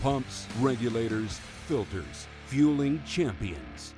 pumps, regulators, filters, fueling champions.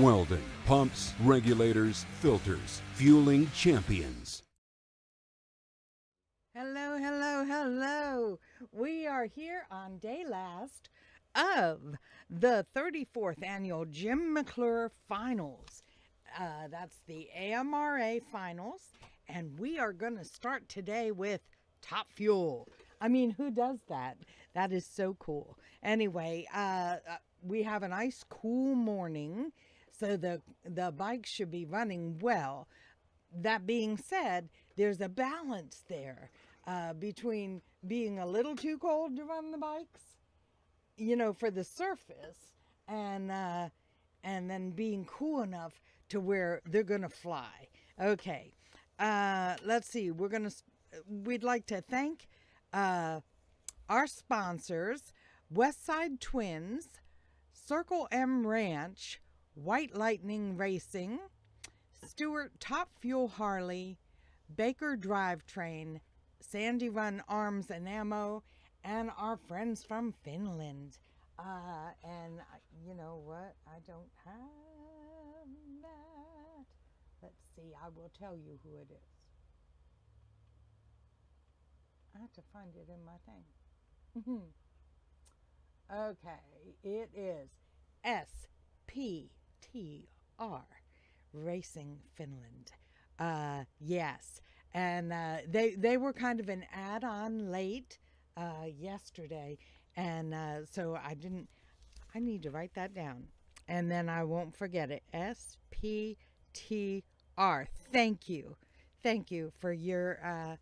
Weldon, pumps, regulators, filters, fueling champions. Hello, hello, hello. We are here on day last of the 34th annual Jim MCClure Finals. That's the AMRA Finals, and we are going to start today with Top Fuel. I mean, who does that? That is so cool. Anyway, we have a nice cool morning, so the bike should be running well. That being said, there's a balance there between being a little too cold to run the bikes, you know, for the surface, and then being cool enough to where they're gonna fly. Okay, let's see. We'd like to thank our sponsors: Westside Twins, Circle M Ranch, White Lightning Racing, Stewart Top Fuel Harley, Baker Drivetrain, Sandy Run Arms and Ammo, and our friends from Finland. And you know what? I don't have that. Let's see. I will tell you who it is. I have to find it in my thing. Okay. It is SPTR Racing Finland. Yes. And they were kind of an add-on late yesterday. And so I need to write that down. And then I won't forget it. SPTR. Thank you. Thank you for your...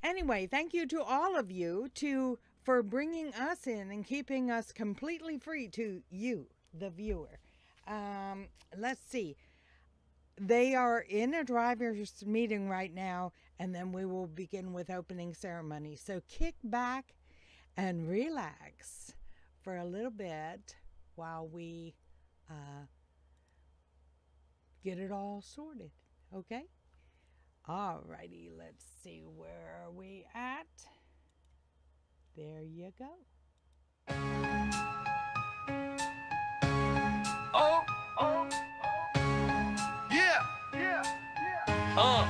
Anyway, thank you to all of you for bringing us in and keeping us completely free to you, the viewer. Let's see. They are in a driver's meeting right now, and then we will begin with opening ceremony. So kick back and relax for a little bit while we get it all sorted. Okay? Alrighty, let's see, where are we at? There you go. Out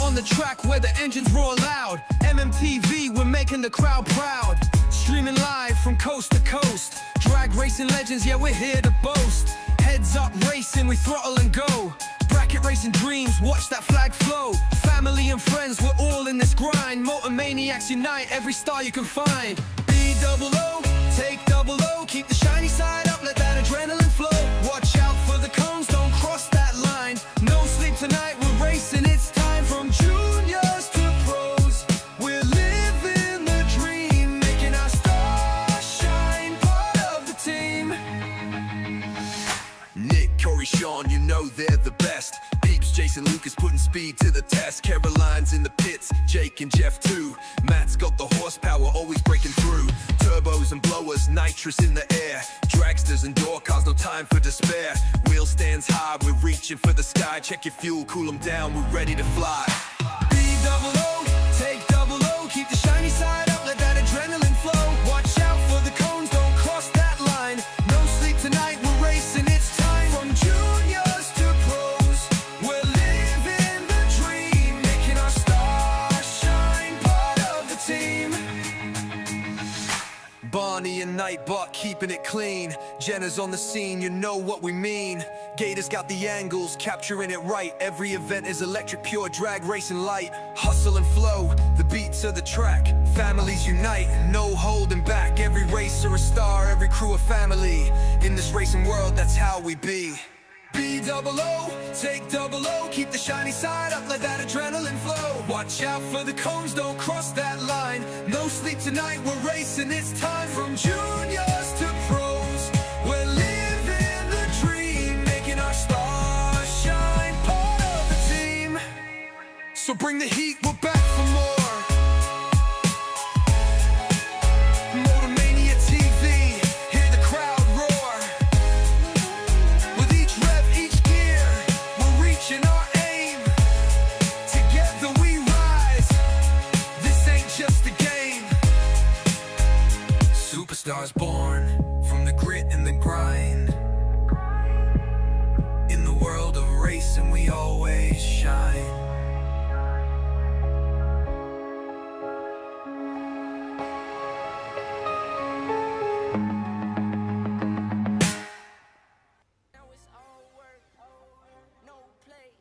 on the track where the engines roar loud. MMTV, we're making the crowd proud. Streaming live from coast to coast. Drag racing legends, yeah, we're here to boast. Heads up racing, we throttle and go. Bracket racing dreams, watch that flag flow. Family and friends, we're all in this grind. Motor maniacs unite, every star you can find. B-double-O, take double O. Keep the shiny side up, let that adrenaline flow. Watch out for the cones, don't cross that line. No sleep tonight, we're racing, it's time. From juniors to pros, we're living the dream. Making our stars shine, part of the team. Nick, Corey, Sean, you know they're the best. Peeps, Jason, Lucas putting speed to the test. Caroline's in the pits, Jake and Jeff too. Matt's got the horsepower, always breaking through. Turbos and blowers, nitrous in the air. Dragsters and door cars, no time for despair. Wheel stands high, we're reaching for the sky. Check your fuel, cool them down, we're ready to fly. B-double-O, take double O. Keep the shiny side up, let that adrenaline flow. Watch out for the cones, don't cross that line. No sleep tonight, we're racing, it's time. From juniors to pros, we're living the dream. Making our stars shine, part of the team. Barney and Nightbot keeping it clean. Jenna's on the scene, you know what we mean. Gator's got the angles, capturing it right. Every event is electric, pure drag racing light. Hustle and flow, the beats of the track. Families unite, no holding back. Every racer a star, every crew a family. In this racing world, that's how we be. B-double-O, take double O. Keep the shiny side up, let that adrenaline flow. Watch out for the cones, don't cross that line. No sleep tonight, we're racing, it's time. From juniors to pros, we're living the dream. Making our stars shine, part of the team. So bring the heat, we're back for more. Motormania TV, hear the crowd roar. With each rev, each gear, we're reaching our aim. Together we rise, this ain't just a game. Superstars born from the grit and the grind. In the world of racing, we always shine. Now it's all work, no play.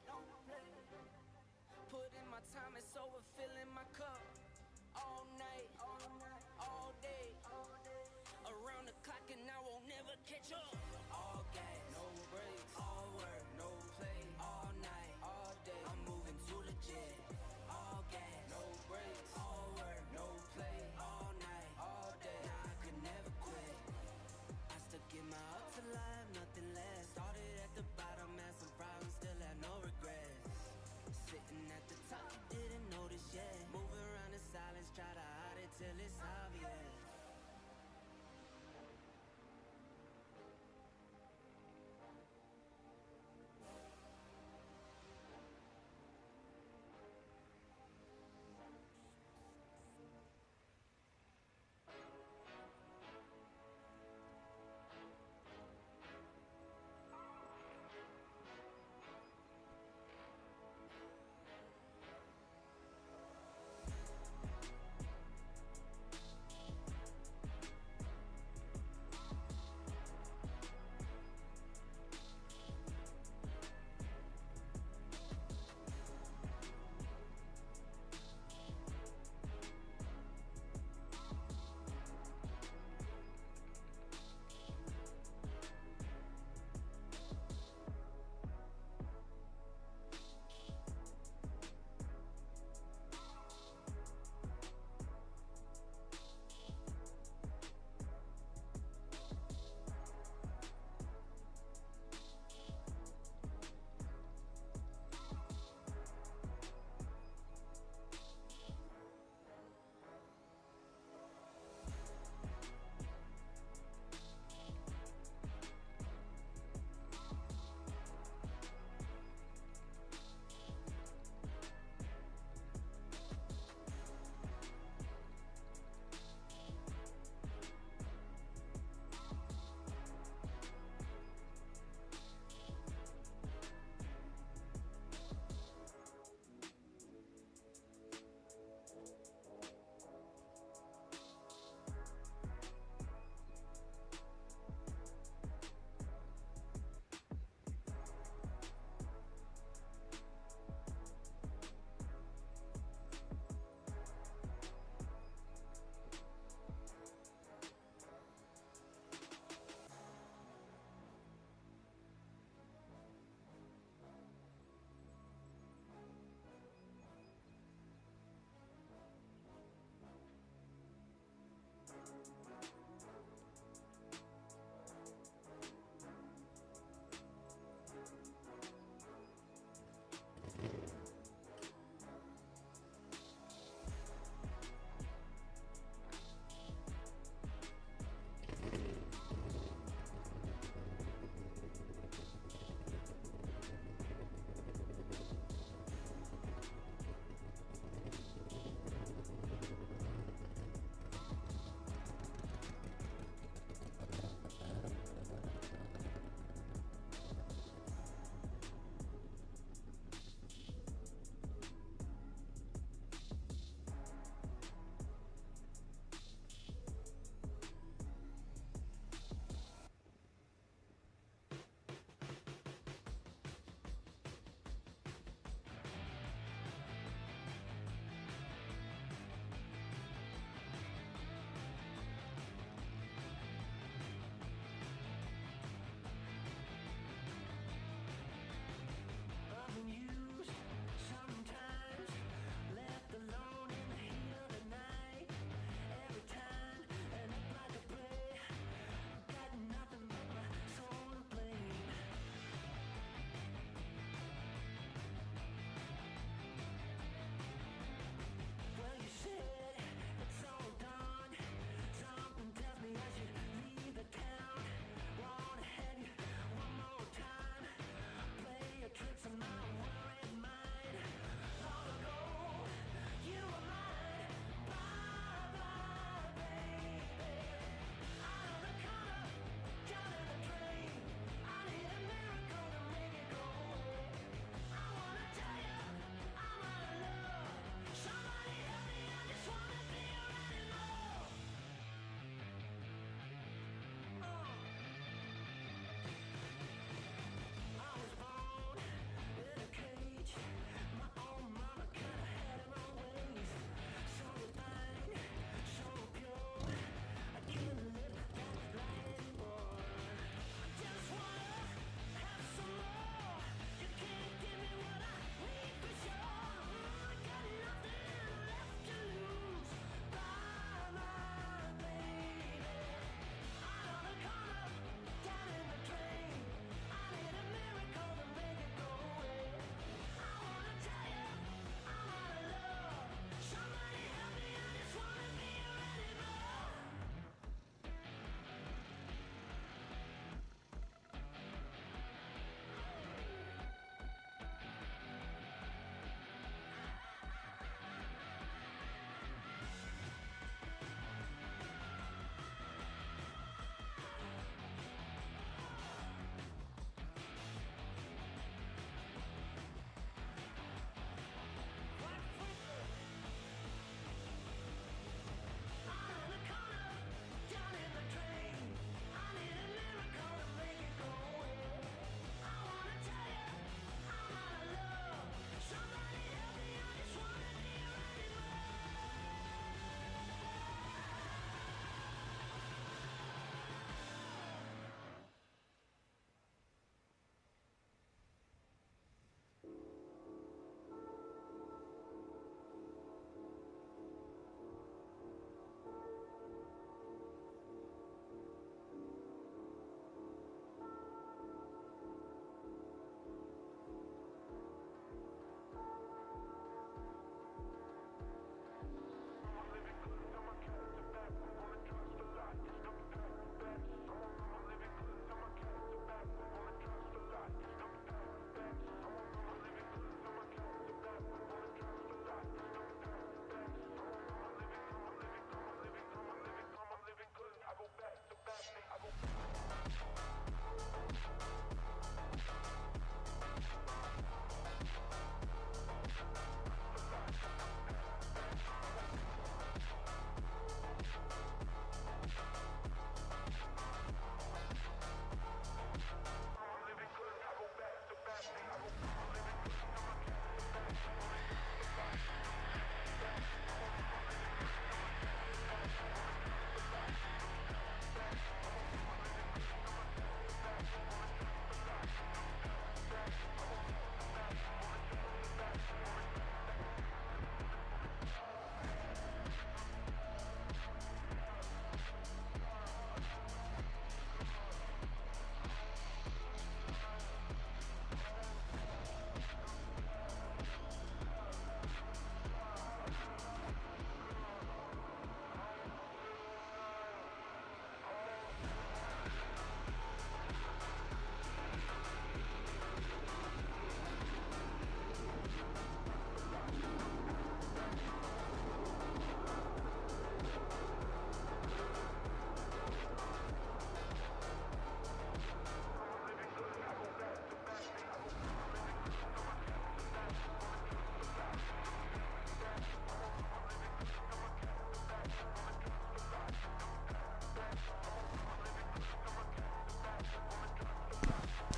Put in my time, it's over, filling my cup. All night, all day. Around the clock and I won't never catch up. All gas, no brakes. All work, no play. All night, all day. I'm moving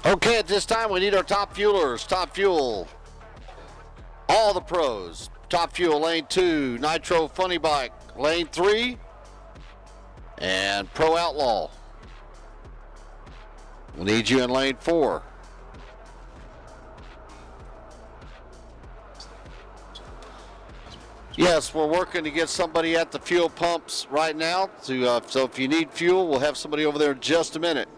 Okay, at this time we need our top fuelers. Top fuel. All the pros. Top fuel, lane 2, Nitro Funny Bike, lane 3, and Pro Outlaw. We need you in lane 4. Yes, we're working to get somebody at the fuel pumps right now. So if you need fuel, we'll have somebody over there in just a minute.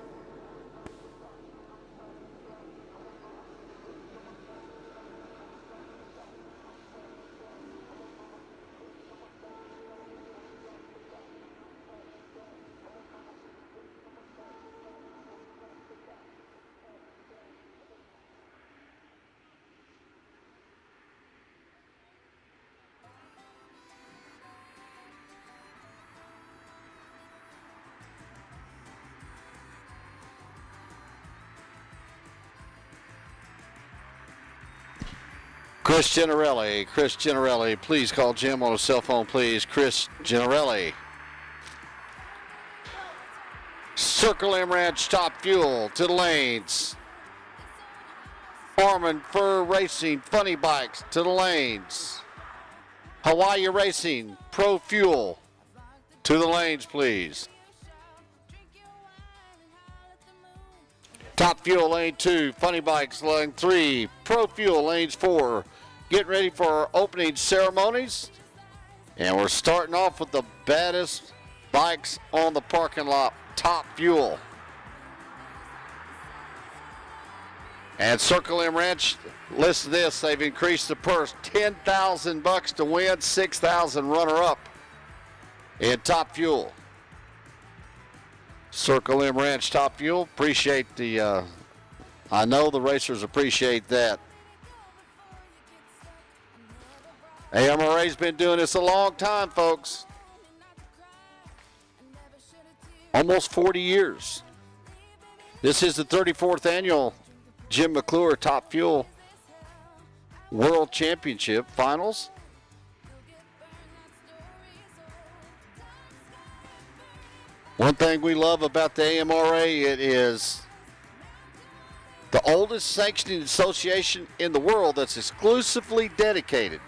Chris Gennarelli, please call Jim on his cell phone, please. Chris Gennarelli. Circle M Ranch Top Fuel to the lanes. Farm Fur Racing Funny Bikes to the lanes. Hawaii Racing Pro Fuel to the lanes, please. Top Fuel lane 2, Funny Bikes lane 3, Pro Fuel lanes 4. Getting ready for our opening ceremonies. And we're starting off with the baddest bikes on the parking lot, Top Fuel. And Circle M Ranch, listen to this, they've increased the purse, $10,000 to win, $6,000 runner-up in Top Fuel. Circle M Ranch Top Fuel, appreciate the, I know the racers appreciate that. AMRA's been doing this a long time, folks. Almost 40 years. This is the 34th annual Jim MCClure Top Fuel World Championship Finals. One thing we love about the AMRA, it is the oldest sanctioning association in the world that's exclusively dedicated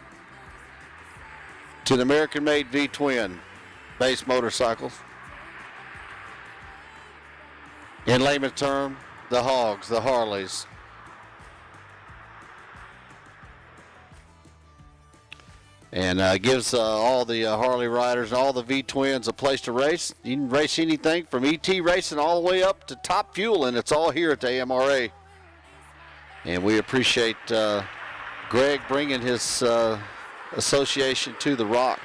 to the American-made V-twin base motorcycles. In layman's term, the hogs, the Harleys. And gives all the Harley riders and all the V-twins a place to race. You can race anything from ET racing all the way up to Top Fuel, and it's all here at the AMRA. And we appreciate Greg bringing his association to the Rock.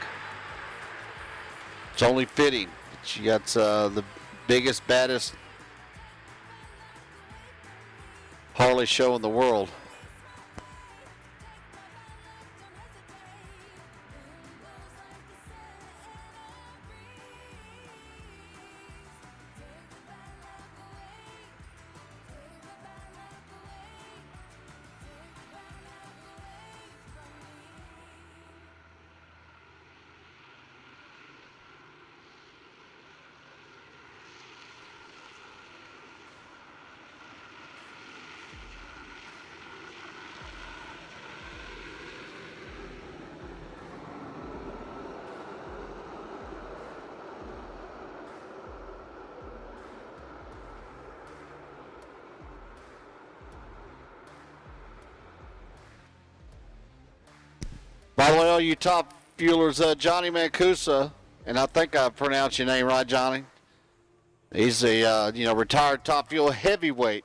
It's only fitting. You got the biggest, baddest Harley show in the world. By the way, all you Top Fuelers, Johnny Mancusa, and I think I pronounced your name right, Johnny. He's a retired Top Fuel heavyweight.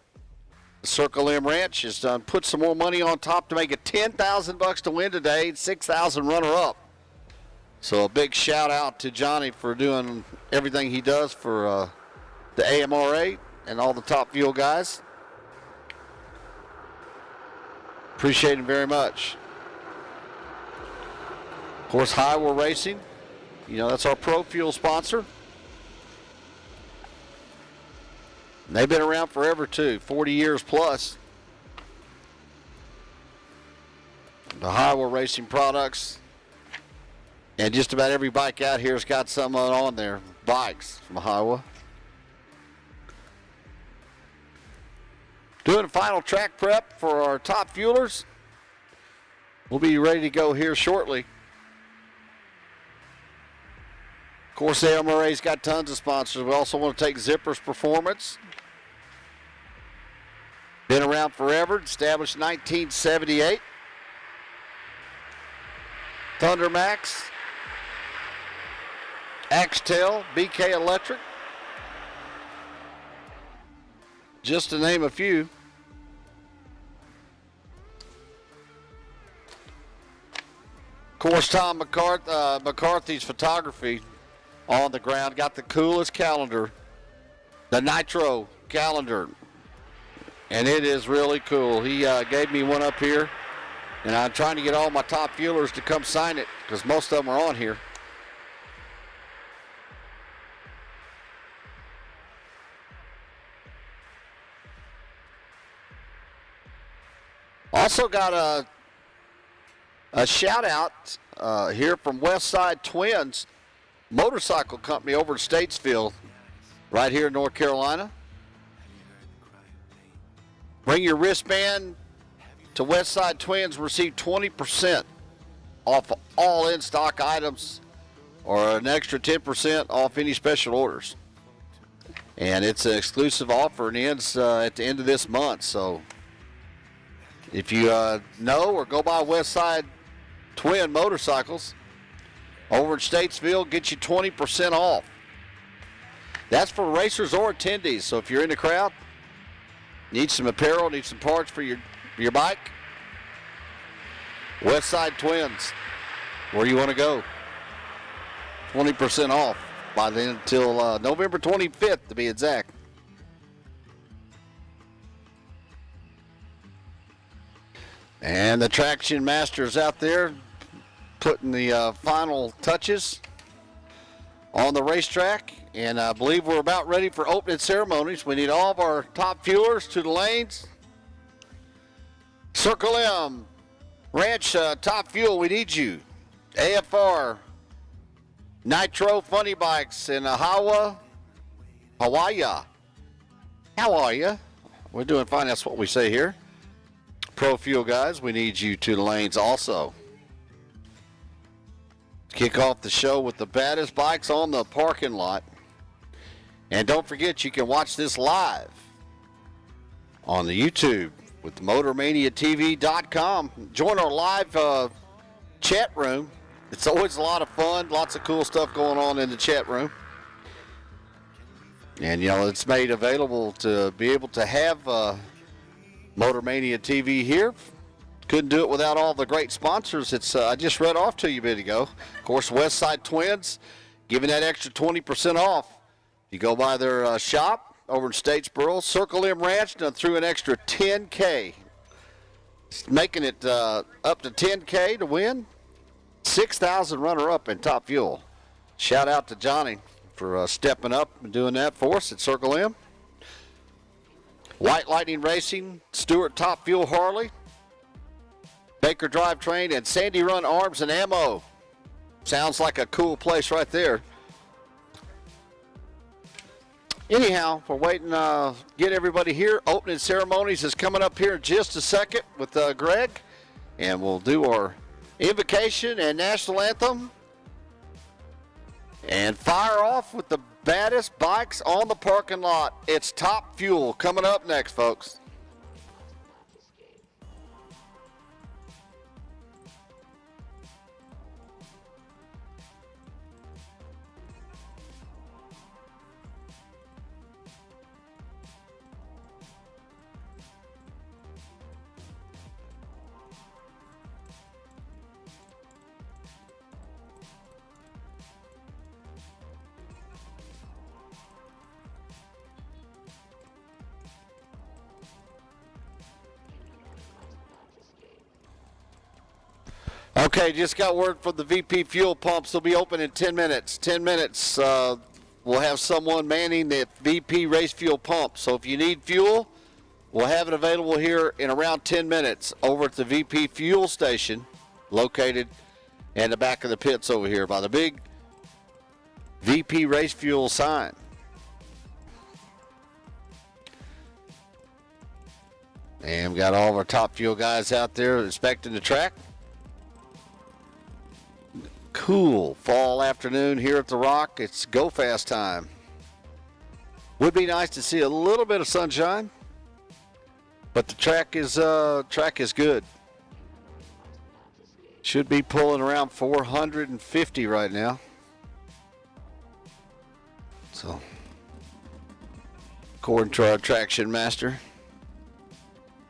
Circle M Ranch has done put some more money on top to make it $10,000 to win today, $6,000 runner-up. So a big shout out to Johnny for doing everything he does for the AMRA and all the Top Fuel guys. Appreciate him very much. Of course, Iowa Racing, that's our Pro Fuel sponsor. And they've been around forever too, 40 years plus. The Iowa Racing products. And just about every bike out here has got something on there. Bikes from Iowa. Doing final track prep for our top fuelers. We'll be ready to go here shortly. Of course, AMRA's got tons of sponsors. We also want to take Zippers Performance. Been around forever, established 1978. Thunder Max, Axtel, BK Electric, just to name a few. Of course, Tom McCarthy's photography on the ground got the coolest calendar, the Nitro calendar, and it is really cool. He gave me one up here, and I'm trying to get all my top fuelers to come sign it because most of them are on here. Also got a shout out here from Westside Twins Motorcycle Company over in Statesville, right here in North Carolina. Bring your wristband to Westside Twins, receive 20% off of all in-stock items or an extra 10% off any special orders. And it's an exclusive offer and ends at the end of this month. So if you know or go by Westside Twin Motorcycles over in Statesville, get you 20% off. That's for racers or attendees. So if you're in the crowd, need some apparel, need some parts for your bike, Westside Twins, where you want to go. 20% off by then until November 25th to be exact. And the traction masters out there putting the final touches on the racetrack. And I believe we're about ready for opening ceremonies. We need all of our top fuelers to the lanes. Circle M, Ranch Top Fuel, we need you. AFR, Nitro Funny Bikes, and Hawaii. How are you? We're doing fine, that's what we say here. Pro Fuel guys, we need you to the lanes also. Kick off the show with the baddest bikes on the parking lot. And don't forget, you can watch this live on the YouTube with MotorManiaTV.com. Join our live chat room. It's always a lot of fun, lots of cool stuff going on in the chat room. And, you know, it's made available to be able to have MotorMania TV here. Couldn't do it without all the great sponsors. It's I just read off to you a bit ago. Of course, Westside Twins giving that extra 20% off. You go by their shop over in Statesboro. Circle M Ranch done through an extra $10K. Making it up to $10K to win. 6,000 runner-up in Top Fuel. Shout out to Johnny for stepping up and doing that for us at Circle M. White Lightning Racing, Stewart Top Fuel Harley, Baker Drivetrain, and Sandy Run Arms and Ammo. Sounds like a cool place right there. Anyhow, we're waiting to get everybody here. Opening ceremonies is coming up here in just a second with Greg. And we'll do our invocation and national anthem. And fire off with the baddest bikes on the parking lot. It's Top Fuel coming up next, folks. Okay, just got word from the VP Fuel Pumps. They'll be open in 10 minutes. 10 minutes, we'll have someone manning the VP Race Fuel Pump. So if you need fuel, we'll have it available here in around 10 minutes over at the VP Fuel Station, located in the back of the pits over here by the big VP Race Fuel sign. And we got all of our Top Fuel guys out there inspecting the track. Cool fall afternoon here at the Rock. It's go fast time. Would be nice to see a little bit of sunshine, but the track is good. Should be pulling around 450 right now. So, according to our traction master.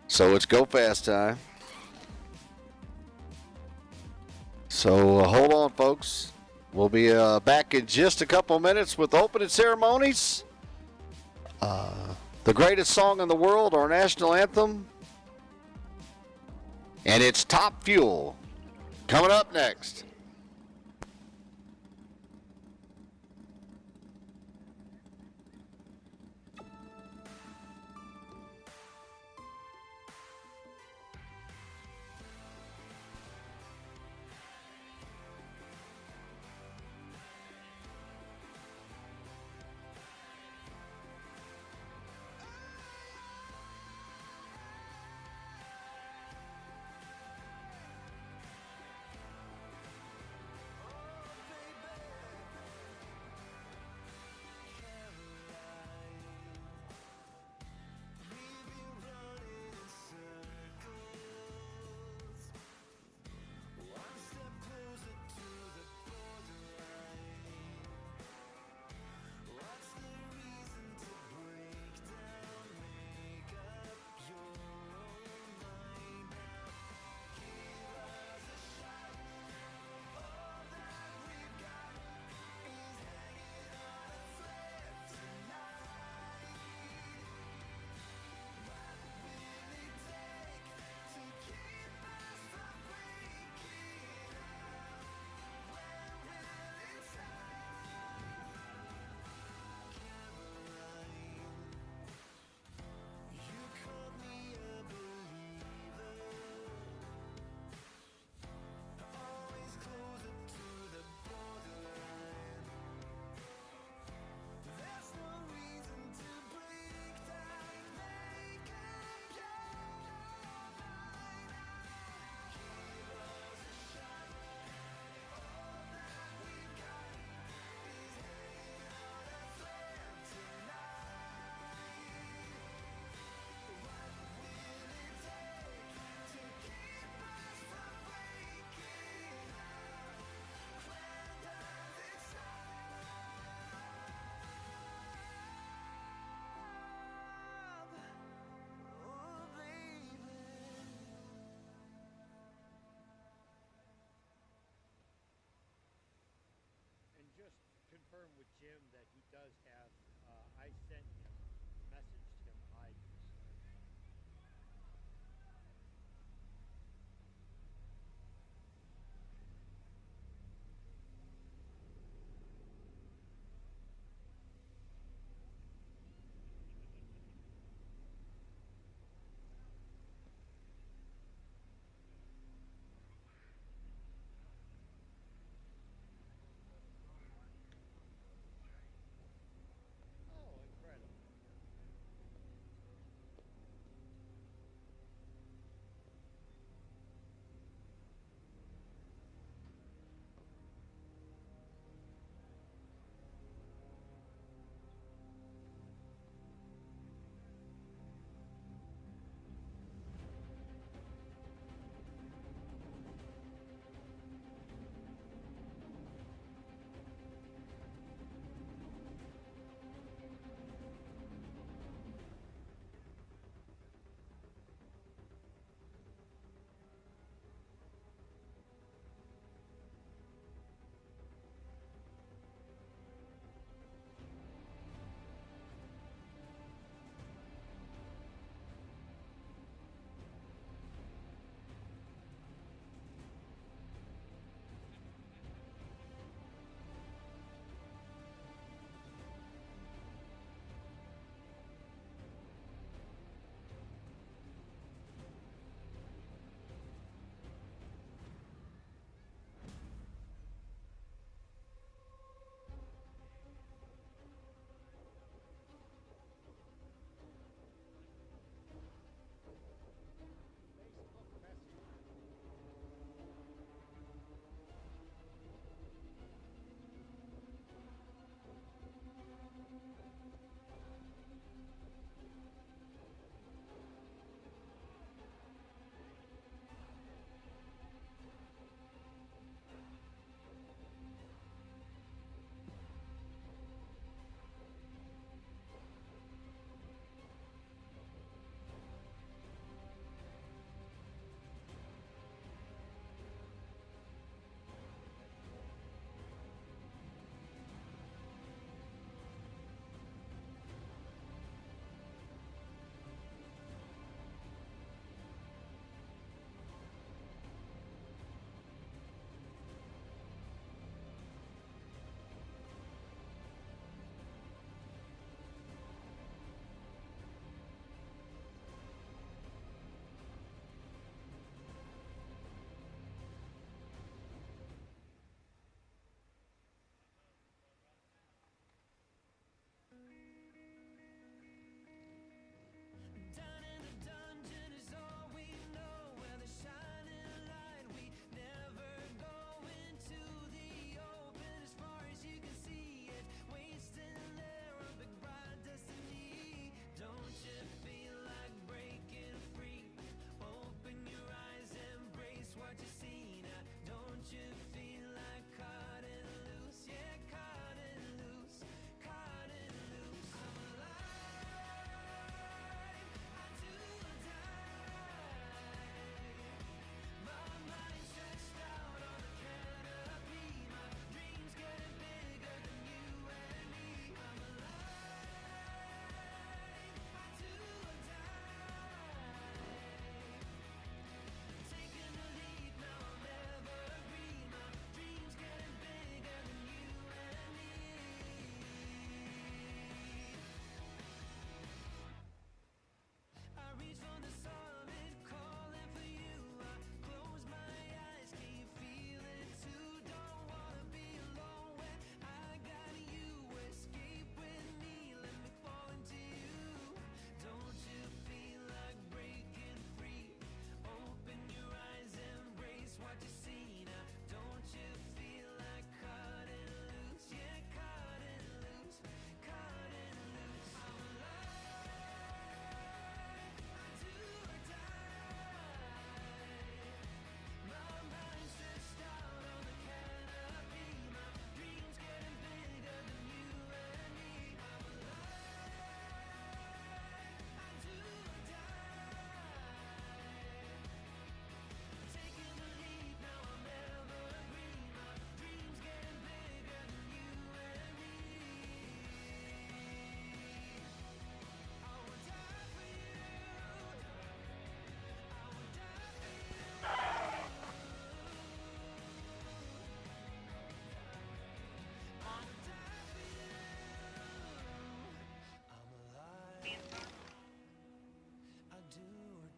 So it's go fast time. So hold on, folks. We'll be back in just a couple minutes with opening ceremonies. The greatest song in the world, our national anthem. And it's Top Fuel. Coming up next. confirm with Jim that he does have, I sent him, messaged him ID.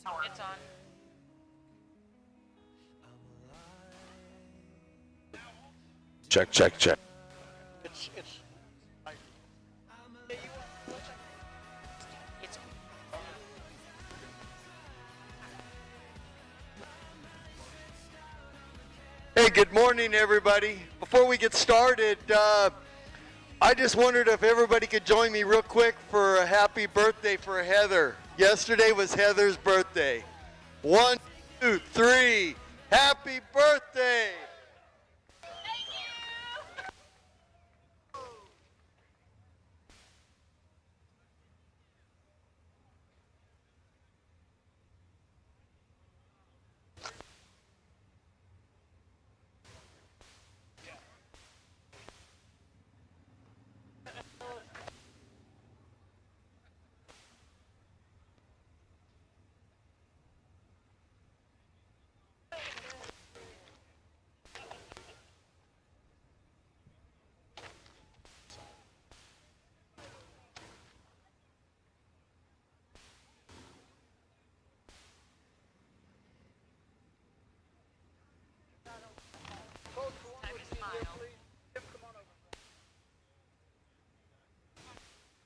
It's on. Check, check, check. It's Hey, good morning, everybody. Before we get started, I just wondered if everybody could join me real quick for a happy birthday for Heather. Yesterday was Heather's birthday. 1, 2, 3. Happy birthday!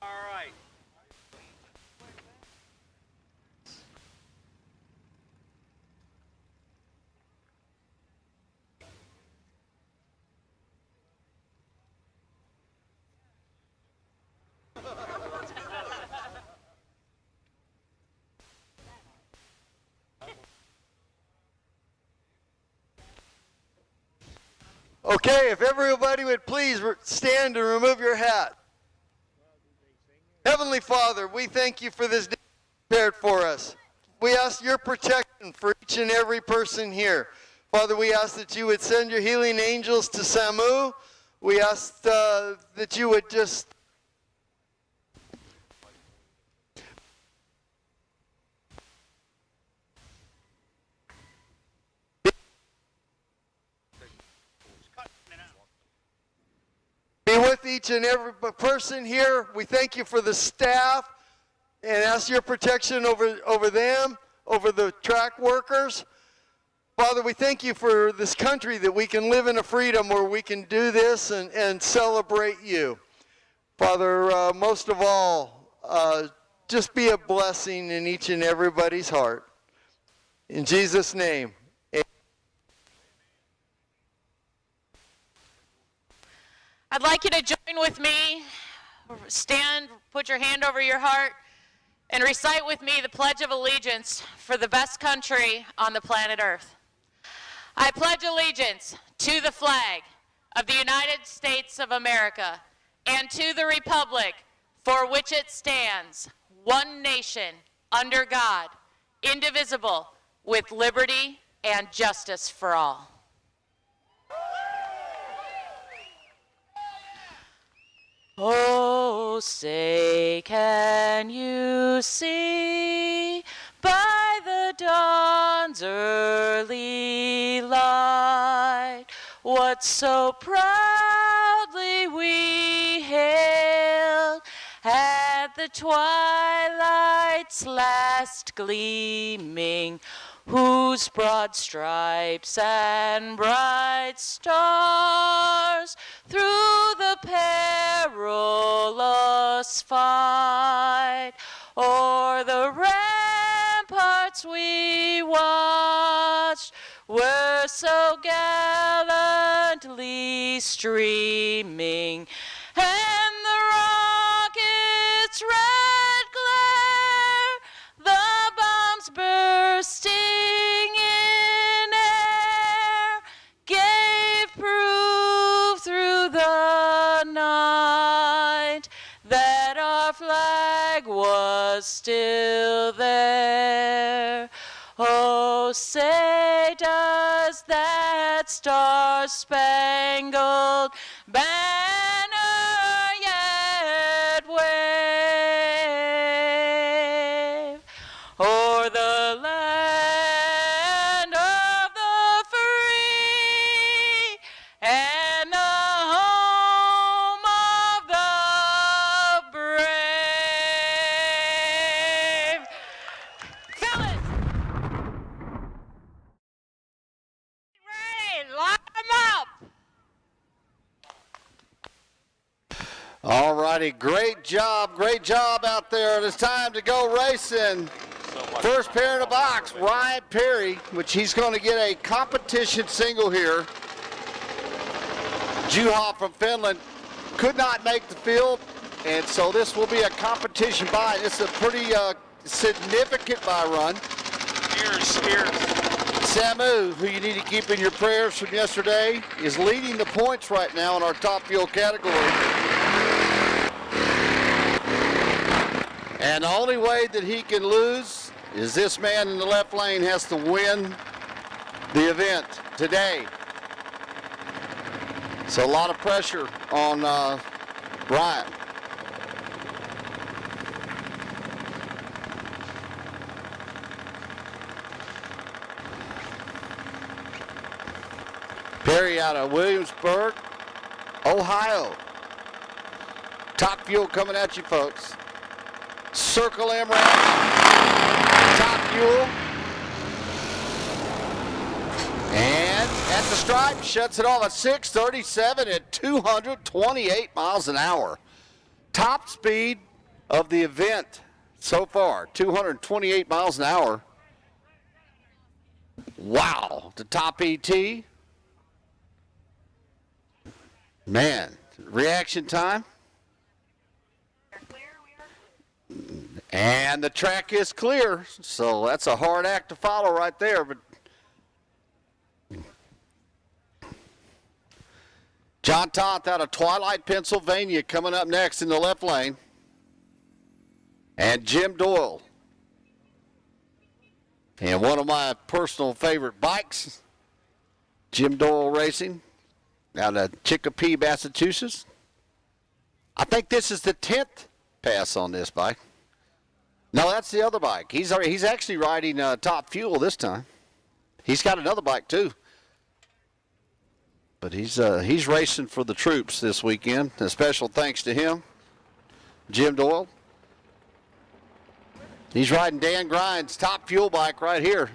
All right. Okay, if everybody would please stand and remove your hat. Heavenly Father, we thank you for this day prepared for us. We ask your protection for each and every person here. Father, we ask that you would send your healing angels to Samu. We ask that you would just be with each and every person here. We thank you for the staff and ask your protection over them, over the track workers. Father, we thank you for this country that we can live in a freedom where we can do this and celebrate you. Father, most of all, just be a blessing in each and everybody's heart. In Jesus' name. I'd like you to join with me. Stand, put your hand over your heart, and recite with me the Pledge of Allegiance for the best country on the planet Earth. I pledge allegiance to the flag of the United States of America and to the republic for which it stands, one nation, under God, indivisible, with liberty and justice for all. Oh, say, can you see by the dawn's early light what so proudly we hailed at the twilight's last gleaming, whose broad stripes and bright stars through the perilous fight o'er the ramparts we watched were so gallantly streaming, and the rocket's red glare, the bombs bursting in air, gave proof through the night that our flag was still there. Oh, say does that star-spangled banner yet wave o'er the land of the free and the home of the brave? Fellas! All righty, great job out there. And it's time to go racing. First pair in the box, Ryan Perry, which he's going to get a competition single here. Juha from Finland could not make the field, and so this will be a competition buy. This is a pretty significant buy run. Cheers. Samu, who you need to keep in your prayers from yesterday, is leading the points right now in our top fuel category. And the only way that he can lose is this man in the left lane has to win the event today. So a lot of pressure on Ryan. Perry out of Williamsburg, Ohio. Top fuel coming at you, folks. Circle AMRA, top fuel. And at the stripe, shuts it off at 6:37 at 228 miles an hour. Top speed of the event so far, 228 miles an hour. Wow, the top ET. Man, reaction time. And the track is clear, so that's a hard act to follow right there. But John Toth out of Twilight, Pennsylvania, coming up next in the left lane. And Jim Doyle. And one of my personal favorite bikes, Jim Doyle Racing, out of Chicopee, Massachusetts. I think this is the 10th pass on this bike. No, that's the other bike. He's actually riding top fuel this time. He's got another bike too. But he's racing for the troops this weekend. A special thanks to him, Jim Doyle. He's riding Dan Grind's top fuel bike right here.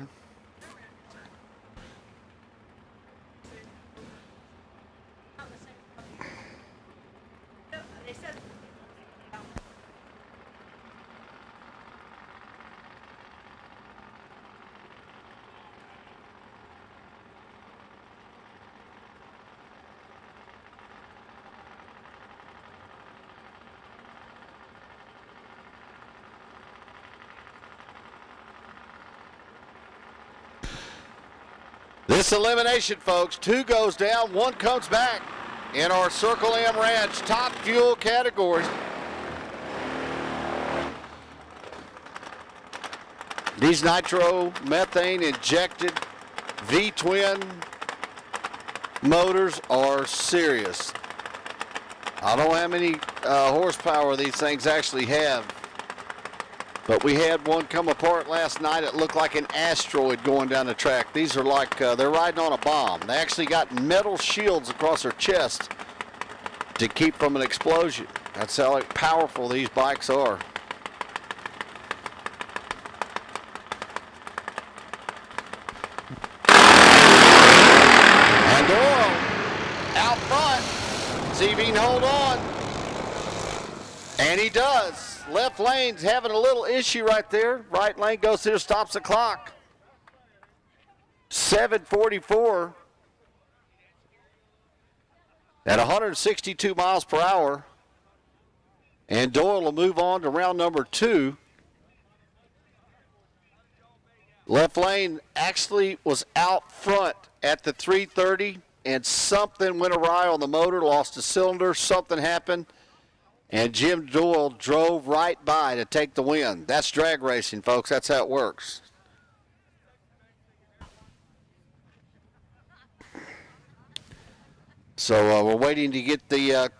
This elimination, folks, 2 goes down, 1 comes back in our Circle M Ranch top fuel category. These nitro methane injected V-twin motors are serious. I don't know how many horsepower these things actually have, but we had one come apart last night. It looked like an asteroid going down the track. These are like, they're riding on a bomb. They actually got metal shields across their chest to keep from an explosion. That's how powerful these bikes are. And Doyle out front. See if he can hold on. And he does. Left lane's having a little issue right there. Right lane goes through, stops the clock. 7:44 at 162 miles per hour. And Doyle will move on to round number 2. Left lane actually was out front at the 3:30, and something went awry on the motor, lost a cylinder, something happened. And Jim Doyle drove right by to take the win. That's drag racing, folks. That's how it works. So we're waiting to get the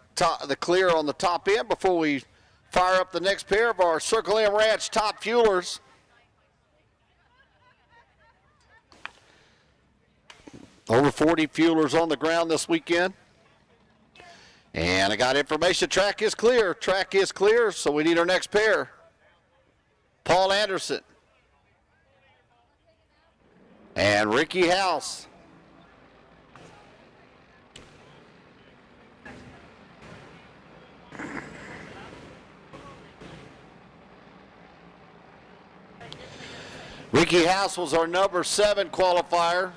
clear on the top end before we fire up the next pair of our Circle M Ranch top fuelers. Over 40 fuelers on the ground this weekend. And I got information, track is clear. Track is clear, so we need our next pair. Paul Anderson. And Ricky House. Ricky House was our number 7 qualifier.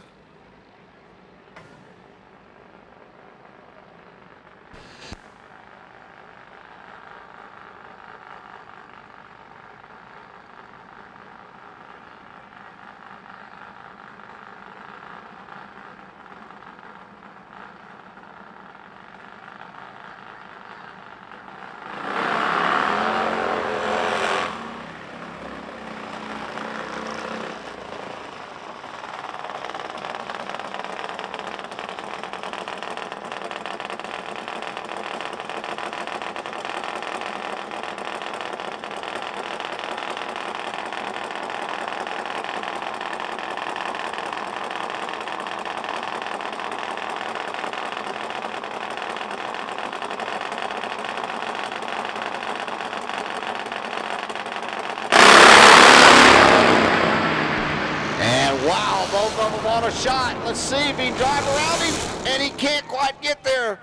Both of them on a shot. Let's see if he can drive around him, and he can't quite get there.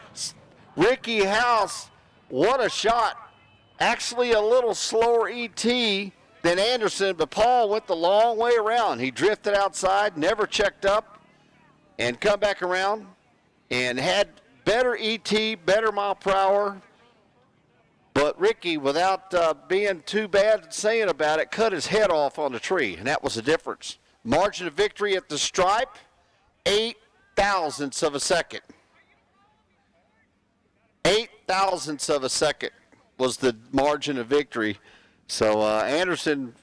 Ricky House, what a shot. Actually a little slower ET than Anderson, but Paul went the long way around. He drifted outside, never checked up, and come back around, and had better ET, better mile per hour. But Ricky, without being too bad saying about it, cut his head off on the tree, and that was the difference. Margin of victory at the stripe, 8 thousandths of a second. 8 thousandths of a second was the margin of victory. So Anderson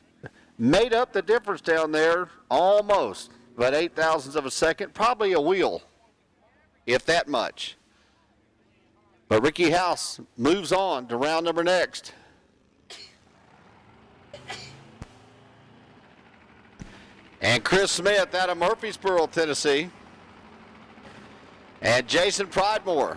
made up the difference down there almost, but 8 thousandths of a second, probably a wheel, if that much. But Ricky House moves on to round number next. And Chris Smith out of Murfreesboro, Tennessee. And Jason Pridemore.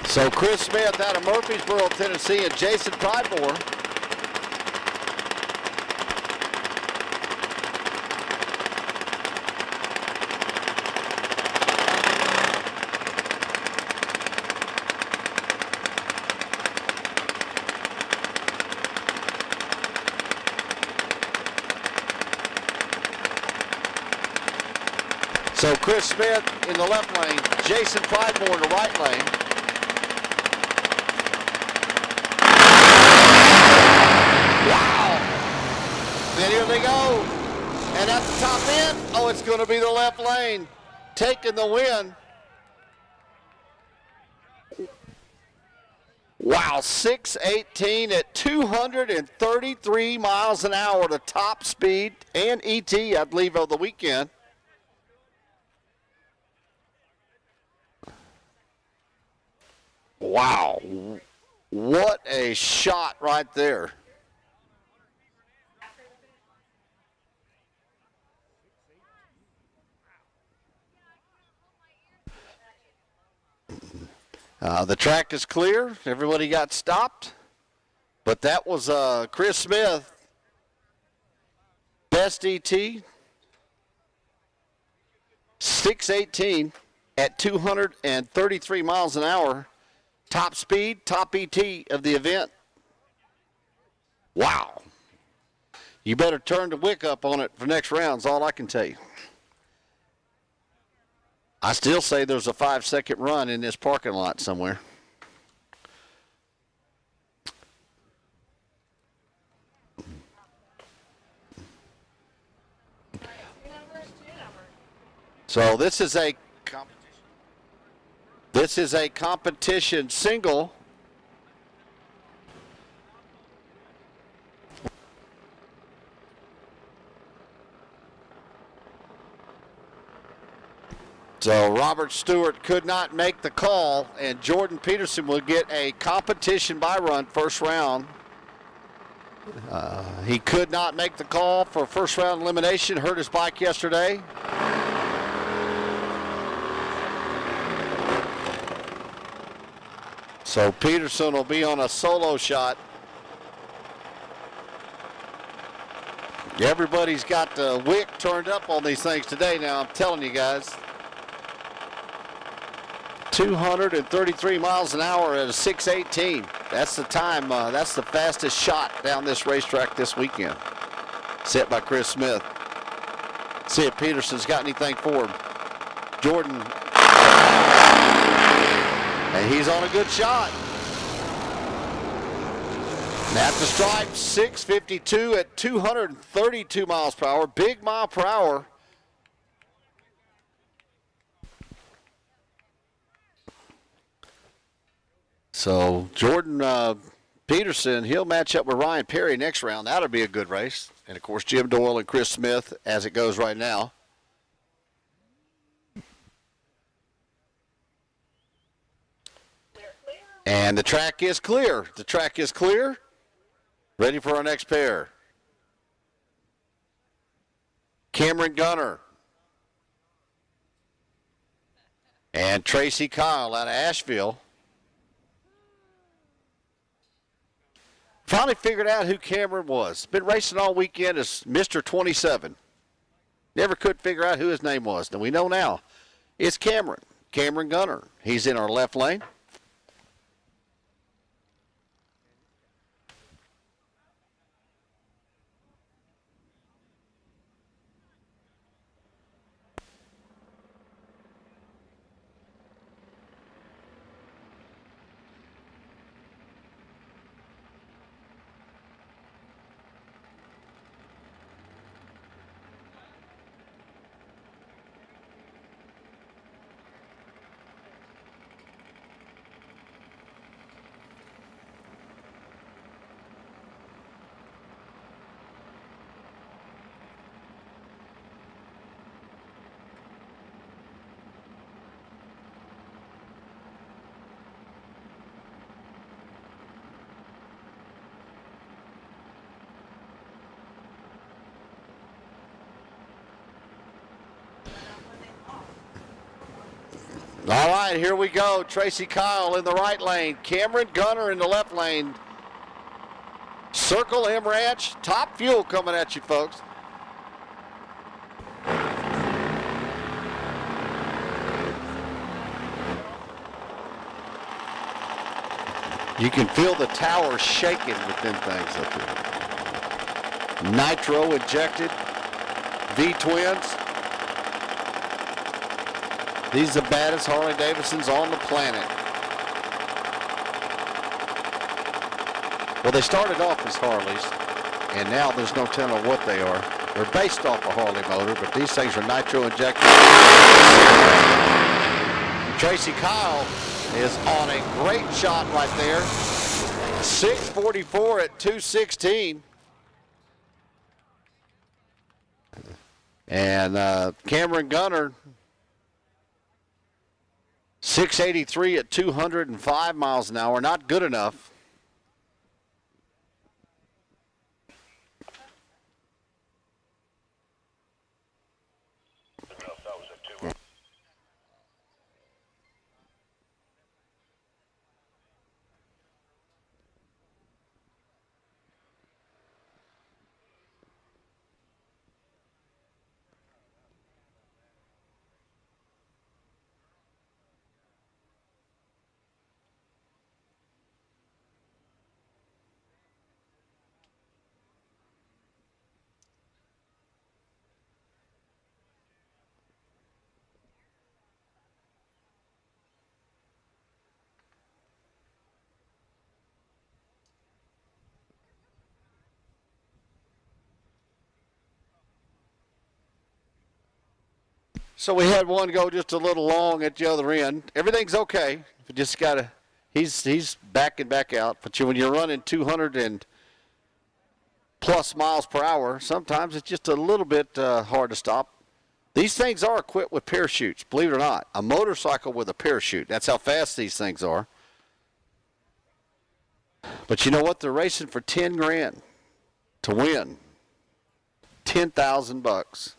So Chris Smith out of Murfreesboro, Tennessee, and Jason Pridemore. So Chris Smith in the left lane, Jason Pridemore in the right lane. And here they go. And at the top end, oh, it's going to be the left lane taking the win. Wow, 6:18 at 233 miles an hour, the top speed and ET, I believe, of the weekend. Wow, what a shot right there. The track is clear. Everybody got stopped. But that was Chris Smith, best ET, 6:18 at 233 miles an hour. Top speed, top ET of the event. Wow. You better turn the wick up on it for next round is all I can tell you. I still say there's a 5-second run in this parking lot somewhere. So this is a competition. This is a competition single. So Robert Stewart could not make the call, and Jordan Peterson will get a competition by run first round. He could not make the call for first round elimination, hurt his bike yesterday. So Peterson will be on a solo shot. Everybody's got the wick turned up on these things today now, I'm telling you guys. 233 miles an hour at a 6:18. That's the time, that's the fastest shot down this racetrack this weekend. Set by Chris Smith. See if Peterson's got anything for him. Jordan. And he's on a good shot. At the stripe, 6:52 at 232 miles per hour. Big mile per hour. So Jordan Peterson, he'll match up with Ryan Perry next round. That'll be a good race. And, of course, Jim Doyle and Chris Smith as it goes right now. And the track is clear. The track is clear. Ready for our next pair. Cameron Gunner and Tracy Kyle out of Asheville. Finally figured out who Cameron was. Been racing all weekend as Mr. 27. Never could figure out who his name was. And we know now. It's Cameron. Cameron Gunner. He's in our left lane. All right, here we go. Tracy Kyle in the right lane. Cameron Gunner in the left lane. Circle M Ranch. Top Fuel coming at you, folks. You can feel the tower shaking with them things up here. Nitro injected. V-twins. These are the baddest Harley Davidsons on the planet. Well, they started off as Harleys, and now there's no telling what they are. They're based off a Harley motor, but these things are nitro injected. Tracy Kyle is on a great shot right there. 6:44 at 2:16. And Cameron Gunner, 683 at 205 miles an hour. Not good enough. So we had one go just a little long at the other end. Everything's okay. We just gotta. He's backing back out. But when you're running 200 and plus miles per hour, sometimes it's just a little bit hard to stop. These things are equipped with parachutes, believe it or not. A motorcycle with a parachute. That's how fast these things are. But you know what? They're racing for 10 grand. to win. $10,000.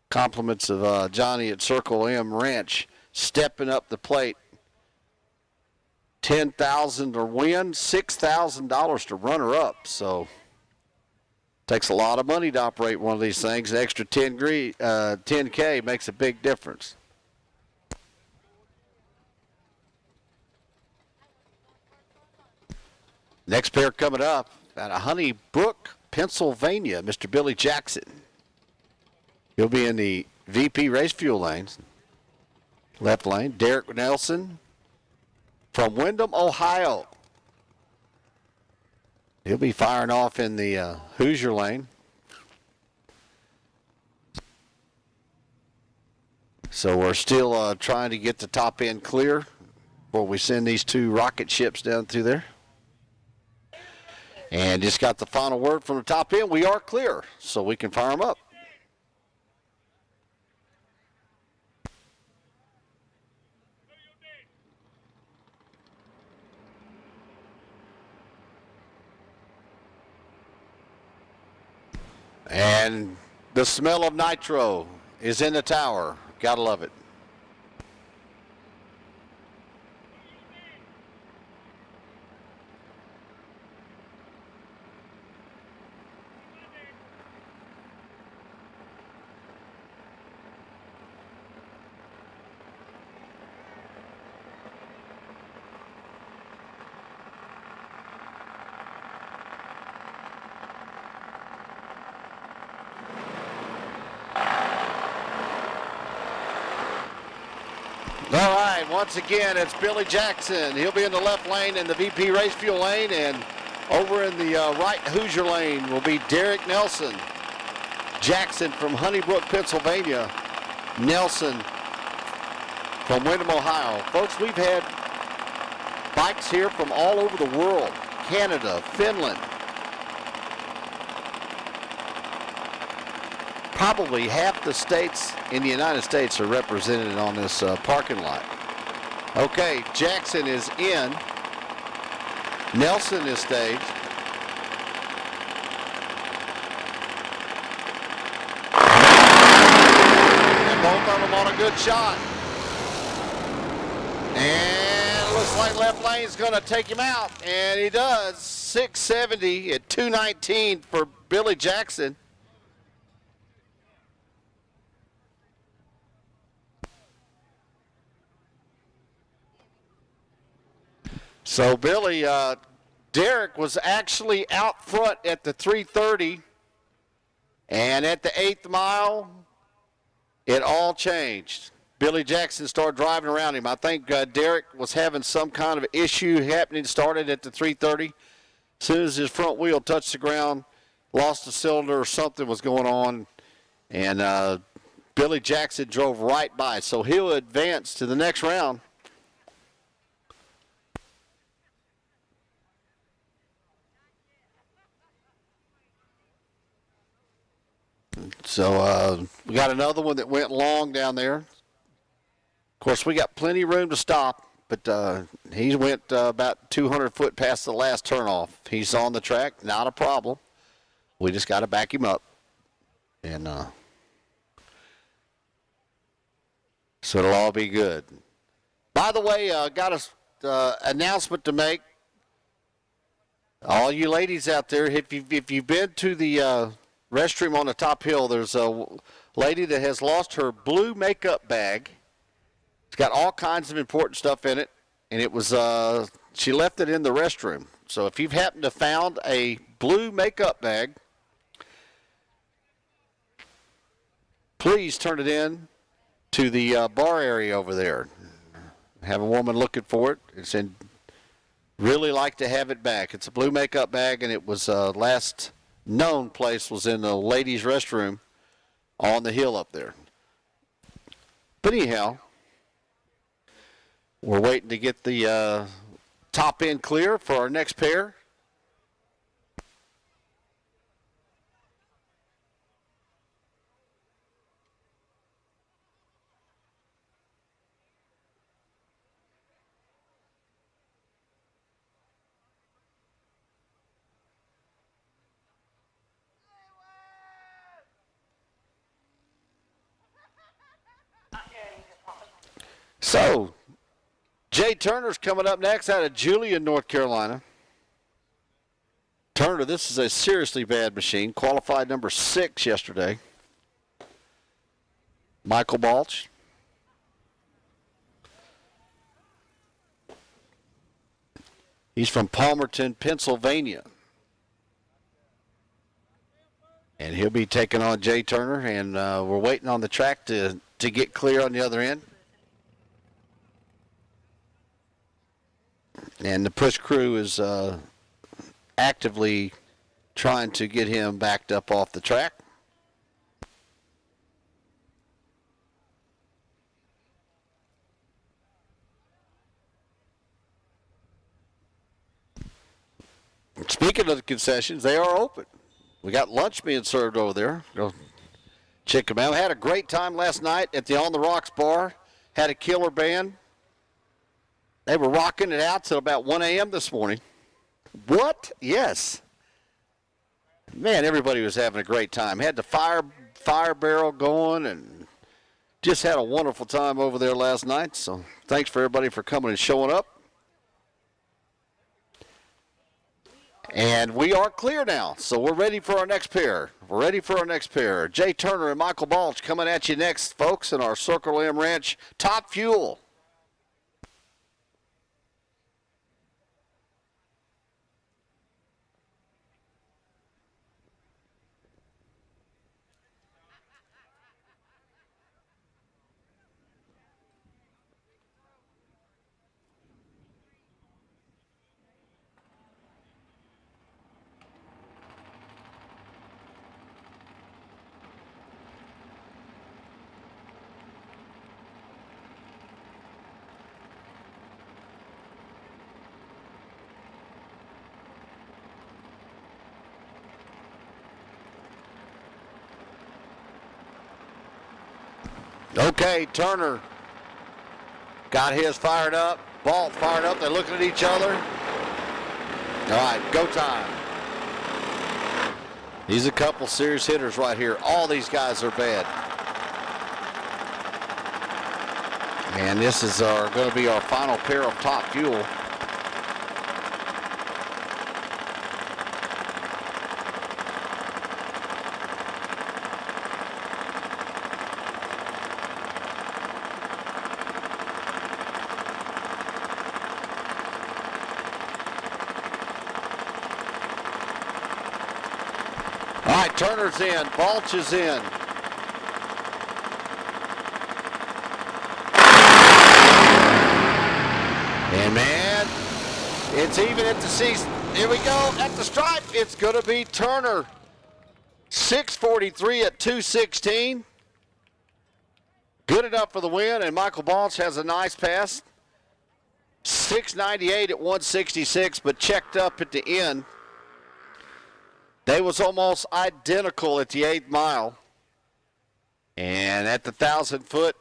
Compliments of Johnny at Circle M Ranch stepping up the plate. $10,000 to win, $6,000 to runner up. So takes a lot of money to operate one of these things. An extra 10K makes a big difference. Next pair coming up out of Honeybrook, Pennsylvania, Mr. Billy Jackson. He'll be in the VP race fuel lanes. Left lane, Derek Nelson from Windham, Ohio. He'll be firing off in the Hoosier lane. So we're still trying to get the top end clear before we send these two rocket ships down through there. And just got the final word from the top end. We are clear, so we can fire them up. And the smell of nitro is in the tower. Gotta love it. All right, once again, it's Billy Jackson. He'll be in the left lane in the VP race fuel lane, and over in the right Hoosier lane will be Derek Nelson. Jackson from Honeybrook, Pennsylvania. Nelson from Windham, Ohio. Folks, we've had bikes here from all over the world. Canada, Finland. Probably half the states in the United States are represented on this parking lot. Okay, Jackson is in. Nelson is staged. And both of them on a good shot. And it looks like left lane's going to take him out. And he does. 670 at 219 for Billy Jackson. So Billy, Derek was actually out front at the 330, and at the 8th mile, it all changed. Billy Jackson started driving around him. I think Derek was having some kind of issue happening, started at the 330. As soon as his front wheel touched the ground, lost a cylinder or something was going on, and Billy Jackson drove right by. So he'll advance to the next round. So we got another one that went long down there. Of course, we got plenty of room to stop, but he went about 200 foot past the last turnoff. He's on the track, not a problem. We just got to back him up. And so it'll all be good. By the way, got an announcement to make. All you ladies out there, if you've been to the restroom on the top hill, there's a lady that has lost her blue makeup bag. It's got all kinds of important stuff in it, and it was she left it in the restroom. So if you've happened to found a blue makeup bag, please turn it in to the bar area over there. Have a woman looking for it. It's in. Really like to have it back. It's a blue makeup bag, and it was last known place was in the ladies' restroom on the hill up there. But anyhow, we're waiting to get the top end clear for our next pair. So, Jay Turner's coming up next out of Julian, North Carolina. Turner, this is a seriously bad machine. Qualified number 6 yesterday. Michael Balch. He's from Palmerton, Pennsylvania. And he'll be taking on Jay Turner, and we're waiting on the track to get clear on the other end. And the push crew is actively trying to get him backed up off the track. Speaking of the concessions, they are open. We got lunch being served over there. Go check them out. Had a great time last night at the On the Rocks bar. Had a killer band. They were rocking it out till about 1 a.m. this morning. What? Yes. Man, everybody was having a great time. Had the fire barrel going and just had a wonderful time over there last night. So thanks for everybody for coming and showing up. And we are clear now, so we're ready for our next pair. We're ready for our next pair. Jay Turner and Michael Balch coming at you next, folks, in our Circle M Ranch Top Fuel. Okay, Turner got his fired up. Ball fired up. They're looking at each other. All right, go time. These are a couple serious hitters right here. All these guys are bad. And this is going to be our final pair of Top Fuel. Turner's in, Balch is in. And man, it's even at the season. Here we go, at the stripe, it's gonna be Turner. 6:43 at 2:16. Good enough for the win, and Michael Balch has a nice pass. 6:98 at 1:66, but checked up at the end. They was almost identical at the 8th mile. And at the 1,000-foot,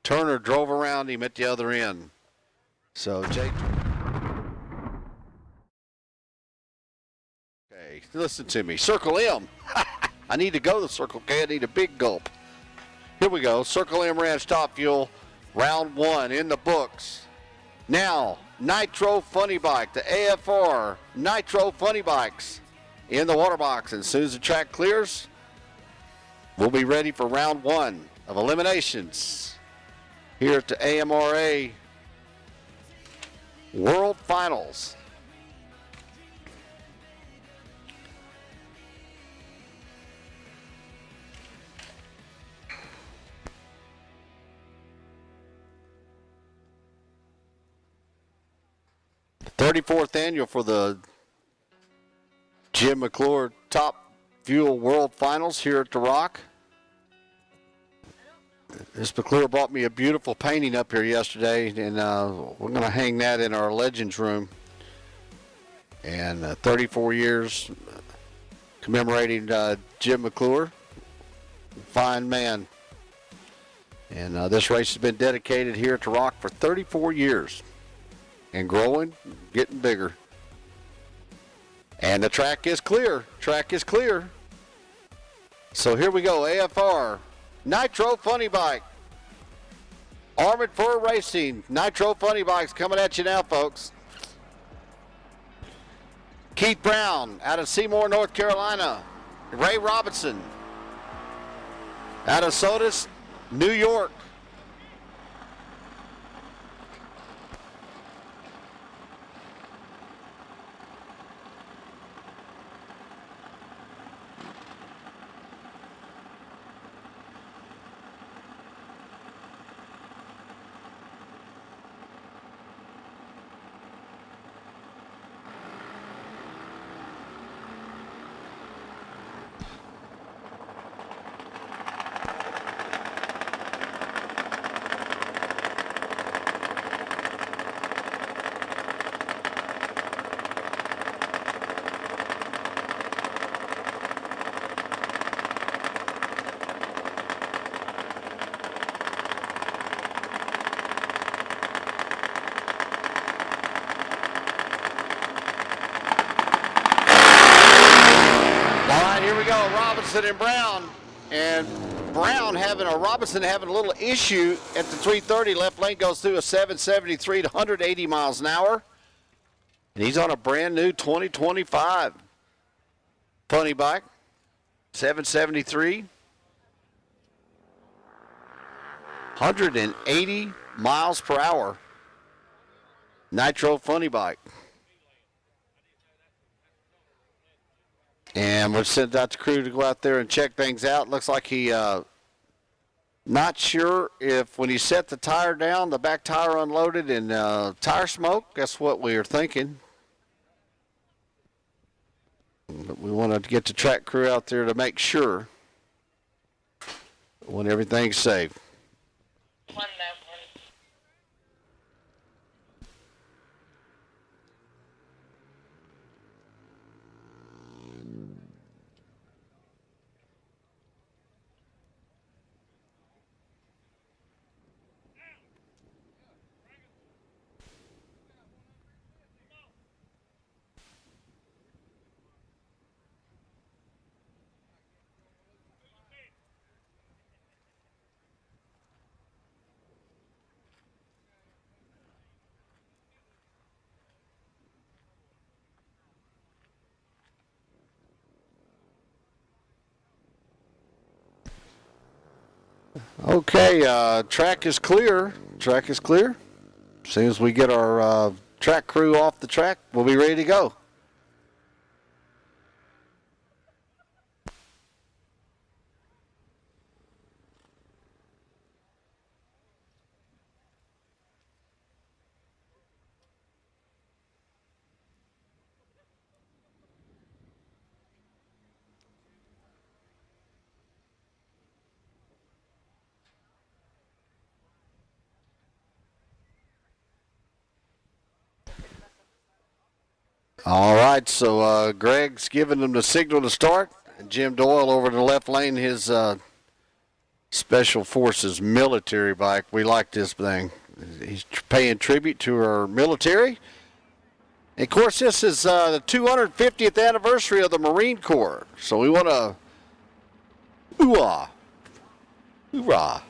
Turner drove around him at the other end. So, Jake. Okay, listen to me. Circle M. I need to go to Circle K. I need a big gulp. Here we go. Circle M Ranch Top Fuel, round 1 in the books. Now, Nitro Funny Bike, the AFR Nitro Funny Bikes. In the water box, and as soon as the track clears, we'll be ready for round 1 of eliminations here at the AMRA World Finals. The 34th annual for the Jim MCClure Top Fuel World Finals here at the Rock. This McClure brought me a beautiful painting up here yesterday, and we're going to hang that in our Legends room. And 34 years commemorating Jim McClure, fine man. And this race has been dedicated here at the Rock for 34 years and growing, getting bigger. And the track is clear. Track is clear. So here we go. AFR Nitro Funny Bike. Armored Fur Racing, Nitro Funny Bikes coming at you now, folks. Keith Brown out of Seymour, North Carolina. Ray Robinson out of Sodus, New York. Robinson and Brown, and Robinson having a little issue at the 330. Left lane goes through a 773 to 180 miles an hour, and he's on a brand new 2025 funny bike, 773, 180 miles per hour, Nitro funny bike. And we've sent out the crew to go out there and check things out. Looks like he not sure if when he set the tire down, the back tire unloaded and tire smoke. That's what we were thinking. But we wanted to get the track crew out there to make sure when everything's safe. Okay, track is clear. Track is clear. As soon as we get our track crew off the track, we'll be ready to go. All right, so Greg's giving them the signal to start. Jim Doyle over to the left lane, his Special Forces military bike. We like this thing. He's paying tribute to our military. And of course, this is the 250th anniversary of the Marine Corps. So we want to hoorah, hoorah.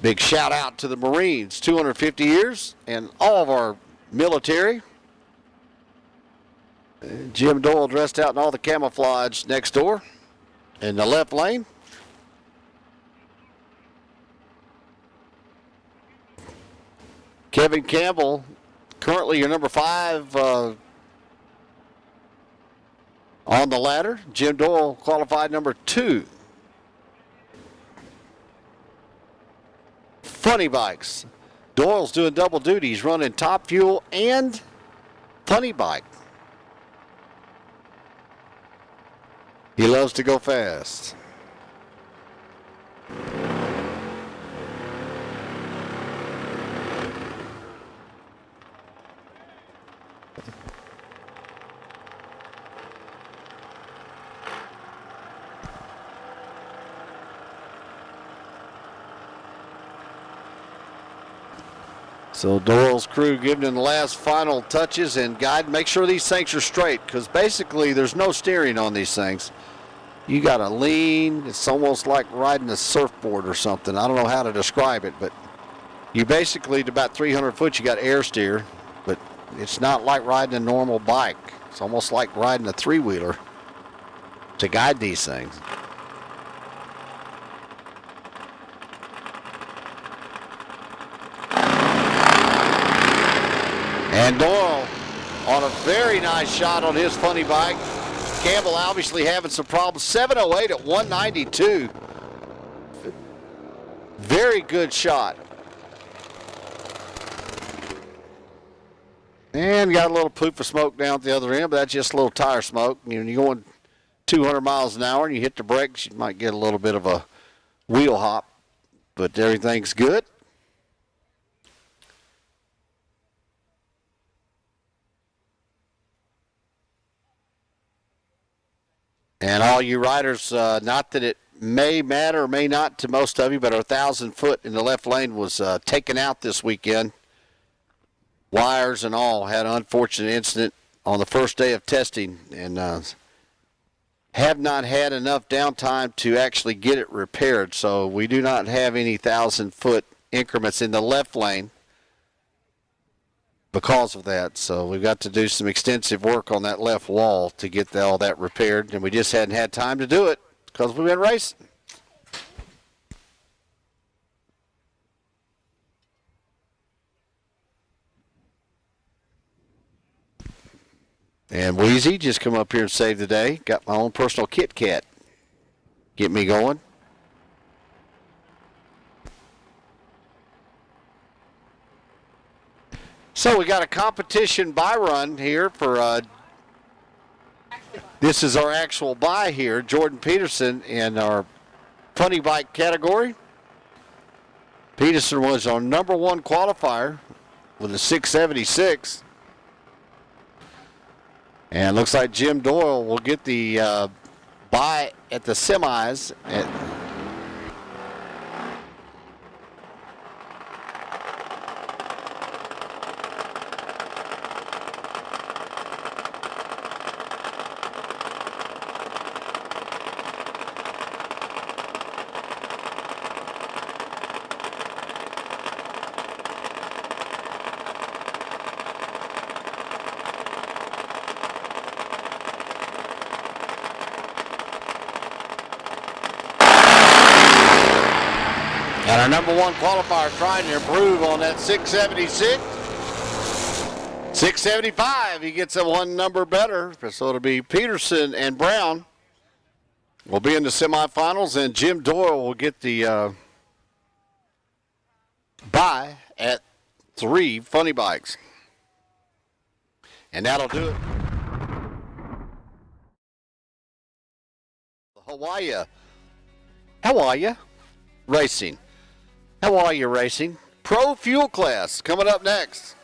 Big shout out to the Marines, 250 years, and all of our military. Jim Doyle dressed out in all the camouflage next door in the left lane. Kevin Campbell, currently your number 5 on the ladder. Jim Doyle qualified number 2. Funny bikes. Doyle's doing double duty. He's running Top Fuel and funny bike. He loves to go fast. So Doyle's crew giving him the last final touches and guide. Make sure these things are straight, because basically there's no steering on these things. You got to lean. It's almost like riding a surfboard or something. I don't know how to describe it, but You basically, to about 300 foot, you got air steer, but it's not like riding a normal bike. It's almost like riding a three-wheeler to guide these things. And Doyle on a very nice shot on his funny bike. Campbell obviously having some problems. 708 at 192. Very good shot. And got a little poof of smoke down at the other end, but that's just a little tire smoke. You're going 200 miles an hour and you hit the brakes, you might get a little bit of a wheel hop, but everything's good. And all you riders, not that it may matter or may not to most of you, but our 1,000 foot in the left lane was taken out this weekend. Wires and all. Had an unfortunate incident on the first day of testing, and have not had enough downtime to actually get it repaired. So we do not have any 1,000 foot increments in the left lane because of that. So we've got to do some extensive work on that left wall to get all that repaired, and we just hadn't had time to do it because we've been racing. And Wheezy just come up here and saved the day. Got my own personal Kit Kat. Get me going. So we got a competition buy run here for, this is our actual buy here, Jordan Peterson in our funny bike category. Peterson was our #1 qualifier with a 676. And looks like Jim Doyle will get the buy at the semis. And our #1 qualifier trying to improve on that 676. 675, he gets a one number better. So it'll be Peterson and Brown will be in the semifinals, and Jim Doyle will get the bye at 3 funny bikes. And that'll do it. Hawaii. How are you? Racing. How are you, racing? Pro Fuel class coming up next.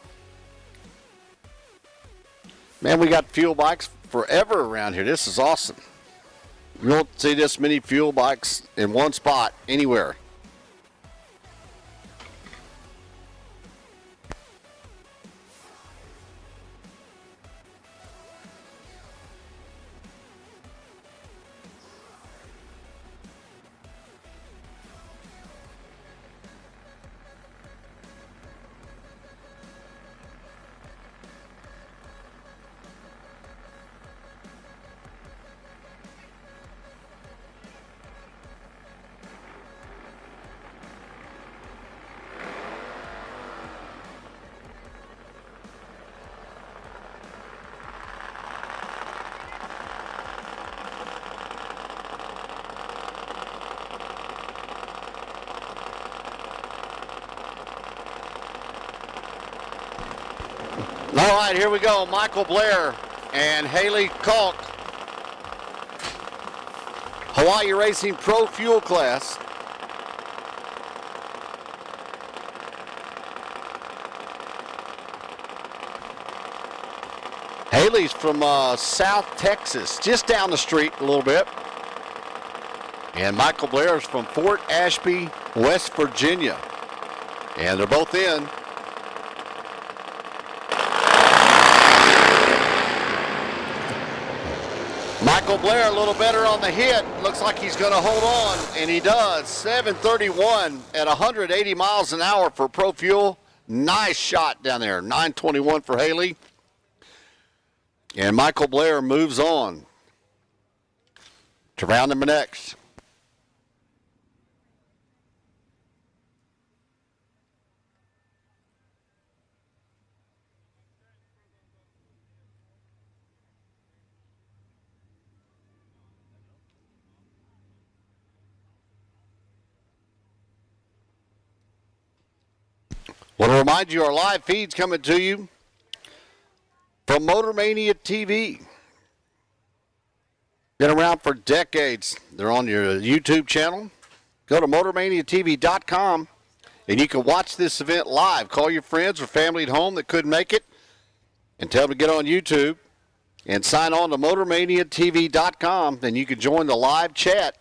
Man, we got fuel bikes forever around here. This is awesome. You don't see this many fuel bikes in one spot anywhere. All right, here we go. Michael Blair and Haley Kalk. Hawaii Racing Pro Fuel class. Haley's from South Texas, just down the street a little bit. And Michael Blair is from Fort Ashby, West Virginia. And they're both in. Michael Blair a little better on the hit. Looks like he's going to hold on, and he does. 7:31 at 180 miles an hour for Pro Fuel. Nice shot down there. 9:21 for Haley. And Michael Blair moves on to round number next. Want to remind you, our live feed's coming to you from Motor Mania TV. Been around for decades. They're on your YouTube channel. Go to motormaniatv.com and you can watch this event live. Call your friends or family at home that couldn't make it and tell them to get on YouTube and sign on to motormaniatv.com. Then you can join the live chat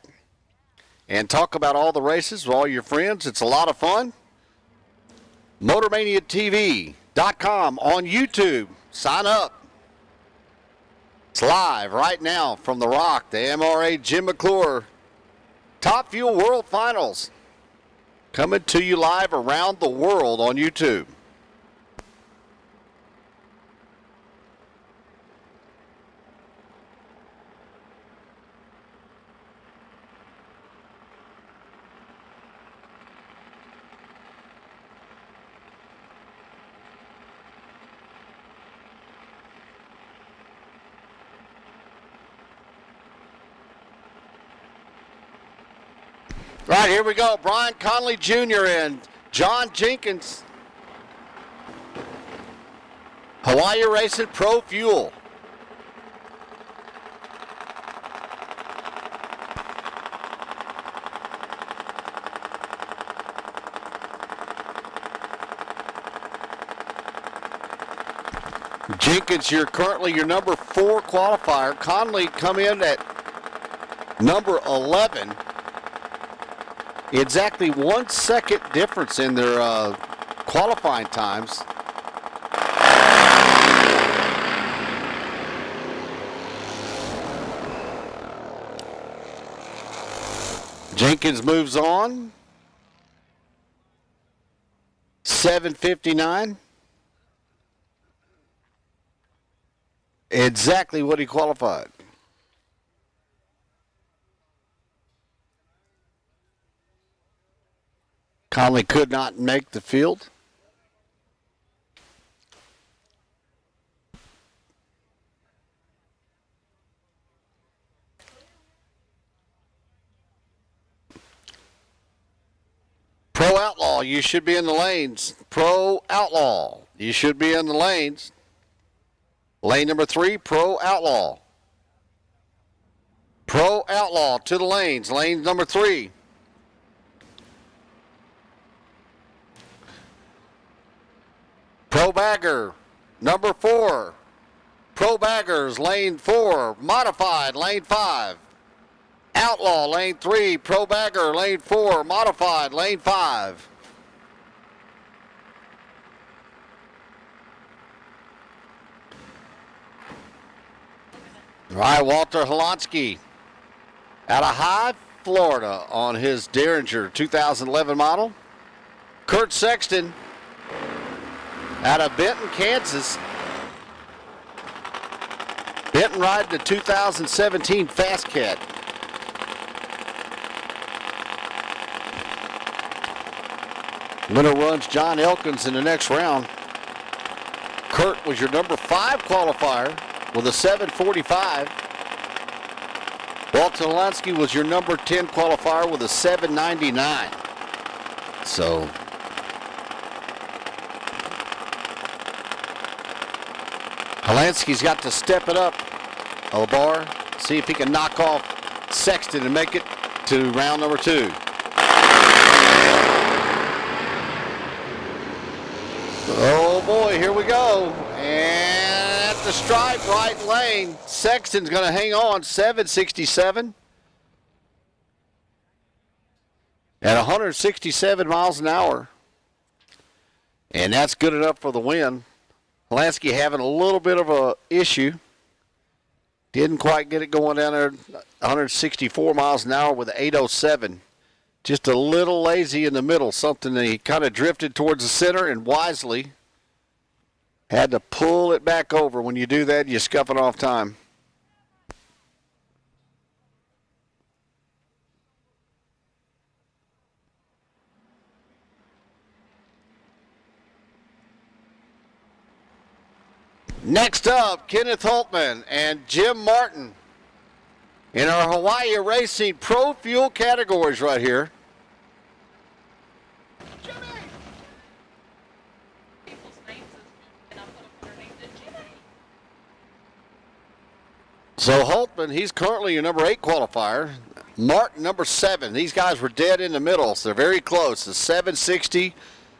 and talk about all the races with all your friends. It's a lot of fun. MotorManiaTV.com on YouTube. Sign up. It's live right now from The Rock, the AMRA Jim MCClure Top Fuel World Finals. Coming to you live around the world on YouTube. Right, here we go. Brian Conley Jr. and John Jenkins. Hawaii Racing Pro Fuel. Jenkins, you're currently your number 4 qualifier. Conley come in at number 11. Exactly 1 second difference in their qualifying times. Jenkins moves on. 7:59. Exactly what he qualified. Conley could not make the field. Pro Outlaw, you should be in the lanes. Pro Outlaw, you should be in the lanes. Lane number 3, Pro Outlaw. Pro Outlaw to the lanes. Lane number 3. Pro Bagger, number 4. Pro Baggers, lane 4. Modified, lane 5. Outlaw, lane 3. Pro Bagger, lane 4. Modified, lane 5. All right, Walter Holansky out of High, Florida on his Derringer 2011 model. Kurt Sexton out of Benton, Kansas. Benton riding the 2017 Fast Cat. Winner runs John Elkins in the next round. Kurt was your number 5 qualifier with a 7:45. Walter Holansky was your number 10 qualifier with a 7:99. So Holansky's got to step it up, Obar. See if he can knock off Sexton and make it to round number 2. Oh boy, here we go. And at the stripe, right lane, Sexton's going to hang on, 767. At 167 miles an hour. And that's good enough for the win. Holansky having a little bit of a issue. Didn't quite get it going down there, 164 miles an hour with 807. Just a little lazy in the middle, something that he kind of drifted towards the center and wisely had to pull it back over. When you do that, you're scuffing off time. Next up, Kenneth Holtman and Jim Martin in our Hawaii Racing Pro Fuel categories right here. So Holtman, he's currently your number 8 qualifier. Martin, number 7. These guys were dead in the middle, so they're very close. A 760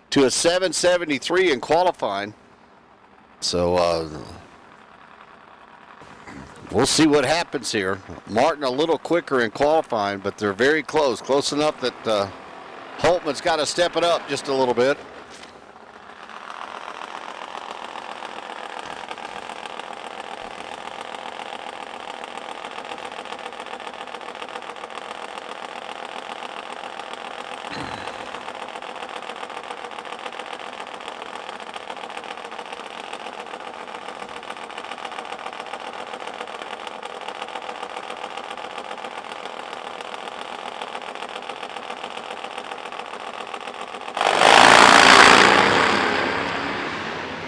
to a 773 in qualifying. So we'll see what happens here. Martin a little quicker in qualifying, but they're very close. Close enough that Holtman's got to step it up just a little bit.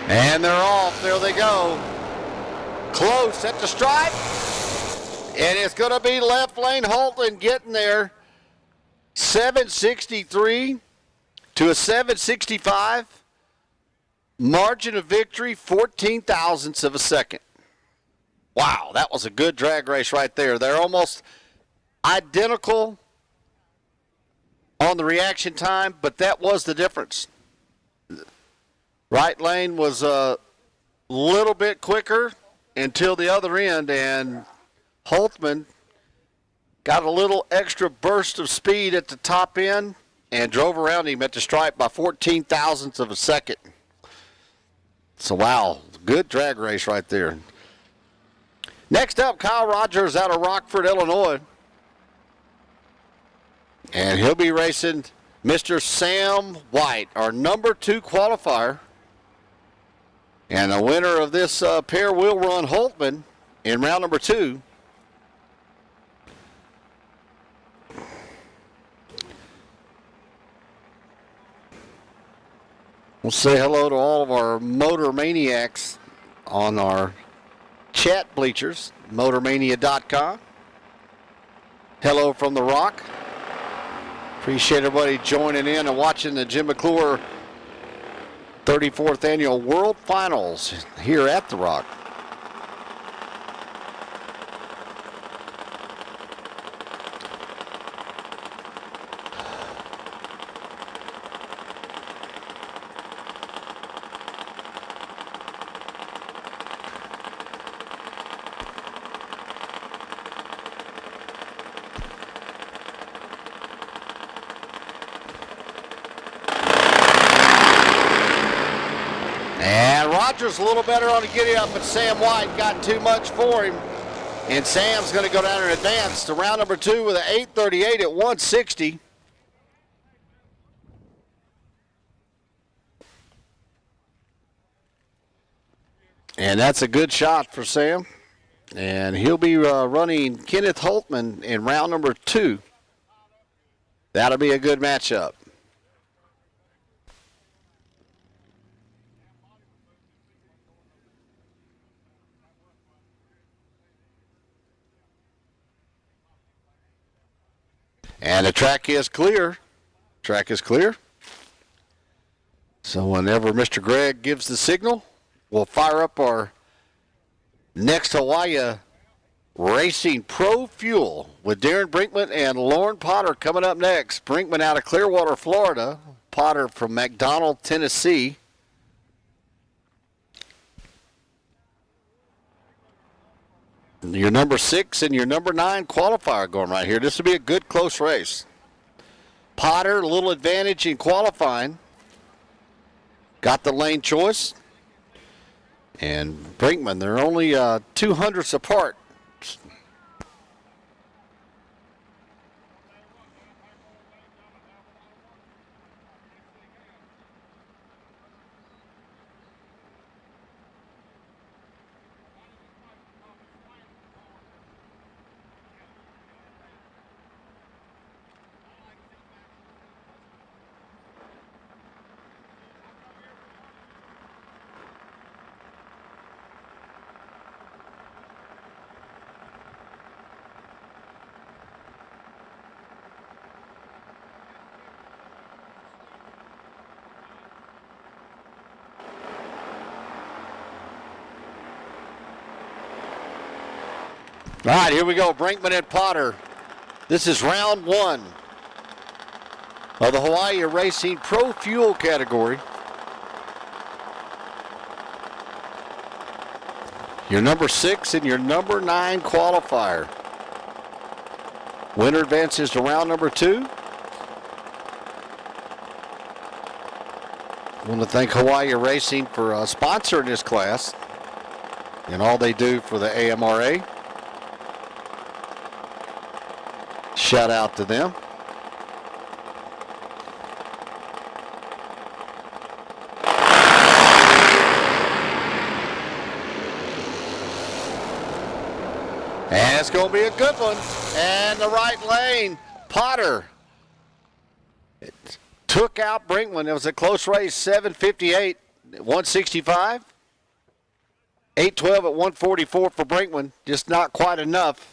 And they're off. There they go. Close at the stripe. And it's going to be left lane Holtman getting there. 763 to a 765. Margin of victory, 14 thousandths of a second. Wow, that was a good drag race right there. They're almost identical on the reaction time, but that was the difference. Right lane was a little bit quicker until the other end, and Holtman got a little extra burst of speed at the top end and drove around him at the stripe by 14 thousandths of a second. So, wow, good drag race right there. Next up, Kyle Rogers out of Rockford, Illinois. And he'll be racing Mr. Sam White, our number 2 qualifier. And the winner of this pair will run Holtman in round number 2. We'll say hello to all of our motor maniacs on our chat bleachers, motormania.com. Hello from the Rock. Appreciate everybody joining in and watching the Jim MCClure 34th Annual World Finals here at the Rock. Rogers a little better on the giddy up, but Sam White got too much for him. And Sam's going to go down and advance to round number 2 with an 838 at 160. And that's a good shot for Sam. And he'll be running Kenneth Holtman in round number 2. That'll be a good matchup. And the track is clear. Track is clear. So whenever Mr. Gregg gives the signal, we'll fire up our next Hawaii Racing Pro Fuel with Darren Brinkman and Lauren Potter coming up next. Brinkman out of Clearwater, Florida. Potter from McDonald, Tennessee. Your number 6 and your number 9 qualifier going right here. This will be a good close race. Potter, a little advantage in qualifying. Got the lane choice. And Brinkman, they're only 200ths apart. bikes. All right, here we go. Brinkman and Potter. This is round one of the Hawaii Racing Pro Fuel category. Your number 6 and your number 9 qualifier. Winner advances to round number 2. I want to thank Hawaii Racing for sponsoring this class and all they do for the AMRA. Shout out to them. And it's going to be a good one. And the right lane, Potter. It took out Brinkman. It was a close race, 7:58 at 165. 8:12 at 144 for Brinkman. Just not quite enough.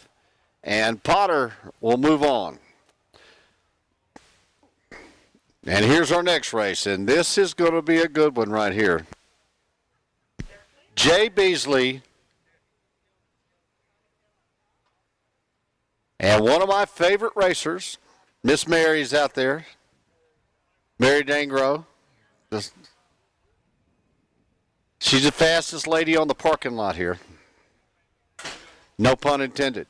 And Potter will move on. And here's our next race. And this is going to be a good one right here. Jay Beasley. And one of my favorite racers, Miss Mary's out there. Mary Dangro. She's the fastest lady on the parking lot here. No pun intended.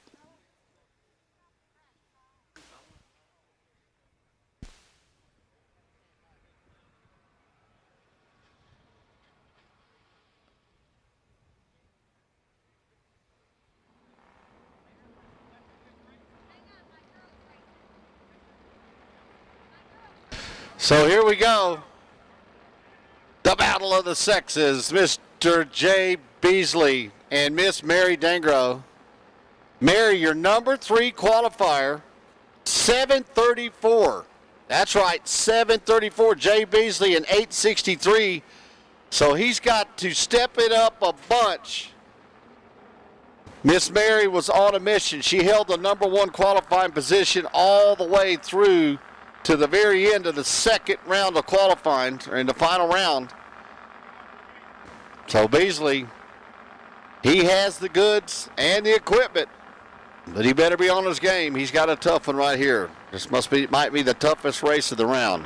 So here we go. The battle of the sexes. Mr. Jay Beasley and Miss Mary Dangro. Mary, your number 3 qualifier, 7:34. That's right, 7:34. Jay Beasley in 8:63. So he's got to step it up a bunch. Miss Mary was on a mission. She held the number 1 qualifying position all the way through to the very end of the second round of qualifying, or in the final round. So Beasley, he has the goods and the equipment, but he better be on his game. He's got a tough one right here. This might be the toughest race of the round.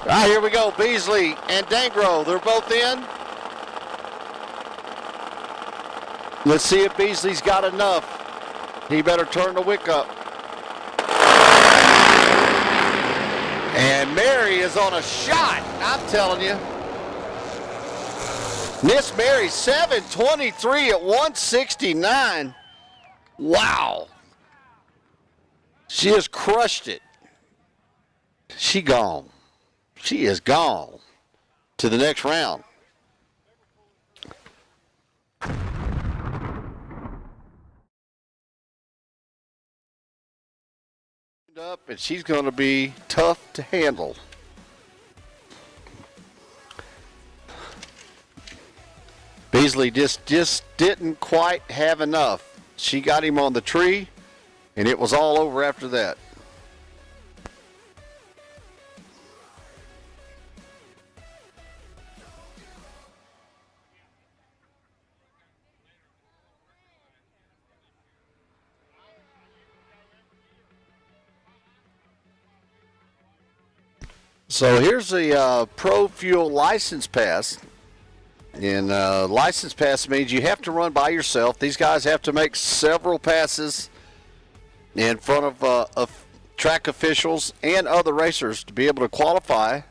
All right, here we go. Beasley and Dangro, they're both in. Let's see if Beasley's got enough. He better turn the wick up. And Mary is on a shot, I'm telling you. Miss Mary, 7:23 at 169. Wow. She has crushed it. She gone. She is gone to the next round. Up, and she's going to be tough to handle. Beasley just didn't quite have enough. She got him on the tree, and it was all over after that. So here's the Pro Fuel license pass. And license pass means you have to run by yourself. These guys have to make several passes in front of track officials and other racers to be able to qualify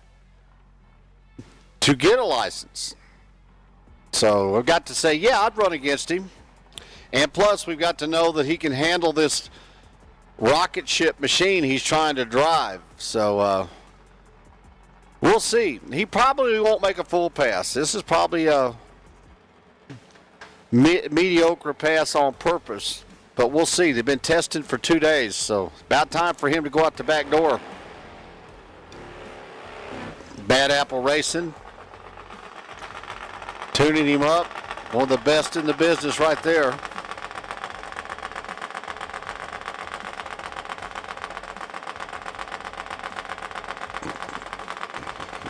to get a license. So I've got to say, yeah, I'd run against him. And plus, we've got to know that he can handle this rocket ship machine he's trying to drive. So we'll see. He probably won't make a full pass. This is probably a mediocre pass on purpose. But we'll see. They've been testing for 2 days, so it's about time for him to go out the back door. Bad Apple Racing. Tuning him up. One of the best in the business right there.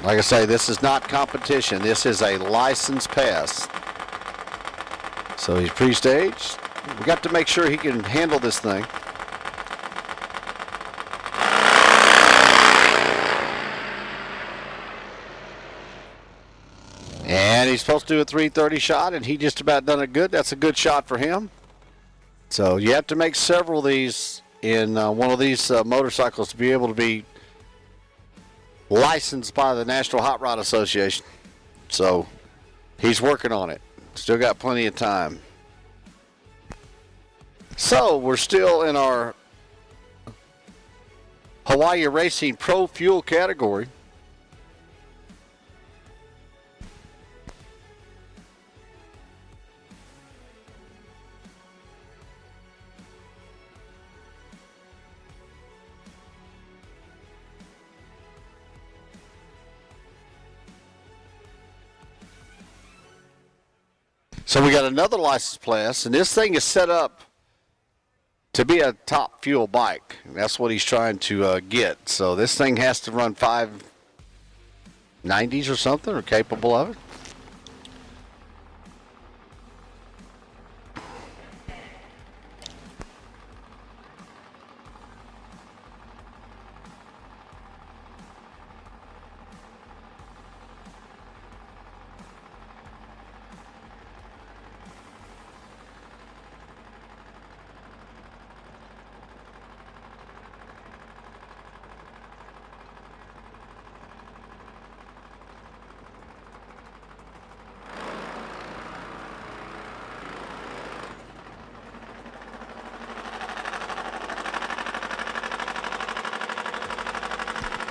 Like I say, this is not competition. This is a license pass. So he's pre-staged. We got to make sure he can handle this thing. And he's supposed to do a 330 shot, and he just about done it good. That's a good shot for him. So you have to make several of these in one of these motorcycles to be able to be licensed by the National Hot Rod Association. So he's working on it. Still got plenty of time. So we're still in our Hawaii Racing Pro Fuel category. So we got another license class, and this thing is set up to be a top fuel bike. That's what he's trying to get. So this thing has to run 590s or something, or capable of it.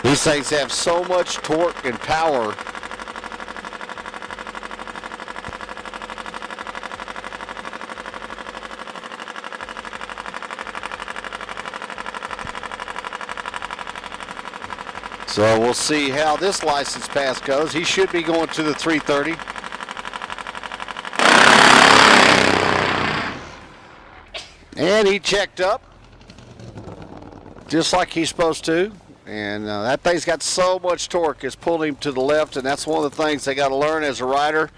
These things have so much torque and power. So we'll see how this license pass goes. He should be going to the 330. And he checked up just like he's supposed to. And that thing's got so much torque, it's pulled him to the left, and that's one of the things they got to learn as a rider,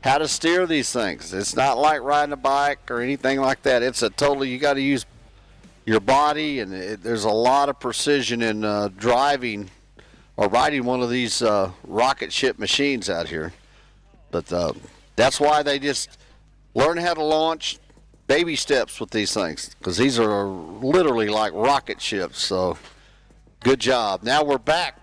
how to steer these things. It's not like riding a bike or anything like that. It's a totally, you got to use your body, and there's a lot of precision in driving or riding one of these rocket ship machines out here. But that's why they just learn how to launch baby steps with these things, because these are literally like rocket ships. So good job. Now we're back.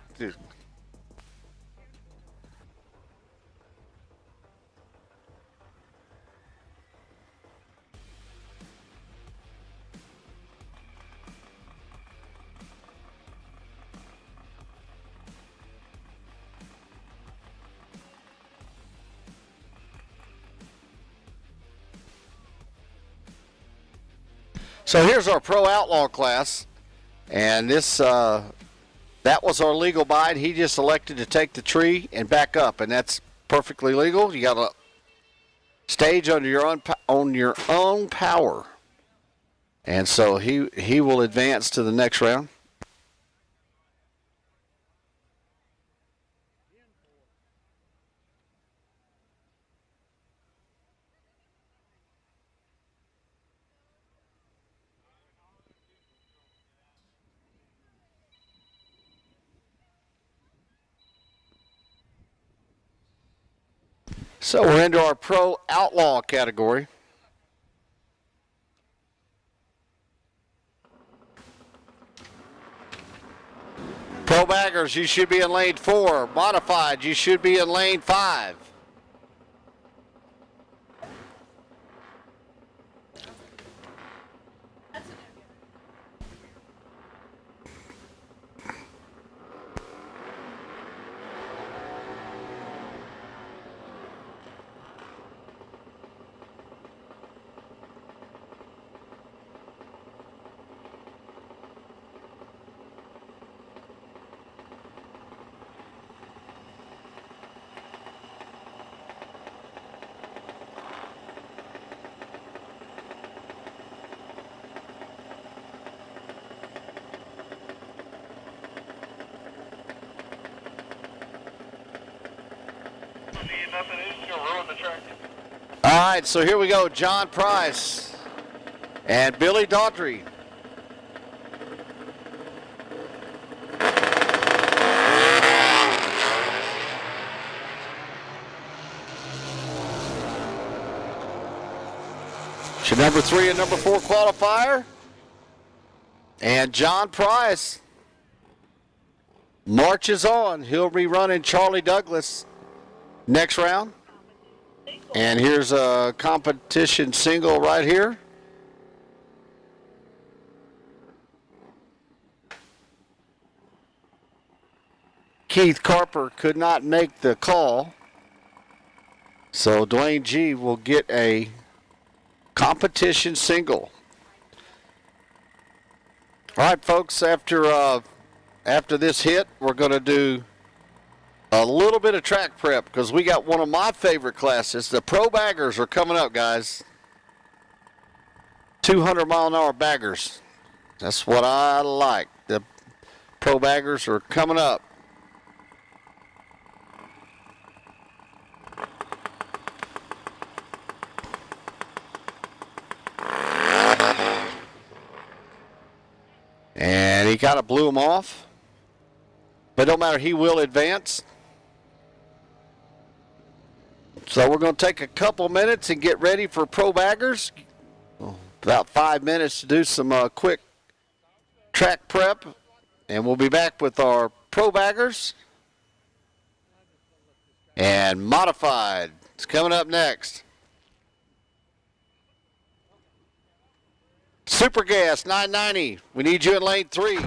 So here's our Pro Outlaw class, and this that was our legal bide. He just elected to take the tree and back up, and that's perfectly legal. You got to stage under your own power, and so he will advance to the next round. So we're into our Pro Outlaw category. Pro baggers, you should be in lane 4. Modified, you should be in lane 5. All right, so here we go. John Price and Billy Daughtry. So number 3 and number 4 qualifier. And John Price marches on. He'll be running Charlie Douglas next round. And here's a competition single right here. Keith Carper could not make the call. So Dwayne G will get a competition single. All right, folks, after this hit, we're going to do a little bit of track prep because we got one of my favorite classes. The Pro Baggers are coming up, guys. 200-mile-an-hour baggers. That's what I like. The Pro Baggers are coming up. And he kind of blew him off. But don't matter, he will advance. So we're going to take a couple minutes and get ready for Pro Baggers. About 5 minutes to do some quick track prep. And we'll be back with our Pro Baggers. And Modified. It's coming up next. Super Gas 990. We need you in lane 3.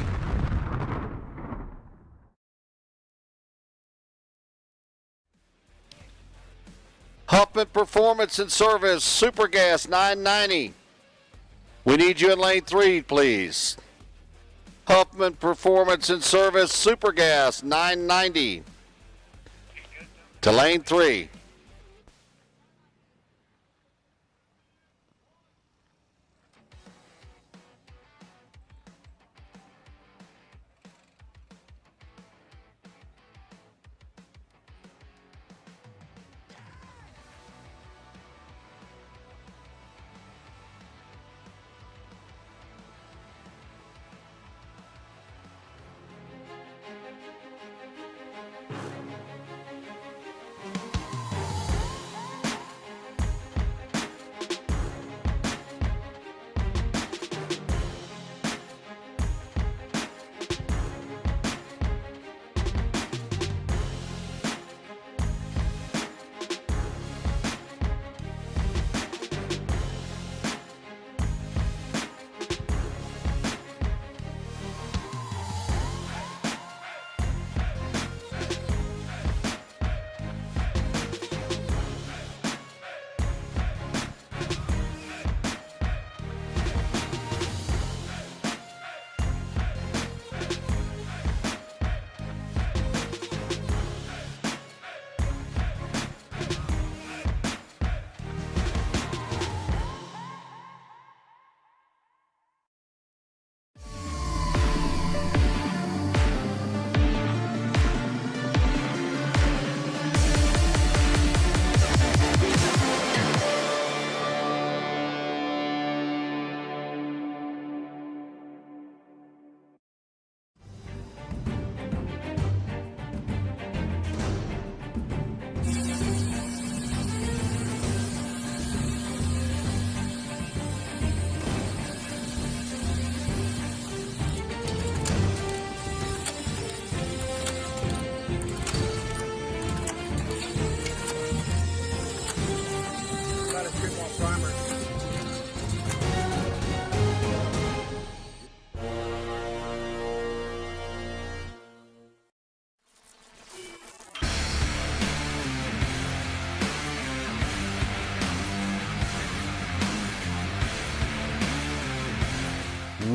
Huffman Performance and Service, Super Gas 990. We need you in lane 3, please. Huffman Performance and Service, Super Gas 990. To lane 3.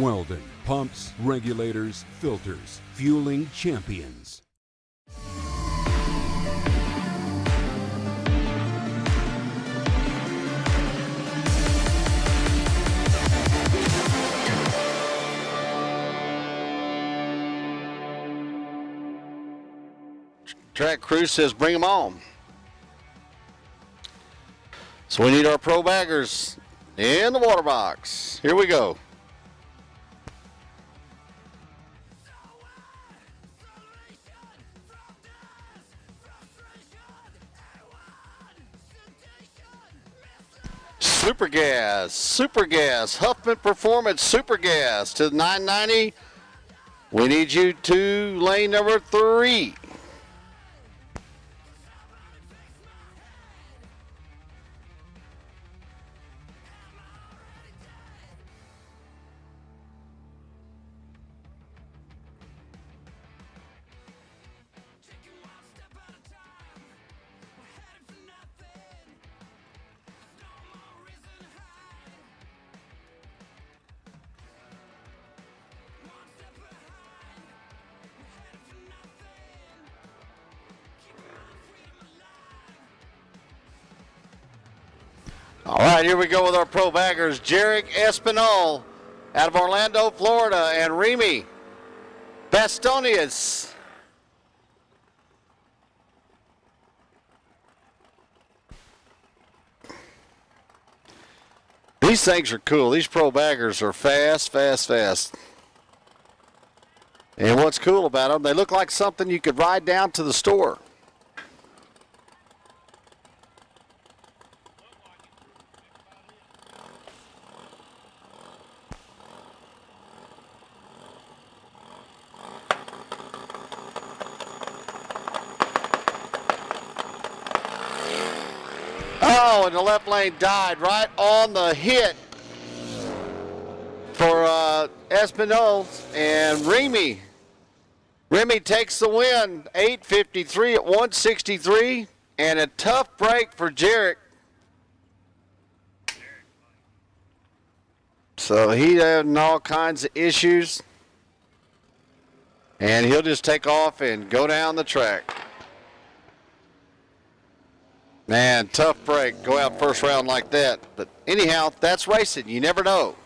Weldon, pumps, regulators, filters, fueling champions. Track crew says bring them on. So we need our pro baggers in the water box. Here we go. Super gas, Huffman Performance Super Gas to the 990. We need you to lane number 3. All right, here we go with our pro baggers. Jarek Espinal out of Orlando, Florida, and Remy Bastonius. These things are cool. These pro baggers are fast. And what's cool about them, they look like something you could ride down to the store. Oh, and the left lane died right on the hit for Espinal and Remy. Remy takes the win, 8:53 at 163, and a tough break for Jarek. So he had all kinds of issues, and he'll just take off and go down the track. Man, tough break. Go out first round like that. But anyhow, that's racing. You never know.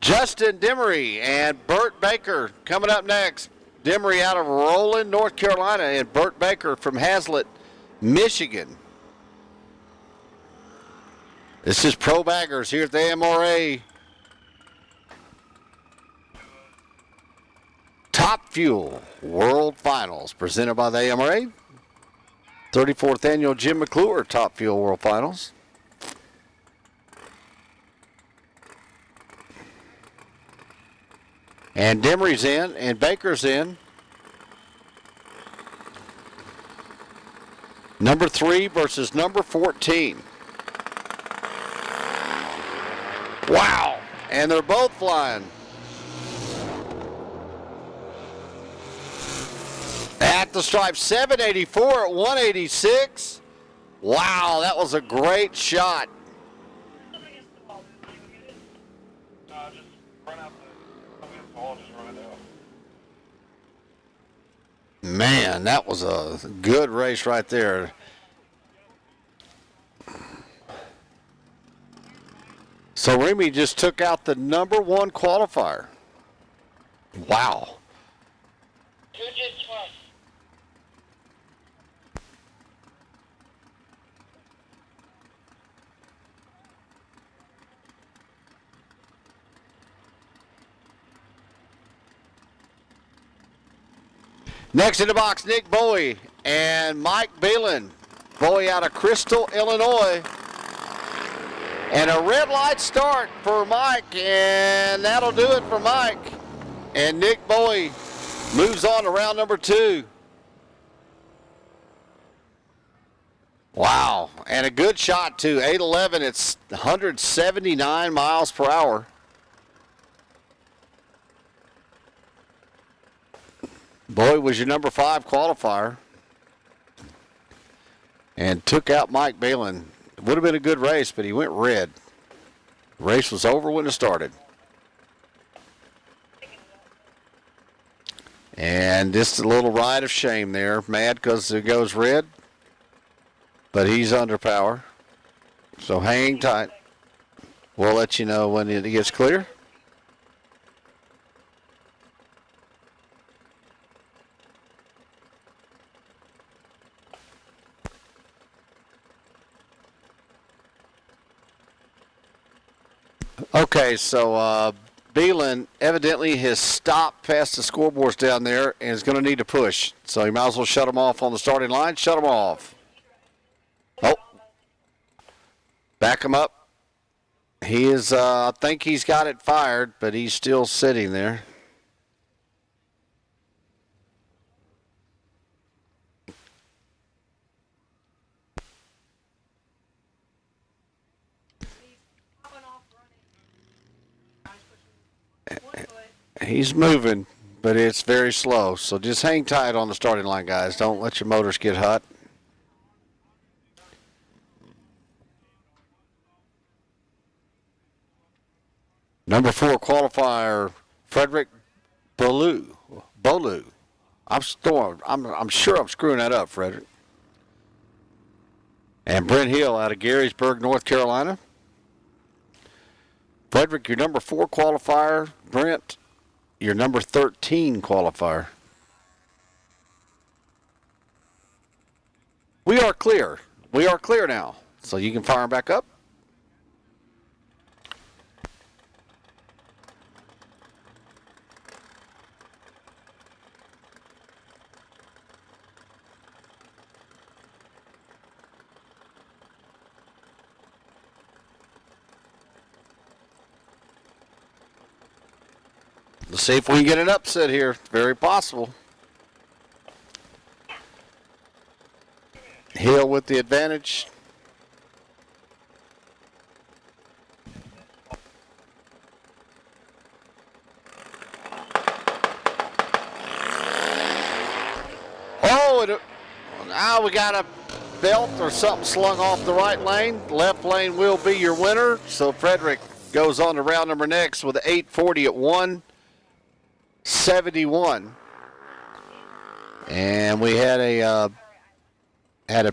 Justin Demery and Burt Baker coming up next. Demery out of Roland, North Carolina, and Burt Baker from Hazlet, Michigan. This is Pro Baggers here at the AMRA Top Fuel World Finals, presented by the AMRA. 34th Annual Jim MCClure Top Fuel World Finals. And Demery's in, and Baker's in. Number 3 versus number 14. Wow, and they're both flying. At the stripe, 784 at 186. Wow, that was a great shot. Man, that was a good race right there. So Remy just took out the number 1 qualifier. Wow. Next in the box, Nick Bowie and Mike Balin. Bowie out of Crystal, Illinois. And a red light start for Mike, and that'll do it for Mike. And Nick Bowie moves on to round number 2. Wow, and a good shot too, 811, it's 179 miles per hour. Boyd was your number 5 qualifier and took out Mike Balin. It would have been a good race, but he went red. The race was over when it started. And just a little ride of shame there. Mad because it goes red, but he's under power. So hang tight. We'll let you know when it gets clear. Okay, so Beelan evidently has stopped past the scoreboards down there and is going to need to push. So you might as well shut him off on the starting line. Shut him off. Oh. Back him up. He is, I think he's got it fired, but he's still sitting there. He's moving, but it's very slow. So just hang tight on the starting line, guys. Don't let your motors get hot. Number 4 qualifier, Frederick Bolu. I'm sure I'm screwing that up, Frederick. And Brent Hill out of Garysburg, North Carolina. Frederick, your number 4 qualifier. Brent, your number 13 qualifier. We are clear. We are clear now. So you can fire them back up. Let's see if we can get an upset here. Very possible. Hill with the advantage. Oh, now we got a belt or something slung off the right lane. Left lane will be your winner. So Frederick goes on to round number next with an 840 at 171. And we had a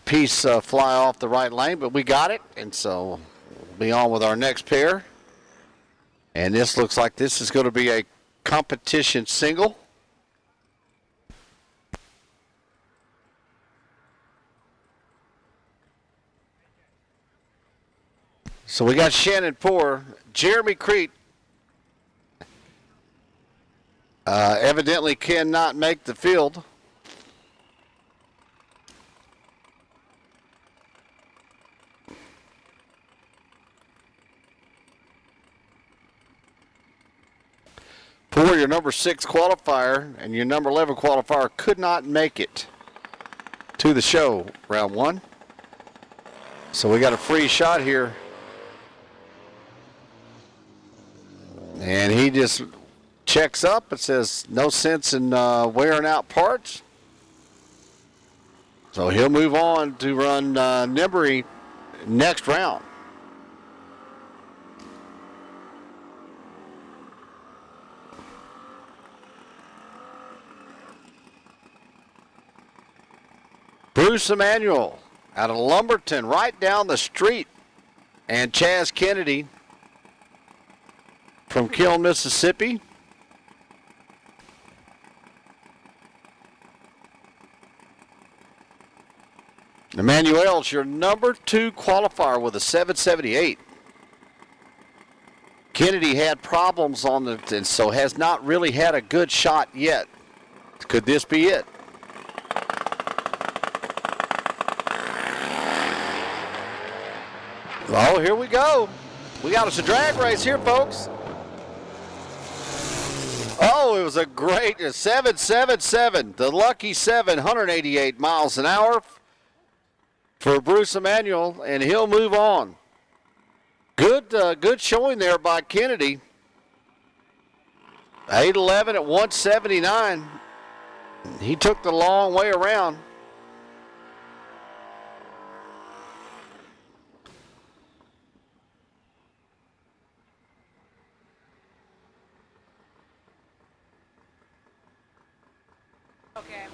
piece fly off the right lane, but we got it, and so we'll be on with our next pair. And this looks like this is going to be a competition single. So we got Shannon Poor, Jeremy Crete. Evidently cannot make the field. Poor, your number 6 qualifier and your number 11 qualifier could not make it to the show round 1. So we got a free shot here. And he just checks up and says no sense in wearing out parts. So he'll move on to run Newbury next round. Bruce Emanuel out of Lumberton, right down the street. And Chaz Kennedy from Kiln, Mississippi. Emmanuel's your number 2 qualifier with a 778. Kennedy had problems on the, and so has not really had a good shot yet. Could this be it? Oh, here we go. We got us a drag race here, folks. Oh, it was a great 777. The lucky 188 miles an hour for Bruce Emanuel, and he'll move on. Good showing there by Kennedy. 811 at 179. He took the long way around. Okay.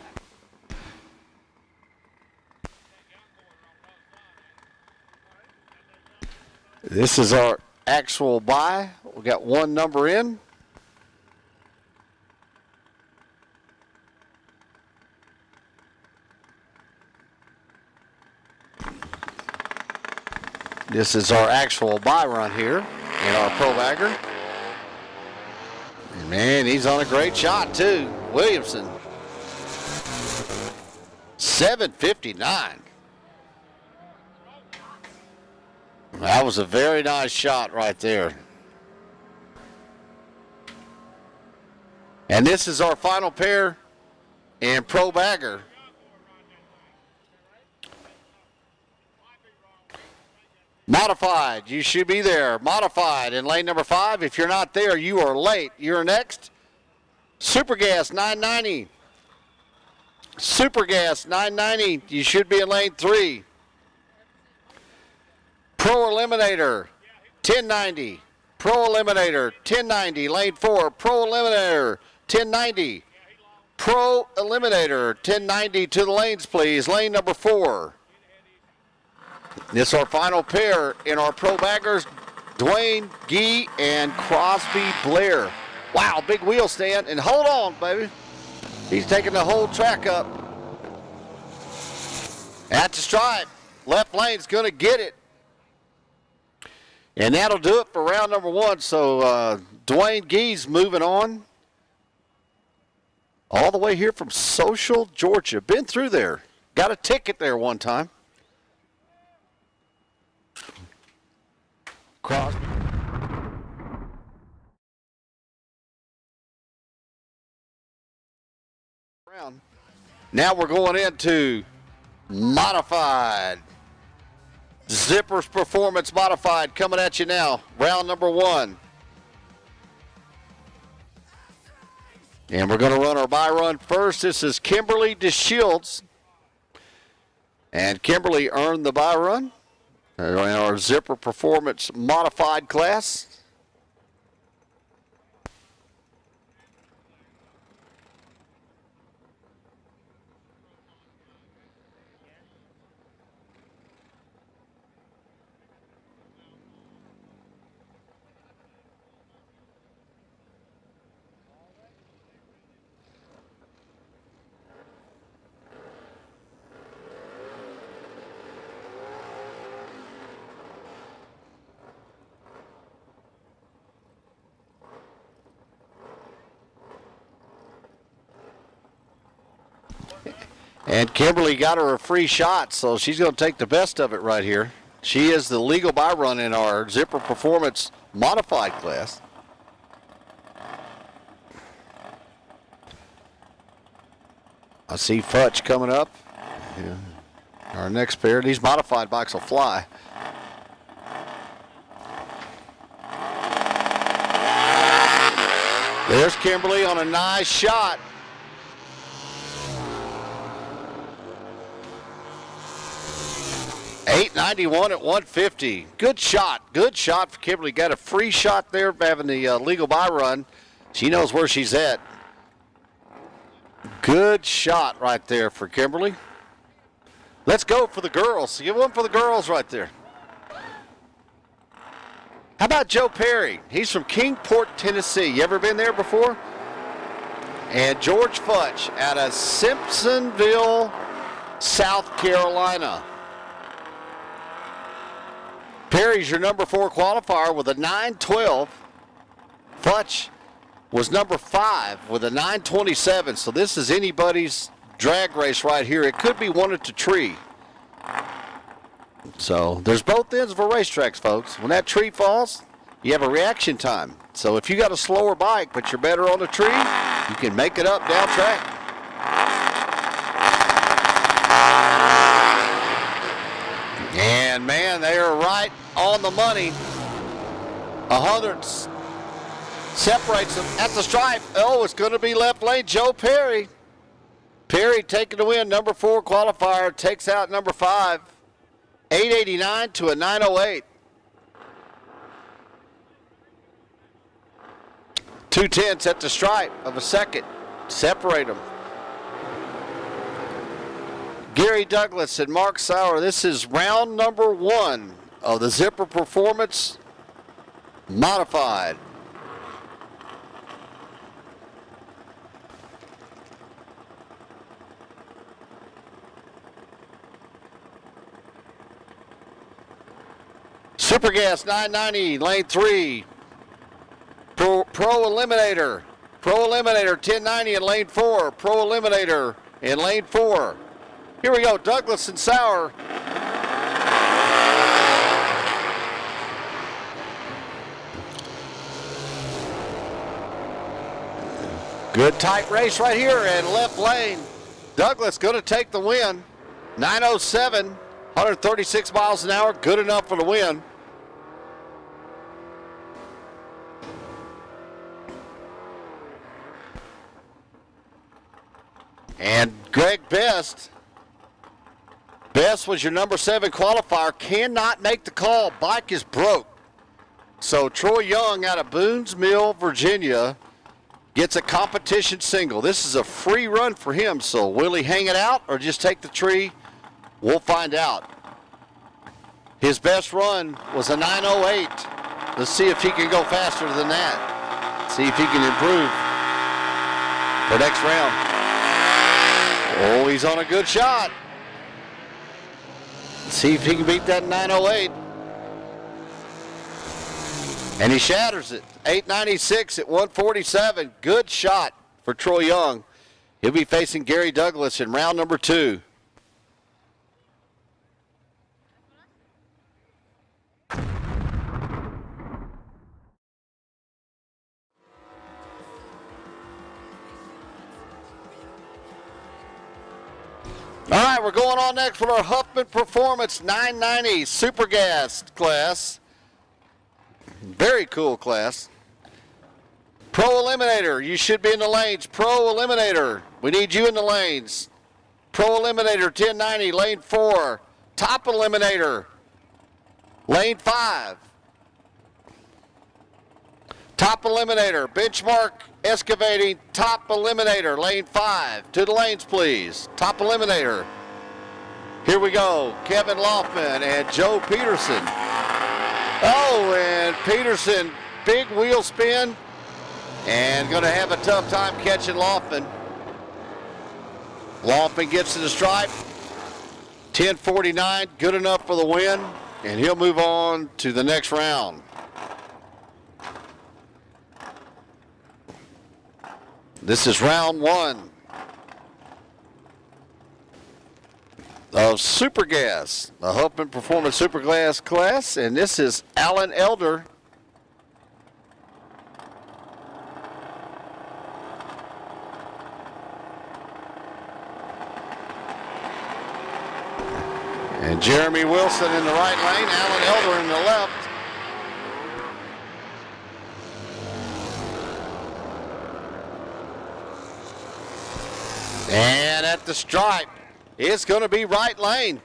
This is our actual buy. We got one number in. This is our actual buy run here in our Pro Bagger. And man, he's on a great shot too. Williamson. 759. That was a very nice shot right there. And this is our final pair in Pro Bagger. Modified, you should be there. Modified in lane number 5. If you're not there, you are late. You're next. Super Gas 990. Super Gas 990. You should be in lane 3. Pro Eliminator 1090. Pro Eliminator 1090. Lane 4. Pro Eliminator 1090. Pro Eliminator 1090 to the lanes, please. Lane number 4. This is our final pair in our Pro Baggers, Dwayne Gee and Crosby Blair. Wow, big wheel stand, and hold on, baby. He's taking the whole track up. At the stripe, left lane's gonna get it. And that'll do it for round number 1. So Dwayne Gee's moving on. All the way here from Social, Georgia. Been through there. Got a ticket there one time. Crosby. Now we're going into modified. Zippers Performance Modified coming at you now. Round number 1. And we're going to run our buy run first. This is Kimberly DeShields. And Kimberly earned the buy run in our Zipper Performance Modified class. And Kimberly got her a free shot, so she's going to take the best of it right here. She is the legal buy run in our Zipper Performance Modified class. I see Futch coming up. Yeah. Our next pair. These modified bikes will fly. There's Kimberly on a nice shot. .891 at 150. Good shot. Good shot for Kimberly. Got a free shot there having the legal buy run. She knows where she's at. Good shot right there for Kimberly. Let's go for the girls. Give one for the girls right there. How about Joe Perry? He's from Kingport, Tennessee. You ever been there before? And George Futch out of Simpsonville, South Carolina. Perry's your number 4 qualifier with a 912. Futch was number 5 with a 927. So this is anybody's drag race right here. It could be one at the tree. So there's both ends of a racetrack, folks. When that tree falls, you have a reaction time. So if you got a slower bike, but you're better on the tree, you can make it up down track. And man, they are right on the money. 100 separates them at the stripe. Oh, it's going to be left lane. Joe Perry Perry taking the win, number 4 qualifier, takes out number 5. 889 to a 908. 2/10 at the stripe of a second. Separate them. Gary Douglas and Mark Sauer. This is round number 1 of the Zipper Performance Modified. Super Gas 990, lane 3. Pro Eliminator. Pro Eliminator 1090 in lane 4. Pro Eliminator in lane 4. Here we go, Douglas and Sauer. Good tight race right here in left lane. Douglas going to take the win. 907, 136 miles an hour, good enough for the win. And Greg Best was your number 7 qualifier, cannot make the call. Bike is broke. So Troy Young out of Boones Mill, Virginia, gets a competition single. This is a free run for him, so will he hang it out or just take the tree? We'll find out. His best run was a 908. Let's see if he can go faster than that. See if he can improve for next round. Oh, he's on a good shot. See if he can beat that 908. And he shatters it. 896 at 147. Good shot for Troy Young. He'll be facing Gary Douglas in round number 2. All right, we're going on next with our Huffman Performance 990 Super Gas class. Very cool class. Pro Eliminator, you should be in the lanes. Pro Eliminator, we need you in the lanes. Pro Eliminator 1090, lane 4. Top Eliminator, lane 5. Top Eliminator, Benchmark Excavating, Top Eliminator, lane 5. To the lanes, please. Top Eliminator. Here we go. Kevin Laufman and Joe Peterson. Oh, and Peterson, big wheel spin, and going to have a tough time catching Laufman. Laufman gets to the stripe. 10:49, good enough for the win, and he'll move on to the next round. This is round 1 of Super Gas, the Huffman Performance Super Gas class, and this is Alan Elder. And Jeremy Wilson in the right lane, Alan Elder in the left. And at the stripe, it's going to be right lane.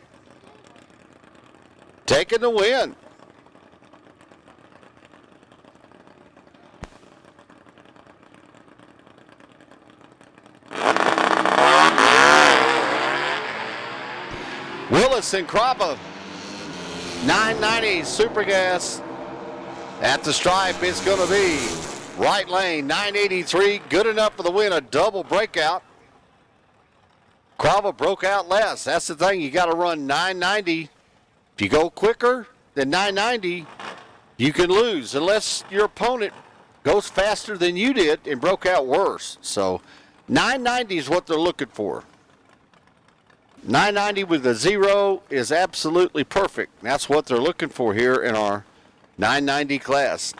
Taking the win. Willis and Krabba, 990 Super Gas. At the stripe, it's going to be right lane, 983. Good enough for the win, a double breakout. Krabba broke out last. That's the thing. You got to run 990. If you go quicker than 990, you can lose unless your opponent goes faster than you did and broke out worse. So 990 is what they're looking for. 990 with a 0 is absolutely perfect. That's what they're looking for here in our 990 class.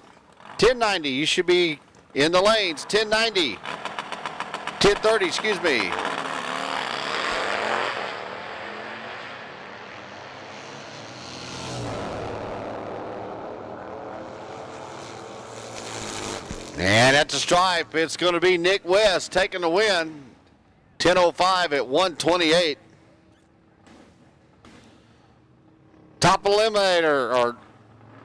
1090, you should be in the lanes. 1090. 1030, excuse me. And at the stripe, it's going to be Nick West taking the win. 10:05 at 128. Top eliminator, or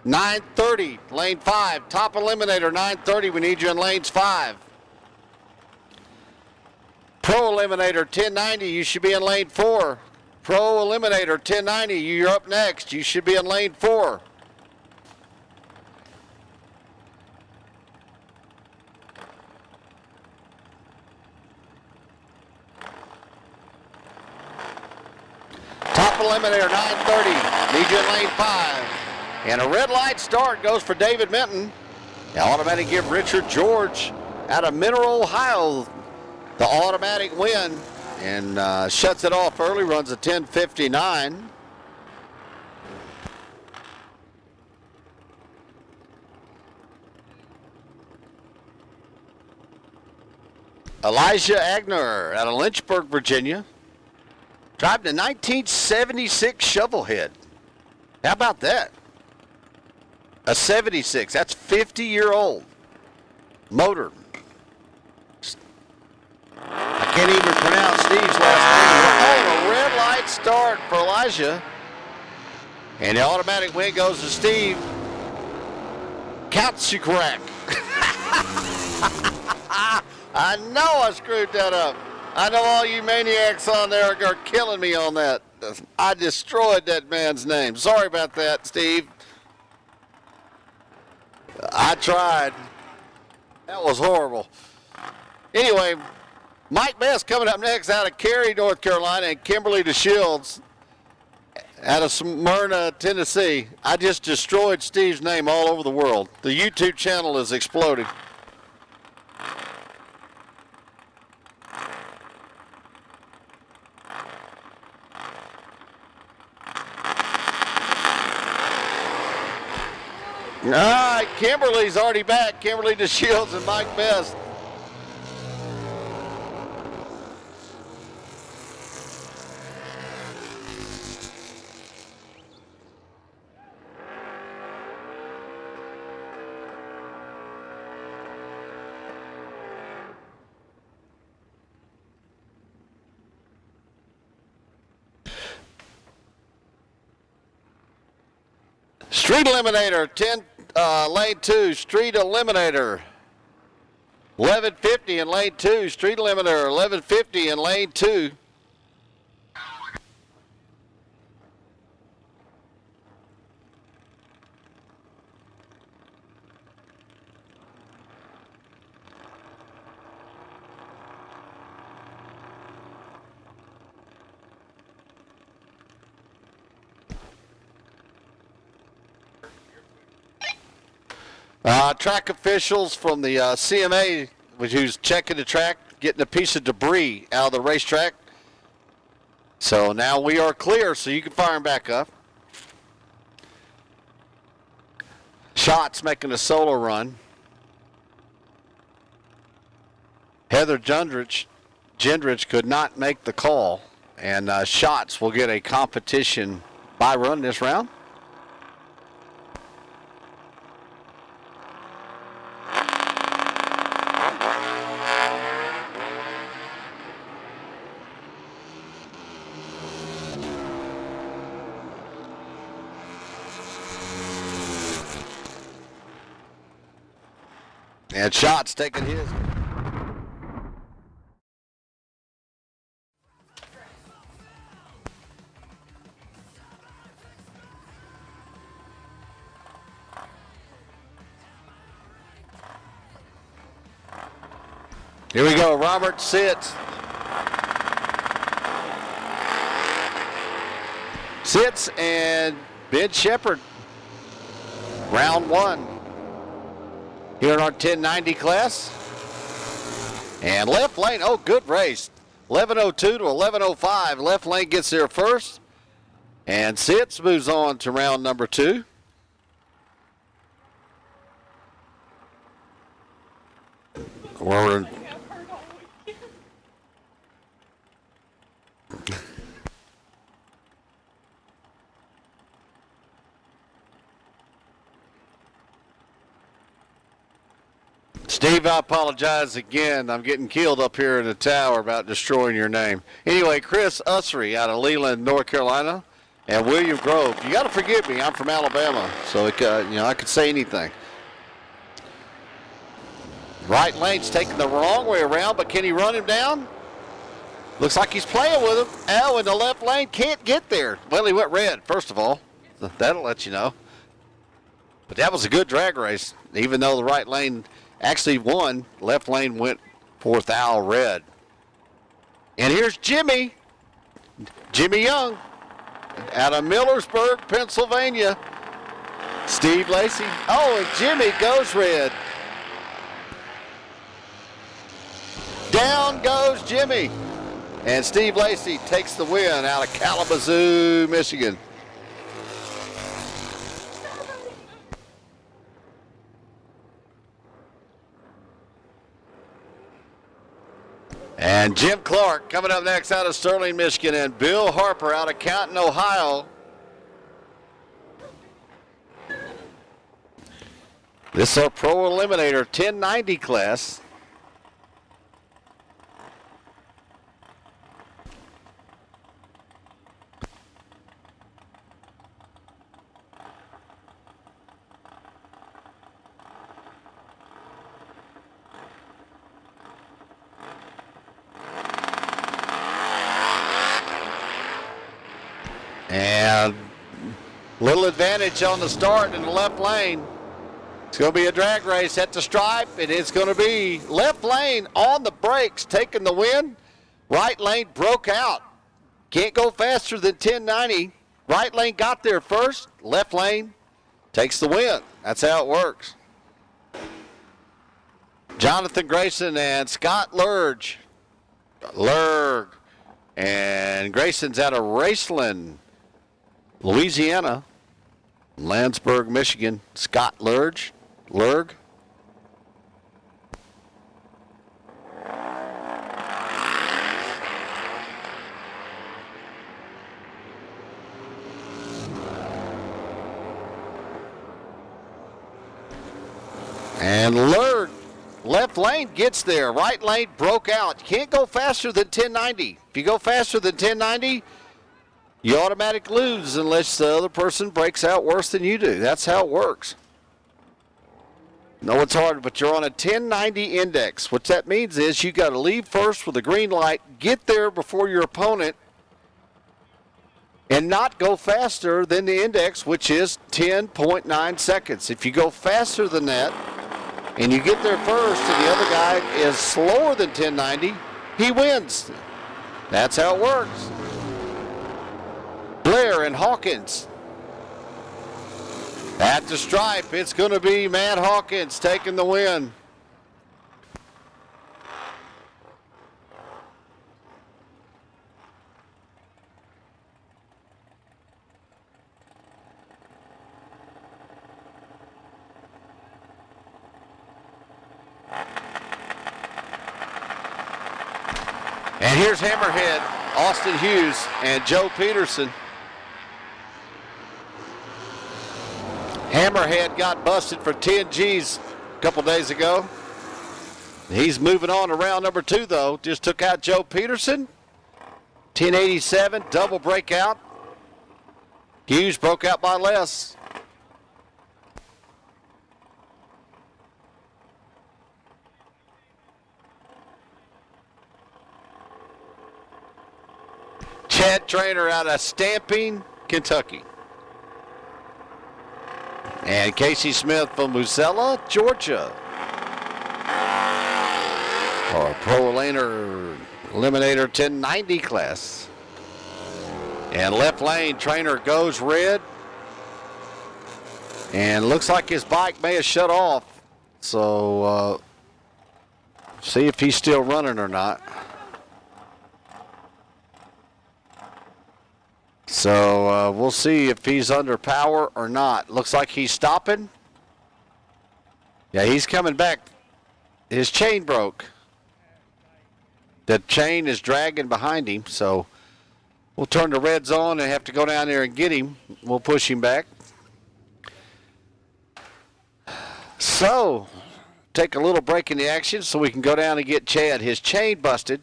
9:30, lane 5. Top eliminator, 9:30. We need you in lanes 5. Pro eliminator, 1090. You should be in lane 4. Pro eliminator, 1090. You're up next. You should be in lane 4. Top eliminator, 930. Need you in lane 5. And a red light start goes for David Minton. The automatic give Richard George out of Mineral, Ohio the automatic win, and shuts it off early, runs a 10:59. Elijah Agner out of Lynchburg, Virginia. Driving a 1976 Shovelhead. How about that? A 76. That's 50-year-old motor. I can't even pronounce Steve's last name. Oh, a red light start for Elijah. And the automatic win goes to Steve Kautschuk. I know I screwed that up. I know all you maniacs on there are killing me on that. I destroyed that man's name. Sorry about that, Steve. I tried. That was horrible. Anyway, Mike Best coming up next out of Cary, North Carolina, and Kimberly DeShields out of Smyrna, Tennessee. I just destroyed Steve's name all over the world. The YouTube channel is exploding. All right, Kimberly's already back. Kimberly DeShields and Mike Best. Street Eliminator, lane 2, Street Eliminator, 1150 in lane 2, Street Eliminator, 1150 in lane 2. Track officials from the CMA, who's checking the track, getting a piece of debris out of the racetrack. So now we are clear, so you can fire them back up. Shots making a solo run. Heather Gendrich could not make the call, and Shots will get a competition by run this round. And Shots taking his. Here we go, Robert sits. Sits and Ben Shepherd. Round 1. Here in our 1090 class. And left lane, oh, good race. 11:02 to 11:05. Left lane gets there first. And Sitz moves on to round number 2. We're Steve, I apologize again. I'm getting killed up here in the tower about destroying your name. Anyway, Chris Ussery out of Leland, North Carolina, and William Grove. You got to forgive me. I'm from Alabama, so I could say anything. Right lane's taking the wrong way around, but can he run him down? Looks like he's playing with him. Al in the left lane can't get there. Well, he went red, first of all. That'll let you know. But that was a good drag race, even though the right lane actually won. Left lane went for Al red. And here's Jimmy Young out of Millersburg, Pennsylvania. Steve Lacey. Oh, and Jimmy goes red. Down goes Jimmy. And Steve Lacey takes the win out of Kalamazoo, Michigan. And Jim Clark coming up next out of Sterling, Michigan, and Bill Harper out of Canton, Ohio. This is our Pro Eliminator 1090 class. And little advantage on the start in the left lane. It's going to be a drag race at the stripe, and it's going to be left lane on the brakes taking the win. Right lane broke out. Can't go faster than 1090. Right lane got there first. Left lane takes the win. That's how it works. Jonathan Grayson and Scott Lurg. And Grayson's out of Raceland, Louisiana. Landsberg, Michigan. Scott Lurg. And Lurg, left lane gets there. Right lane broke out. You can't go faster than 1090. If you go faster than 1090, you automatically lose unless the other person breaks out worse than you do. That's how it works. No, it's hard, but you're on a 1090 index. What that means is you got to leave first with a green light, get there before your opponent, and not go faster than the index, which is 10.9 seconds. If you go faster than that, and you get there first, and the other guy is slower than 1090, he wins. That's how it works. Blair and Hawkins. At the stripe, it's going to be Matt Hawkins taking the win. And here's Hammerhead, Austin Hughes, and Joe Peterson. Hammerhead got busted for 10 G's a couple days ago. He's moving on to round number 2, though. Just took out Joe Peterson. 1087, double breakout. Hughes broke out by less. Chad Trainer out of Stamping, Kentucky. And Casey Smith from Musella, Georgia. Our Pro Eliminator 1090 class. And left lane, Trainer goes red. And looks like his bike may have shut off. So, see if he's still running or not. So we'll see if he's under power or not. Looks like he's stopping. Yeah, he's coming back. His chain broke. The chain is dragging behind him, so we'll turn the reds on and have to go down there and get him. We'll push him back. So, take a little break in the action so we can go down and get Chad. His chain busted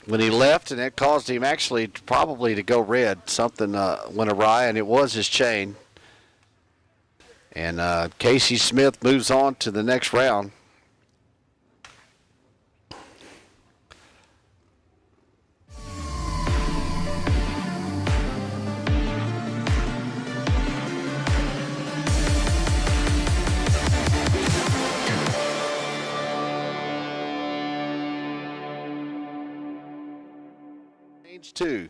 when he left, and that caused him actually probably to go red. Something went awry, and it was his chain. And Casey Smith moves on to the next round. Stage 2.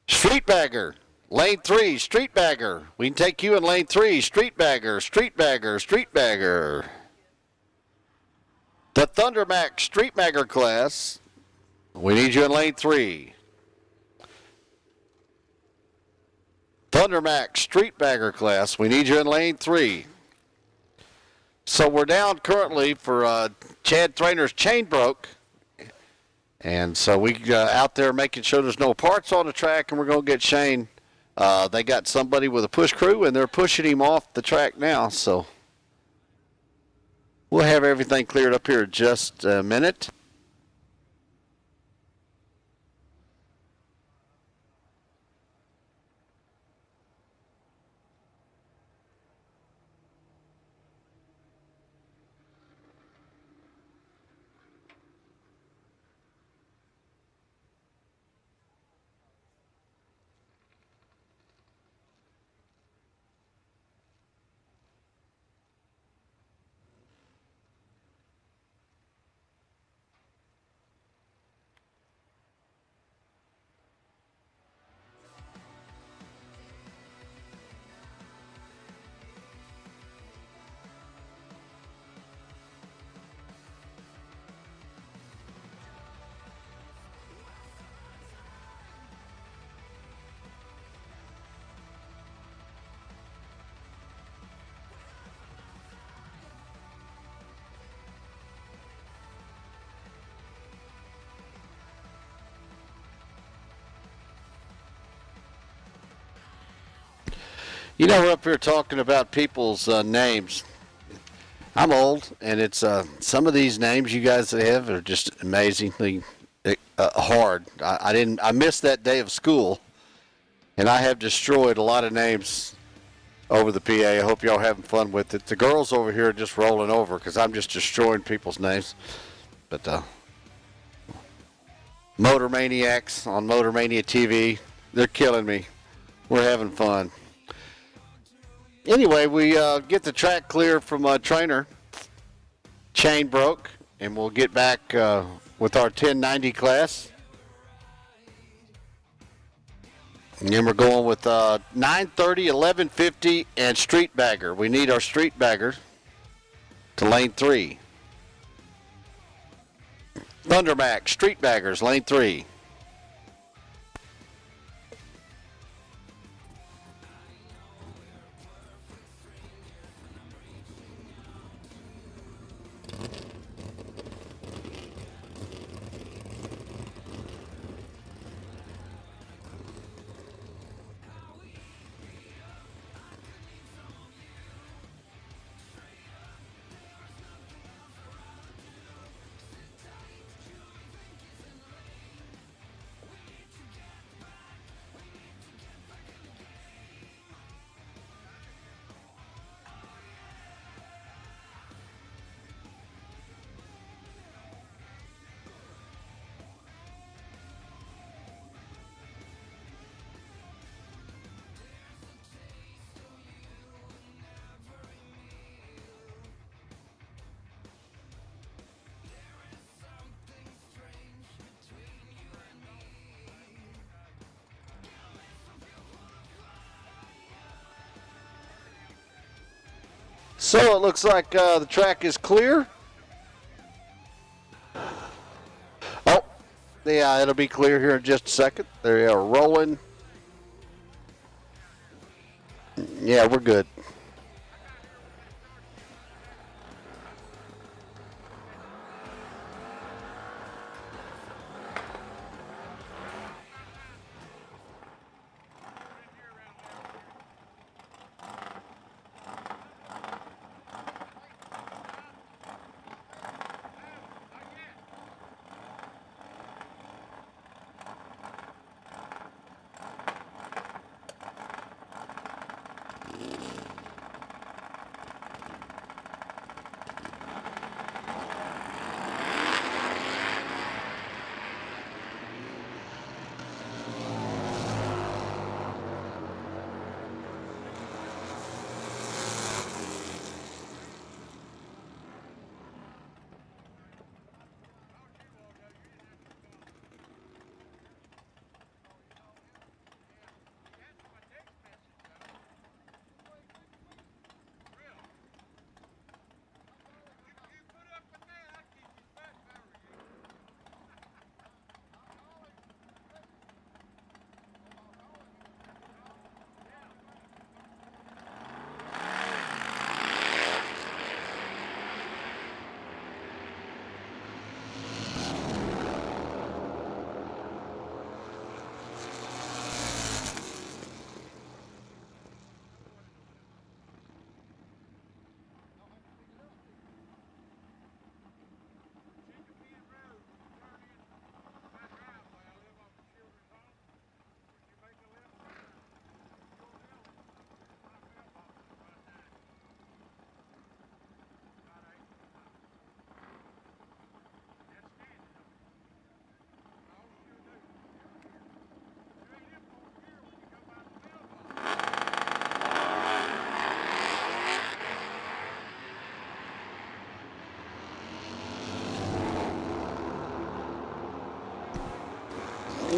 Street bagger, lane 3, street bagger. We can take you in lane 3, street bagger, street bagger, street bagger. The Thundermac street bagger class. We need you in lane 3. Thundermac street bagger class. We need you in lane 3. So we're down currently for Chad Trainer's chain broke. And so we out there making sure there's no parts on the track, and we're going to get Shane. They got somebody with a push crew, and they're pushing him off the track now. So we'll have everything cleared up here in just a minute. You know, we're up here talking about people's names. I'm old, and it's some of these names you guys have are just amazingly hard. I missed that day of school, and I have destroyed a lot of names over the PA. I hope y'all having fun with it. The girls over here are just rolling over because I'm just destroying people's names. But Motor Maniacs on Motor Mania TV, they're killing me. We're having fun. Anyway, we get the track clear from Trainer. Chain broke, and we'll get back with our 1090 class. And then we're going with 930, 1150, and street bagger. We need our street bagger to lane 3. Thundermac, street baggers, lane 3. So it looks like the track is clear. Oh, yeah, it'll be clear here in just a second. They are rolling. Yeah, we're good.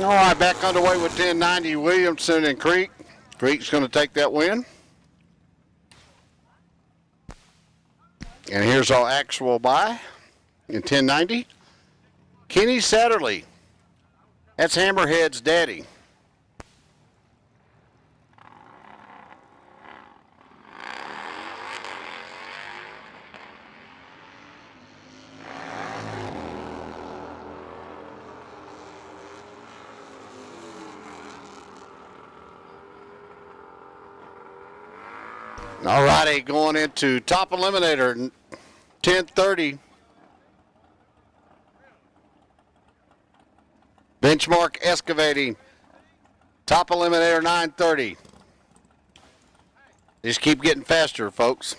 All right, back underway with 1090 Williamson and Creek. Creek's going to take that win. And here's our actual buy in 1090. Kenny Satterley. That's Hammerhead's daddy. All righty, going into top eliminator, 1030. Benchmark excavating, top eliminator, 930. Just keep getting faster, folks.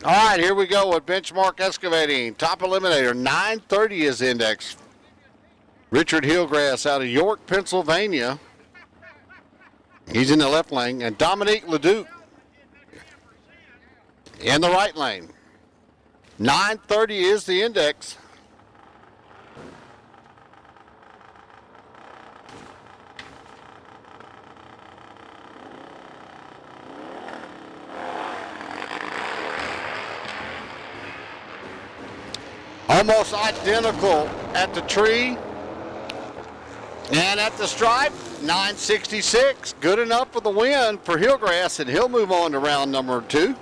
All right, here we go with Benchmark Excavating. Top eliminator, 930 is index. Richard Hillgrass out of York, Pennsylvania. He's in the left lane. And Dominique Leduc in the right lane. 930 is the index. Almost identical at the tree and at the stripe. 966, good enough for the win for Hillgrass, and he'll move on to round number 2.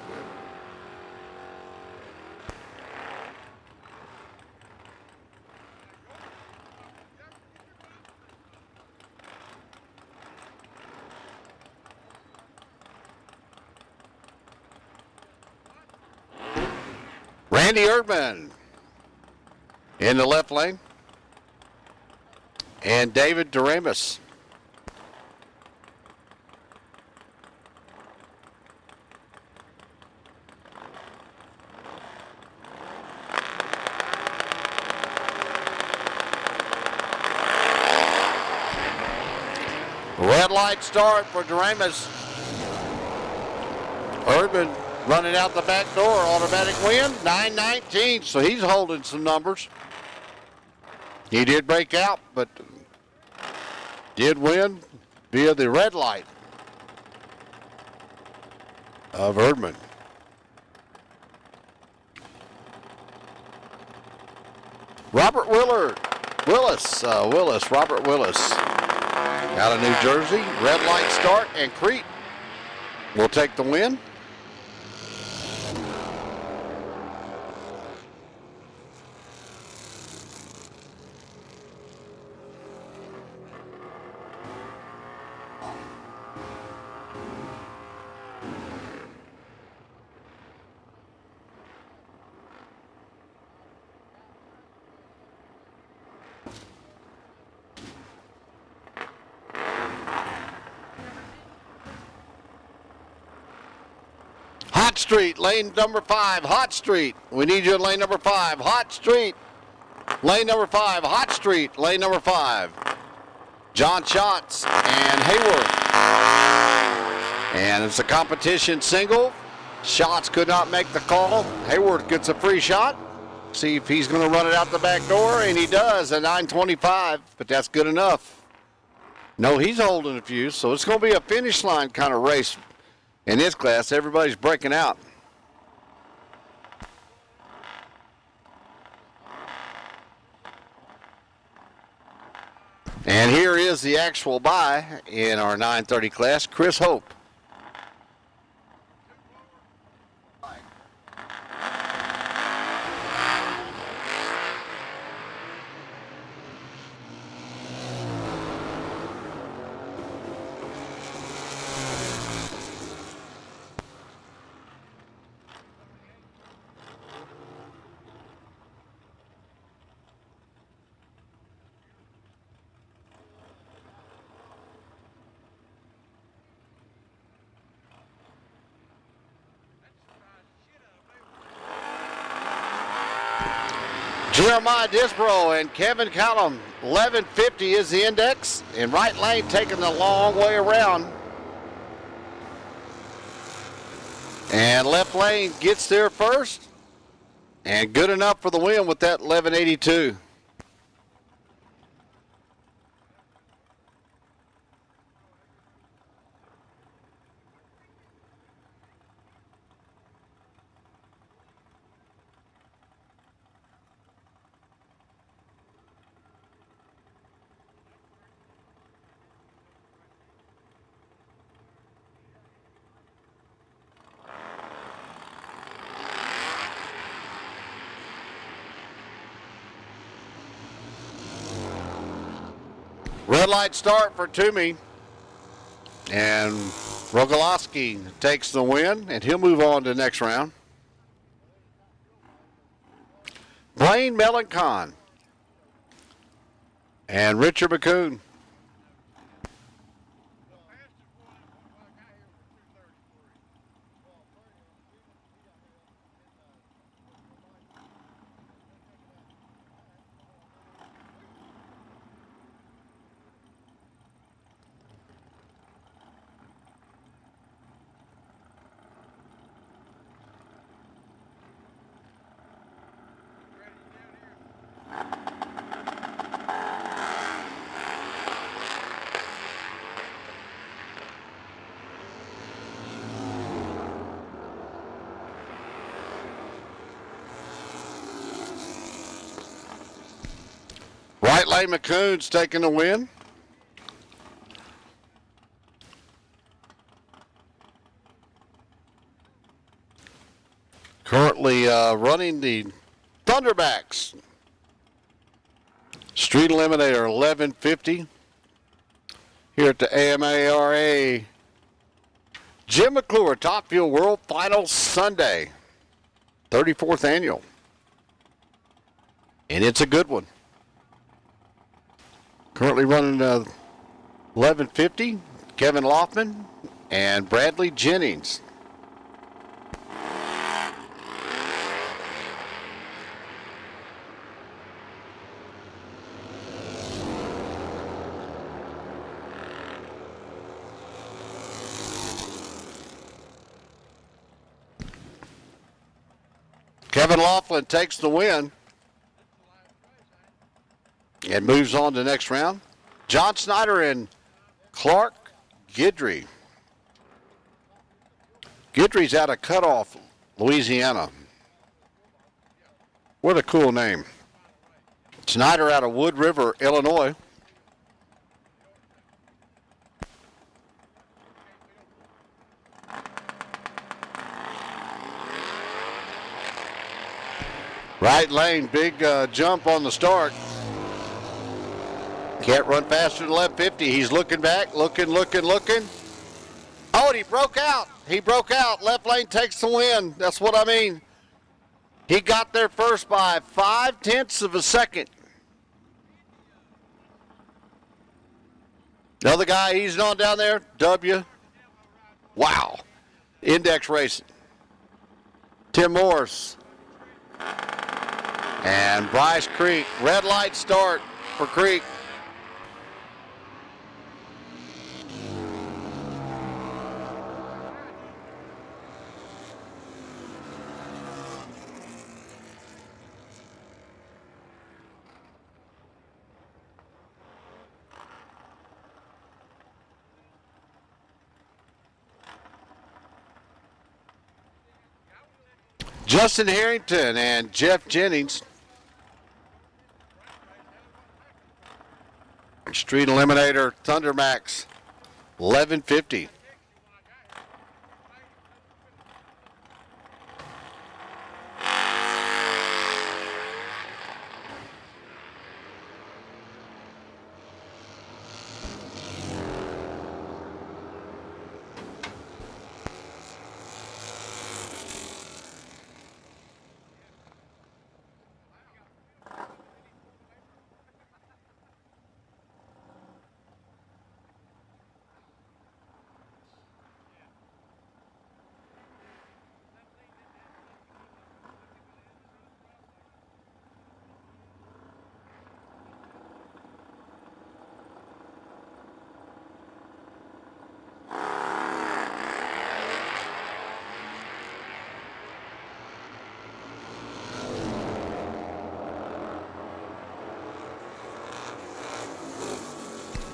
Randy Erdman in the left lane, and David Doremus. Red light start for Doremus. Erdman running out the back door, automatic win, 919, so he's holding some numbers. He did break out, but did win via the red light of Erdman. Robert Robert Willis, out of New Jersey, red light start, and Crete will take the win. Hot Street, lane number 5, Hot Street. We need you in lane number 5, Hot Street. Lane number 5, Hot Street, lane number 5. John Schatz and Hayworth. And it's a competition single. Schatz could not make the call. Hayworth gets a free shot. See if he's going to run it out the back door, and he does at 9:25, but that's good enough. No, he's holding a few, so it's going to be a finish line kind of race. In this class, everybody's breaking out. And here is the actual bye in our 930 class, Chris Hope. Jeremiah Disbro and Kevin Callum, 1150 is the index, and right lane taking the long way around. And left lane gets there first, and good enough for the win with that 1182. Red light start for Toomey, and Rogalowski takes the win, and he'll move on to the next round. Blaine Melancon and Richard McCoon. Right Lane McCoon's taking the win. Currently running the Thunderbacks. Street Eliminator 1150 here at the AMRA Jim MCClure Top Fuel World Finals Sunday, 34th annual. And it's a good one. Currently running 1150, Kevin Loffman and Bradley Jennings. Kevin Laughlin takes the win and moves on to the next round. John Snyder and Clark Guidry. Guidry's out of Cutoff, Louisiana. What a cool name. Snyder out of Wood River, Illinois. Right lane, big jump on the start. Can't run faster than 1150. He's looking back, looking. Oh, and he broke out. He broke out. Left lane takes the win. That's what I mean. He got there first by 0.5 of a second. The other guy easing on down there, W. Wow. Index Racing. Tim Morris. And Bryce Creek. Red light start for Creek. Justin Harrington and Jeff Jennings. Street Eliminator Thundermax 1150.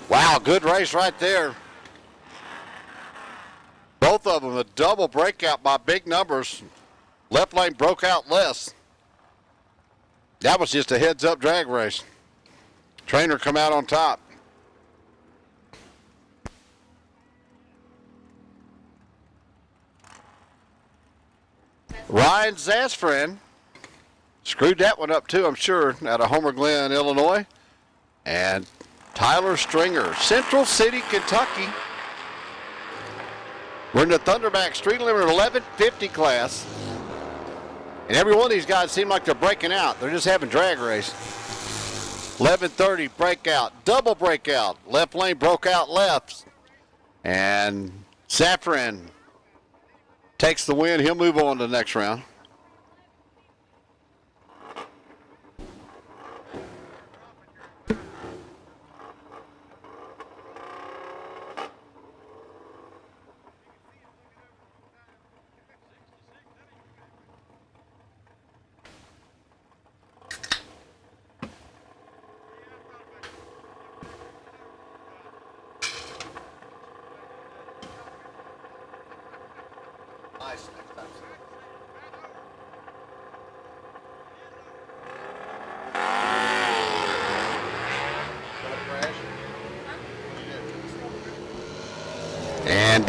Wow, good race right there. Both of them a double breakout by big numbers. Left lane broke out less. That was just a heads-up drag race. Trainer come out on top. Ryan Zasfran screwed that one up too, I'm sure, out of Homer Glen, Illinois. And Tyler Stringer, Central City, Kentucky. We're in the Thunderback Street Limiter 1150 class. And every one of these guys seem like they're breaking out. They're just having drag race. 1130 breakout, double breakout. Left lane broke out left. And Safran takes the win. He'll move on to the next round.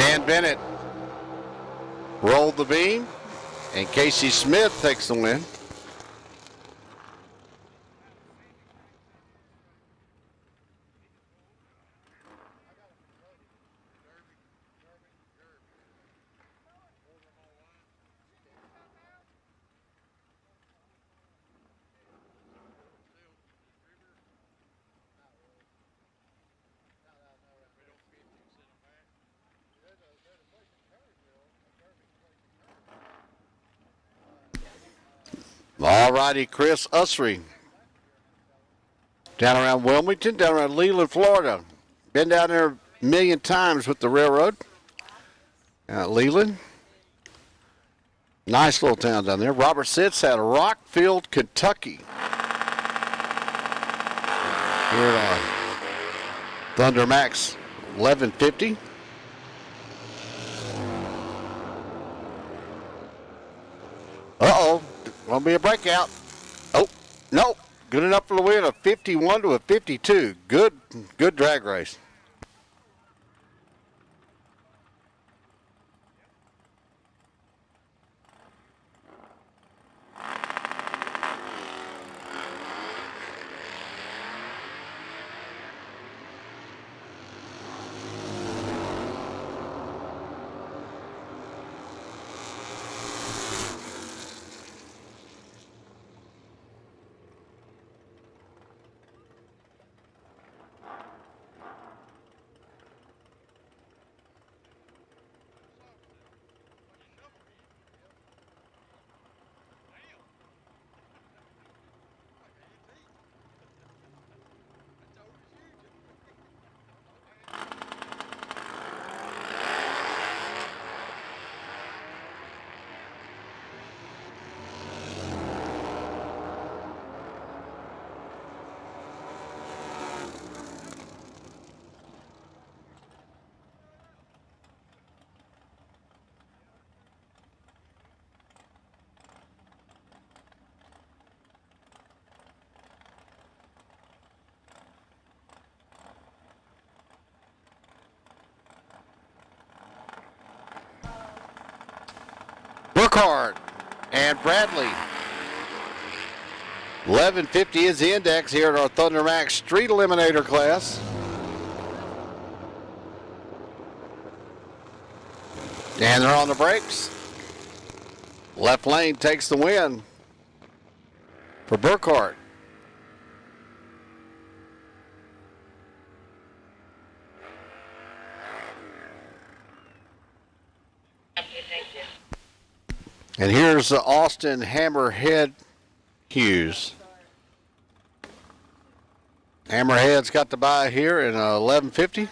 Dan Bennett rolled the beam, and Casey Smith takes the win. All righty, Chris Usry. Down around Wilmington, down around Leland, Florida. Been down there a million times with the railroad. Leland. Nice little town down there. Robert Sitz out of Rockfield, Kentucky. Here at Thunder Max 1150. Uh-oh. Gonna be a breakout. Oh, no. Good enough for the win, a 51 to a 52. Good drag race. Burkhardt and Bradley. 1150 is the index here at our Thunder Max Street Eliminator class. And they're on the brakes. Left lane takes the win for Burkhardt. And here's Austin Hammerhead Hughes. Hammerhead's got the bye here in 1150.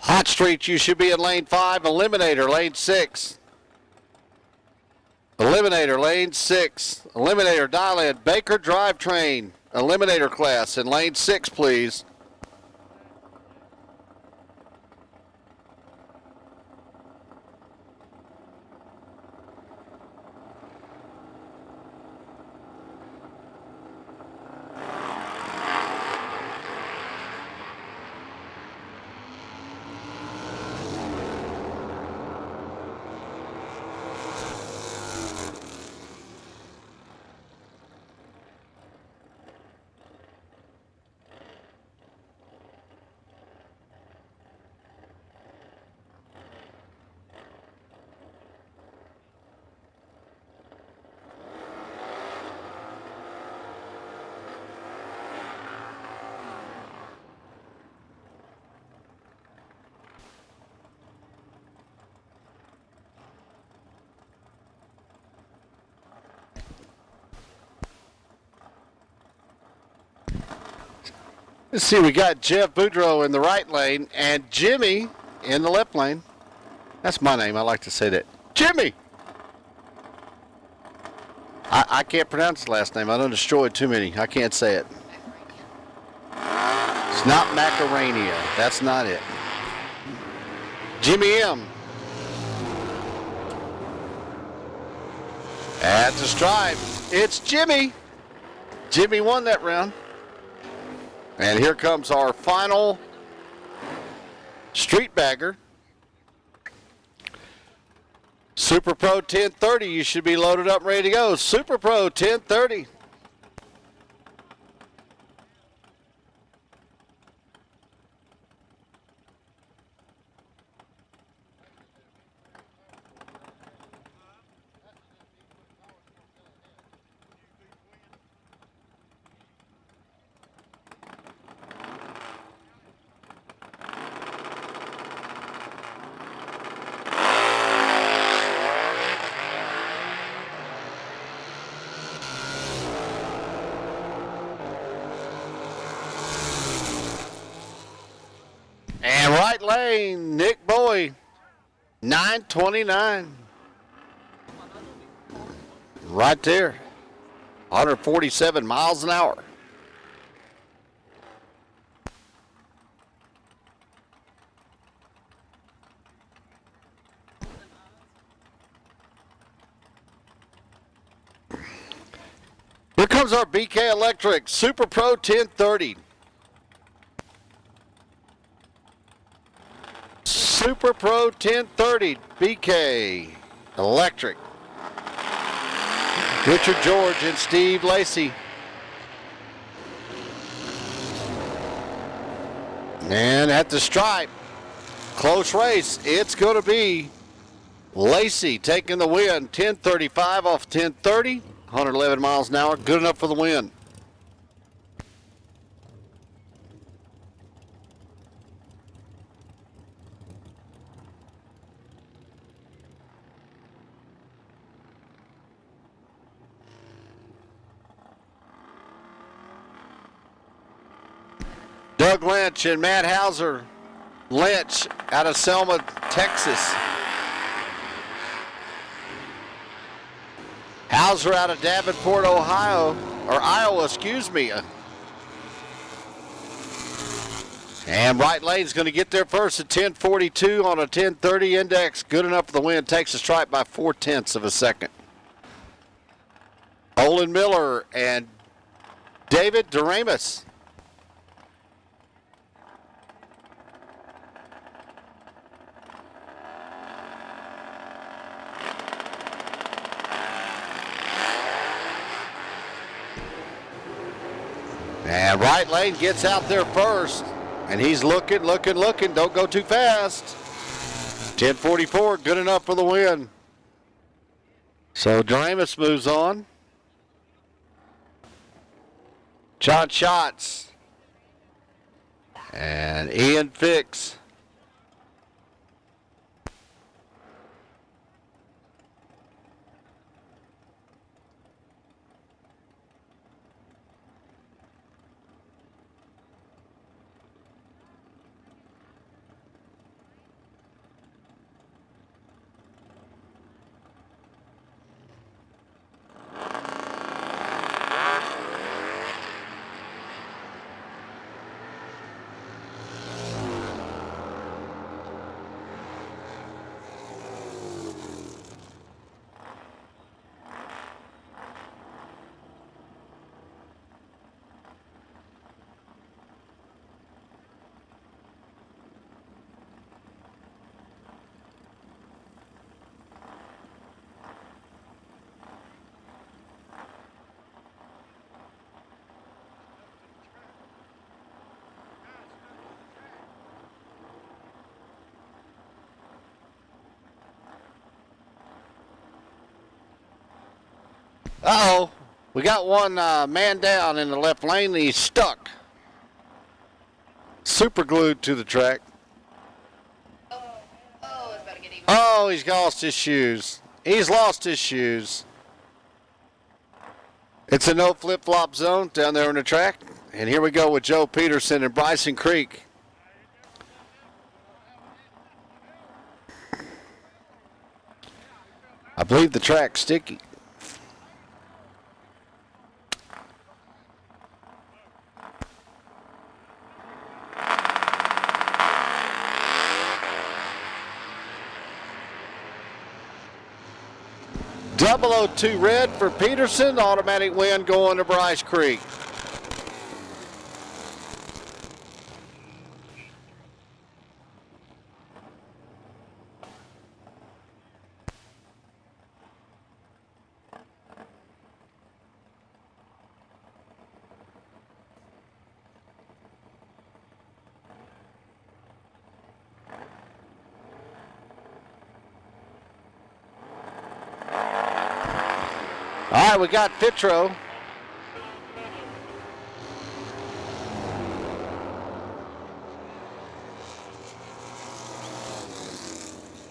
Hot Street, you should be in lane 5. Eliminator, lane 6. Eliminator, lane 6. Eliminator, dial in. Baker Drivetrain, Eliminator class in lane 6, please. Let's see, we got Jeff Boudreau in the right lane and Jimmy in the left lane. That's my name. I like to say that. Jimmy! I can't pronounce his last name. I done destroyed too many. I can't say it. It's not Macarania. That's not it. Jimmy M. At the stripe, it's Jimmy. Jimmy won that round. And here comes our final street bagger. Super Pro 1030, you should be loaded up and ready to go. Super Pro 1030. And right lane, Nick Bowie, 929. Right there, 147 miles an hour. Here comes our BK Electric Super Pro 1030. Super Pro 1030 BK Electric. Richard George and Steve Lacey. And at the stripe, close race. It's going to be Lacey taking the win. 1035 off 1030, 111 miles an hour. Good enough for the win. Doug Lynch and Matt Hauser. Lynch out of Selma, Texas. Hauser out of Davenport, Ohio, or Iowa, excuse me. And right lane's going to get there first at 1042 on a 1030 index. Good enough for the win. Takes a stripe by 0.4 of a second. Olin Miller and David Doremus. And right lane gets out there first. And he's looking. Don't go too fast. 1044, good enough for the win. So Doremus moves on. John Schatz. And Ian Fix. Uh-oh, we got one man down in the left lane, and he's stuck. Super glued to the track. Oh, he's lost his shoes. He's lost his shoes. It's a no flip-flop zone down there on the track. And here we go with Joe Peterson and Bryson Creek. I believe the track's sticky. .002 red for Peterson. Automatic win going to Bryce Creek. All right, we got Fitro.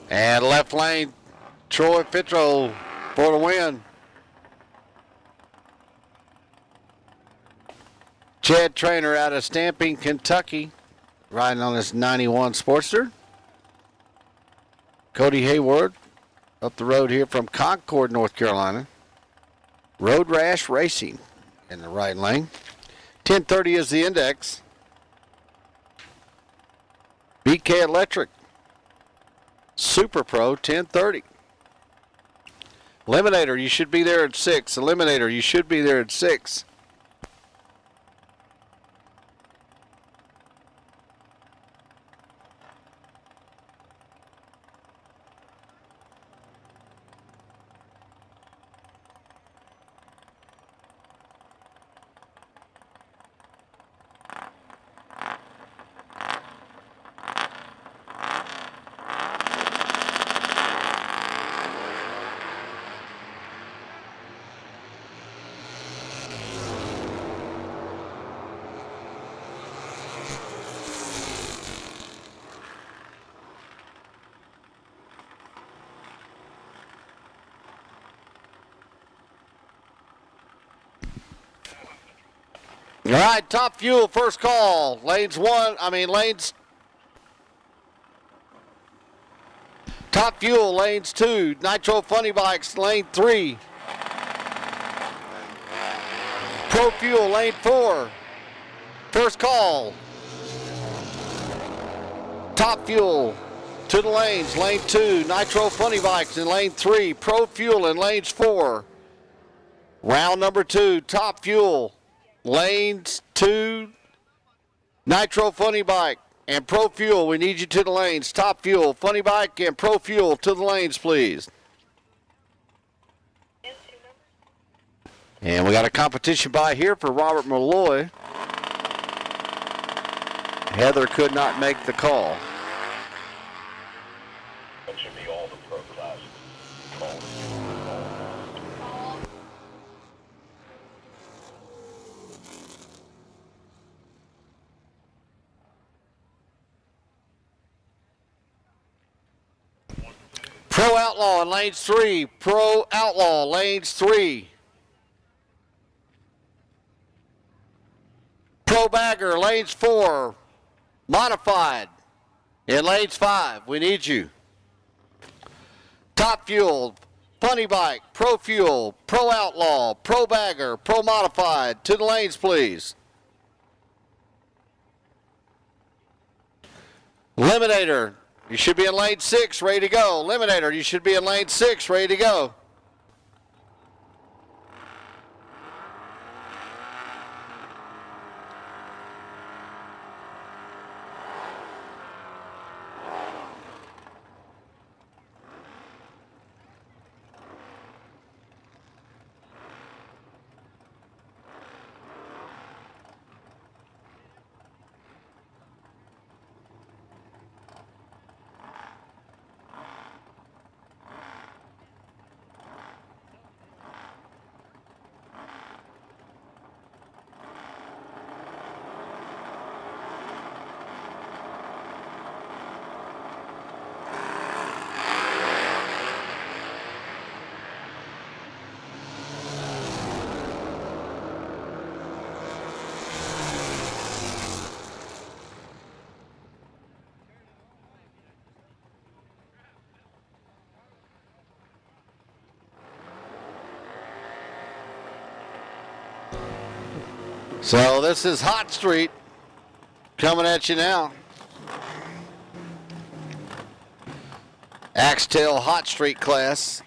And left lane, Troy Fitro for the win. Chad Trainer out of Stamping, Kentucky, riding on this 91 Sportster. Cody Hayward up the road here from Concord, North Carolina. Road Rash Racing in the right lane. 1030 is the index. BK Electric. Super Pro 1030. Eliminator, you should be there at 6. Eliminator, you should be there at 6. All right, Top Fuel, first call. Lanes Top Fuel, lanes 2. Nitro Funny Bikes, lane 3. Pro Fuel, lane 4. First call. Top Fuel to the lanes, lane 2. Nitro Funny Bikes in lane 3. Pro Fuel in lanes 4. Round number 2, Top Fuel. Lanes 2, Nitro Funny Bike, and Pro Fuel. We need you to the lanes. Top Fuel, Funny Bike, and Pro Fuel to the lanes, please. And we got a competition by here for Robert Malloy. Heather could not make the call. That should be all the pro classes. Pro Outlaw in lanes 3. Pro Outlaw, lanes 3. Pro Bagger, lanes 4. Modified in lanes 5. We need you. Top Fuel, Funny Bike, Pro Fuel, Pro Outlaw, Pro Bagger, Pro Modified. To the lanes, please. Eliminator, you should be in lane 6, ready to go. Eliminator, you should be in lane 6, ready to go. So this is Hot Street coming at you now. Axtell Hot Street class.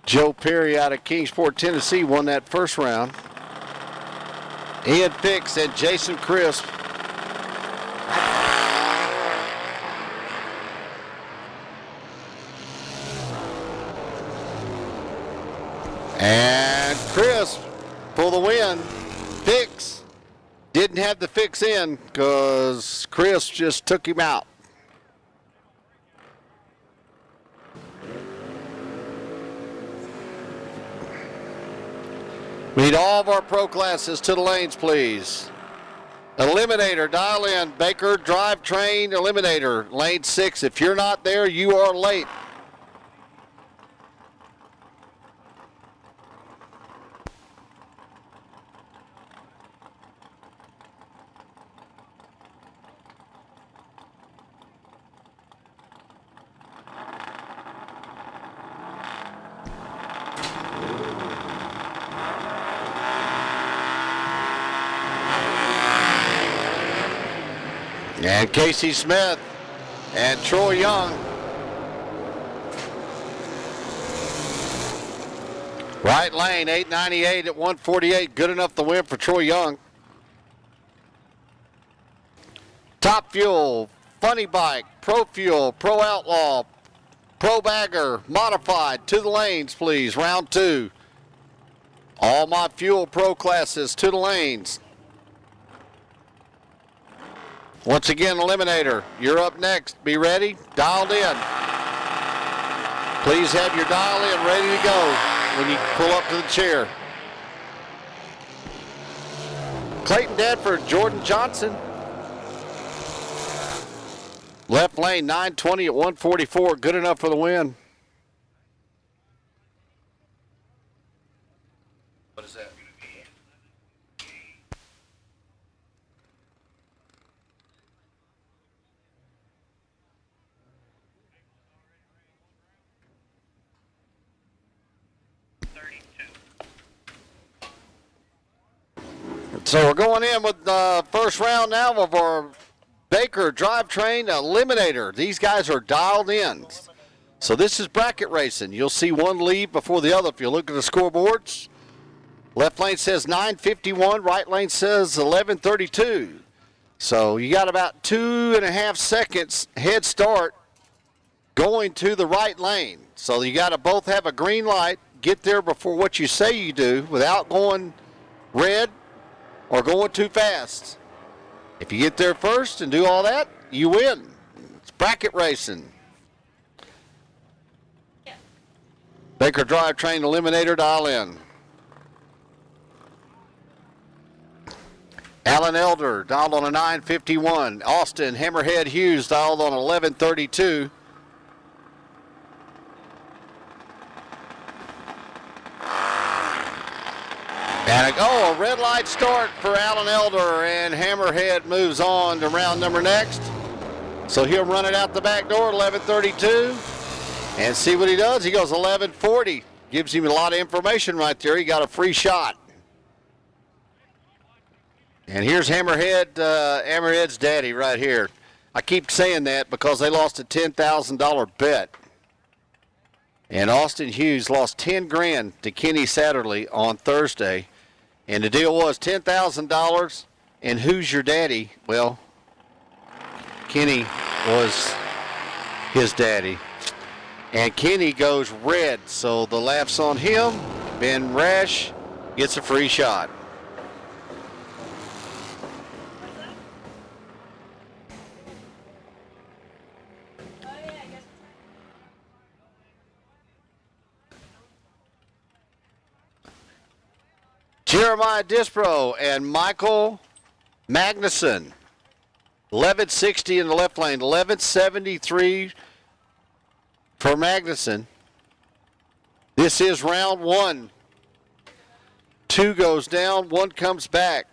Joe Perry out of Kingsport, Tennessee won that first round. Ian Fix and Jason Crisp. And Crisp for the win. Fix didn't have the fix in because Crisp just took him out. We need all of our pro classes to the lanes, please. Eliminator, dial in. Baker, drivetrain, Eliminator, lane 6. If you're not there, you are late. And Casey Smith and Troy Young. Right lane, 898 at 148. Good enough to win for Troy Young. Top Fuel, Funny Bike, Pro Fuel, Pro Outlaw, Pro Bagger, Modified. To the lanes, please. Round 2. All my Fuel Pro classes to the lanes. Once again, Eliminator, you're up next. Be ready, dialed in. Please have your dial in ready to go when you pull up to the chair. Clayton Dadford, Jordan Johnson. Left lane, 920 at 144, good enough for the win. What is that? So we're going in with the first round now of our Baker drivetrain Eliminator. These guys are dialed in. So this is bracket racing. You'll see one leave before the other if you look at the scoreboards. Left lane says 9:51, right lane says 11:32. So you got about 2.5 seconds head start going to the right lane. So you got to both have a green light, get there before what you say you do without going red or going too fast. If you get there first and do all that, you win. It's bracket racing. Yeah. Baker drivetrain Eliminator, dial in. Alan Elder dialed on a 9:51. Austin Hammerhead Hughes dialed on 11:32. And a red light start for Alan Elder, and Hammerhead moves on to round number next. So he'll run it out the back door, 11:32, and see what he does. He goes 11:40. Gives him a lot of information right there. He got a free shot. And here's Hammerhead's daddy right here. I keep saying that because they lost a $10,000 bet. And Austin Hughes lost 10 grand to Kenny Satterley on Thursday. And the deal was $10,000, and who's your daddy? Well, Kenny was his daddy. And Kenny goes red, so the laugh's on him. Ben Rash gets a free shot. Jeremiah Dispro and Michael Magnuson. 1160 in the left lane, 1173 for Magnuson. This is round 1. 2 goes down, 1 comes back.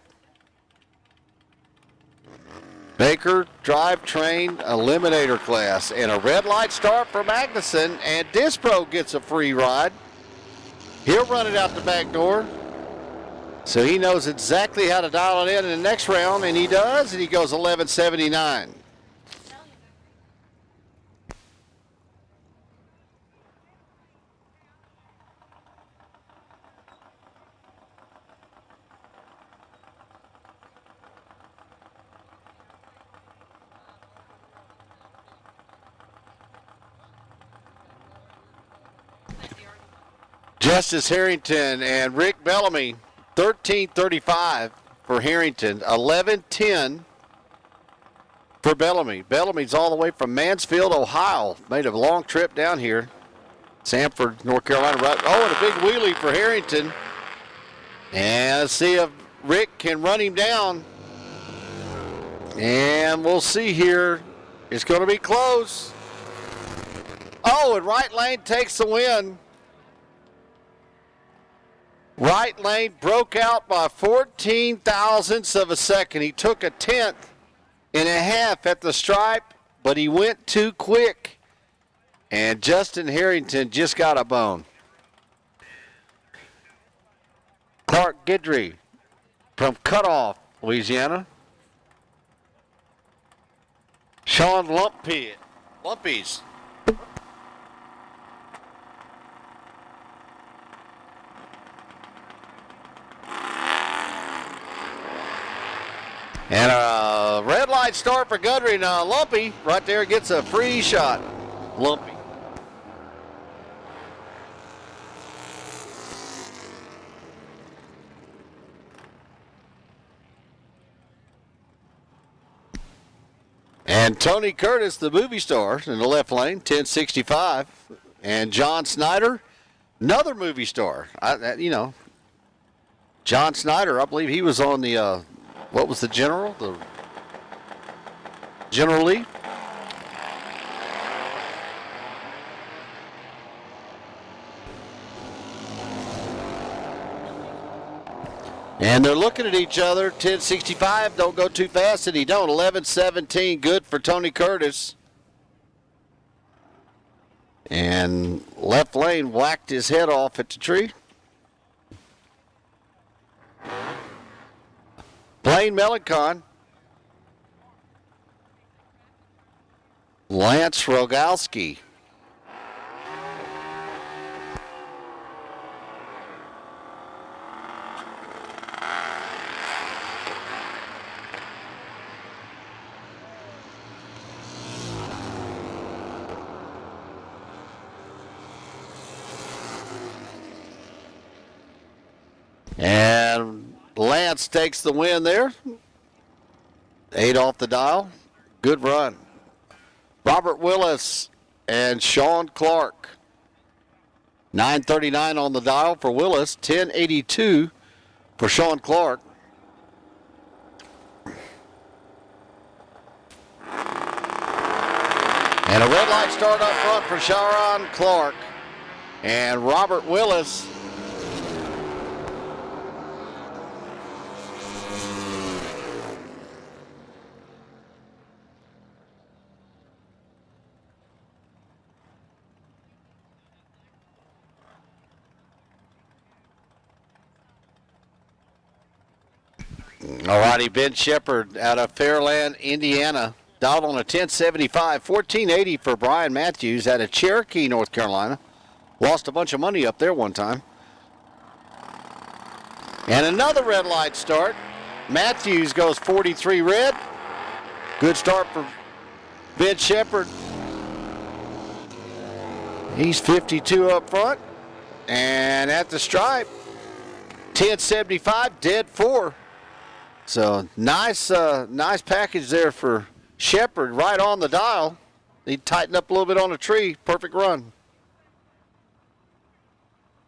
Baker drivetrain Eliminator class, and a red light start for Magnuson, and Dispro gets a free ride. He'll run it out the back door. So he knows exactly how to dial it in the next round, and he does, and he goes 11.79. Justice Harrington and Rick Bellamy, 13.35 for Harrington, 11.10 for Bellamy. Bellamy's all the way from Mansfield, Ohio. Made a long trip down here. Sanford, North Carolina. Right. Oh, and a big wheelie for Harrington. And let's see if Rick can run him down. And we'll see here. It's going to be close. Oh, and right lane takes the win. Right lane broke out by 14 thousandths of a second. He took a 10th and a half at the stripe, but he went too quick. And Justin Harrington just got a bone. Clark Guidry from Cutoff, Louisiana. Sean Lumpies. And a red light start for Guidry. Now Lumpy right there gets a free shot. Lumpy. And Tony Curtis, the movie star, in the left lane, 10.65. And John Snyder, another movie star. John Snyder, I believe he was on the, what was the General? The General Lee? And they're looking at each other. 10.65, don't go too fast, and he don't. 11.17, good for Tony Curtis. And left lane whacked his head off at the tree. Blaine Melicon. Lance Rogowski. And Lance takes the win there. 8 off the dial. Good run. Robert Willis and Sean Clark. 9.39 on the dial for Willis. 10.82 for Sean Clark. And a red light start up front for Sharon Clark. And Robert Willis. All righty, Ben Shepard out of Fairland, Indiana. Dialed on a 10.75, 14.80 for Brian Matthews out of Cherokee, North Carolina. Lost a bunch of money up there one time. And another red light start. Matthews goes 43 red. Good start for Ben Shepard. He's 52 up front. And at the stripe, 10.75, dead 4. So nice package there for Shepard right on the dial. He tightened up a little bit on the tree. Perfect run.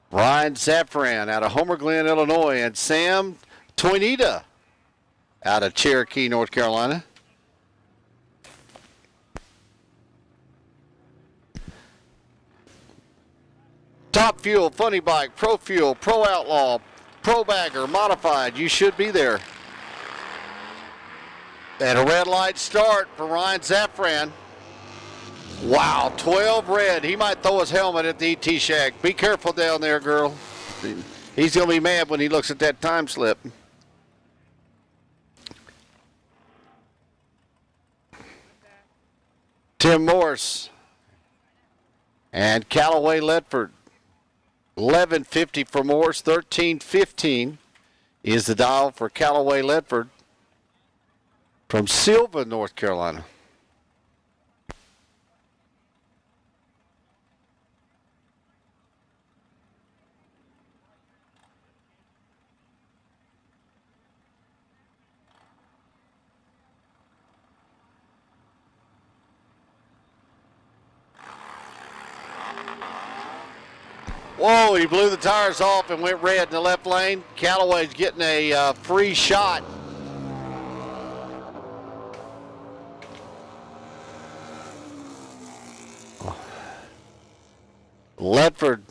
Ryan Zafran out of Homer Glen, Illinois, and Sam Toinita out of Cherokee, North Carolina. Top Fuel, Funny Bike, Pro Fuel, Pro Outlaw, Pro Bagger, Modified. You should be there. And a red light start for Ryan Zafran. Wow, 12 red. He might throw his helmet at the ET Shack. Be careful down there, girl. He's going to be mad when he looks at that time slip. Tim Morris and Callaway Ledford. 11:50 for Morris, 13:15 is the dial for Callaway Ledford from Sylva, North Carolina. Whoa, he blew the tires off and went red in the left lane. Callaway's getting a free shot. Ledford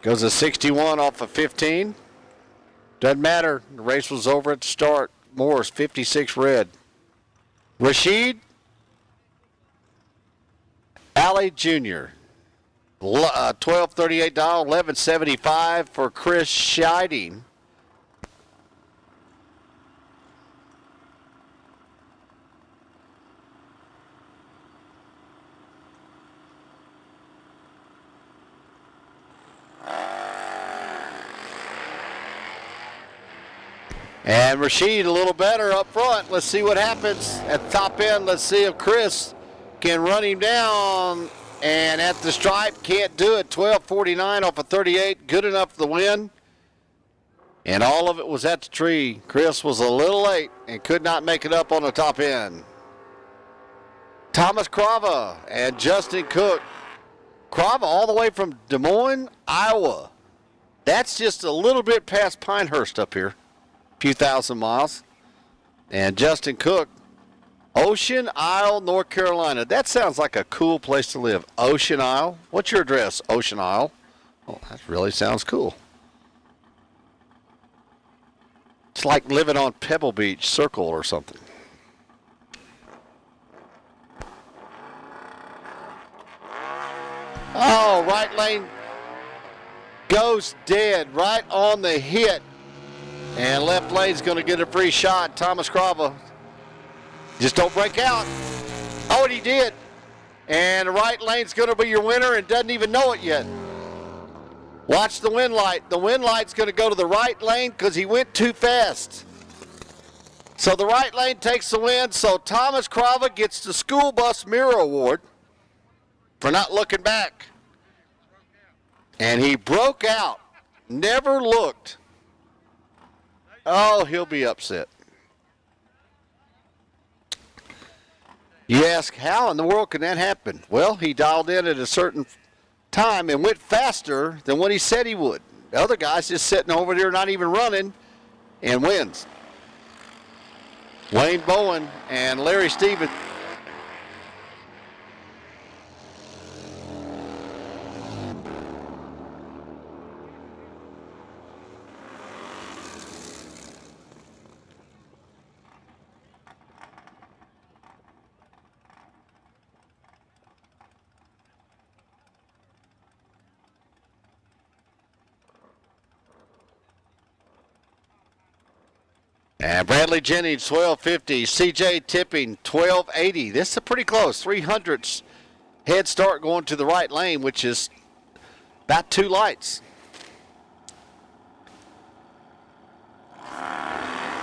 goes to 61 off of 15. Doesn't matter. The race was over at the start. Morris, 56 red. Rashid Ali Jr. $12.38, $11.75 for Chris Scheiding. And Rashid a little better up front. Let's see what happens at the top end. Let's see if Chris can run him down. And at the stripe, can't do it. 12.49 off of 38. Good enough for the win. And all of it was at the tree. Chris was a little late and could not make it up on the top end. Thomas Crava and Justin Cook. Crava all the way from Des Moines, Iowa. That's just a little bit past Pinehurst up here. A few thousand miles. And Justin Cook, Ocean Isle, North Carolina. That sounds like a cool place to live. Ocean Isle. What's your address? Ocean Isle. Oh, that really sounds cool. It's like living on Pebble Beach Circle or something. Oh, right lane goes dead right on the hit. And left lane's going to get a free shot. Thomas Crava. Just don't break out. Oh, and he did. And the right lane's going to be your winner and doesn't even know it yet. Watch the wind light. The wind light's going to go to the right lane because he went too fast. So the right lane takes the win. So Thomas Crava gets the School Bus Mirror Award for not looking back. And he broke out. Never looked. Oh, he'll be upset. You ask, how in the world can that happen? Well, he dialed in at a certain time and went faster than what he said he would. The other guy's just sitting over there not even running and wins. Wayne Bowen and Larry Stevens. And Bradley Jennings, 12.50. CJ Tipping, 12.80. This is pretty close. 300ths head start going to the right lane, which is about 2 lights.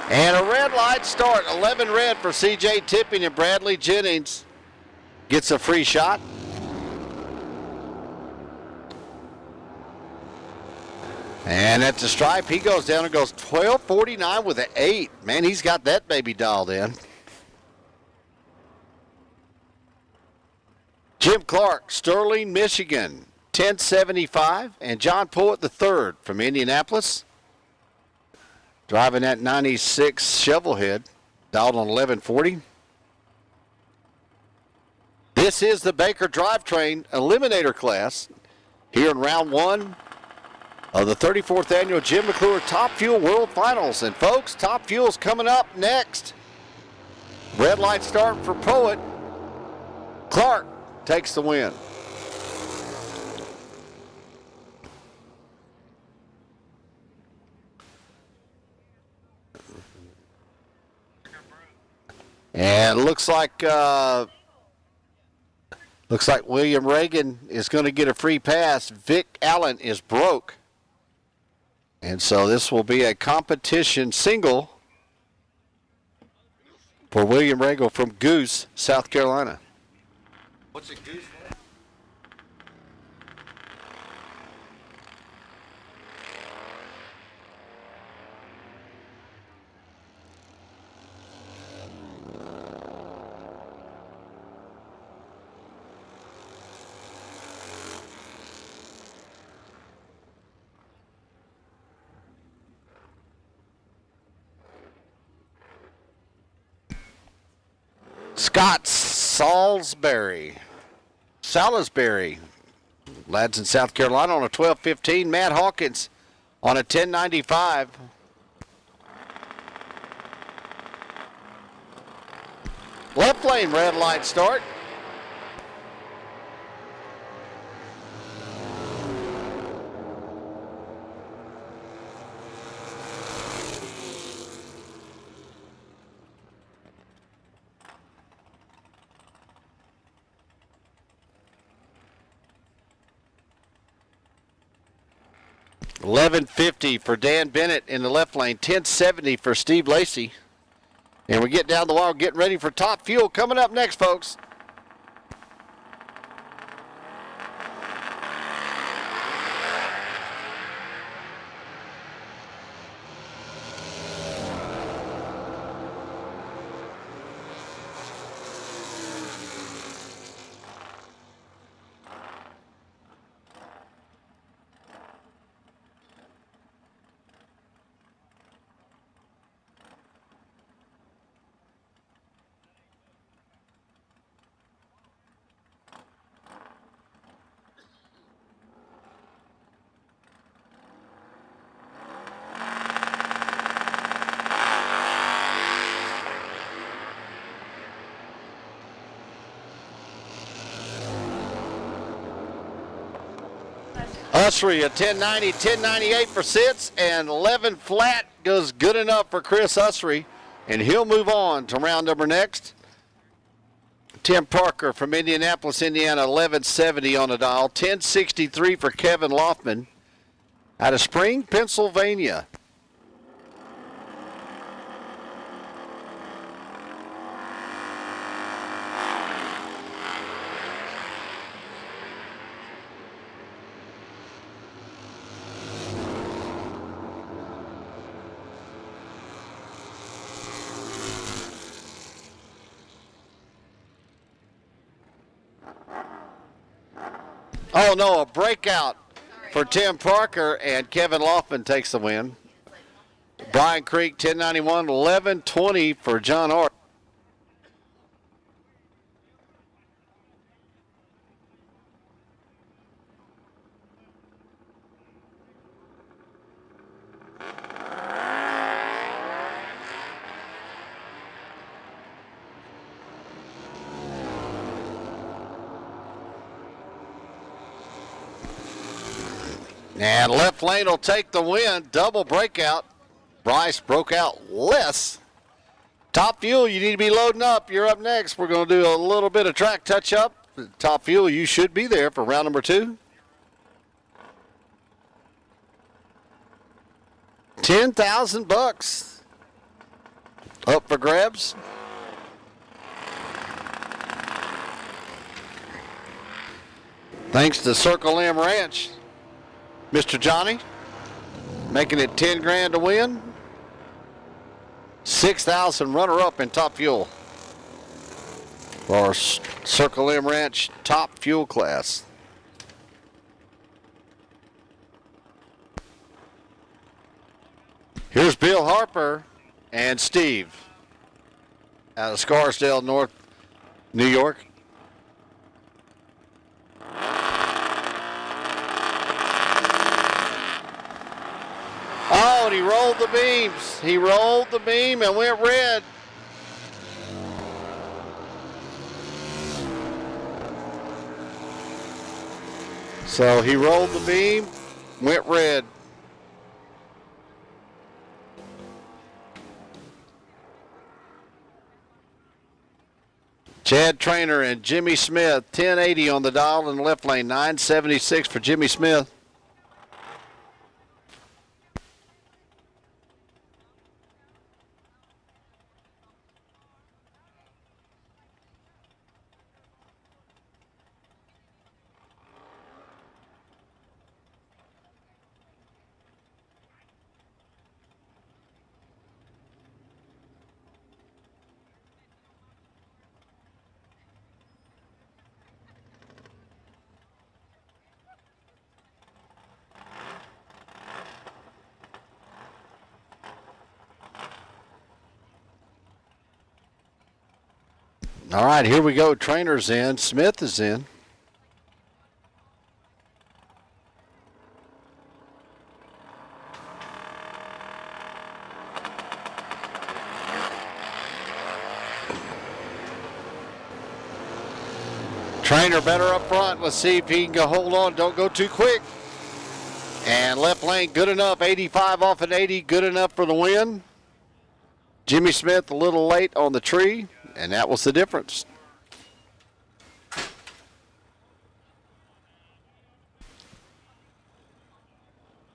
And a red light start. 11 red for CJ Tipping, and Bradley Jennings gets a free shot. And at the stripe, he goes down and goes 12.49 with an 8. Man, he's got that baby dialed in. Jim Clark, Sterling, Michigan, 10.75. And John Poet III from Indianapolis, driving that 96 Shovelhead, dialed on 11.40. This is the Baker Drivetrain Eliminator class here in round 1 of the 34th annual Jim MCClure Top Fuel World Finals. And folks, Top Fuel's coming up next. Red light start for Poet. Clark takes the win. And looks like William Reagan is going to get a free pass. Vic Allen is broke. And so this will be a competition single for William Reagan from Goose, South Carolina. What's it, Goose? Scott Salisbury, lads in South Carolina on a 12-15. Matt Hawkins on a 10-95. Left lane red light start. $11.50 for Dan Bennett in the left lane. $10.70 for Steve Lacey. And we get down the wire, getting ready for Top Fuel coming up next, folks. Usry, a 10.90, 10.98 for Sitz, and 11 flat goes good enough for Chris Usry, and he'll move on to round number next. Tim Parker from Indianapolis, Indiana, 11.70 on the dial. 10.63 for Kevin Loftman out of Spring, Pennsylvania. Oh, no, a breakout for Tim Parker, and Kevin Loftman takes the win. Brian Creek, 10.91, 11.20 for John Hart. And left lane will take the win. Double breakout. Bryce broke out less. Top Fuel, you need to be loading up. You're up next. We're going to do a little bit of track touch-up. Top Fuel, you should be there for round number 2. 10,000 bucks up for grabs. Thanks to Circle M Ranch. Mr. Johnny, making it 10 grand to win. 6,000 runner-up in Top Fuel for our Circle M Ranch Top Fuel class. Here's Bill Harper and Steve out of Scarsdale, North New York. Oh, and he rolled the beams. He rolled the beam and went red. So he rolled the beam, went red. Chad Trainer and Jimmy Smith, 1080 on the dial in the left lane, 976 for Jimmy Smith. All right, here we go. Trainer's in. Smith is in. Trainer better up front. Let's see if he can hold on. Don't go too quick. And left lane, good enough. 85 off an 80, good enough for the win. Jimmy Smith a little late on the tree. And that was the difference.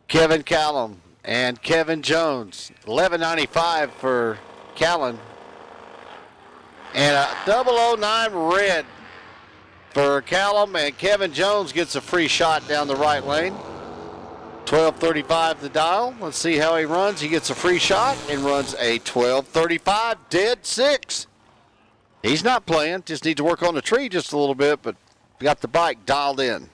Kevin Callum and Kevin Jones. $11.95 for Callan. And a 009 red for Callum. And Kevin Jones gets a free shot down the right lane. 12:35 the dial. Let's see how he runs. He gets a free shot and runs a 12:35 dead 6. He's not playing, just needs to work on the tree just a little bit, but got the bike dialed in.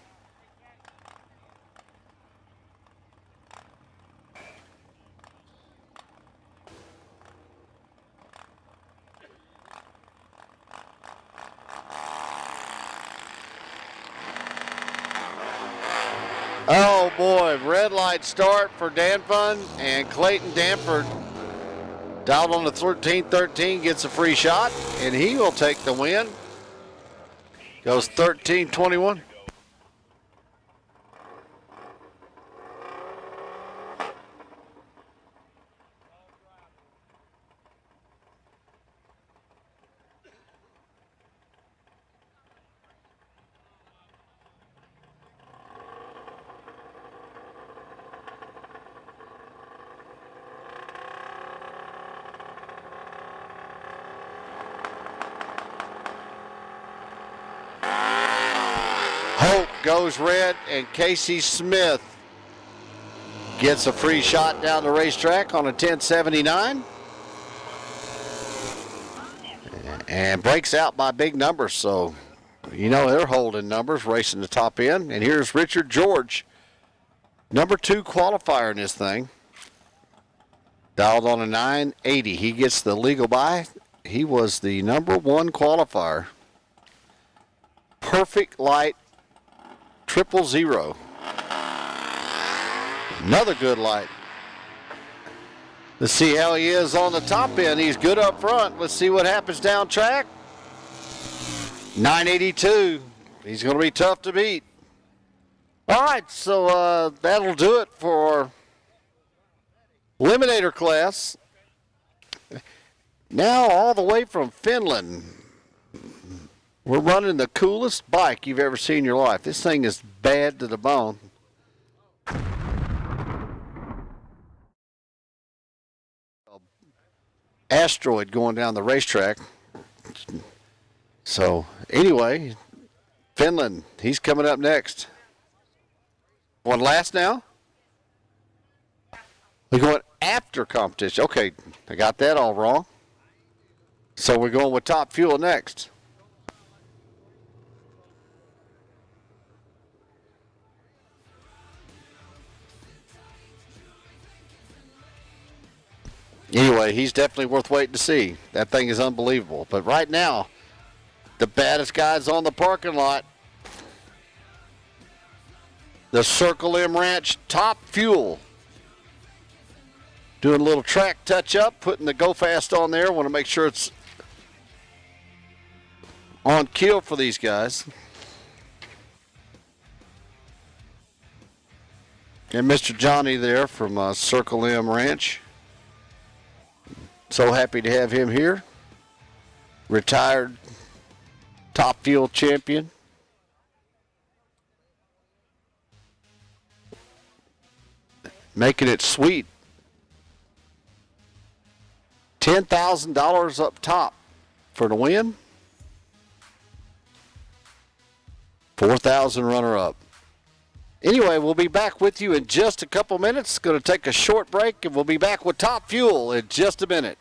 Oh boy, red light start for Danfun and Clayton Danford. Dialed on the 13-13, gets a free shot, and he will take the win. Goes 13-21. Goes red, and Casey Smith gets a free shot down the racetrack on a 1079 and breaks out by big numbers. So, you know, they're holding numbers, racing the top end. And here's Richard George, number 2 qualifier in this thing. Dialed on a 980. He gets the legal buy. He was the number 1 qualifier. Perfect light. 000. Another good light. Let's see how he is on the top end. He's good up front. Let's see what happens down track. 982. He's going to be tough to beat. All right, so that'll do it for Eliminator class. Now all the way from Finland. We're running the coolest bike you've ever seen in your life. This thing is bad to the bone. Asteroid going down the racetrack. So anyway, Finland, he's coming up next. Going last now? We're going after competition. Okay, I got that all wrong. So we're going with Top Fuel next. Anyway, he's definitely worth waiting to see. That thing is unbelievable. But right now, the baddest guys on the parking lot. The Circle M Ranch Top Fuel. Doing a little track touch-up, putting the Go Fast on there. Want to make sure it's on kill for these guys. And Mr. Johnny there from Circle M Ranch. So happy to have him here. Retired Top Fuel champion. Making it sweet. $10,000 up top for the win. 4,000 runner-up. Anyway, we'll be back with you in just a couple minutes. Going to take a short break, and we'll be back with Top Fuel in just a minute.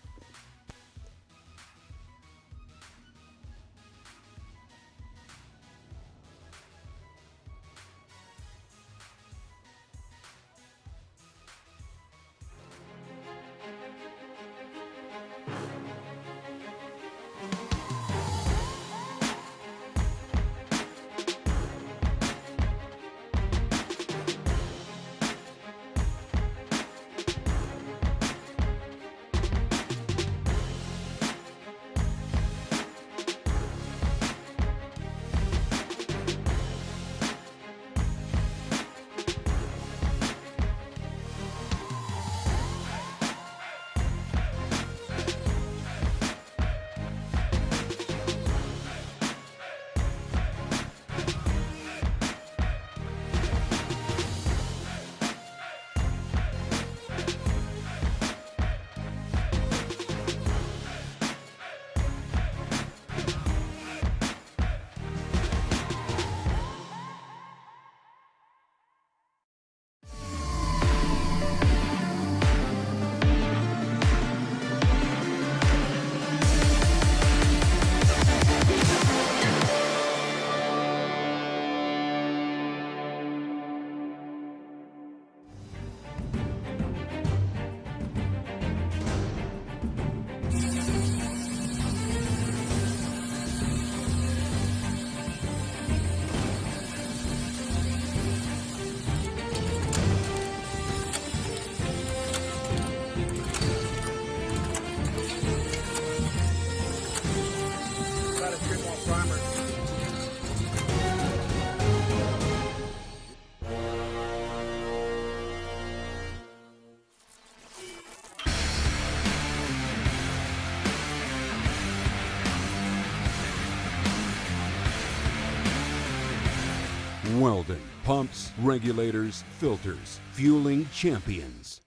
Weldon, pumps, regulators, filters, fueling champions.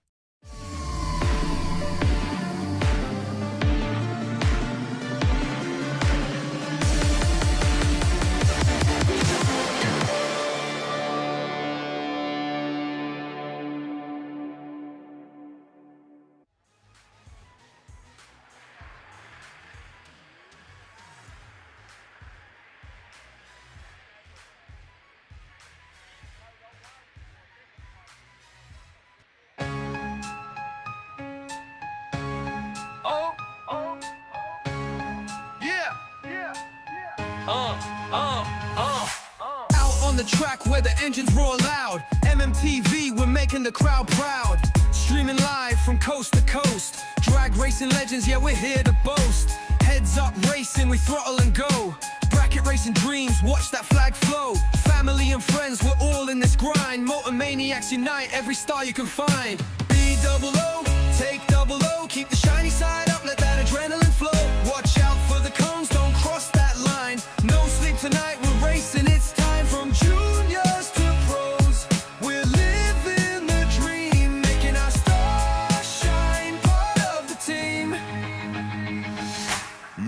Out on the track where the engines roar loud. MMTV, we're making the crowd proud. Streaming live from coast to coast. Drag racing legends, yeah, we're here to boast. Heads up racing, we throttle and go. Bracket racing dreams, watch that flag flow. Family and friends, we're all in this grind. Motor maniacs unite, every star you can find. B-double-O, take double-O. Keep the shiny side up, let that adrenaline flow. Watch out for the cones, don't cross that line. No sleep tonight, we're racing, it's time. From juniors to pros, we're living the dream. Making our stars shine, part of the team.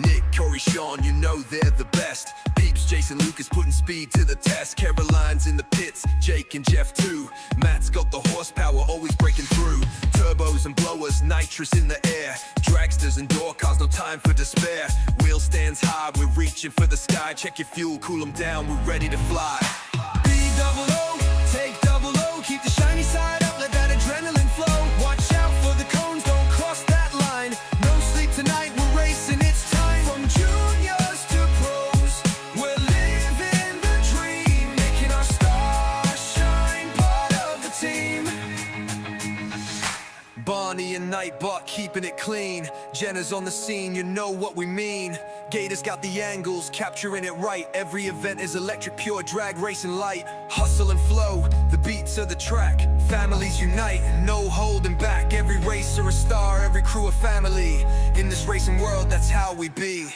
Nick, Corey, Sean, you know they're the best. Peeps, Jason, Lucas putting speed to the test. Caroline's in the pits, Jake and Jeff too. Matt's got the horsepower, always breaking through. Turbos and blowers, nitrous in the air. Dragsters and door cars, no time for despair. Wheel stands high, we're reaching for the sky. Check your fuel, cool them down, we're ready to fly. B-double-O, take double-O. Keep the shiny side up, let that adrenaline flow. Watch out for the cones, don't cross that line. No sleep tonight, we're racing, it's time. From juniors to pros, we're living the dream. Making our stars shine, part of the team. Barney and Nightbot keeping it clean. Jenna's on the scene, you know what we mean. Gator's got the angles, capturing it right. Every event is electric, pure drag racing light. Hustle and flow, the beats of the track. Families unite, no holding back. Every racer a star, every crew a family. In this racing world, that's how we be.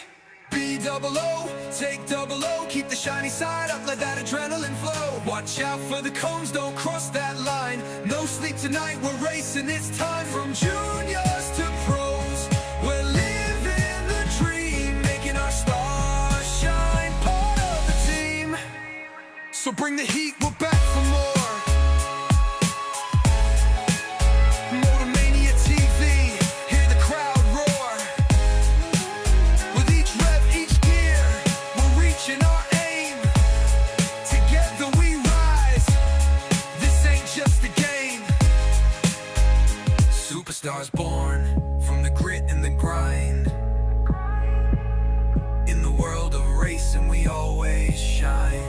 B-double-O, take double O, keep the shiny side up, let that adrenaline flow. Watch out for the cones, don't cross that line. No sleep tonight, we're racing, it's time. From juniors to pros, we're living the dream, making our stars shine, part of the team. So bring the heat, we're back for more. Motormania TV, hear the crowd roar. With each rev, each gear, we're reaching our aim. Together we rise, this ain't just a game. Superstars born from the grit and the grind. In the world of racing we always shine.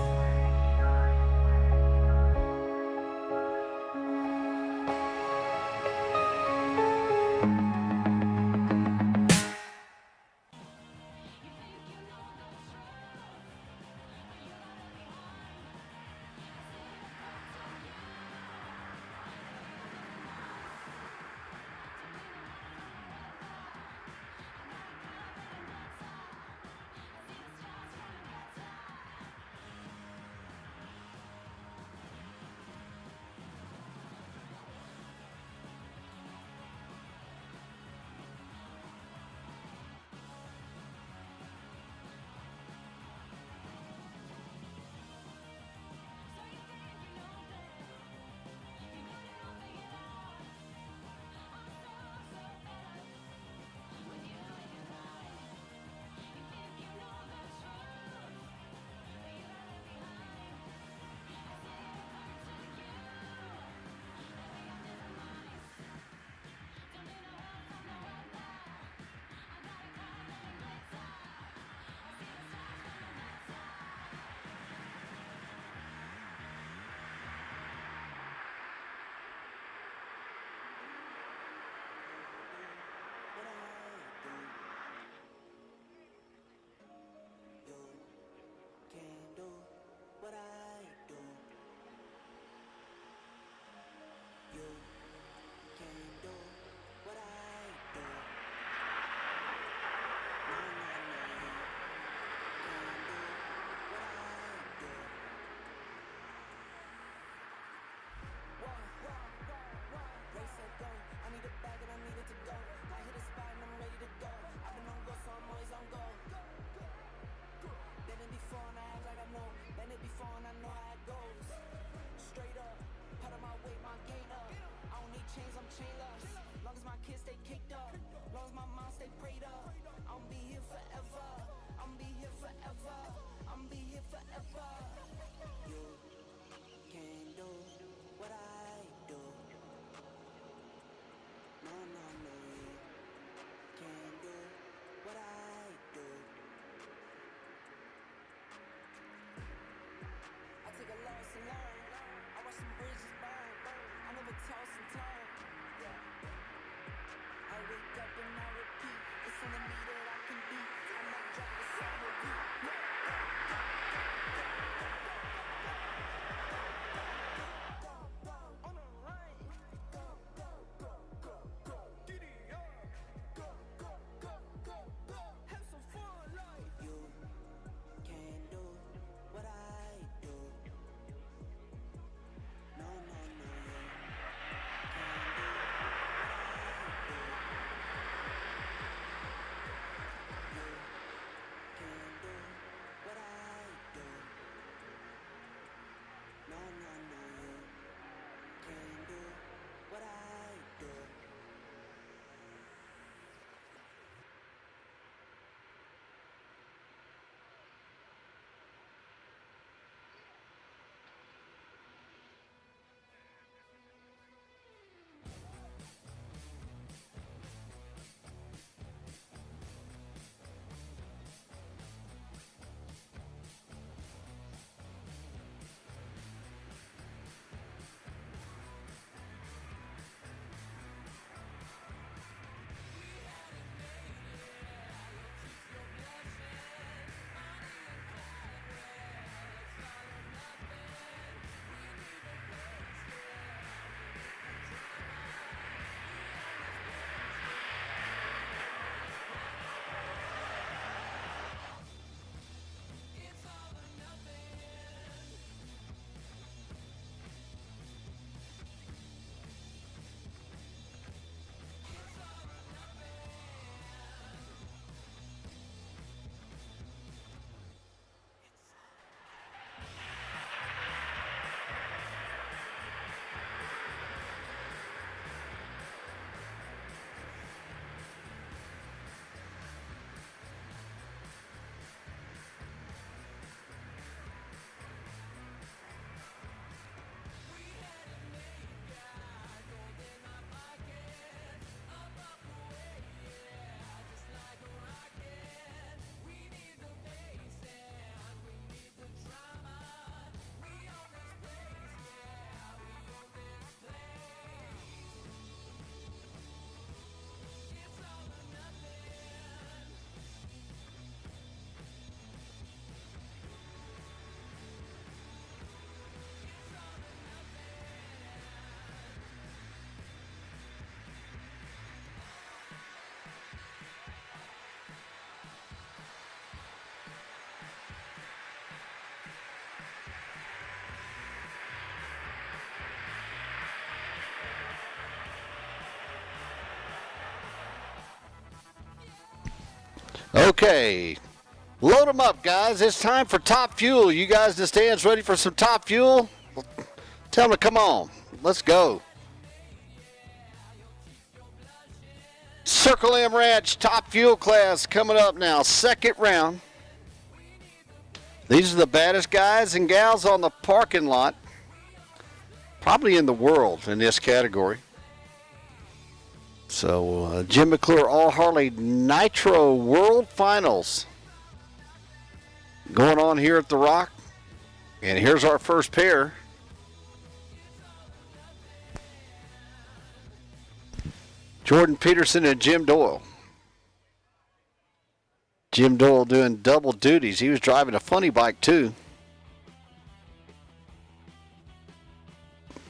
Okay, load them up, guys. It's time for Top Fuel. You guys in the stands ready for some Top Fuel? Tell them to come on. Let's go. Circle M Ranch Top Fuel class coming up now. Second round. These are the baddest guys and gals on the parking lot. Probably in the world in this category. So, Jim MCClure All Harley Nitro World Finals going on here at the Rock. And here's our first pair. Jordan Peterson and Jim Doyle. Jim Doyle doing double duties. He was driving a funny bike too.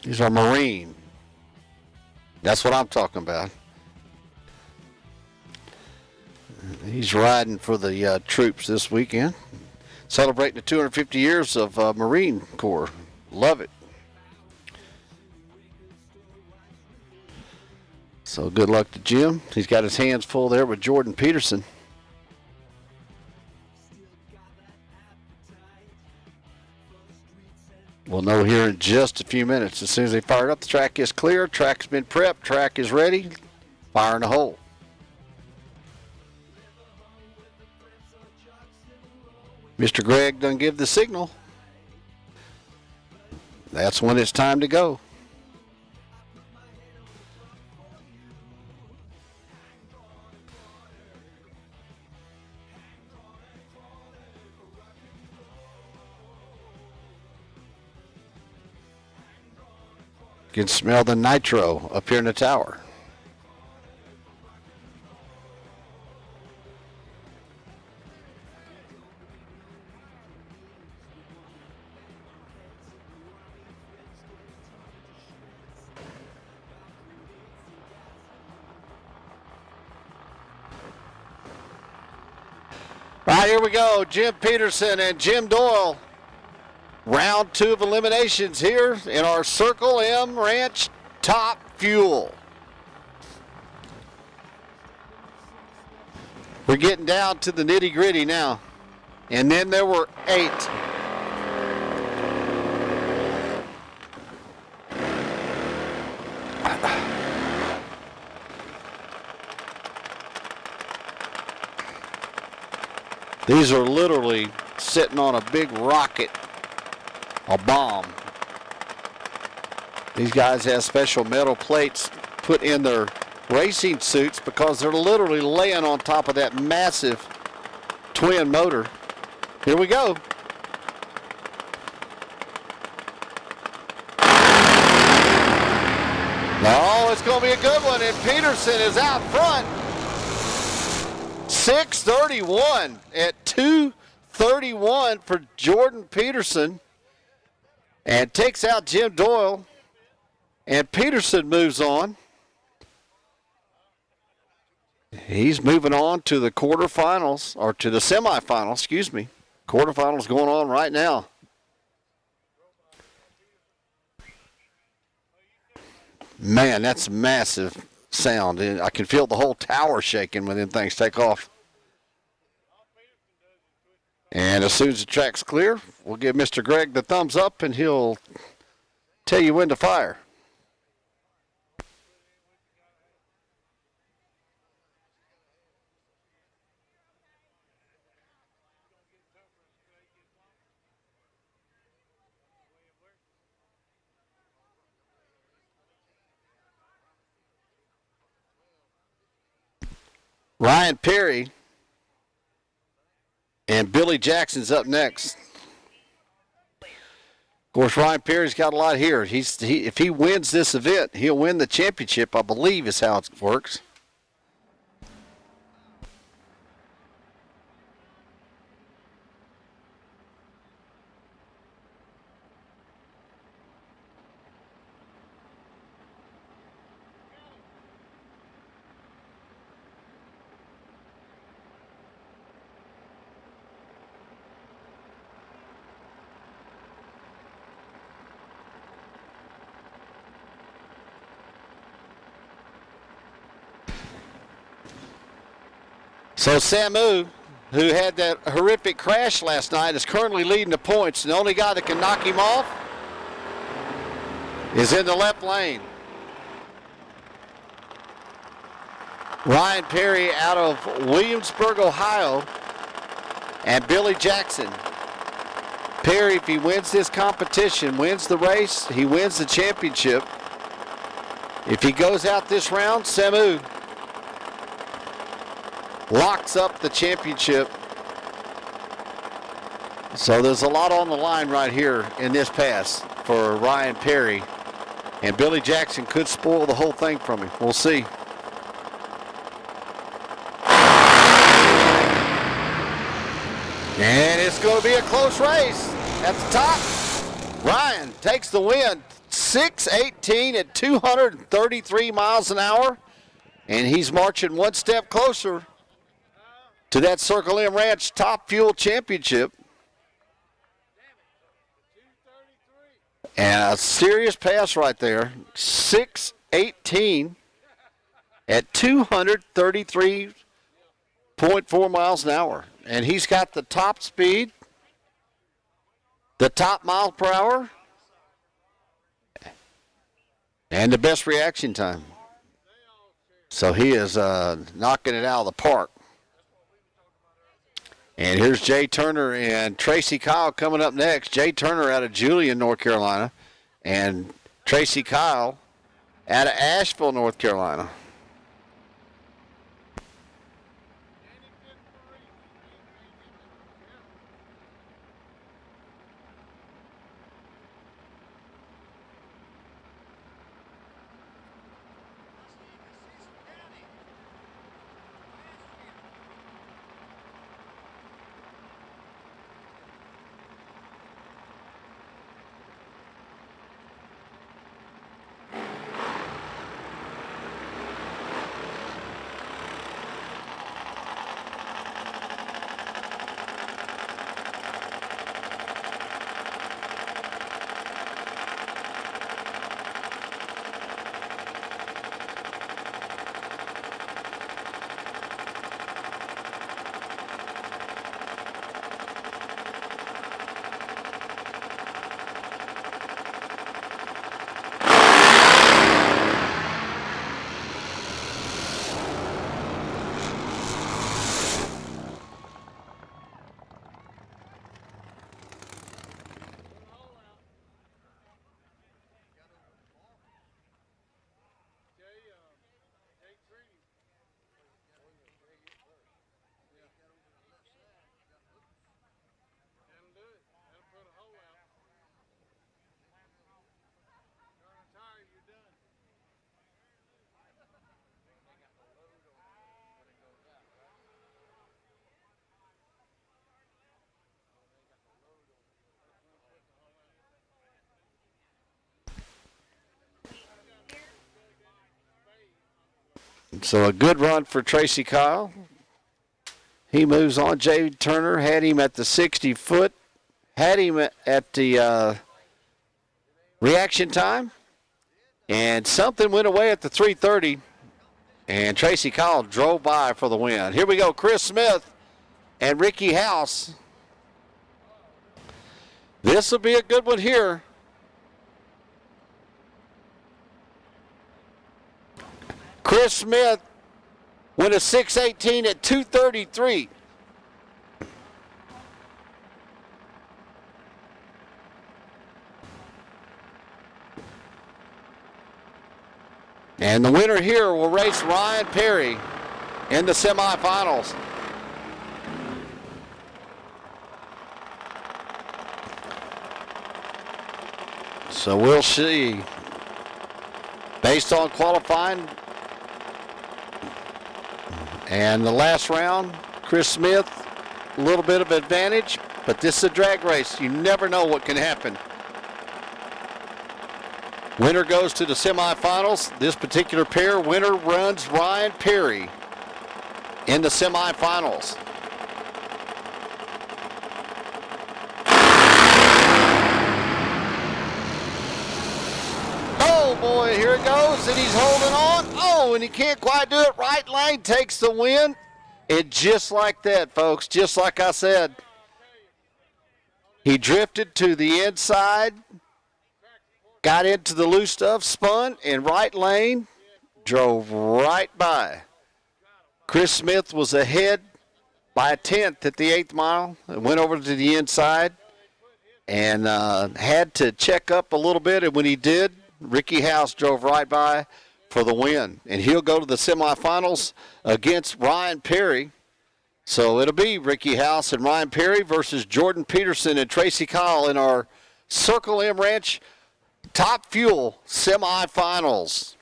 He's our Marine. That's what I'm talking about. He's riding for the troops this weekend. Celebrating the 250 years of Marine Corps. Love it. So good luck to Jim. He's got his hands full there with Jordan Peterson. We'll know here in just a few minutes. As soon as they fire it up, the track is clear. Track's been prepped. Track is ready. Fire in the hole. Mr. Greg done give the signal. That's when it's time to go. You can smell the nitro up here in the tower. All right, here we go. Jim Peterson and Jim Doyle. Round 2 of eliminations here in our Circle M Ranch Top Fuel. We're getting down to the nitty gritty now. And then there were 8. These are literally sitting on a big rocket. A bomb. These guys have special metal plates put in their racing suits because they're literally laying on top of that massive twin motor. Here we go. Oh, it's going to be a good one, and Peterson is out front. 6:31 at 2:31 for Jordan Peterson. And takes out Jim Doyle. And Peterson moves on. He's moving on to the quarterfinals, or to the semifinals, excuse me. Quarterfinals going on right now. Man, that's massive sound. And I can feel the whole tower shaking when them things take off. And as soon as the track's clear, we'll give Mr. Greg the thumbs up, and he'll tell you when to fire. Ryan Perry and Billy Jackson's up next. Of course, Ryan Perry's got a lot here. If he wins this event, he'll win the championship, I believe is how it works. So Samu, who had that horrific crash last night, is currently leading the points. The only guy that can knock him off is in the left lane. Ryan Perry out of Williamsburg, Ohio, and Billy Jackson. Perry, if he wins this competition, wins the race, he wins the championship. If he goes out this round, Samu locks up the championship. So there's a lot on the line right here in this pass for Ryan Perry. And Billy Jackson could spoil the whole thing from him. We'll see. And it's going to be a close race at the top. Ryan takes the win, 6:18 at 233 miles an hour. And he's marching one step closer to that Circle M Ranch Top Fuel Championship. And a serious pass right there, 6:18 at 233.4 miles an hour. And he's got the top speed, the top miles per hour, and the best reaction time. So he is knocking it out of the park. And here's Jay Turner and Tracy Kyle coming up next. Jay Turner out of Julian, North Carolina, and Tracy Kyle out of Asheville, North Carolina. So a good run for Tracy Kyle. He moves on. Jay Turner had him at the 60-foot, had him at the reaction time, and something went away at the 3:30, and Tracy Kyle drove by for the win. Here we go, Chris Smith and Ricky House. This will be a good one here. Chris Smith went a 6:18 at 2:33. And the winner here will race Ryan Perry in the semifinals. So we'll see. Based on qualifying and the last round, Chris Smith, a little bit of advantage, but this is a drag race. You never know what can happen. Winner goes to the semifinals. This particular pair, winner runs Ryan Perry in the semifinals. Oh boy, here it goes, and he's holding on. Oh, and he can't quite do it. Right lane takes the win. And just like that, folks, just like I said, he drifted to the inside, got into the loose stuff, spun in right lane, drove right by. Chris Smith was ahead by a tenth at the 8th mile, went over to the inside, and had to check up a little bit, and when he did, Ricky House drove right by for the win. And he'll go to the semifinals against Ryan Perry. So it'll be Ricky House and Ryan Perry versus Jordan Peterson and Tracy Kyle in our Circle M Ranch Top Fuel semifinals.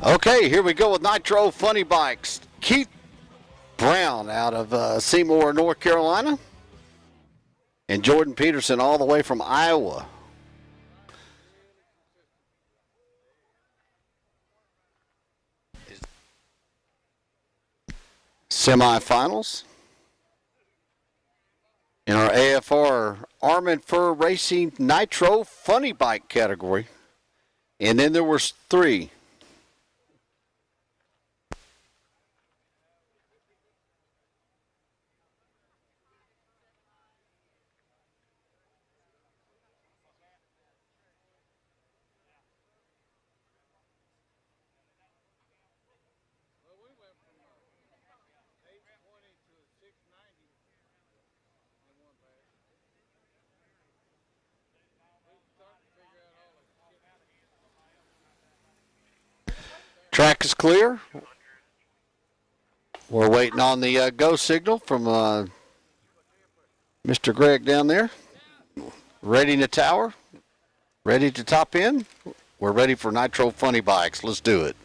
Okay, here we go with Nitro Funny Bikes. Keith Brown out of Seymour, North Carolina. And Jordan Peterson all the way from Iowa. Semifinals. In our AFR Arm and Fur Racing Nitro Funny Bike category. And then there was 3. Track is clear. We're waiting on the go signal from Mr. Greg down there. Ready to tower. Ready to top in. We're ready for Nitro Funny Bikes. Let's do it.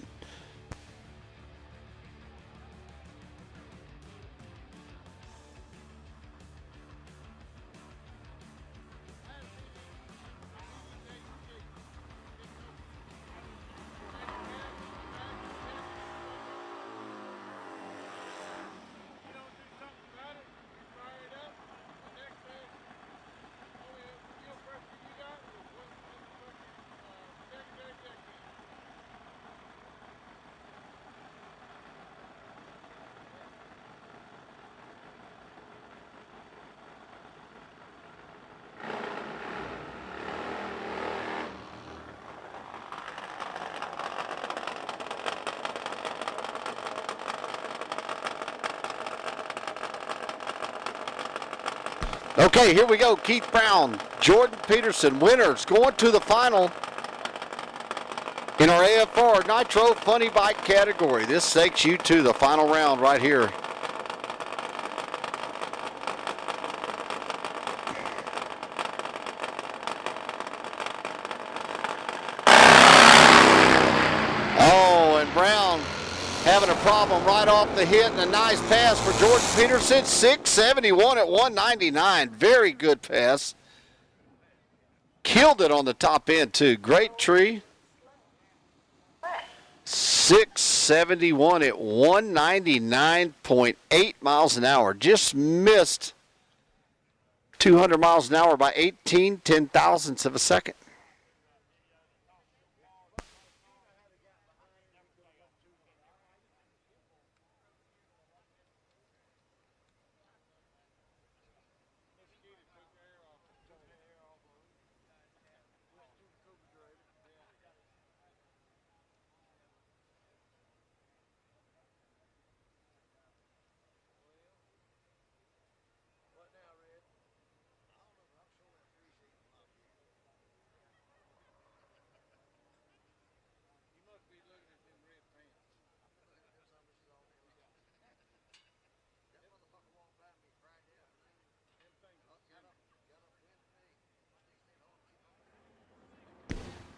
Okay, here we go. Keith Brown, Jordan Peterson, winners going to the final in our AFR Nitro Funny Bike category. This takes you to the final round right here. having a problem right off the hit, and a nice pass for Jordan Peterson. 671 at 199. Very good pass. Killed it on the top end, too. Great tree. 671 at 199.8 miles an hour. Just missed 200 miles an hour by 18 ten-thousandths of a second.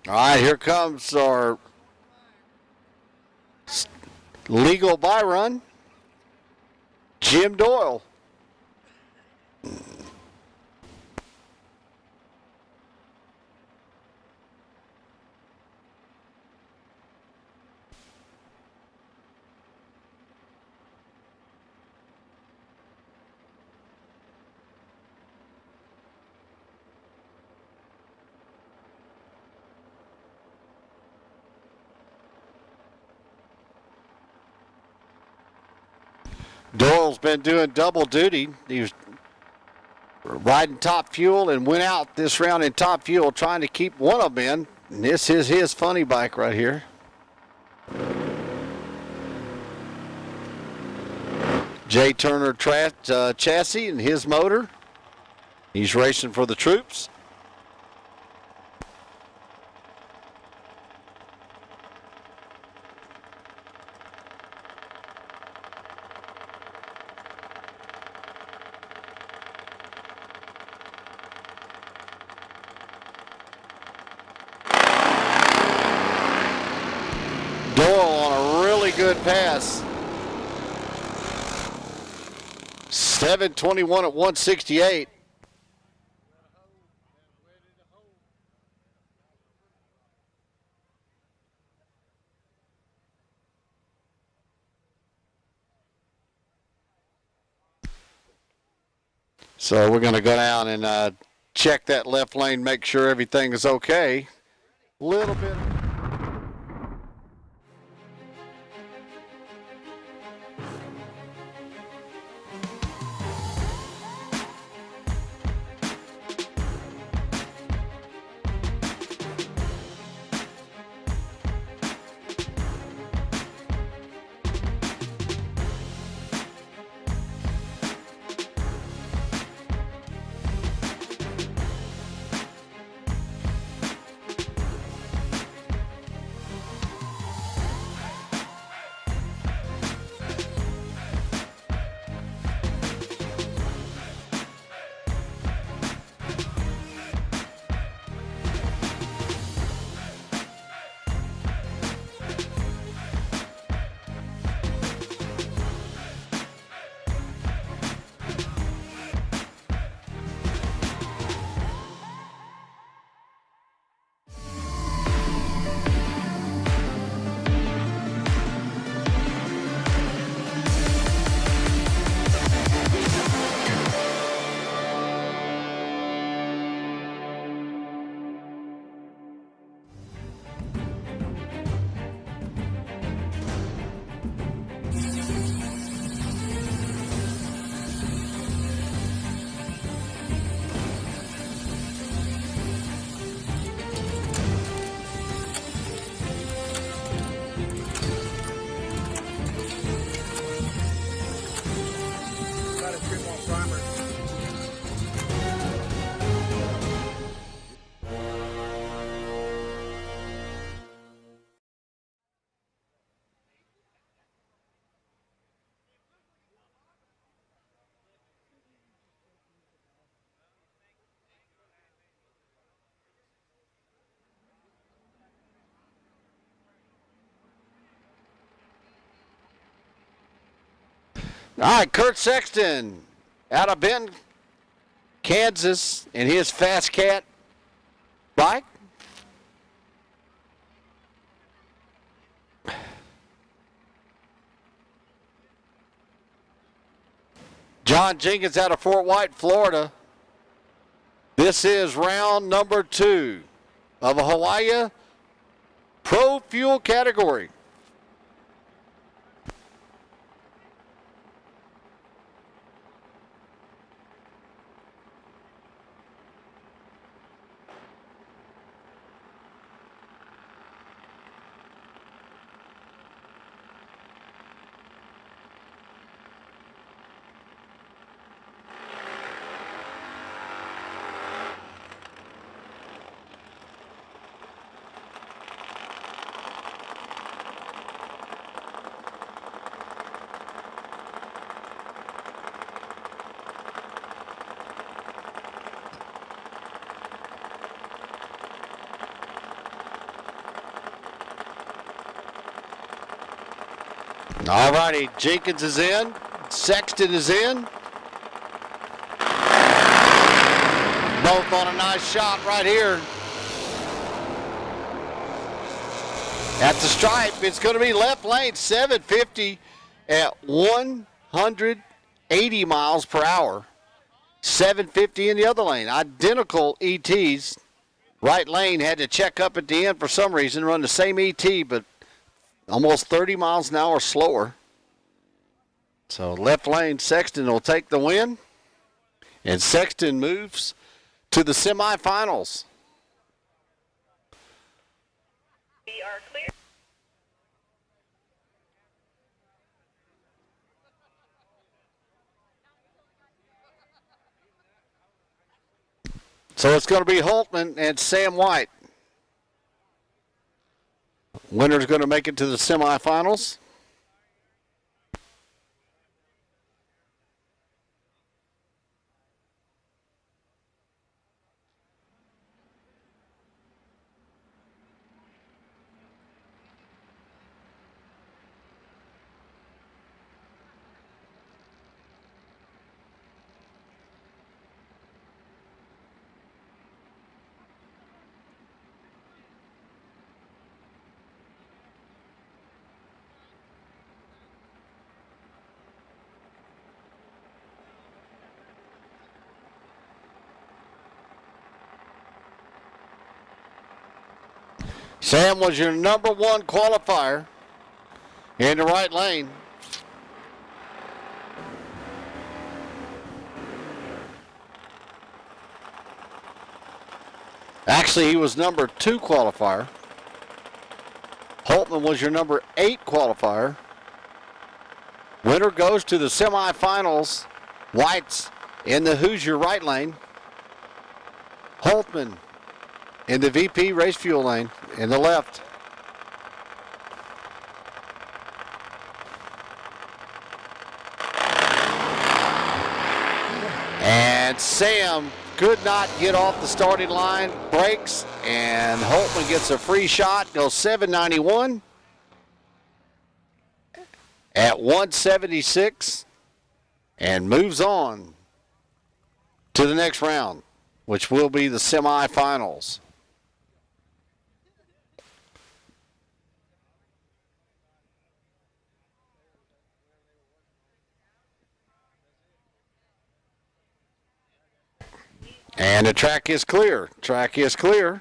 All right, here comes our legal buy run, Jim Doyle. Doyle's been doing double duty. He was riding Top Fuel and went out this round in Top Fuel trying to keep one of them in. And this is his funny bike right here. Jay Turner chassis and his motor. He's racing for the troops. Good pass. 721 at 168. So we're going to go down and check that left lane, make sure everything is okay. Little bit. All right, Kurt Sexton out of Benton, Kansas, in his Fast Cat bike. John Jenkins out of Fort White, Florida. This is round number 2 of a Hawaii Pro Fuel category. All righty, Jenkins is in. Sexton is in. Both on a nice shot right here. At the stripe, it's going to be left lane 750 at 180 miles per hour. 750 in the other lane. Identical ETs. Right lane had to check up at the end for some reason, run the same ET, but almost 30 miles an hour slower. So left lane, Sexton will take the win. And Sexton moves to the semifinals. We are clear. So it's going to be Holtman and Sam White. Winner's going to make it to the semifinals. Sam was your number 1 qualifier in the right lane. Actually, he was number 2 qualifier. Holtman was your number 8 qualifier. Winner goes to the semifinals. White's in the Hoosier right lane. Holtman in the VP race fuel lane in the left. And Sam could not get off the starting line, breaks, and Holtman gets a free shot, goes 791 at 176 and moves on to the next round, which will be the semifinals. And the track is clear. Track is clear.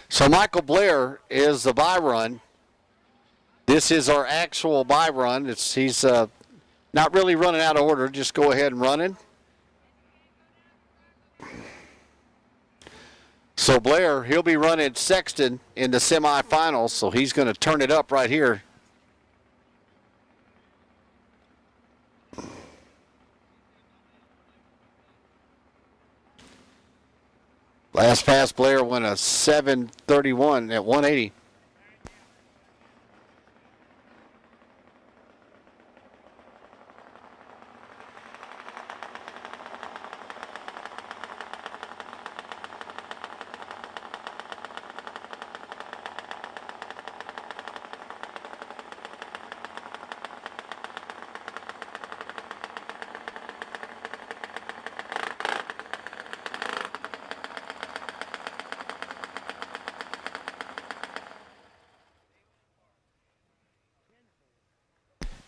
So Michael Blair is the bye run. This is our actual bye run. He's not really running out of order. Just go ahead and run it. So Blair, he'll be running Sexton in the semifinals, so he's going to turn it up right here. Last pass, Blair went a 7:31 at 180.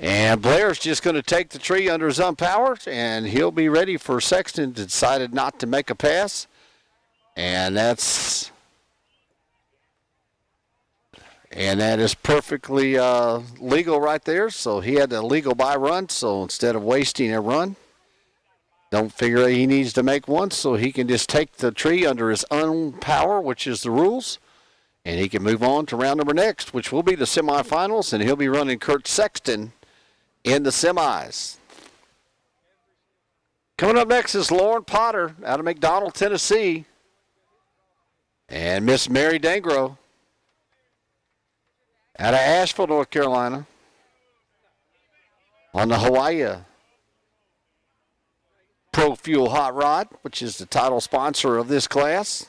And Blair's just going to take the tree under his own power, and he'll be ready for Sexton. Decided not to make a pass. And that is perfectly legal right there. So he had a legal by run. So instead of wasting a run, don't figure he needs to make one. So he can just take the tree under his own power, which is the rules. And he can move on to round number next, which will be the semifinals. And he'll be running Kurt Sexton in the semis. Coming up next is Lauren Potter out of McDonald, Tennessee. And Miss Mary Dangro out of Asheville, North Carolina, on the Hawaii Pro Fuel Hot Rod, which is the title sponsor of this class.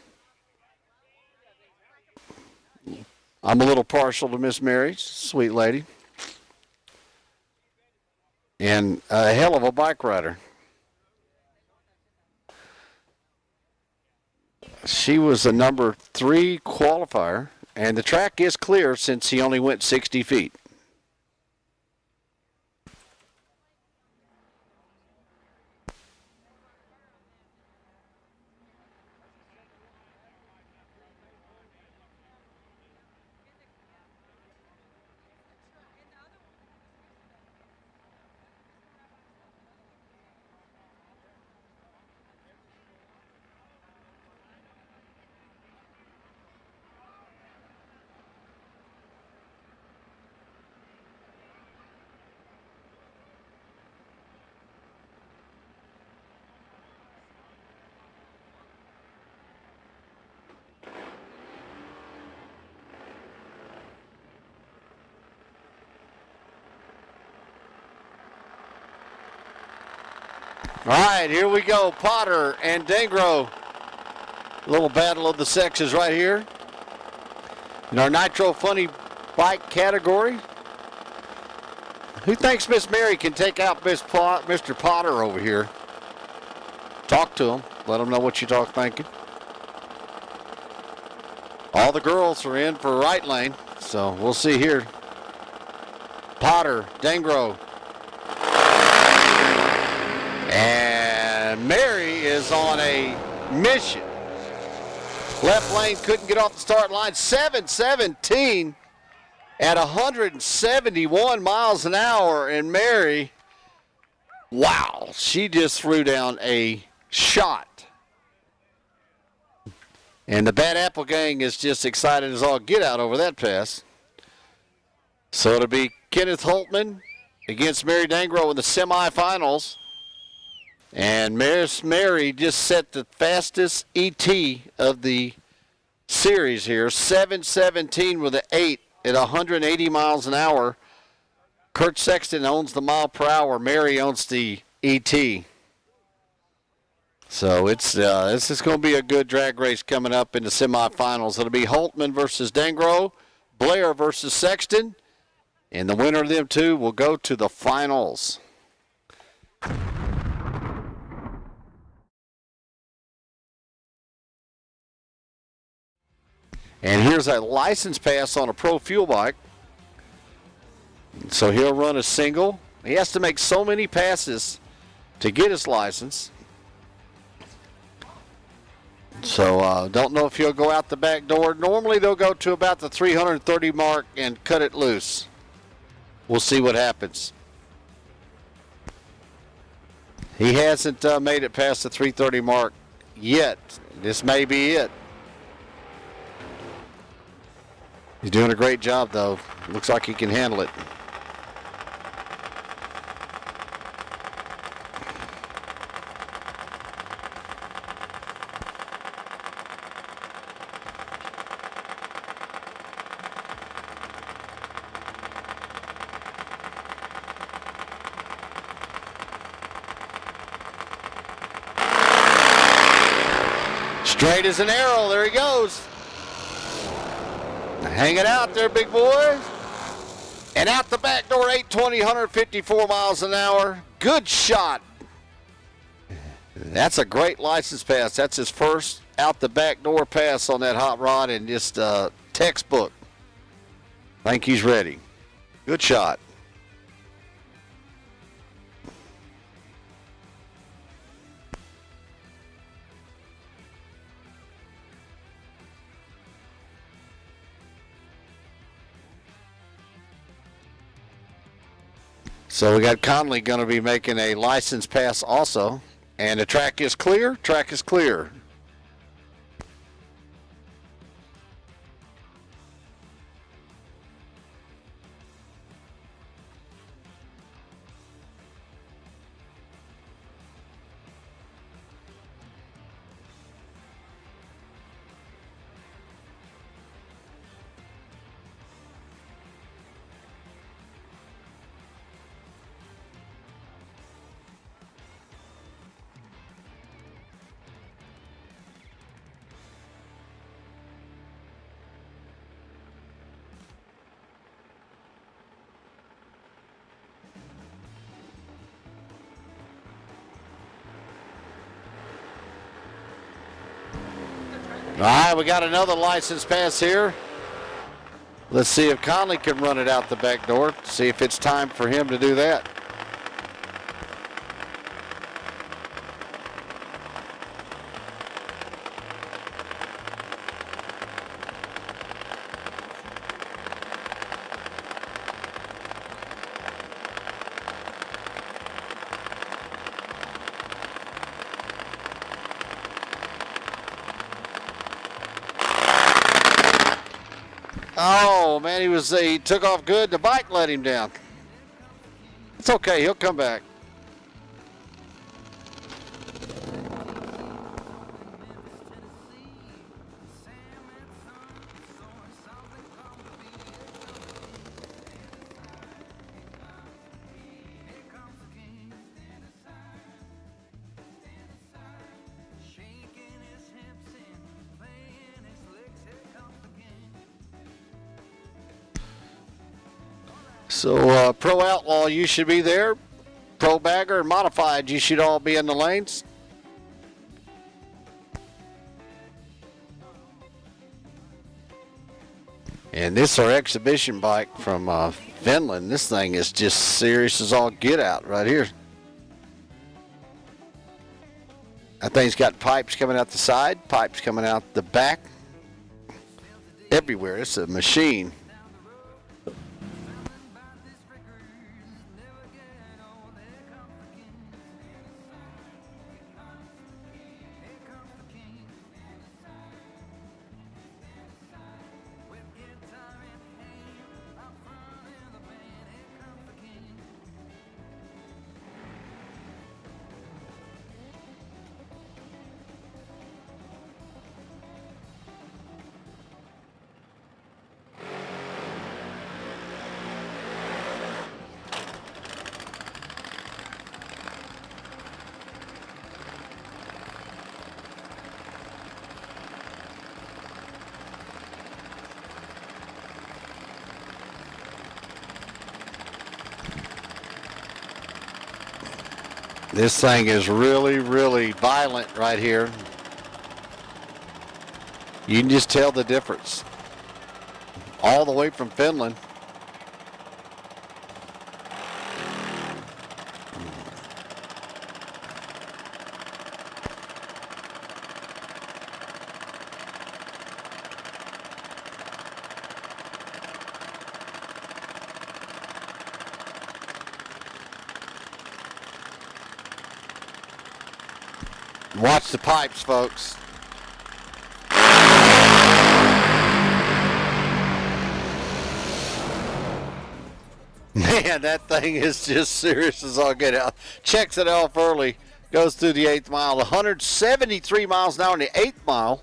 I'm a little partial to Miss Mary, sweet lady. And a hell of a bike rider. She was a number 3 qualifier, and the track is clear since he only went 60 feet. All right, here we go. Potter and Dangro. Little battle of the sexes right here. In our Nitro Funny Bike category. Who thinks Miss Mary can take out Mr. Potter over here? Talk to him. Let him know what you thinking. All the girls are in for right lane, so we'll see here. Potter, Dangro. And Mary is on a mission. Left lane couldn't get off the start line. 7:17 at 171 miles an hour. And Mary, wow, she just threw down a shot. And the Bad Apple Gang is just excited as all get out over that pass. So it'll be Kenneth Holtman against Mary Dangro in the semifinals. And Miss Mary just set the fastest ET of the series here. 7:17 with an 8 at 180 miles an hour. Kurt Sexton owns the mile per hour. Mary owns the ET. So it's this is going to be a good drag race coming up in the semifinals. It'll be Holtman versus Dangro, Blair versus Sexton, and the winner of them two will go to the finals. And here's a license pass on a Pro Fuel bike. So he'll run a single. He has to make so many passes to get his license. So don't know if he'll go out the back door. Normally they'll go to about the 330 mark and cut it loose. We'll see what happens. He hasn't made it past the 330 mark yet. This may be it. He's doing a great job, though. Looks like he can handle it. Straight as an arrow. There he goes. Hanging out there, big boy. And out the back door, 820, 154 miles an hour. Good shot. That's a great license pass. That's his first out the back door pass on that hot rod, and just textbook. I think he's ready. Good shot. So we got Conley going to be making a license pass also. And the track is clear. Track is clear. All right, we got another license pass here. Let's see if Conley can run it out the back door. See if it's time for him to do that. Oh, man, he took off good. The bike let him down. It's okay. He'll come back. So, Pro Outlaw, you should be there. Pro Bagger and Modified, you should all be in the lanes. And this is our exhibition bike from Finland. This thing is just serious as all get out right here. That thing's got pipes coming out the side, pipes coming out the back. Everywhere. It's a machine. This thing is really, really violent right here. You can just tell the difference. All the way from Finland. Watch the pipes, folks. Man, that thing is just serious as all get out. Checks it off early. Goes through the 8th mile. 173 miles an hour in the 8th mile.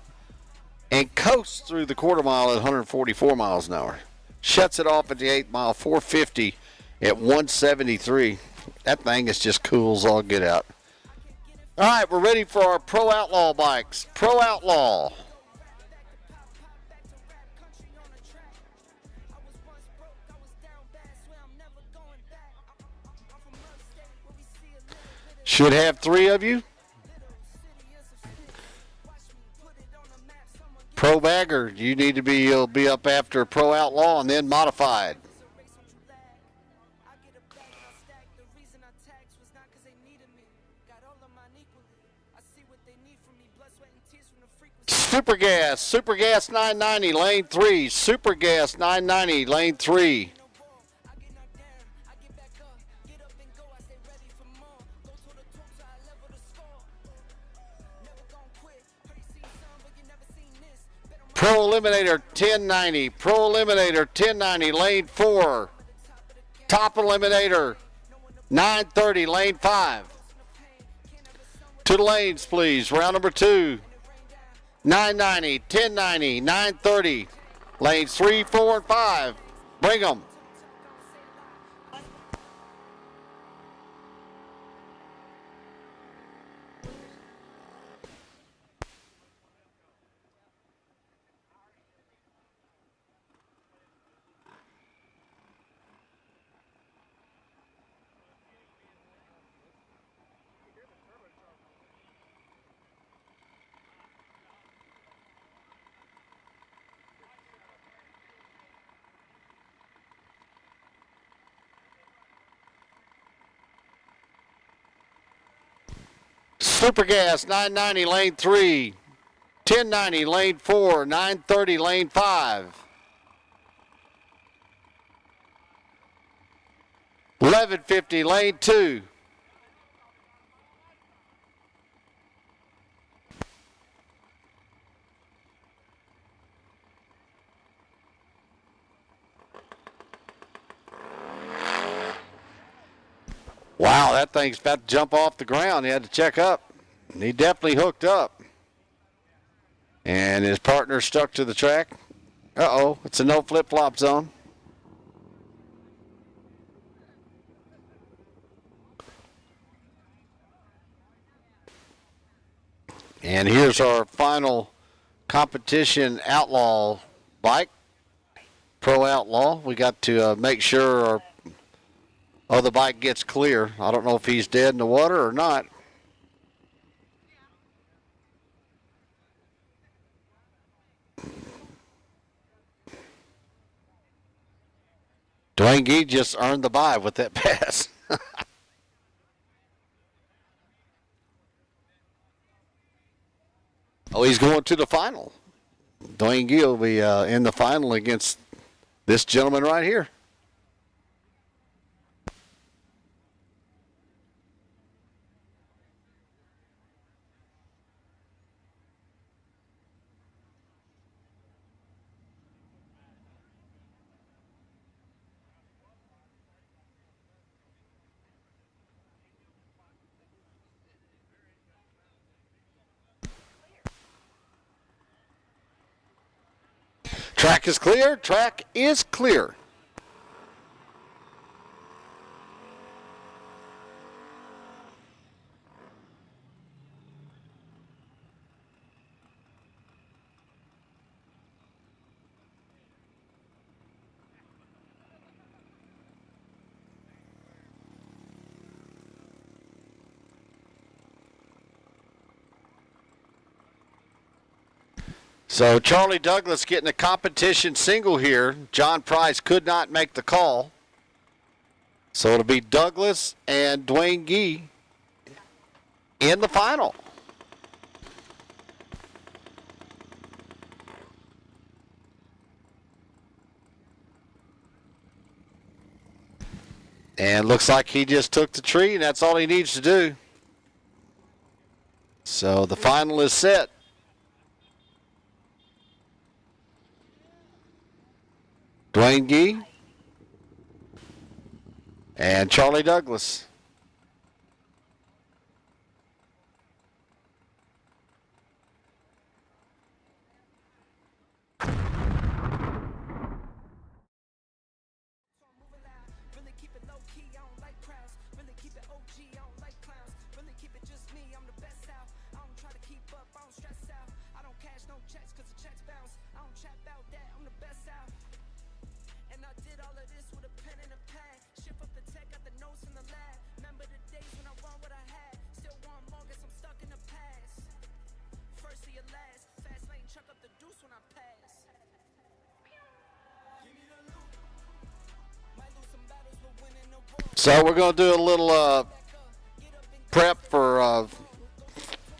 And coasts through the quarter mile at 144 miles an hour. Shuts it off at the 8th mile. 450 at 173. That thing is just cool as all get out. All right, we're ready for our Pro Outlaw bikes. Pro Outlaw. Should have 3 of you. Pro Bagger, you need to be, you'll be up after Pro Outlaw and then Modified. Super Gas 990, lane 3. Super Gas 990, lane 3. Pro Eliminator 1090. Pro Eliminator 1090, lane 4. Top Eliminator 930, lane 5. To the lanes, please. Round number 2. 990, 1090, 930. Lanes 3, 4, and 5. Bring them. Super Gas 990, lane 3. 1090, lane 4. 930, lane 5. 1150, lane 2. Wow, that thing's about to jump off the ground. He had to check up. He definitely hooked up. And his partner stuck to the track. Uh-oh, it's a no flip-flop zone. And here's our final competition outlaw bike. Pro Outlaw. We got to make sure the bike gets clear. I don't know if he's dead in the water or not. Dwayne Gee just earned the bye with that pass. Oh, he's going to the final. Dwayne Gee will be in the final against this gentleman right here. Track is clear. Track is clear. So Charlie Douglas getting a competition single here. John Price could not make the call. So it'll be Douglas and Dwayne Gee in the final. And looks like he just took the tree, and that's all he needs to do. So the final is set. Dwayne Gee and Charlie Douglas. Really keep it low key, I don't like crowds. Really keep it OG, I don't like clowns. Really keep it just me, I'm the best out. I don't try to keep up, I don't stress out. I don't cash no checks cause the checks bounce. I don't trap out that, I'm the best out. And I did all of this with a pen and a pad. Ship up the tech, got the notes in the lab. Remember the days when I run what I had. Still want more, guess I'm stuck in the past. First to your last, fast lane, chuck up the deuce when I pass. Give me the loot. Might lose some battles, but winning the war. So we're going to do a little prep for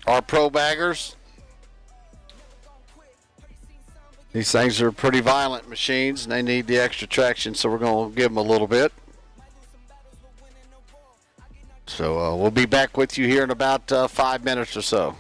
our pro baggers. These things are pretty violent machines, and they need the extra traction, so we're going to give them a little bit. So we'll be back with you here in about 5 minutes or so.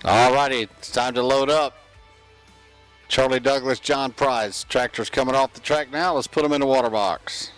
All righty, it's time to load up. Charlie Douglas, John Price. Tractor's coming off the track now. Let's put them in the water box.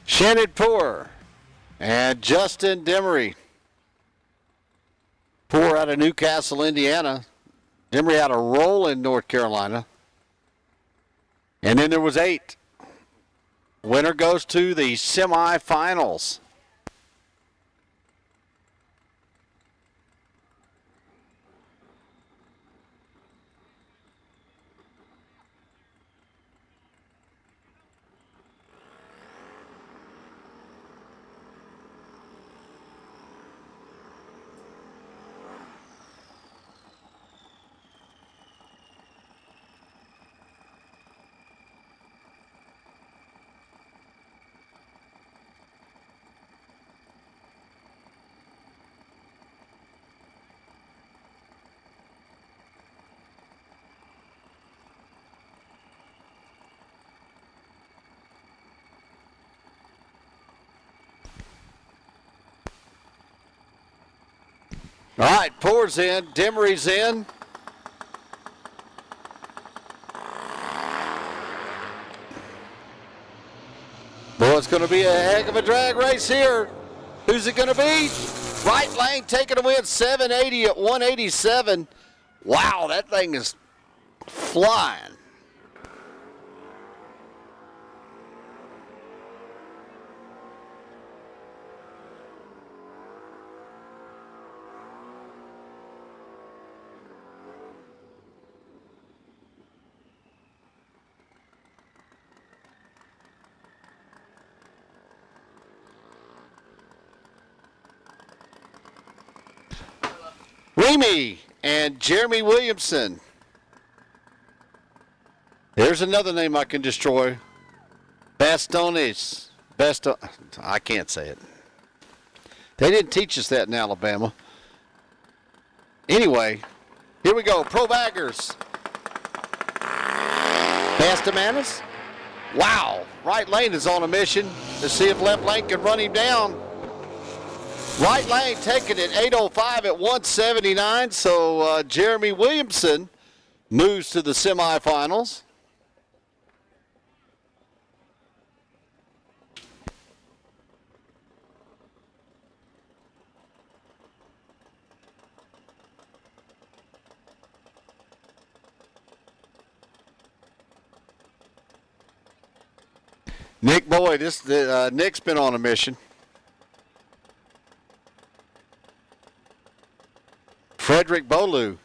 Shannon Poor and Justin Demery. Poor out of Newcastle, Indiana. Demery out of Roland, North Carolina. And then there was 8. Winner goes to the semifinals. All right, Poor's in, Demery's in. Boy, it's going to be a heck of a drag race here. Who's it going to be? Right Lane taking a win, 780 at 187. Wow, that thing is flying. Remy and Jeremy Williamson. There's another name I can destroy. Bastones. I can't say it. They didn't teach us that in Alabama. Anyway, here we go. Pro baggers. Bastomanis. Wow. Right lane is on a mission to see if left lane can run him down. Right lane taking it 805 at 179. So Jeremy Williamson moves to the semifinals. Nick Boyd, Nick's been on a mission. Frederick Bolu.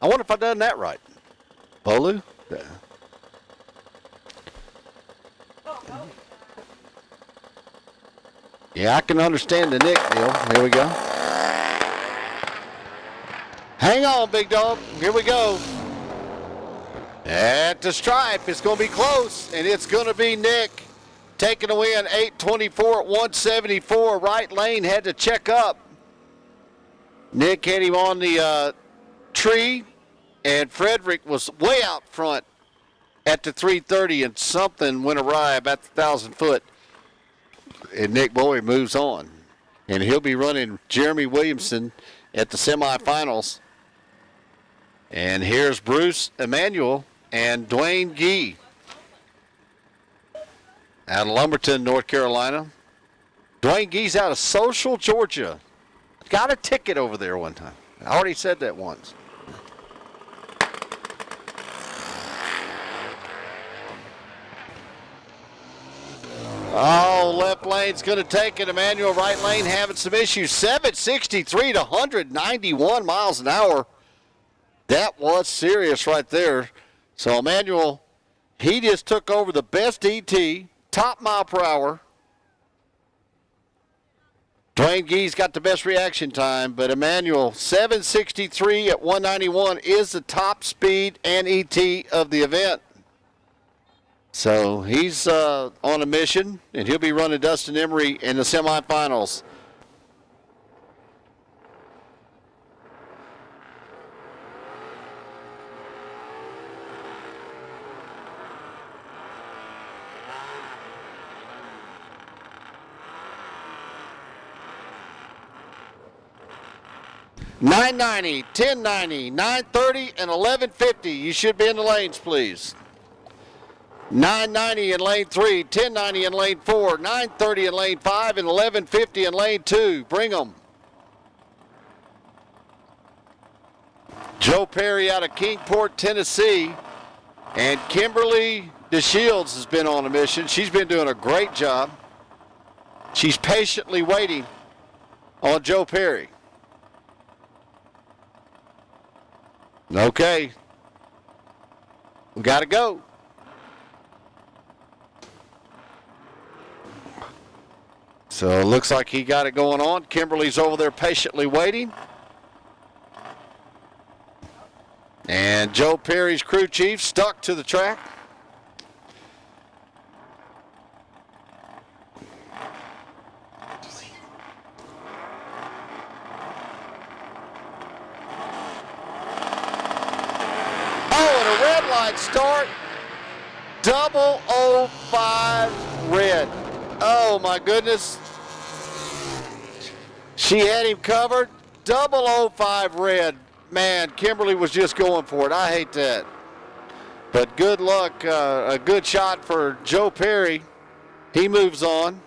I wonder if I've done that right. Bolu? Yeah. Yeah, I can understand the Nick deal. Here we go. Hang on, big dog. Here we go. At the stripe, it's going to be close, and it's going to be Nick taking a win, 824 at 174. Right lane had to check up. Nick had him on the tree, and Frederick was way out front at the 330, and something went awry about the 1,000 foot. And Nick Bowie moves on. And he'll be running Jeremy Williamson at the semifinals. And here's Bruce Emanuel and Dwayne Gee out of Lumberton, North Carolina. Dwayne Gee's out of Social, Georgia. Got a ticket over there one time. I already said that once. Oh, Oh, left lane's going to take it. Emmanuel, right lane having some issues. 763 to 191 miles an hour. That was serious right there. So Emmanuel, he just took over the best ET, top mile per hour. Dwayne Gee's got the best reaction time, but Emmanuel, 763 at 191 is the top speed and ET of the event. So he's on a mission, and he'll be running Dustin Emery in the semifinals. $9.90, $10.90, $9.30, and $11.50. You should be in the lanes, please. $9.90 in lane 3, $10.90 in lane 4, $9.30 in lane 5, and $11.50 in lane 2. Bring them. Joe Perry out of Kingport, Tennessee, and Kimberly DeShields has been on a mission. She's been doing a great job. She's patiently waiting on Joe Perry. Okay, we got to go. So it looks like he got it going on. Kimberly's over there patiently waiting. And Joe Perry's crew chief stuck to the track. Start 005 red. Oh my goodness. She had him covered. 005 red. Man, Kimberly was just going for it. I hate that. But good luck. A good shot for Joe Perry. He moves on.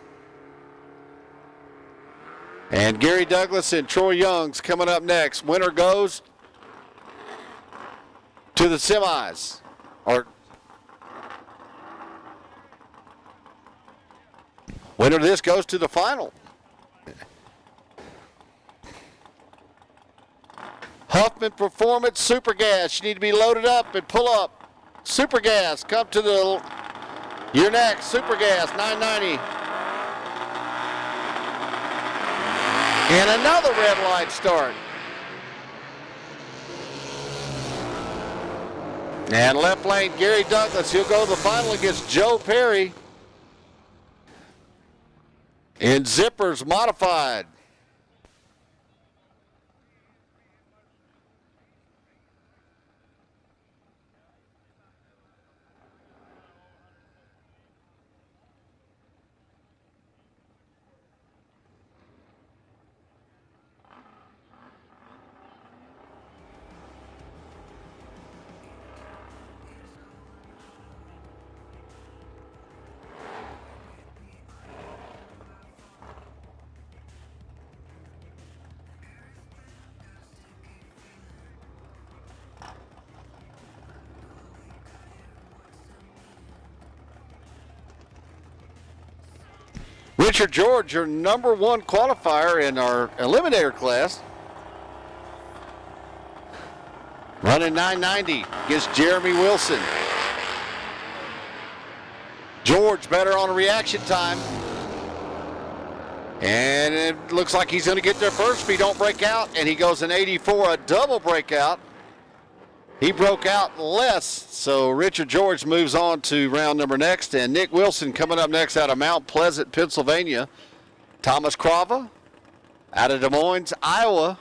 And Gary Douglas and Troy Young's coming up next. Winner goes to the semis. Winner of this goes to the final. Huffman Performance Super Gas. You need to be loaded up and pull up. Super Gas, come to the, you're next. Super Gas, $9.90. And another red light start. And left lane, Gary Douglas. He'll go to the final against Joe Perry in Zippers Modified. Richard George, your number one qualifier in our Eliminator class. Running 990 against Jeremy Wilson. George better on a reaction time. And it looks like he's going to get there first if he don't break out. And he goes an 84, a double breakout. He broke out less, so Richard George moves on to round number next. And Nick Wilson coming up next out of Mount Pleasant, Pennsylvania. Thomas Crava out of Des Moines, Iowa.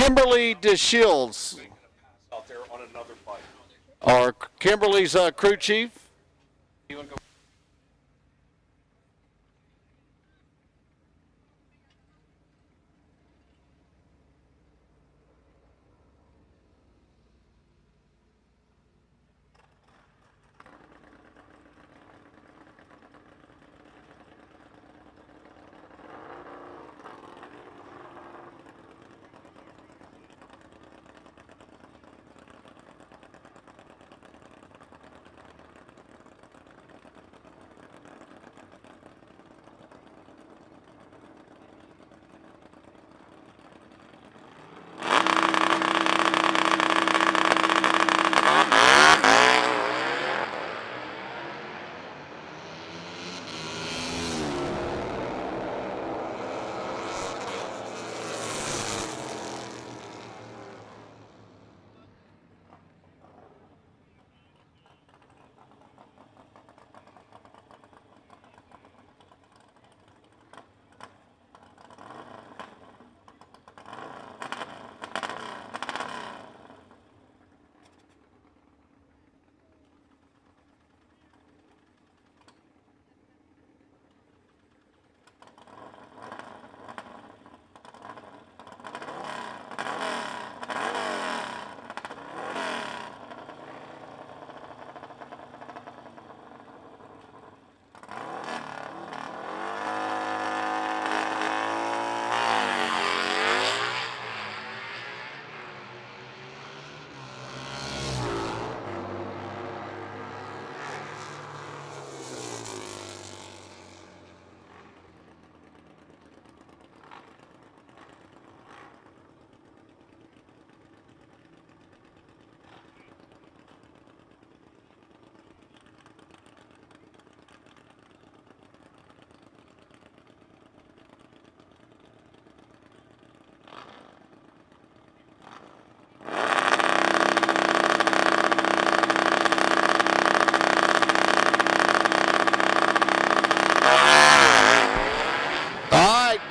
Kimberly DeShields, Out there on another bike. our Kimberly's crew chief. You wanna go?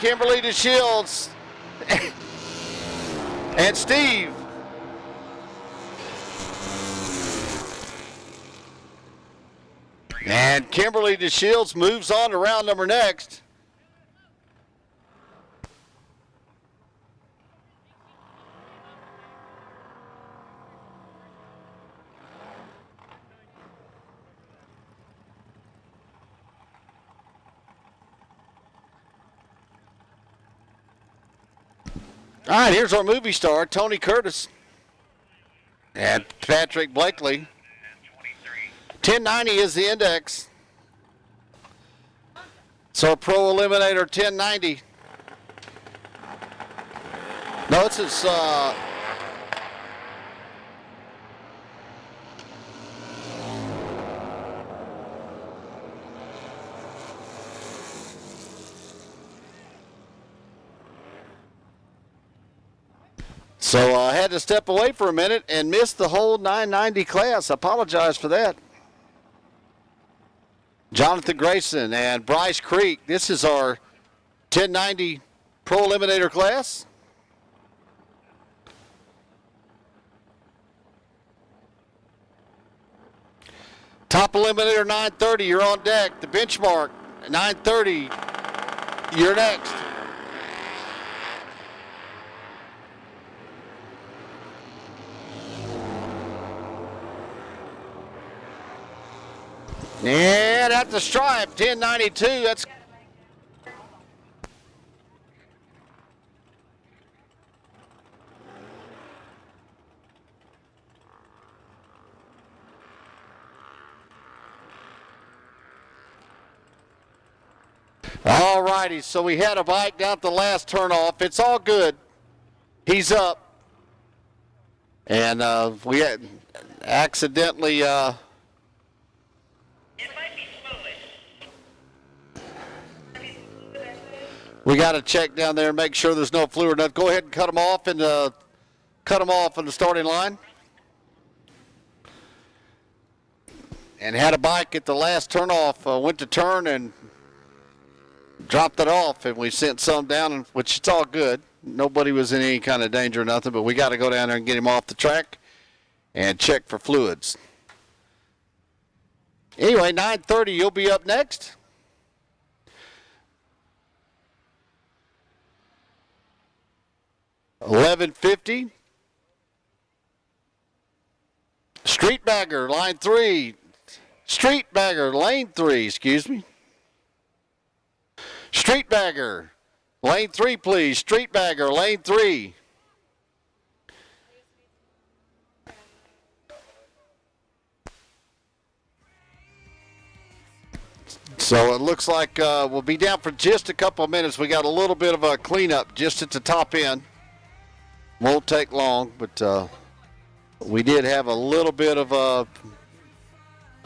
Kimberly DeShields and Steve. And Kimberly DeShields moves on to round number next. All right, here's our movie star, Tony Curtis and Patrick Blakely. 1090 is the index. So Pro Eliminator 1090. No, it's his, So I had to step away for a minute and miss the whole 990 class. I apologize for that. Jonathan Grayson and Bryce Creek. This is our 1090 Pro Eliminator class. Top Eliminator 930, you're on deck. The benchmark 930, you're next. And at the stripe, 1092, that's all righty, so we had a bike down at the last turnoff. It's all good. He's up. And we had accidentally we got to check down there and make sure there's no fluid. Now go ahead and cut them off in the starting line. And had a bike at the last turnoff, went to turn and dropped it off, and we sent some down, which it's all good. Nobody was in any kind of danger or nothing, but we got to go down there and get him off the track and check for fluids. Anyway, 9:30, you'll be up next. $11.50. Street bagger, line 3. Street bagger, lane 3, excuse me. Street bagger, lane 3, please. Street bagger, lane 3. So it looks like we'll be down for just a couple of minutes. We got a little bit of a cleanup just at the top end. Won't take long, but we did have a little bit of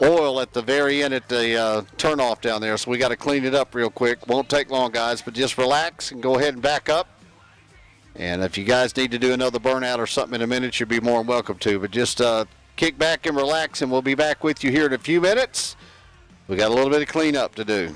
oil at the very end at the turnoff down there, so we got to clean it up real quick. Won't take long, guys, but just relax and go ahead and back up. And if you guys need to do another burnout or something in a minute, you'd be more than welcome to. But just kick back and relax, and we'll be back with you here in a few minutes. We got a little bit of cleanup to do.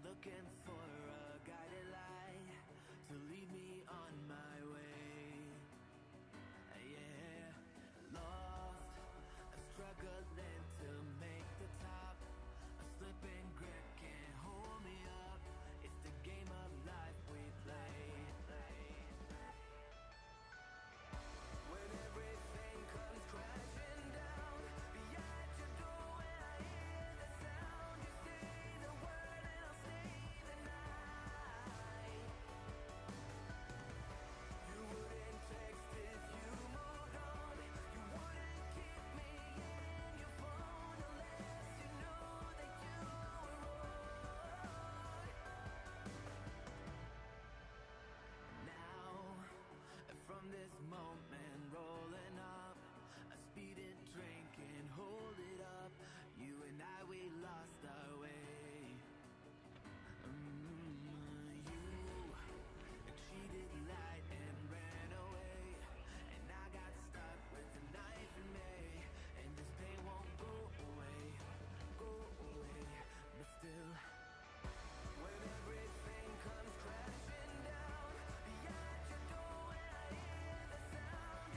Looking for a guided light to lead me on my way. Yeah, lost, struggling to make the top. A slipping grip can't hold me up. It's the game of life we play. When everything comes crashing down, be at your door when I hear the sound. You say the word and I'll stay. From this moment rolling up, a speeding train can hold it up. You and I, we lost our way. You cheated light and ran away, and I got stuck with a knife in me, and this pain won't go away, but still, when everything comes crashing down, be at your door when I hear the sound.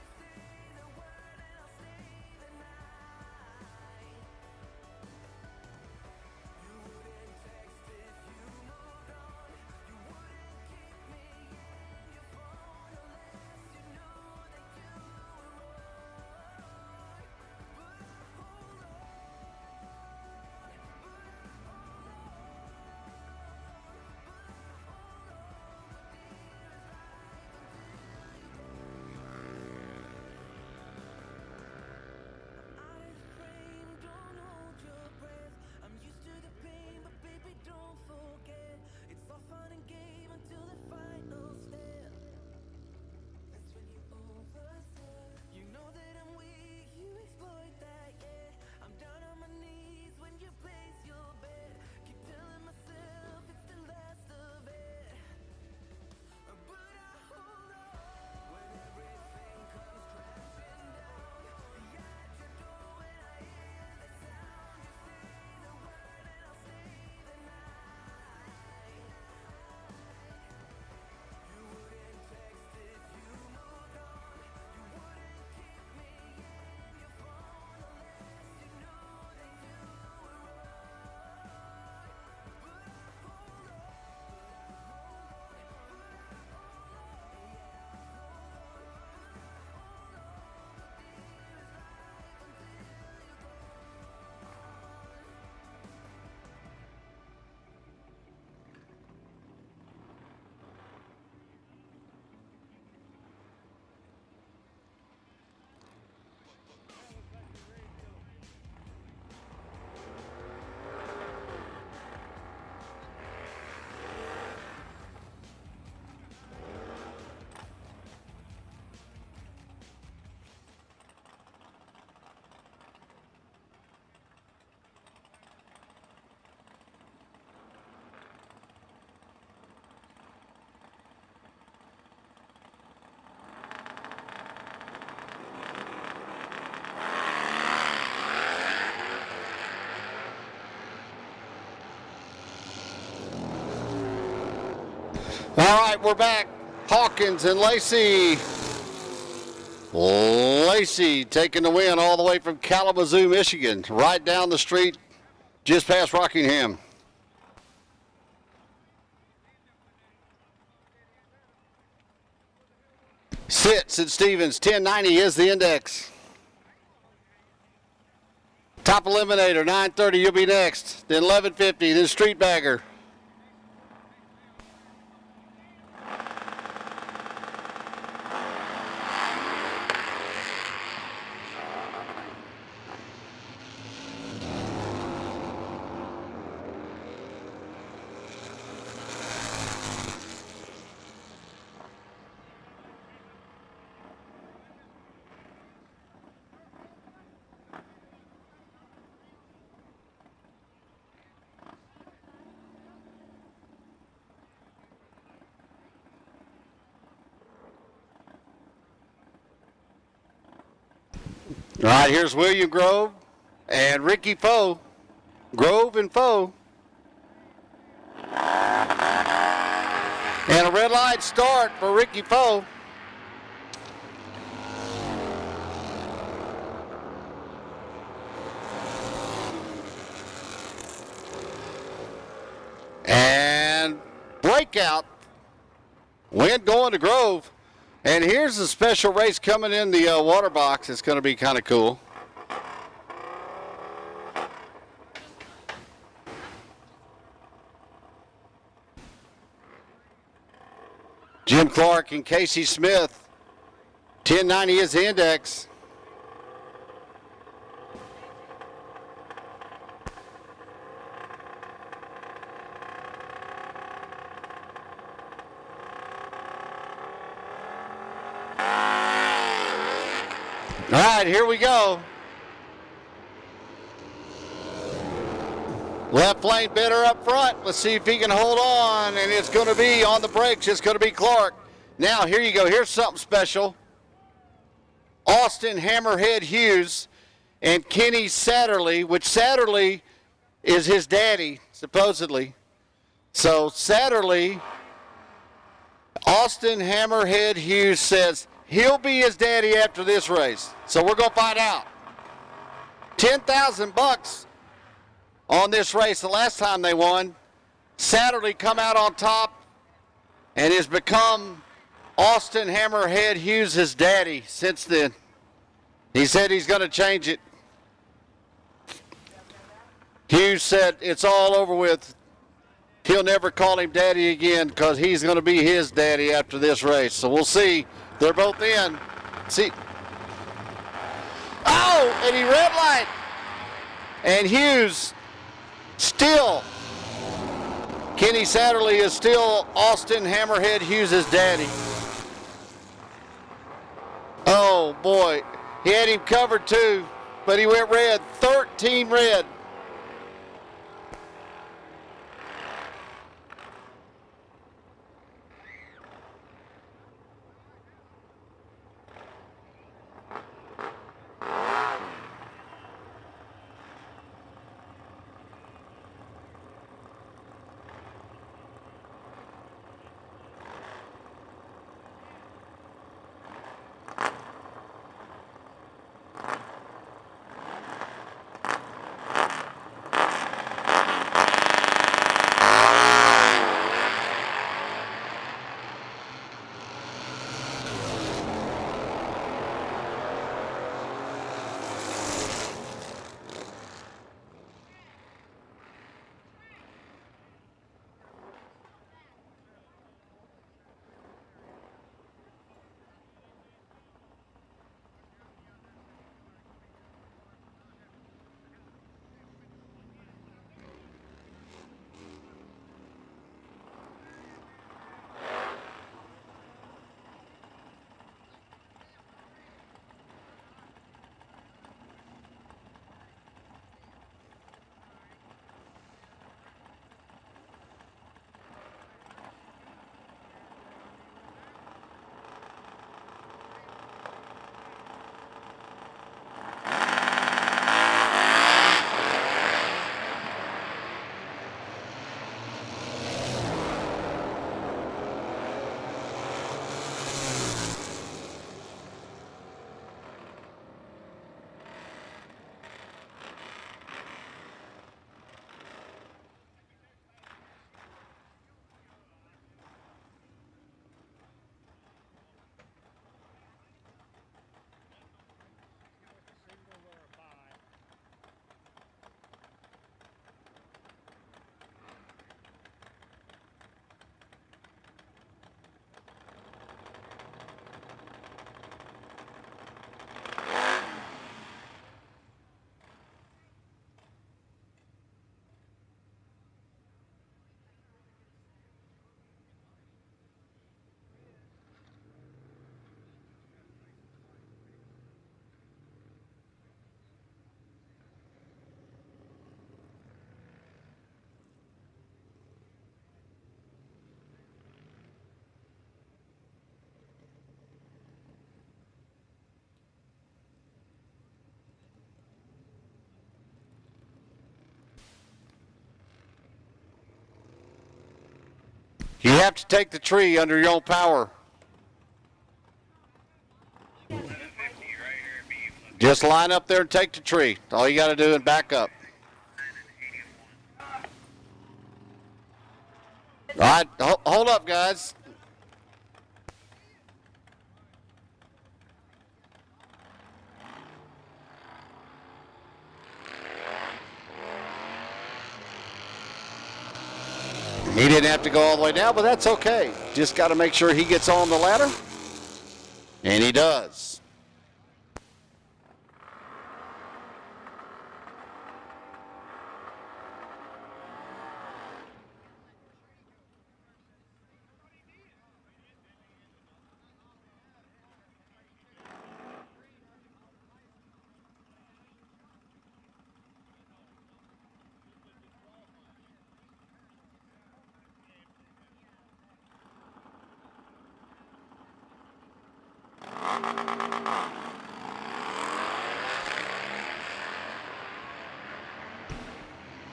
we're back. Hawkins and Lacey. Lacey taking the win all the way from Kalamazoo, Michigan, right down the street, just past Rockingham. Sits at Stevens, 1090 is the index. Top Eliminator, 930, you'll be next. Then 1150, then Street Bagger. All right, here's William Grove and Ricky Foe. Grove and Foe. And a red light start for Ricky Foe. And breakout. Wind going to Grove. And here's a special race coming in the water box. It's going to be kind of cool. Jim Clark and Casey Smith. 1090 is the index. All right, here we go. Left lane bidder up front. Let's see if he can hold on, and it's going to be on the brakes. It's going to be Clark. Now, here you go. Here's something special. Austin Hammerhead Hughes and Kenny Satterley, which Satterley is his daddy, supposedly. So Satterley, Austin Hammerhead Hughes says he'll be his daddy after this race. So we're going to find out. $10,000 on this race the last time they won. Satterley come out on top and has become Austin Hammerhead Hughes' daddy since then. He said he's going to change it. Hughes said it's all over with. He'll never call him daddy again because he's going to be his daddy after this race. So we'll see. They're both in. See. Oh, and he red light. And Hughes still, Kenny Satterley is still Austin Hammerhead Hughes' daddy. Oh boy, he had him covered too, but he went red, 13 red. You have to take the tree under your own power. Just line up there and take the tree. All you got to do and back up. All right, hold up, guys. He didn't have to go all the way down, but that's okay. Just got to make sure he gets on the ladder. And he does.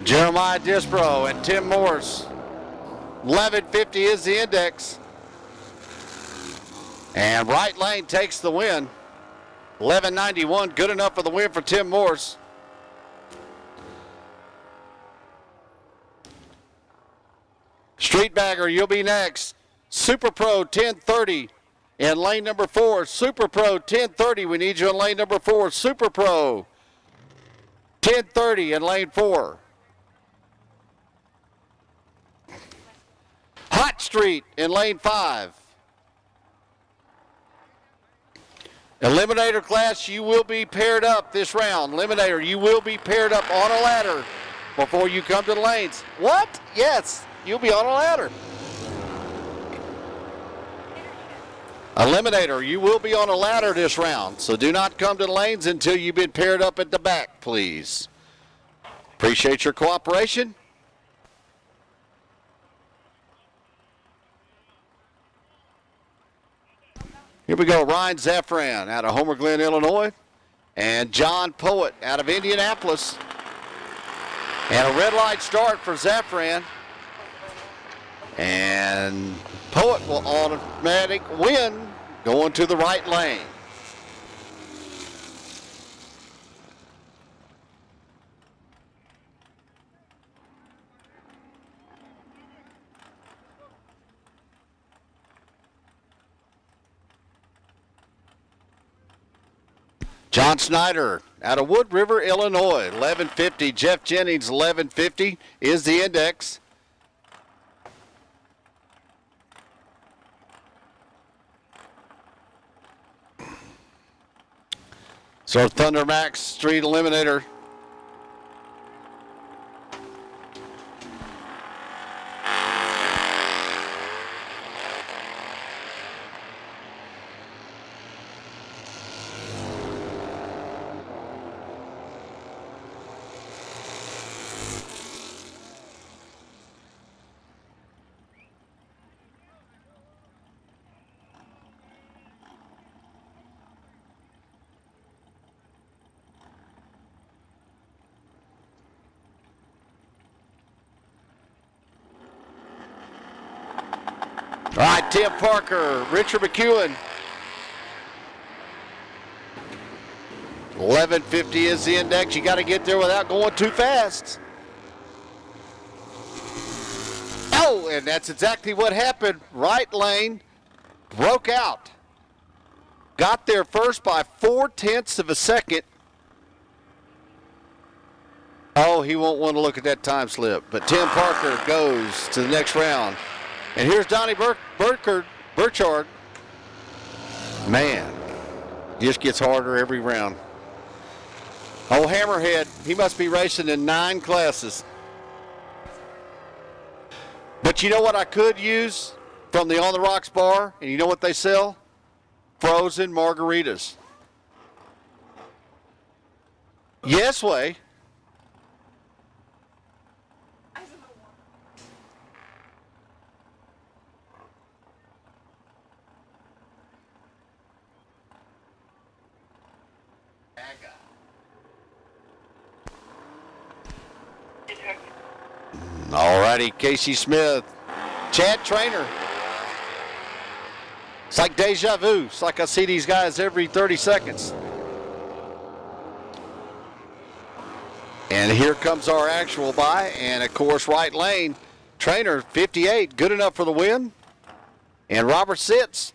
Jeremiah Disbro and Tim Morse. 1150 is the index. And right lane takes the win. 1191, good enough for the win for Tim Morse. Street Bagger, you'll be next. Super Pro 1030 in lane number 4. Super Pro 1030, we need you in lane number 4. Super Pro 1030 in lane 4. Hot Street in lane 5. Eliminator class, you will be paired up this round. Eliminator, you will be paired up on a ladder before you come to the lanes. What? Yes, you'll be on a ladder. Eliminator, you will be on a ladder this round, so do not come to the lanes until you've been paired up at the back, please. Appreciate your cooperation. Here we go, Ryan Zafran out of Homer Glen, Illinois, and John Poet out of Indianapolis. And a red light start for Zafran. And Poet will automatic win going to the right lane. John Snyder out of Wood River, Illinois, 1150. Jeff Jennings, 1150 is the index. So Thunder Max Street Eliminator. All right, Tim Parker, Richard McEwen. 1150 is the index. You got to get there without going too fast. Oh, and that's exactly what happened. Right lane broke out. Got there first by 0.4 of a second. Oh, he won't want to look at that time slip. But Tim Parker goes to the next round. And here's Donnie Burchard. Man, just gets harder every round. Oh, Hammerhead, he must be racing in 9 classes. But you know what I could use from the On the Rocks bar? And you know what they sell? Frozen margaritas. Yes, way. All righty, Casey Smith Chad Trainer. It's like deja vu. It's like I see these guys every 30 seconds. And here comes our actual by, and of course, right lane. Trainer, 58, good enough for the win. And Robert sits.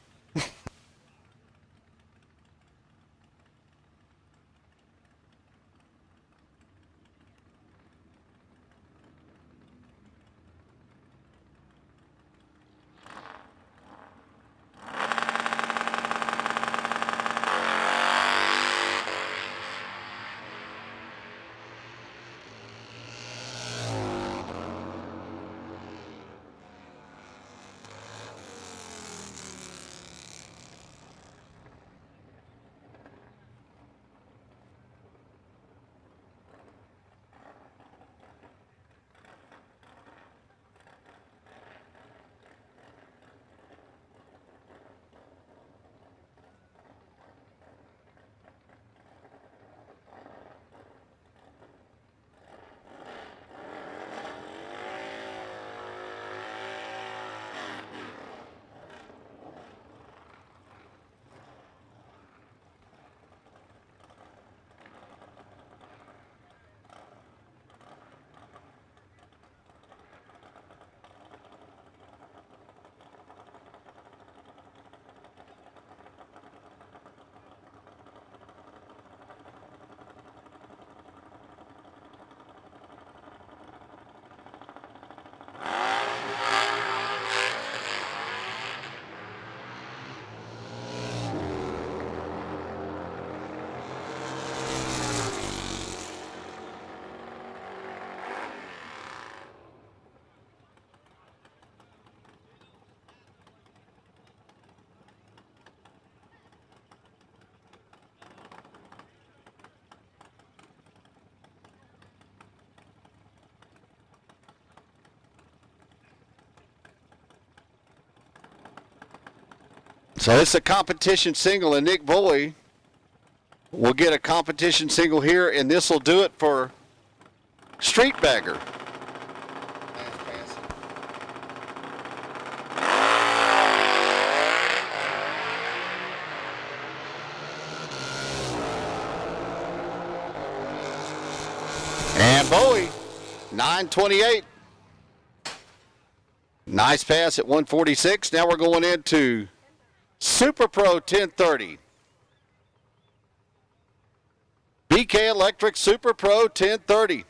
So it's a competition single, and Nick Bowie will get a competition single here, and this will do it for Street Bagger. And Bowie, 928. Nice pass at 146. Now we're going into Super Pro 1030. BK Electric Super Pro 1030.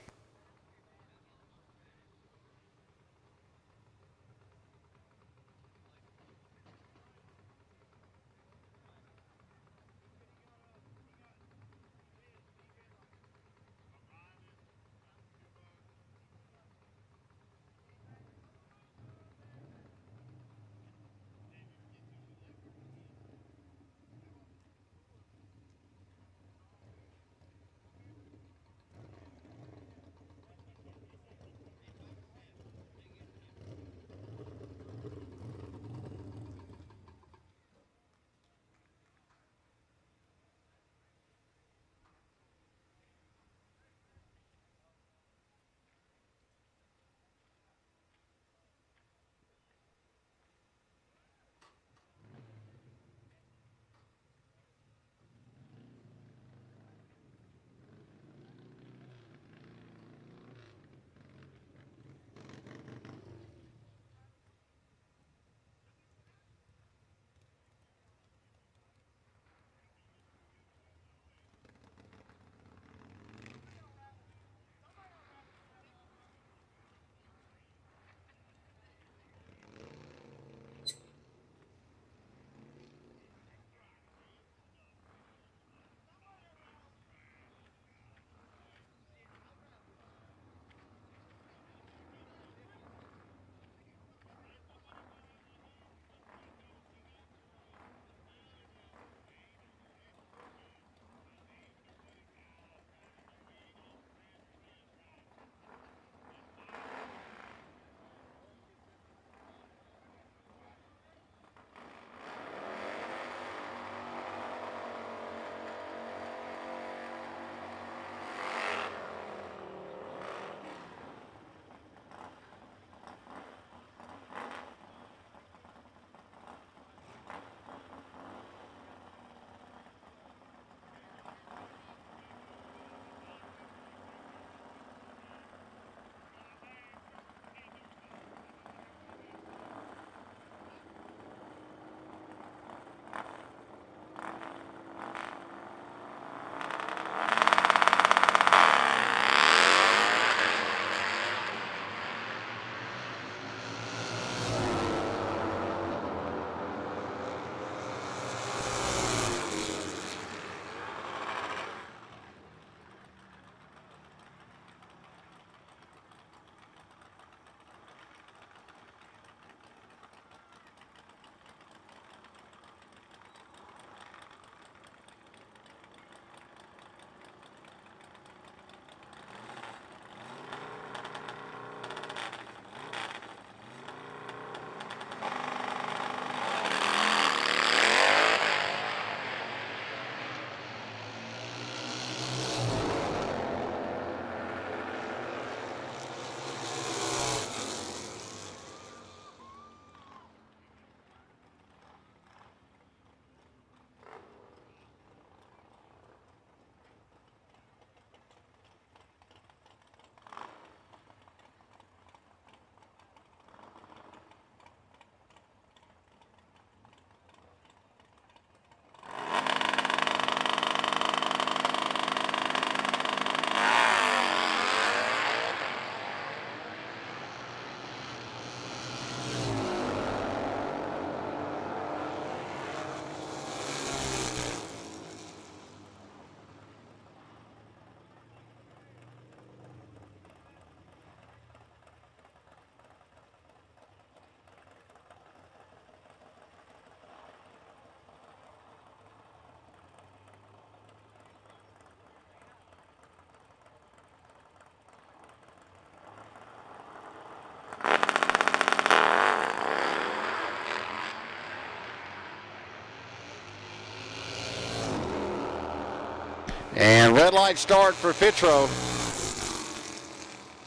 And red light start for Fitro.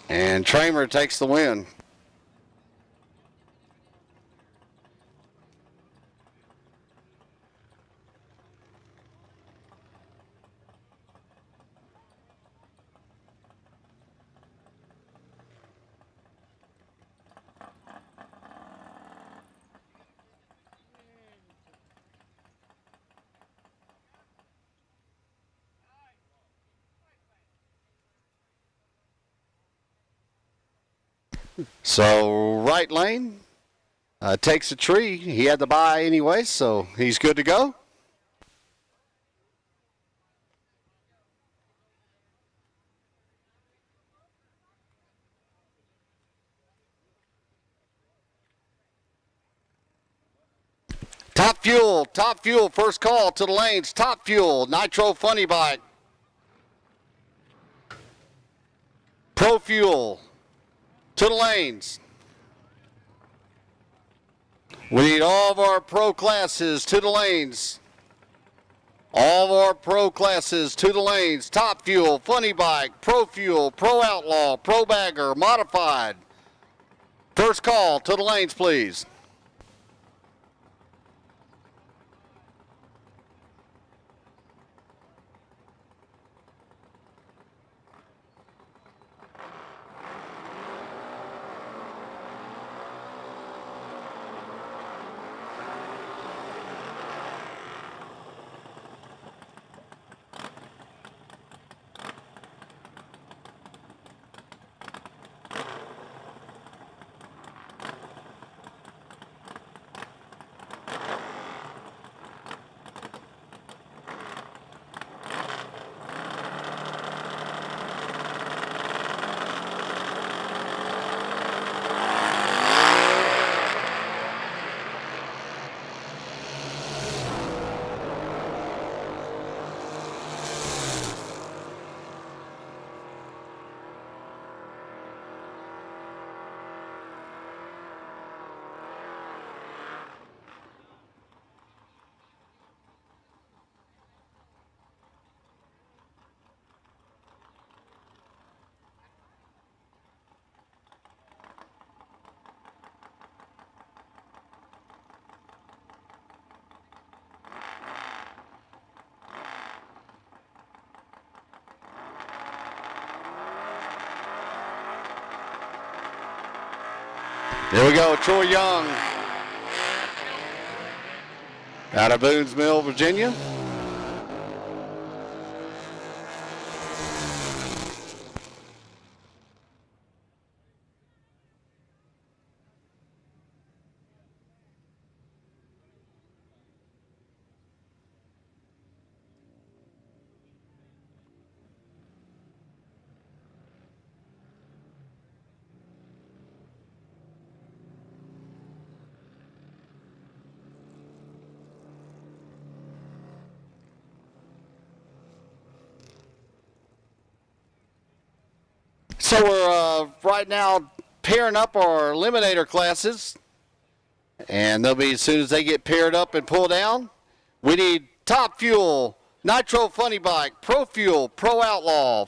And Tramer takes the win. So right lane takes a tree. He had the bye anyway, so he's good to go. Top fuel, first call to the lanes. Top fuel, Nitro Funny Bike. Pro Fuel to the lanes. We need all of our pro classes to the lanes. All of our pro classes to the lanes. Top Fuel, Funny Bike, Pro Fuel, Pro Outlaw, Pro Bagger, Modified. First call to the lanes, please. There we go, Troy Young out of Boone's Mill, Virginia. So we're right now pairing up our Eliminator classes, and they'll be as soon as they get paired up and pulled down. We need Top Fuel, Nitro Funny Bike, Pro Fuel, Pro Outlaw,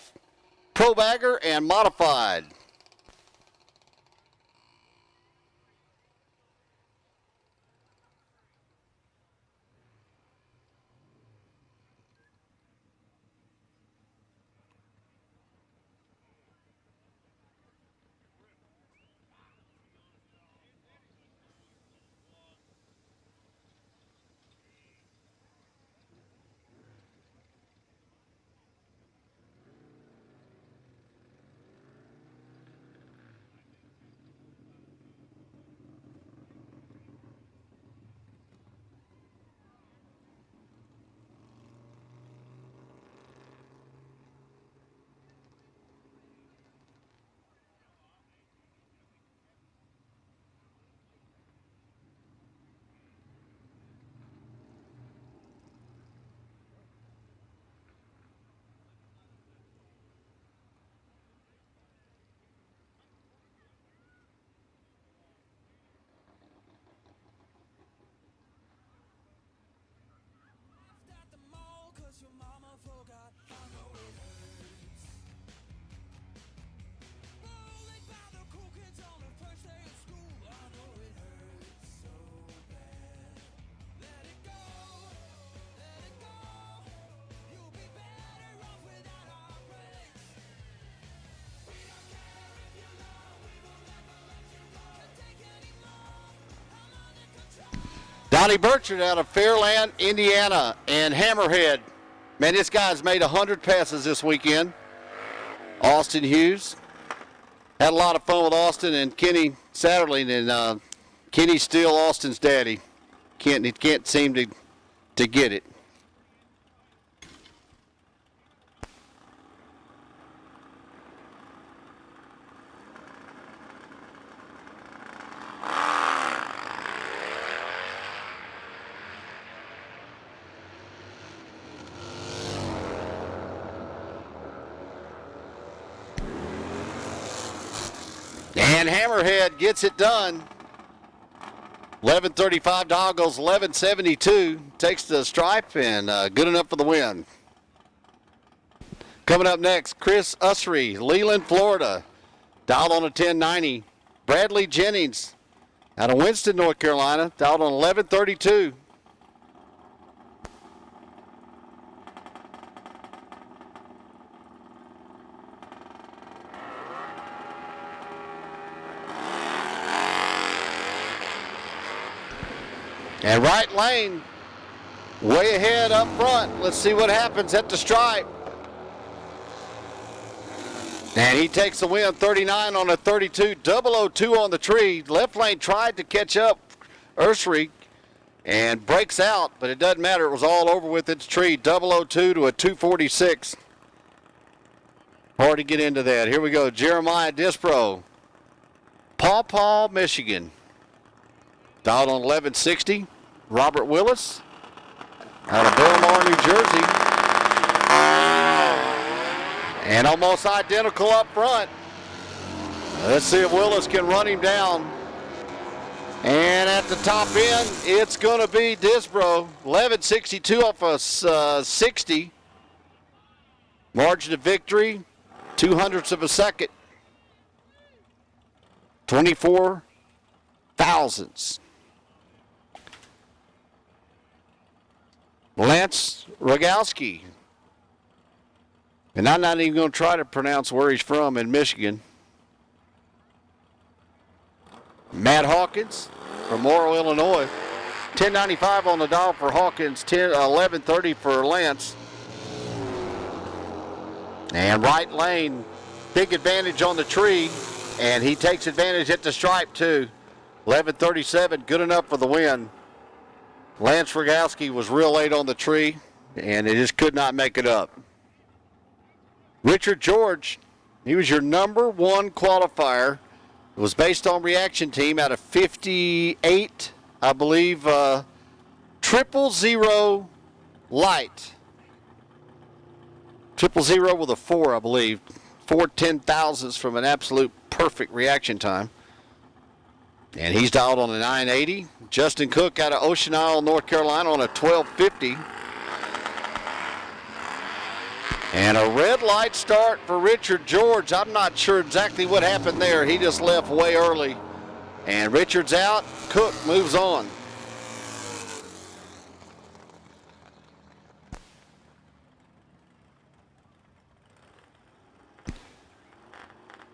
Pro Bagger, and Modified. Donnie Burchard out of Fairland, Indiana, and Hammerhead. Man, this guy's made 100 passes this weekend. Austin Hughes. Had a lot of fun with Austin and Kenny Satterling, and Kenny's still Austin's daddy. He can't seem to get it. And Hammerhead gets it done. 11:35 Doggles, 11:72. Takes the stripe and good enough for the win. Coming up next, Chris Ussery, Leland, Florida. Dialed on a 1090. Bradley Jennings out of Winston, North Carolina. Dialed on 1132. And right lane, way ahead up front. Let's see what happens at the stripe. And he takes the win, 39 on a 32, 002 on the tree. Left lane tried to catch up Ursary and breaks out, but it doesn't matter. It was all over with its tree, 002 to a 246. Hard to get into that. Here we go, Jeremiah Dispro, Paw Paw, Michigan. Dialed on 1160, Robert Willis out of Belmar, New Jersey. And almost identical up front. Let's see if Willis can run him down. And at the top end, it's going to be Disbro. 1162 off a 60. Margin of victory, 0.02 of a second. 24 thousandths. Lance Rogowski. And I'm not even going to try to pronounce where he's from in Michigan. Matt Hawkins from Morrow, Illinois. 1095 on the dial for Hawkins, 1130 for Lance. And right lane, big advantage on the tree, and he takes advantage at the stripe too. 1137, good enough for the win. Lance Rogowski was real late on the tree, and it just could not make it up. Richard George, he was your number one qualifier. It was based on reaction team out of 58, I believe, 000 light. 000 with a 4, I believe. 4 10,000ths from an absolute perfect reaction time. And he's dialed on a 980. Justin Cook out of Ocean Isle, North Carolina on a 1250. And a red light start for Richard George. I'm not sure exactly what happened there. He just left way early. And Richard's out. Cook moves on.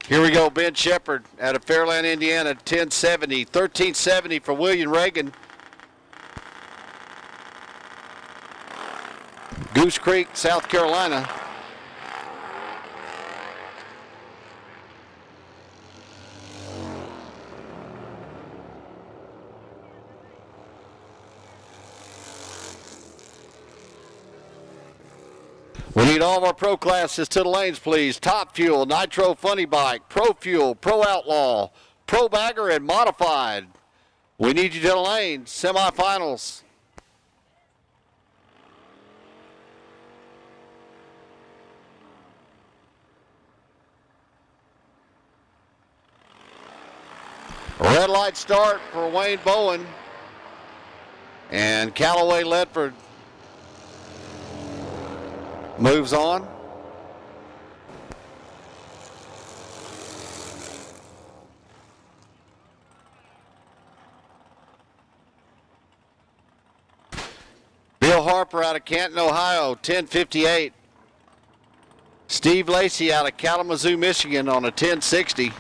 Here we go, Ben Shepard out of Fairland, Indiana, 1070, 1370 for William Reagan. Goose Creek, South Carolina. We need all of our pro classes to the lanes, please. Top Fuel, Nitro Funny Bike, Pro Fuel, Pro Outlaw, Pro Bagger, and Modified. We need you to the lanes. Semifinals. Red light start for Wayne Bowen and Callaway Ledford moves on. Bill Harper out of Canton, Ohio, 1058. Steve Lacey out of Kalamazoo, Michigan on a 1060.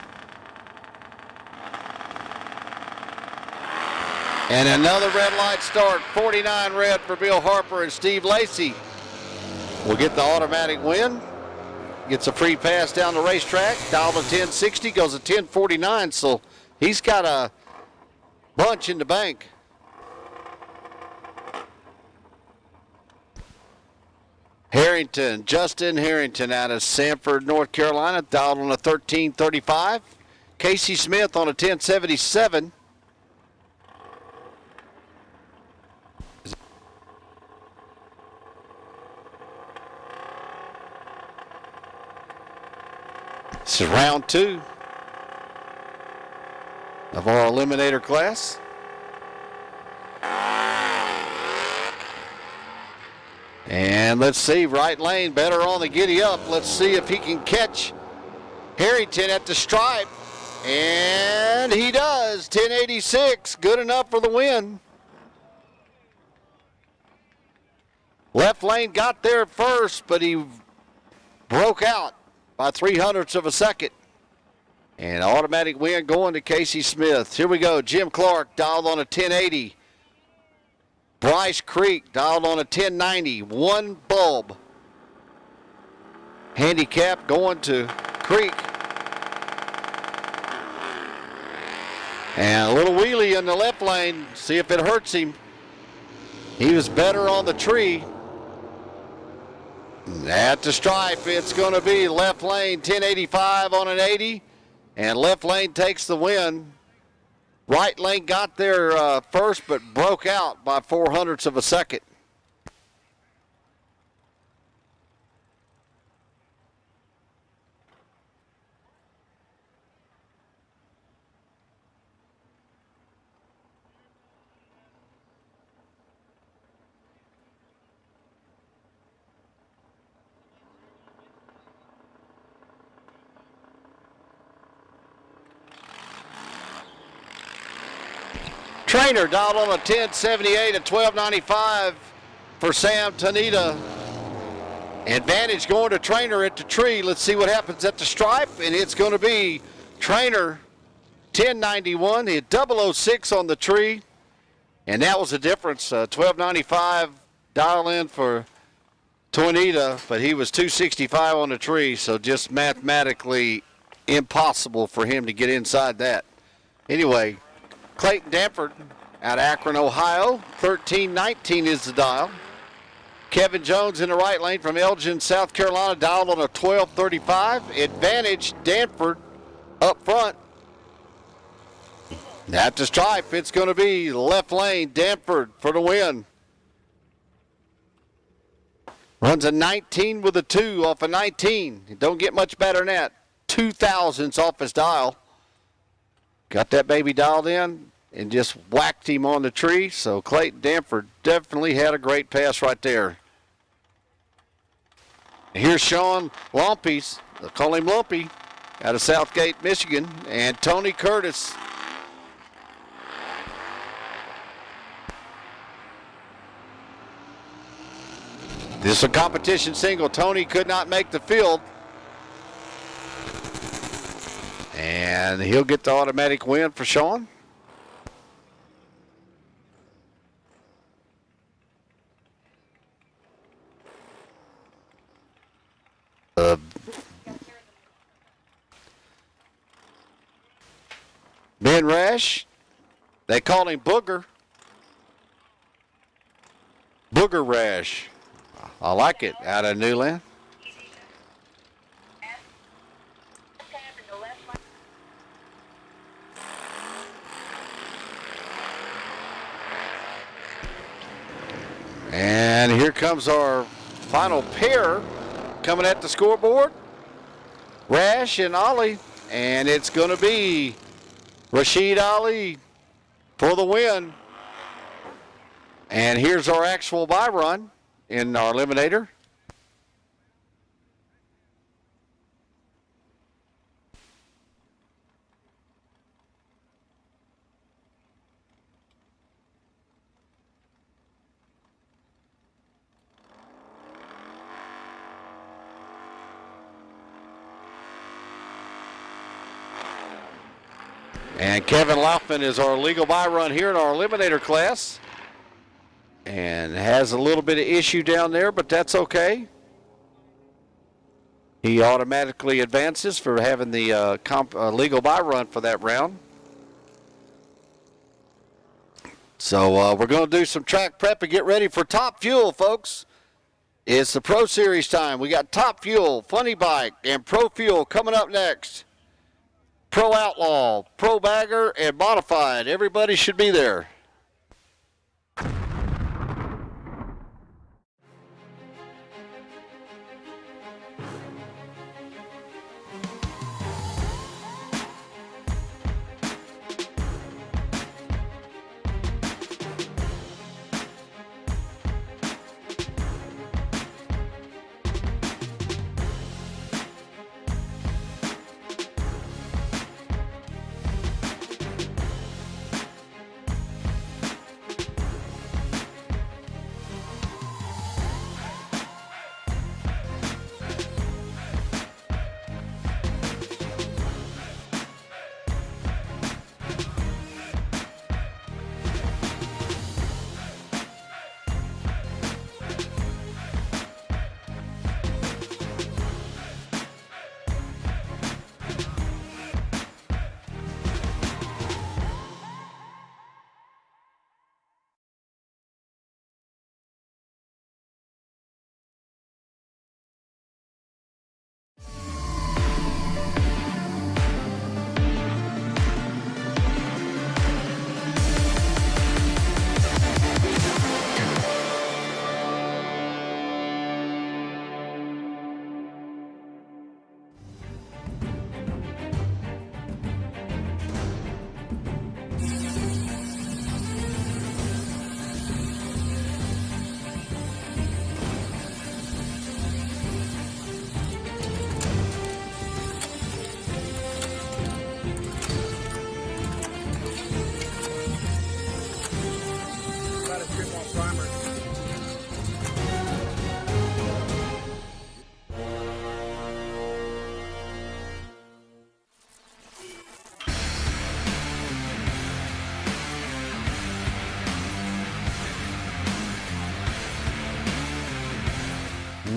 And another red light start, 49 red for Bill Harper and Steve Lacey will get the automatic win. Gets a free pass down the racetrack, dialed to 1060, goes to 1049, so he's got a bunch in the bank. Harrington, Justin Harrington out of Sanford, North Carolina, dialed on a 1335. Casey Smith on a 1077. This is round 2 of our Eliminator class. And let's see, right lane, better on the giddy up. Let's see if he can catch Harrington at the stripe. And he does, 1086, good enough for the win. Left lane got there first, but he broke out by 0.03 of a second. And automatic win going to Casey Smith. Here we go, Jim Clark dialed on a 1080. Bryce Creek dialed on a 1090, one bulb. Handicap going to Creek. And a little wheelie in the left lane, see if it hurts him. He was better on the tree. At the stripe, it's going to be left lane 1085 on an 80, and left lane takes the win. Right lane got there first, but broke out by 0.04 of a second. Trainer dialed on a 1078 at 1295 for Sam Tanita. Advantage going to Trainer at the tree. Let's see what happens at the stripe, and it's going to be Trainer 1091. He had 006 on the tree, and that was the difference. 1295 dial in for Tanita, but he was 265 on the tree, so just mathematically impossible for him to get inside that. Anyway, Clayton Danford out of Akron, Ohio, 1319 is the dial. Kevin Jones in the right lane from Elgin, South Carolina, dialed on a 1235. Advantage Danford up front. At the stripe, it's going to be left lane Danford for the win. Runs a 19 with a 2 off a 19. Don't get much better than that. 2,000ths off his dial. Got that baby dialed in and just whacked him on the tree. So Clayton Danford definitely had a great pass right there. Here's Sean Lumpies, they'll call him Lumpy, out of Southgate, Michigan, and Tony Curtis. This is a competition single. Tony could not make the field. And he'll get the automatic win for Sean. Ben Rash, they call him Booger. Booger Rash. I like it, out of Newland. And here comes our final pair coming at the scoreboard. Rash and Ollie, and it's going to be Rashid Ali for the win. And here's our actual buy run in our Eliminator. And Kevin Laufman is our legal by run here in our Eliminator class. And has a little bit of issue down there, but that's okay. He automatically advances for having the legal by run for that round. So we're going to do some track prep and get ready for Top Fuel, folks. It's the Pro Series time. We got Top Fuel, Funny Bike, and Pro Fuel coming up next. Pro Outlaw, Pro Bagger, and Modified. Everybody should be there.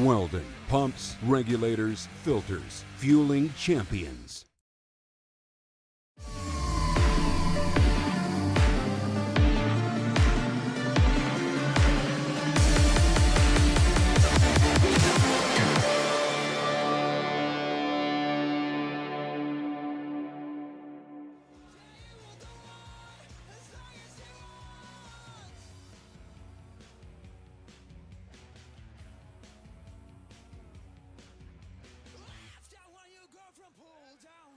Weldon, pumps, regulators, filters, fueling champions. When you go from pool down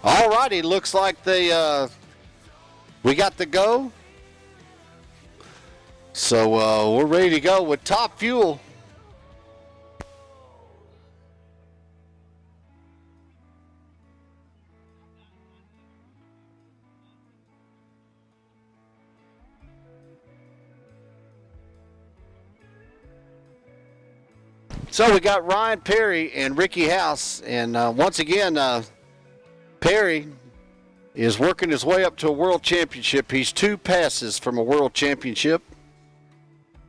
All righty, looks like we got the go. So we're ready to go with Top Fuel. So we got Ryan Perry and Ricky House, and once again, Perry is working his way up to a world championship. He's 2 passes from a world championship.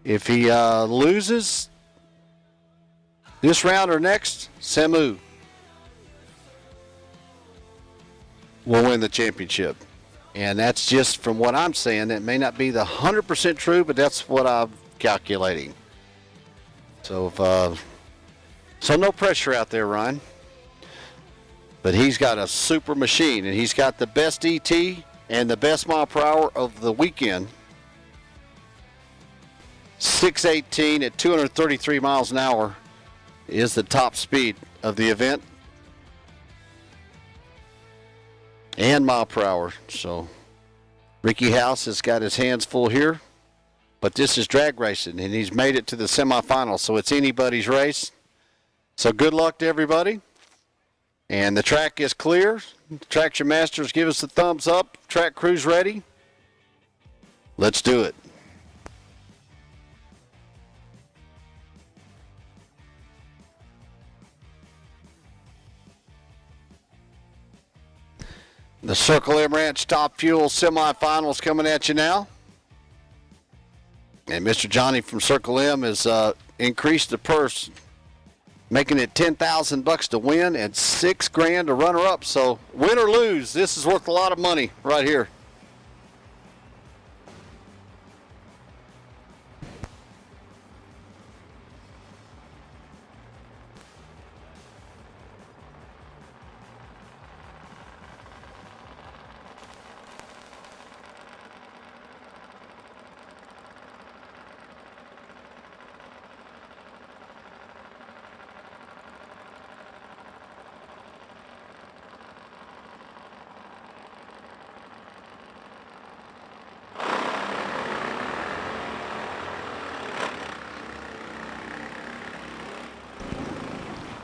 If he loses this round or next, Samu will win the championship. And that's just from what I'm saying. It may not be the 100% true, but that's what I'm calculating. So so no pressure out there, Ryan. But he's got a super machine, and he's got the best ET and the best mile per hour of the weekend. 618 at 233 miles an hour is the top speed of the event. And mile per hour. So Ricky House has got his hands full here. But this is drag racing, and he's made it to the semifinals, so it's anybody's race. So good luck to everybody. And the track is clear. Traction Masters, give us the thumbs up. Track crew's ready. Let's do it. The Circle M Ranch Top Fuel semifinals coming at you now. And Mr. Johnny from Circle M has increased the purse, making it $10,000 to win and $6,000 to runner up. So win or lose, this is worth a lot of money right here.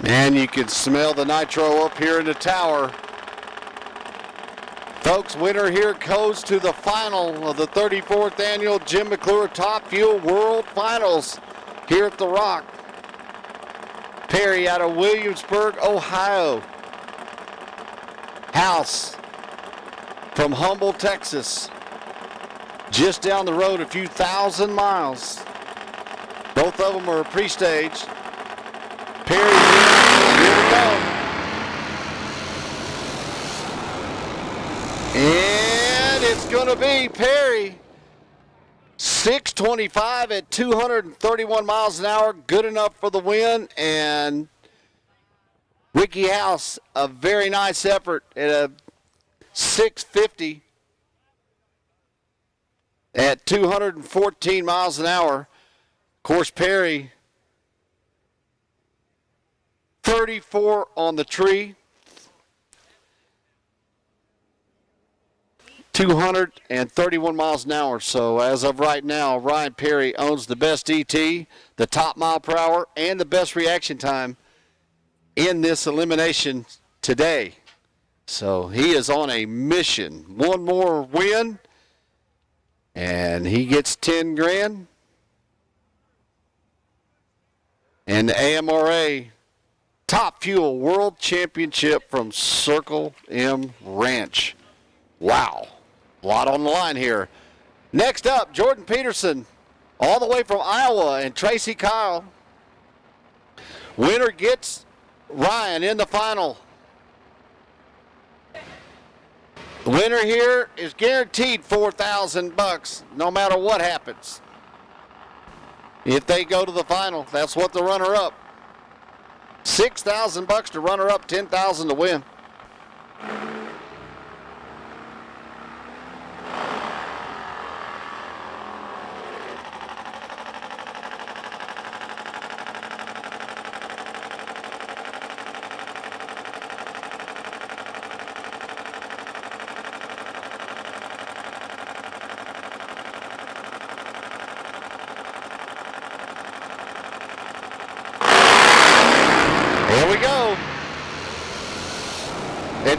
And you can smell the nitro up here in the tower. Folks, winner here goes to the final of the 34th annual Jim MCClure Top Fuel World Finals here at the Rock. Perry out of Williamsburg, Ohio. House from Humble, Texas. Just down the road a few thousand miles. Both of them are pre-staged. Perry, here we go. And it's going to be Perry. 625 at 231 miles an hour. Good enough for the win. And Ricky House, a very nice effort at a 650 at 214 miles an hour. Of course, Perry, 34 on the tree, 231 miles an hour. So as of right now, Ryan Perry owns the best ET, the top mile per hour, and the best reaction time in this elimination today. So he is on a mission. One more win, and he gets 10 grand. And the AMRA Top Fuel World Championship from Circle M Ranch. Wow. A lot on the line here. Next up, Jordan Peterson, all the way from Iowa, and Tracy Kyle. Winner gets Ryan in the final. The winner here is guaranteed $4,000 no matter what happens. If they go to the final, that's what the runner-up. $6,000 to runner-up, $10,000 to win.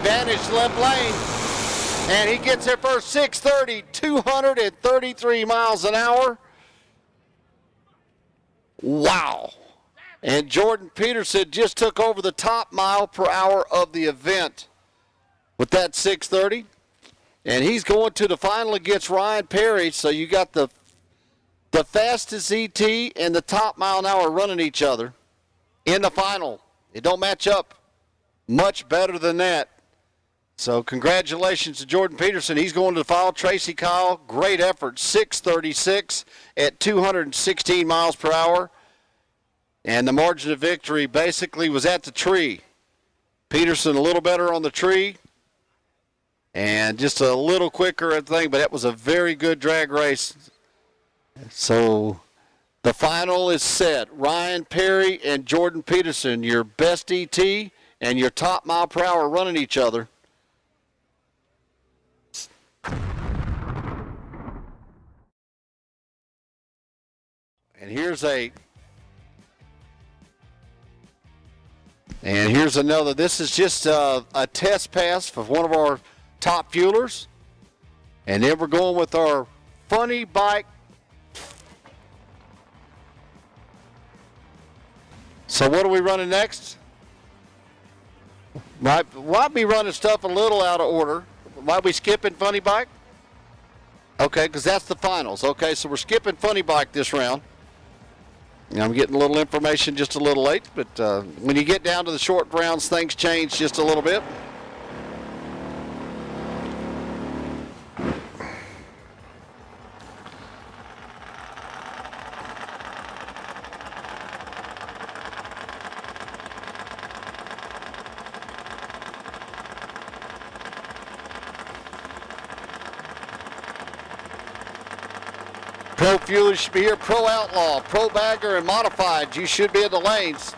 advantage left lane. And he gets there first, 6:30, 233 miles an hour. Wow. And Jordan Peterson just took over the top mile per hour of the event with that 6:30. And he's going to the final against Ryan Perry. So you got the fastest ET and the top mile an hour running each other in the final. It don't match up much better than that. So congratulations to Jordan Peterson. He's going to the final. Tracy Kyle, great effort, 6:36 at 216 miles per hour. And the margin of victory basically was at the tree. Peterson a little better on the tree and just a little quicker at the thing, but that was a very good drag race. So the final is set. Ryan Perry and Jordan Peterson, your best ET and your top mile per hour running each other. And here's another. This is just a test pass for one of our top fuelers. And then we're going with our funny bike. So what are we running next? Might be running stuff a little out of order. Might we skipping funny bike? Okay, because that's the finals. Okay, so we're skipping funny bike this round. I'm getting a little information just a little late, but when you get down to the short rounds, things change just a little bit. Pro Fuelers should be here. Pro Outlaw, Pro Bagger, and Modified. You should be in the lanes.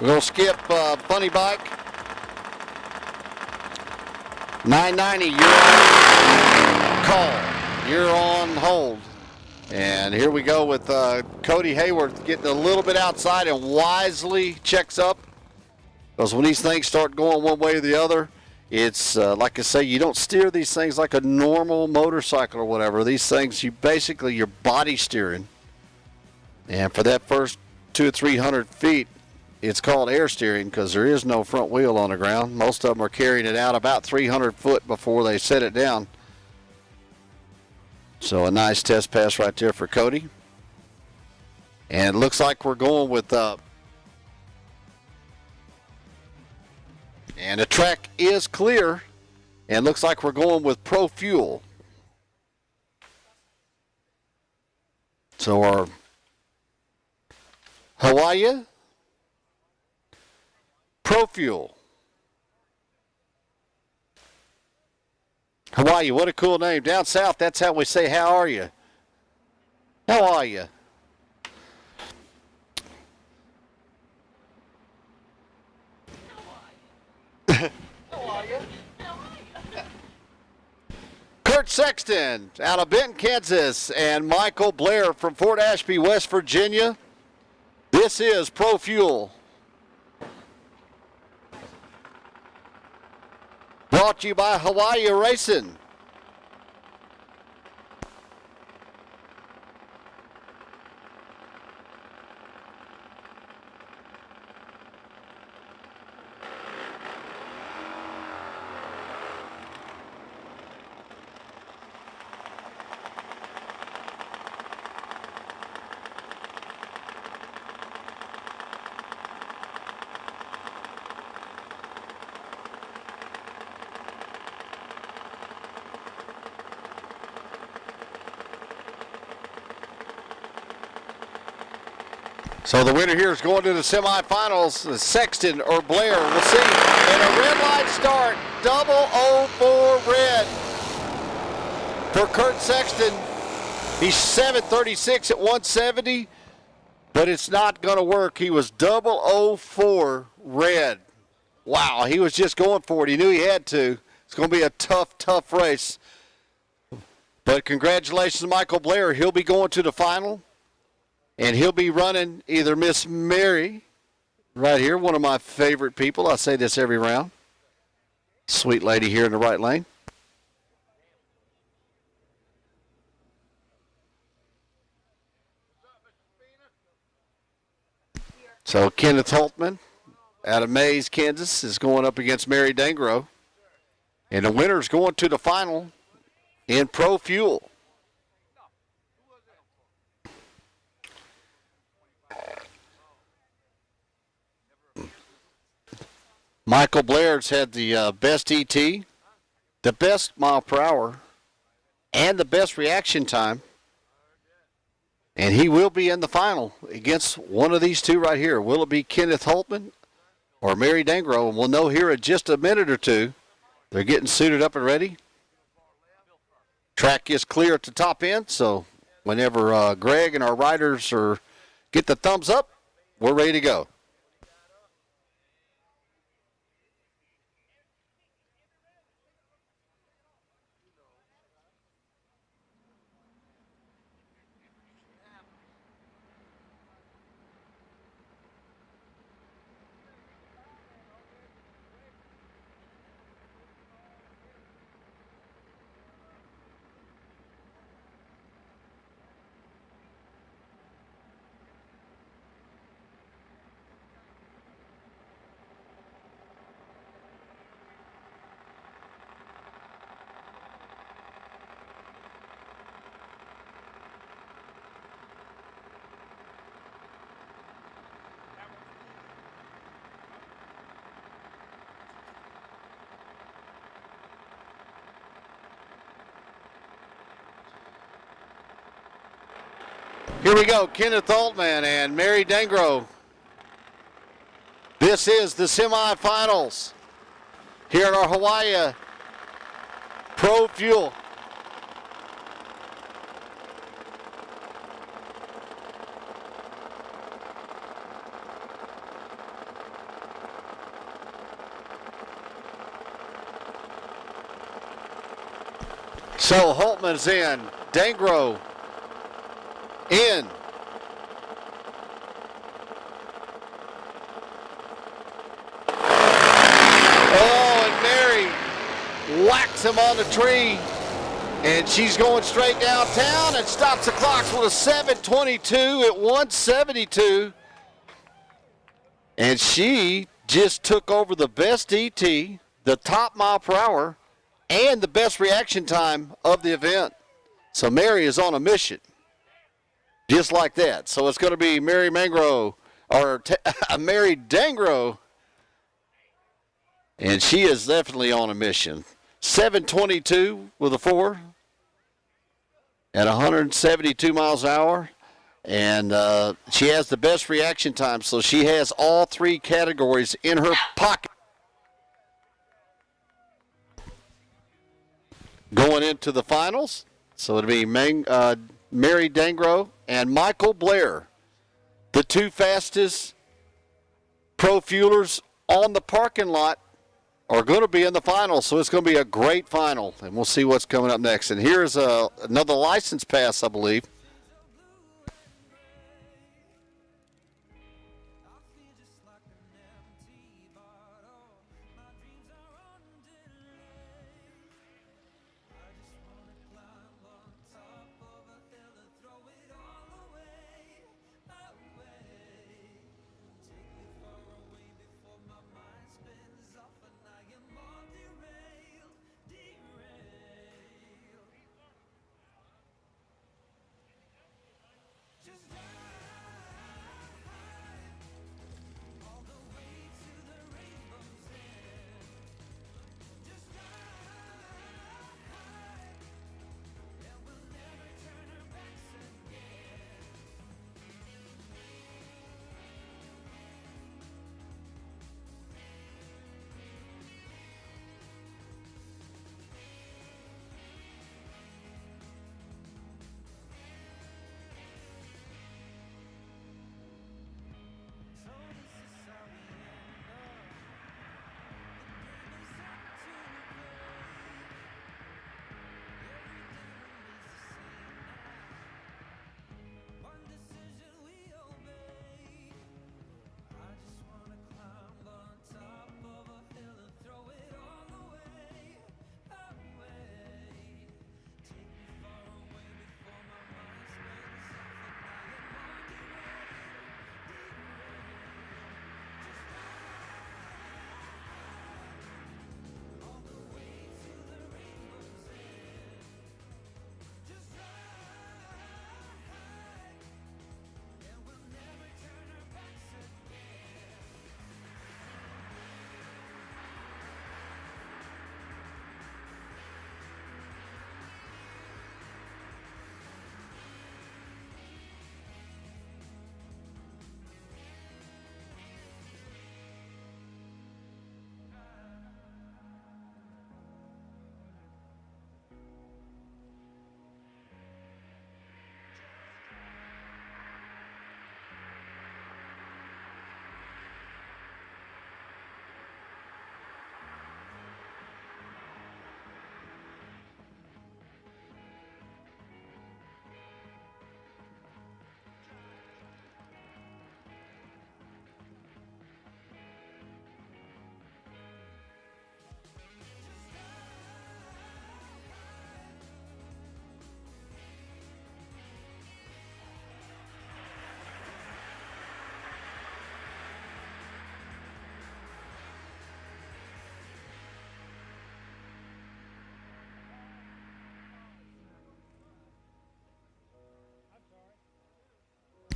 We're going to skip Funny Bike. 990, you're on call. You're on hold. And here we go with Cody Hayward getting a little bit outside and wisely checks up. Because when these things start going one way or the other, it's like I say, you don't steer these things like a normal motorcycle or whatever. These things, you're body steering. And for that first 200 or 300 feet, it's called air steering because there is no front wheel on the ground. Most of them are carrying it out about 300 foot before they set it down. So a nice test pass right there for Cody. And it looks like we're going with and the track is clear, and looks like we're going with Pro Fuel. So our Hawaii Pro Fuel. Hawaii, what a cool name. Down south, that's how we say, how are you? How are you? Kurt Sexton out of Benton, Kansas, and Michael Blair from Fort Ashby, West Virginia. This is Pro Fuel. Brought to you by Hawaii Racing. So the winner here is going to the semifinals. Sexton or Blair, we'll see. And a red light start, 004 red for Kurt Sexton. He's 736 at 170, but it's not going to work. He was 004 red. Wow, he was just going for it. He knew he had to. It's going to be a tough, tough race. But congratulations to Michael Blair. He'll be going to the final. And he'll be running either Miss Mary, right here, one of my favorite people. I say this every round. Sweet lady here in the right lane. So Kenneth Holtman out of Mays, Kansas, is going up against Mary Dangro. And the winner's going to the final in Pro Fuel. Michael Blair's had the best ET, the best mile per hour, and the best reaction time. And he will be in the final against one of these two right here. Will it be Kenneth Holtman or Mary Dangro? And we'll know here in just a minute or two. They're getting suited up and ready. Track is clear at the top end, so whenever Greg and our riders get the thumbs up, we're ready to go. Here we go, Kenneth Altman and Mary Dangro. This is the semifinals here in our Hawaii Pro Fuel. So Holtman's in, Dangro in. Oh, and Mary whacks him on the tree, and she's going straight downtown and stops the clocks with a 7:22 at 172. And she just took over the best ET, the top mile per hour, and the best reaction time of the event. So Mary is on a mission. Just like that. So it's going to be Mary Mangro, or Mary Dangro. And she is definitely on a mission. 7:22 with a 4 at 172 miles an hour. And she has the best reaction time. So she has all three categories in her pocket. Going into the finals. So it'll be Mary Dangro and Michael Blair, the two fastest pro fuelers on the parking lot, are going to be in the final. So it's going to be a great final, and we'll see what's coming up next. And here's another license pass, I believe.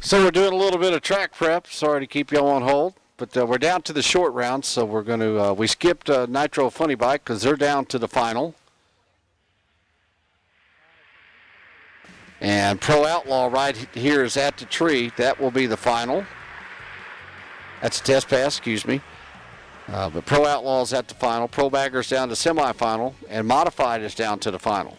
So we're doing a little bit of track prep. Sorry to keep y'all on hold, but we're down to the short round, so we're going to, we skipped Nitro Funny Bike because they're down to the final. And Pro Outlaw right here is at the tree. That will be the final. That's a test pass, excuse me. But Pro Outlaw is at the final. Pro Bagger's down to semifinal, and Modified is down to the final.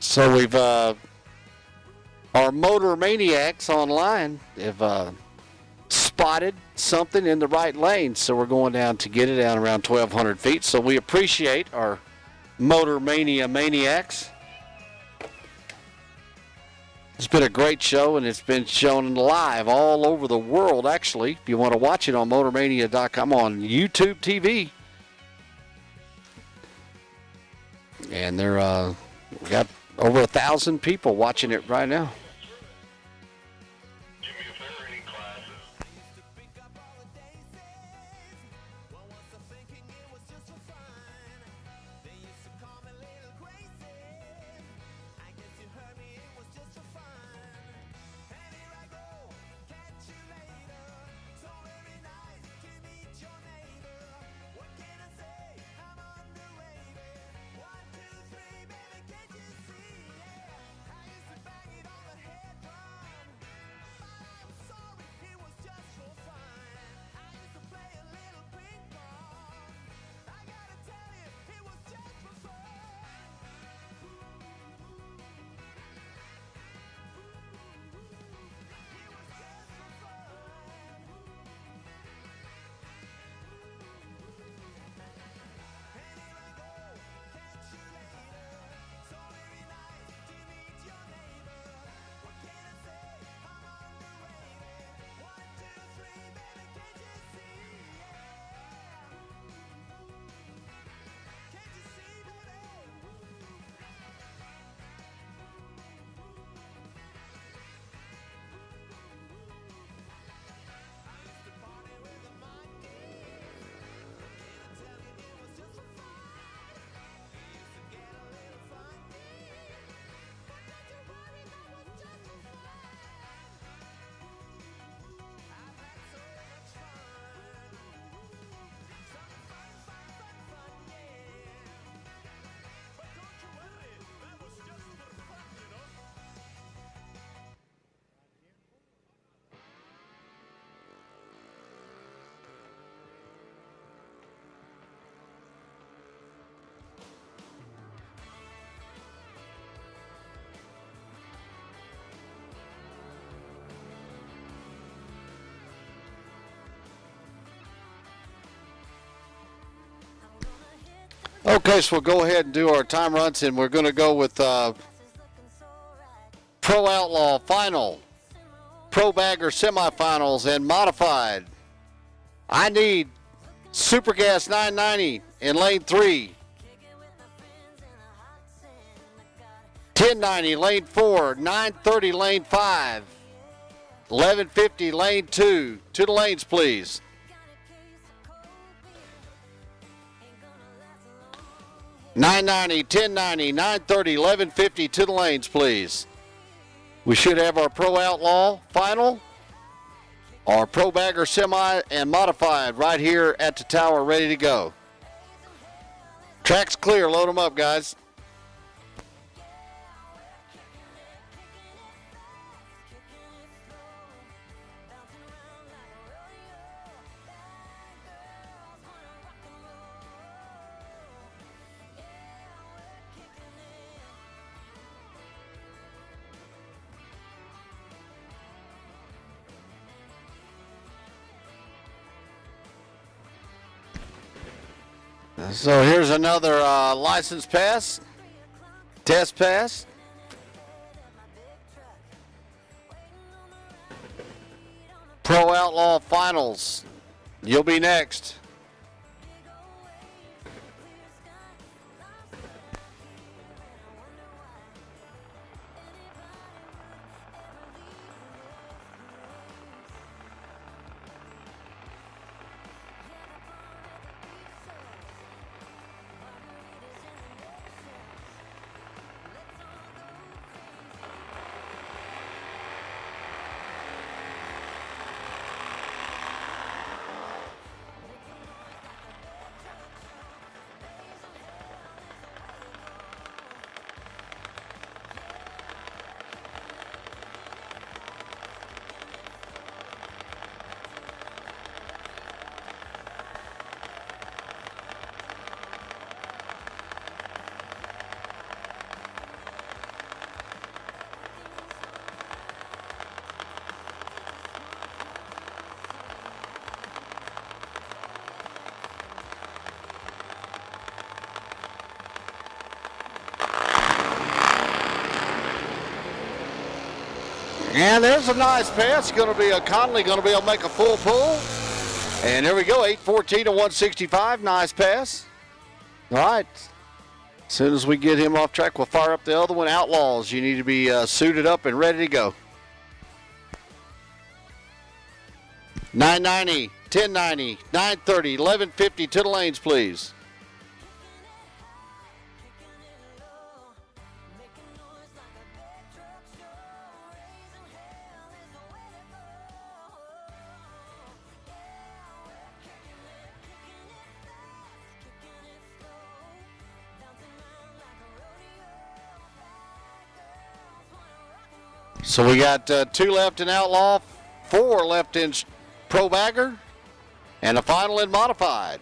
So we've, our motor maniacs online have spotted something in the right lane. So we're going down to get it down around 1,200 feet. So we appreciate our motor mania maniacs. It's been a great show, and it's been shown live all over the world, actually. If you want to watch it on motormania.com on YouTube TV. And they're, we got over 1,000 people watching it right now. Okay, so we'll go ahead and do our time runs, and we're going to go with Pro Outlaw Final, Pro Bagger Semifinals, and Modified. I need Super Gas 990 in lane 3. 1090 lane 4, 930 lane 5, 1150 lane 2. To the lanes, please. $9.90, $10.90, $9.30, $11.50 to the lanes, please. We should have our Pro Outlaw Final, our Pro Bagger Semi, and Modified right here at the tower, ready to go. Track's clear. Load them up, guys. So here's another license pass, test pass. Pro Outlaw Finals. You'll be next. And there's a nice pass. Going to be a Conley going to be able to make a full pull. And here we go, 8:14 to 165. Nice pass. All right. As soon as we get him off track, we'll fire up the other one. Outlaws, you need to be suited up and ready to go. 990, 1090, 930, 1150 to the lanes, please. So we got 2 left in Outlaw, 4 left in Pro Bagger, and a final in Modified.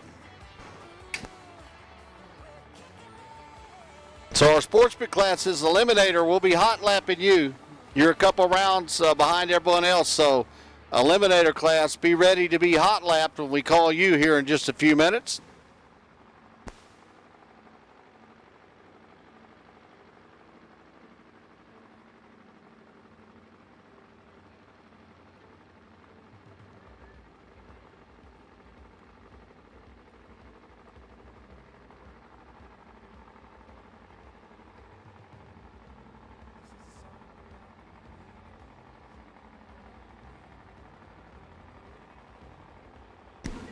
So our sportsman classes, Eliminator, will be hot lapping you. You're a couple rounds behind everyone else, so Eliminator class, be ready to be hot lapped when we call you here in just a few minutes.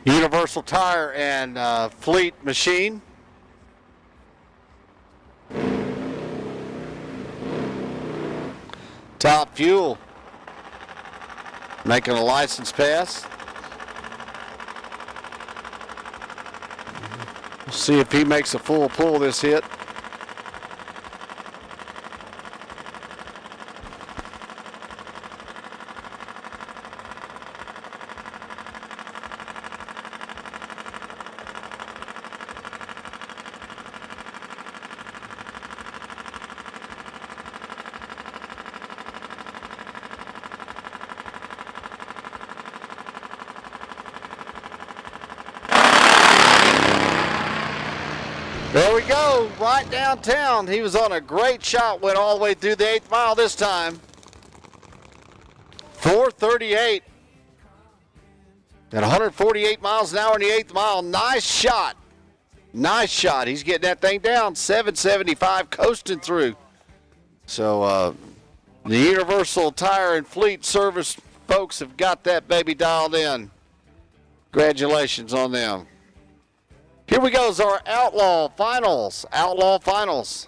Universal Tire and Fleet Machine. Top Fuel making a license pass. We'll see if he makes a full pull this hit. There we go, right downtown. He was on a great shot, went all the way through the 8th mile this time. 4:38 at 148 miles an hour in the 8th mile. Nice shot. Nice shot. He's getting that thing down. 775 coasting through. So the Universal Tire and Fleet Service folks have got that baby dialed in. Congratulations on them. Here we go, is our Outlaw Finals. Outlaw Finals.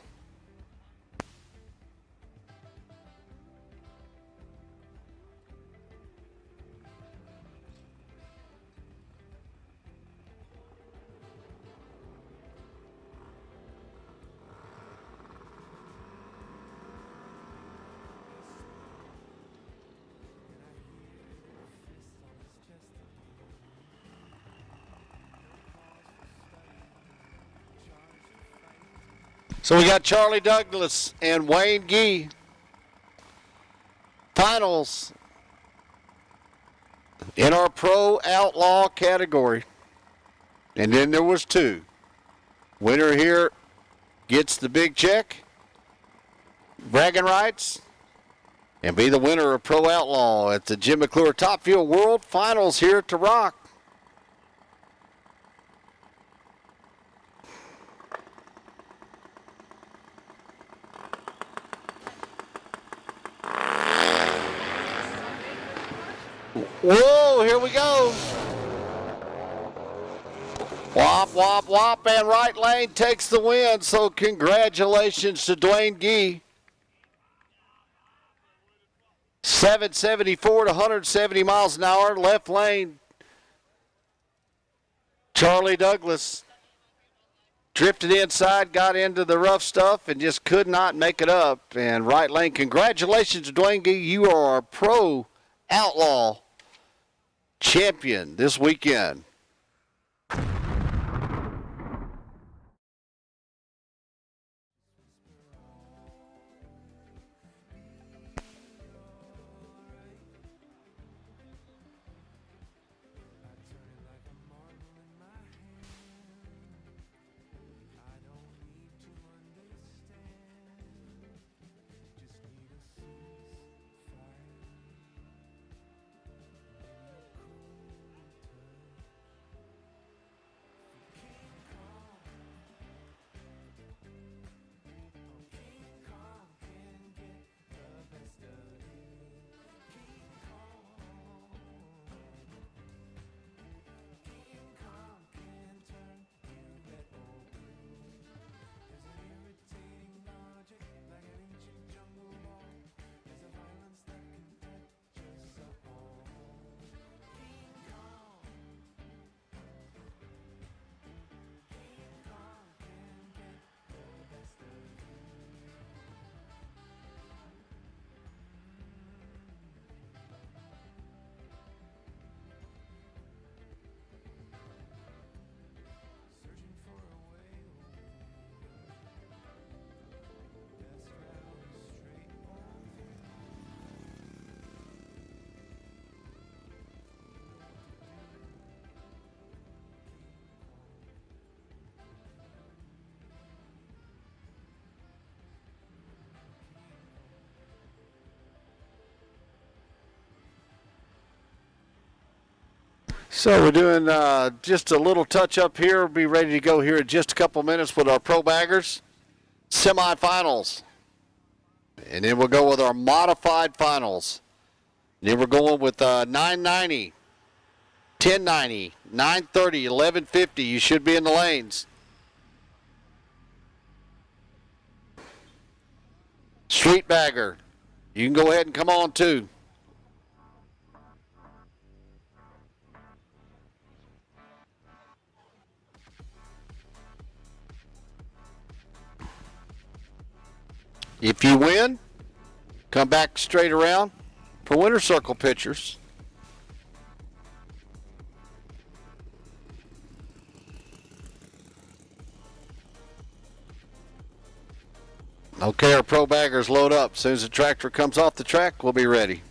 So we got Charlie Douglas and Wayne Gee. Finals in our Pro Outlaw category. And then there was 2. Winner here gets the big check, bragging rights, and be the winner of Pro Outlaw at the Jim MCClure Top Fuel World Finals here at the Rock. Whoa, here we go. Whop, whop, whop, and right lane takes the win, so congratulations to Dwayne Gee. 774 to 170 miles an hour, left lane. Charlie Douglas drifted inside, got into the rough stuff, and just could not make it up. And right lane, congratulations to Dwayne Gee. You are a Pro Outlaw champion this weekend. So we're doing just a little touch up here. We'll be ready to go here in just a couple minutes with our Pro Baggers semifinals. And then we'll go with our modified finals. And then we're going with 990, 1090, 930, 1150. You should be in the lanes. Street Bagger, you can go ahead and come on too. If you win, come back straight around for winner circle pictures. Okay, our Pro Baggers load up. As soon as the tractor comes off the track, we'll be ready.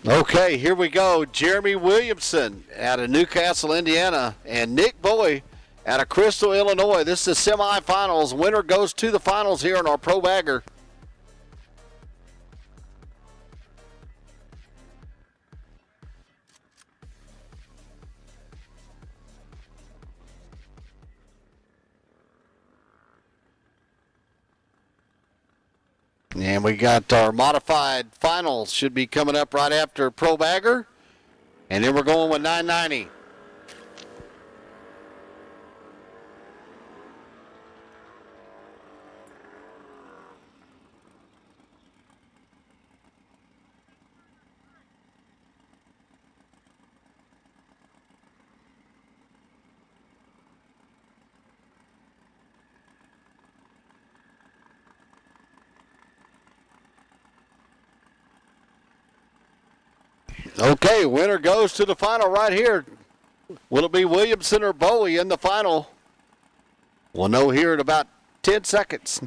Okay, here we go. Jeremy Williamson out of Newcastle, Indiana, and Nick Bowie out of Crystal, Illinois. This is the semifinals. Winner goes to the finals here in our Pro Bagger. And we got our modified finals should be coming up right after Pro Bagger. And then we're going with 990. Okay, winner goes to the final right here. Will it be Williamson or Bowie in the final? We'll know here in about 10 seconds.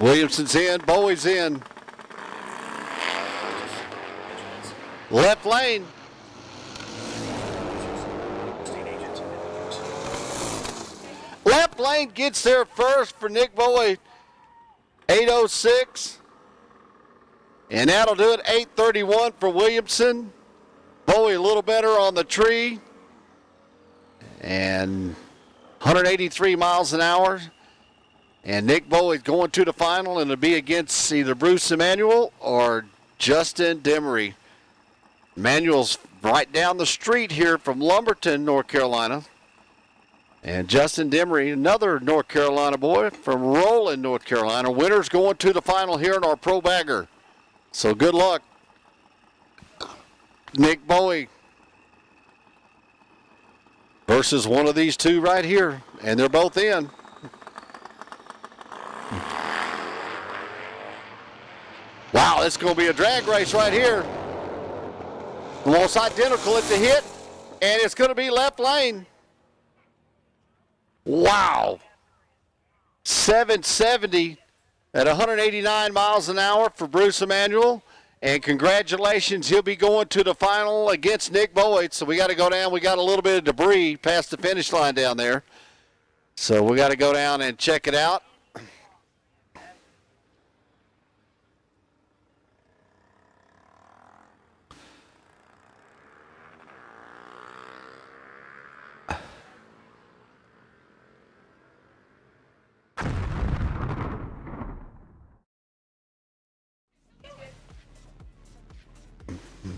Williamson's in, Bowie's in. Left lane. Left lane gets there first for Nick Bowie. 8:06. And that'll do it, 8:31 for Williamson. Bowie a little better on the tree. And 183 miles an hour. And Nick Bowie's going to the final, and it'll be against either Bruce Emanuel or Justin Demery. Emanuel's right down the street here from Lumberton, North Carolina. And Justin Demery, another North Carolina boy from Roland, North Carolina. Winner's going to the final here in our Pro Bagger. So good luck, Nick Bowie versus one of these two right here, and they're both in. Wow, it's going to be a drag race right here. Almost identical at the hit, and it's going to be left lane. Wow. 770. At 189 miles an hour for Bruce Emanuel. And congratulations, he'll be going to the final against Nick Bowie. So we got to go down. We got a little bit of debris past the finish line down there. So we got to go down and check it out.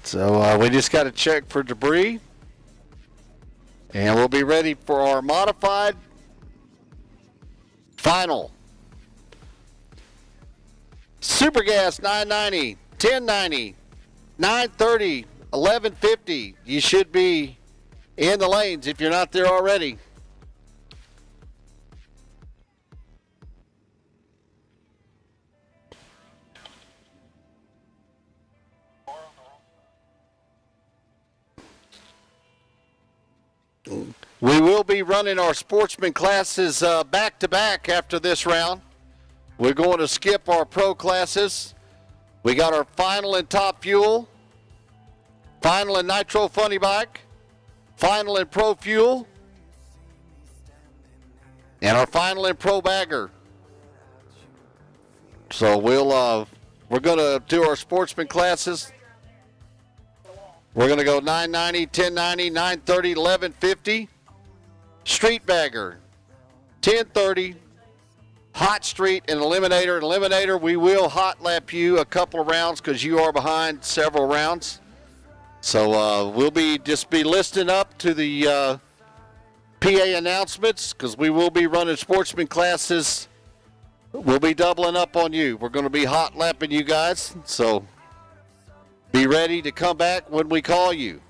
So we just got to check for debris. And we'll be ready for our modified final. Super Gas 990, 1090, 930, 1150. You should be in the lanes if you're not there already. We will be running our sportsman classes back-to-back after this round. We're going to skip our pro classes. We got our final in Top Fuel, final in Nitro Funny Bike, final in Pro Fuel, and our final in Pro Bagger. So we're going to do our sportsman classes. We're going to go 990, 1090, 930, 1150. Street Bagger, 1030. Hot Street and Eliminator. Eliminator, we will hot lap you a couple of rounds because you are behind several rounds. So we'll be listening up to the PA announcements because we will be running sportsman classes. We'll be doubling up on you. We're going to be hot lapping you guys. So be ready to come back when we call you.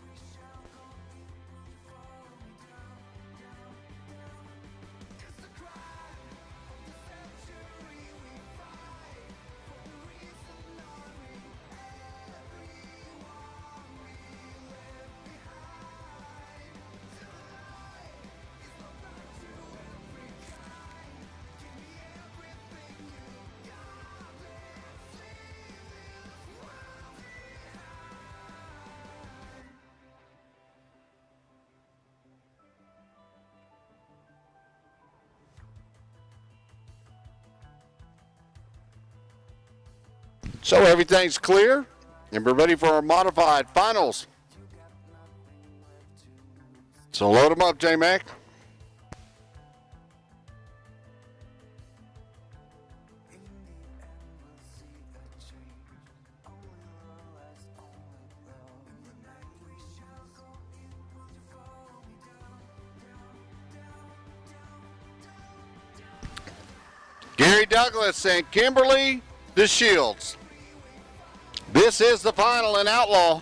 So everything's clear, and we're ready for our modified finals. So load them up, J-Mac. Gary Douglas and Kimberly DeShields. This is the final in Outlaw.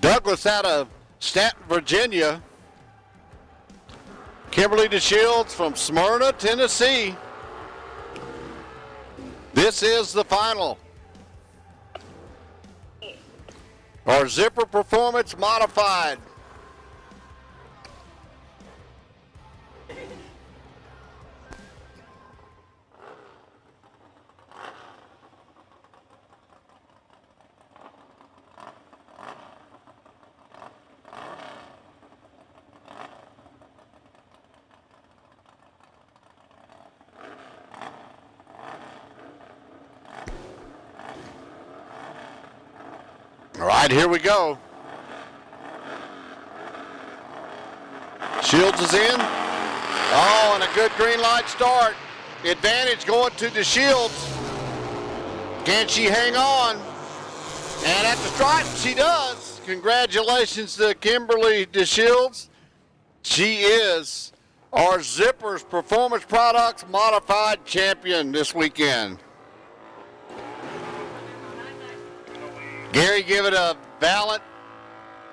Douglas out of Stanton, Virginia. Kimberly DeShields from Smyrna, Tennessee. This is the final. Our Zipper Performance Modified. All right, here we go. Shields is in. Oh, and a good green light start. Advantage going to DeShields. Can she hang on? And at the stripe, she does. Congratulations to Kimberly DeShields. She is our Zippers Performance Products Modified Champion this weekend. Gary, give it a valiant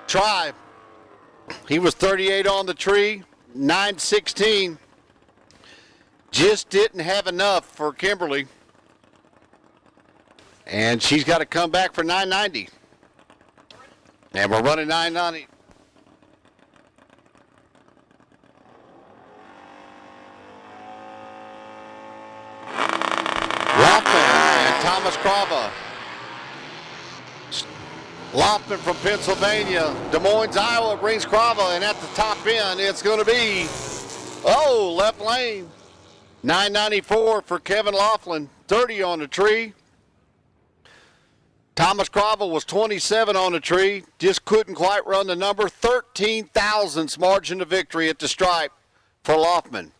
try. He was 38 on the tree, 916. Just didn't have enough for Kimberly. And she's got to come back for 990. And we're running 990. Rothman and Thomas Crava. Lofton from Pennsylvania. Des Moines, Iowa brings Crava, and at the top end, it's going to be, left lane. 994 for Kevin Laughlin, 30 on the tree. Thomas Crava was 27 on the tree, just couldn't quite run the number. 13 thousandths margin of victory at the stripe for Laughlin.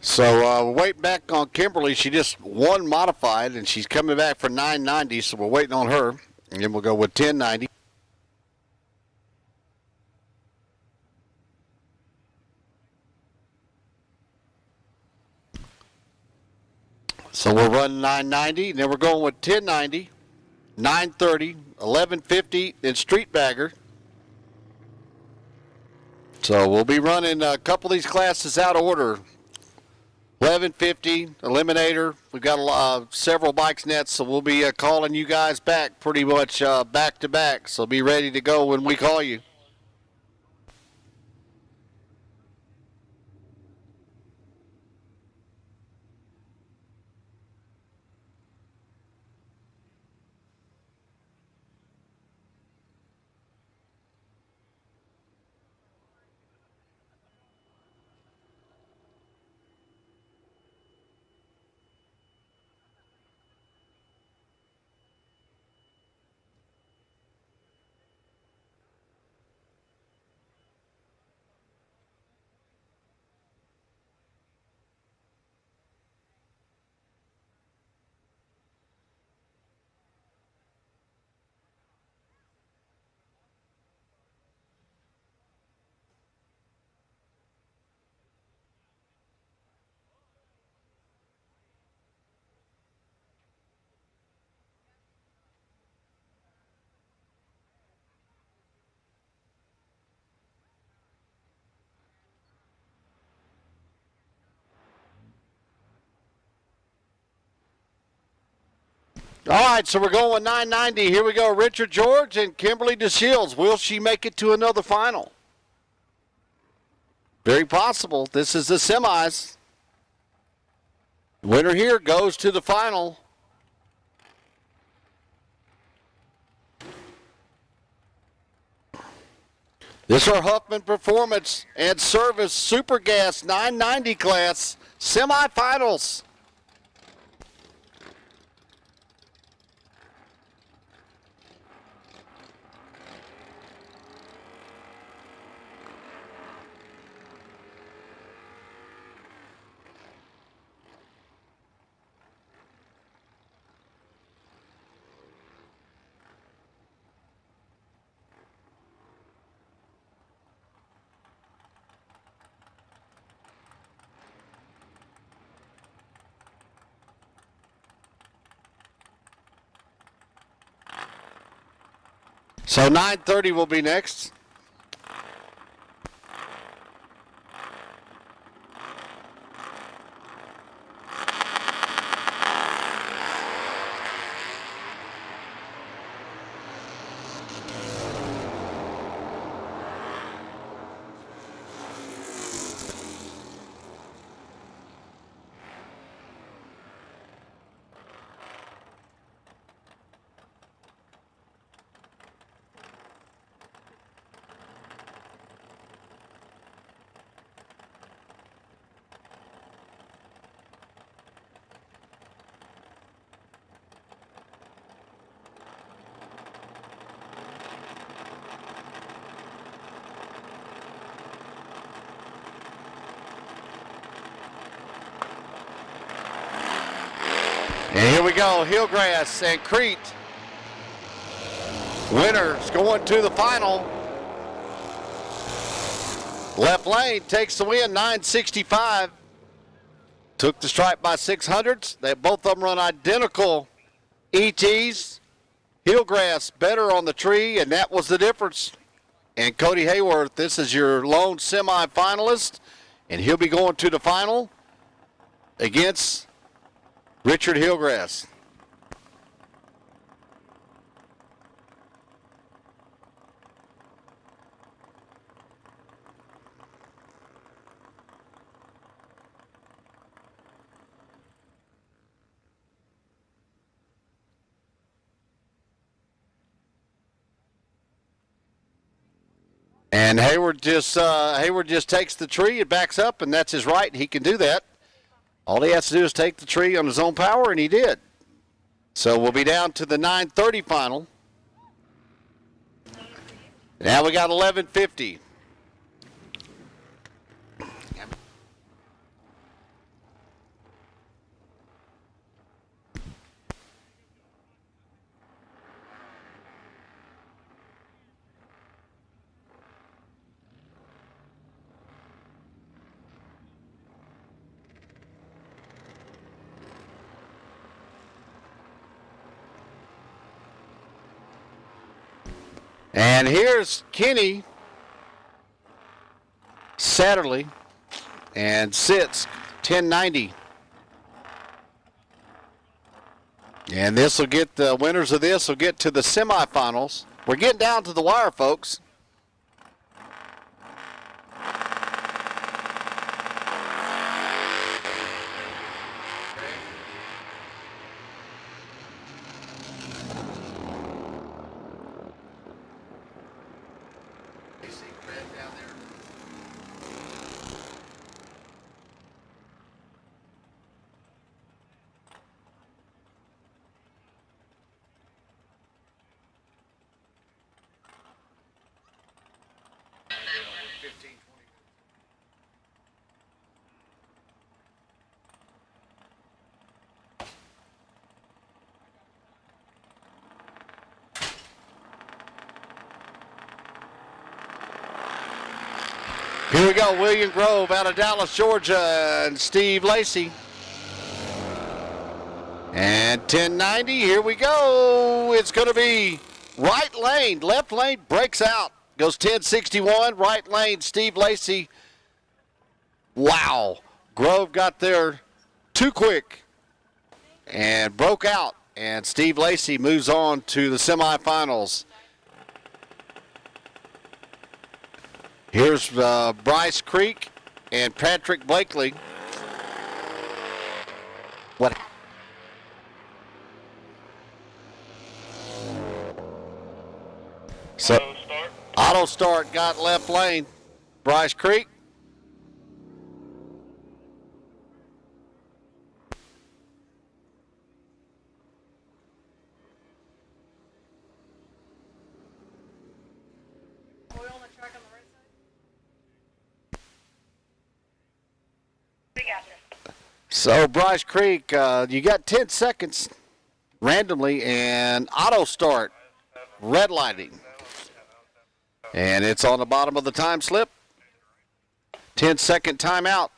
So we're waiting back on Kimberly. She just won modified, and she's coming back for 990, so we're waiting on her. And then we'll go with 1090. So we're running 990, and then we're going with 1090, 930, 1150, and street bagger. So we'll be running a couple of these classes out of order. 1150, Eliminator. We've got several bikes nets, so we'll be calling you guys back pretty much back to back. So be ready to go when we call you. All right, so we're going 990. Here we go. Richard George and Kimberly DeShields. Will she make it to another final? Very possible. This is the semis. Winner here goes to the final. This is our Huffman Performance and Service Super Gas 990 class semifinals. So 9:30 will be next. And here we go, Hillgrass and Crete. Winners going to the final. Left lane takes the win, 965. Took the stripe by 600s. They both of them run identical ETs. Hillgrass better on the tree, and that was the difference. And Cody Hayworth, this is your lone semi-finalist, and he'll be going to the final against Richard Hillgrass. And Hayward just takes the tree, it backs up, and that's his right. He can do that. All he has to do is take the tree on his own power, and he did. So we'll be down to the 9:30 final. Now we got 11:50. And here's Kenny Satterley and sits 1090. And this will get the winners of this will get to the semifinals. We're getting down to the wire, folks. Here we go, William Grove out of Dallas, Georgia, and Steve Lacey. And 1090, here we go. It's going to be right lane, left lane breaks out. Goes 1061, right lane, Steve Lacey. Wow, Grove got there too quick and broke out and Steve Lacey moves on to the semifinals. Here's Bryce Creek and Patrick Blakely. What? So, auto start got left lane. Bryce Creek. So Bryce Creek, you got 10 seconds randomly and auto start, red lighting. And it's on the bottom of the time slip. 10-second timeout.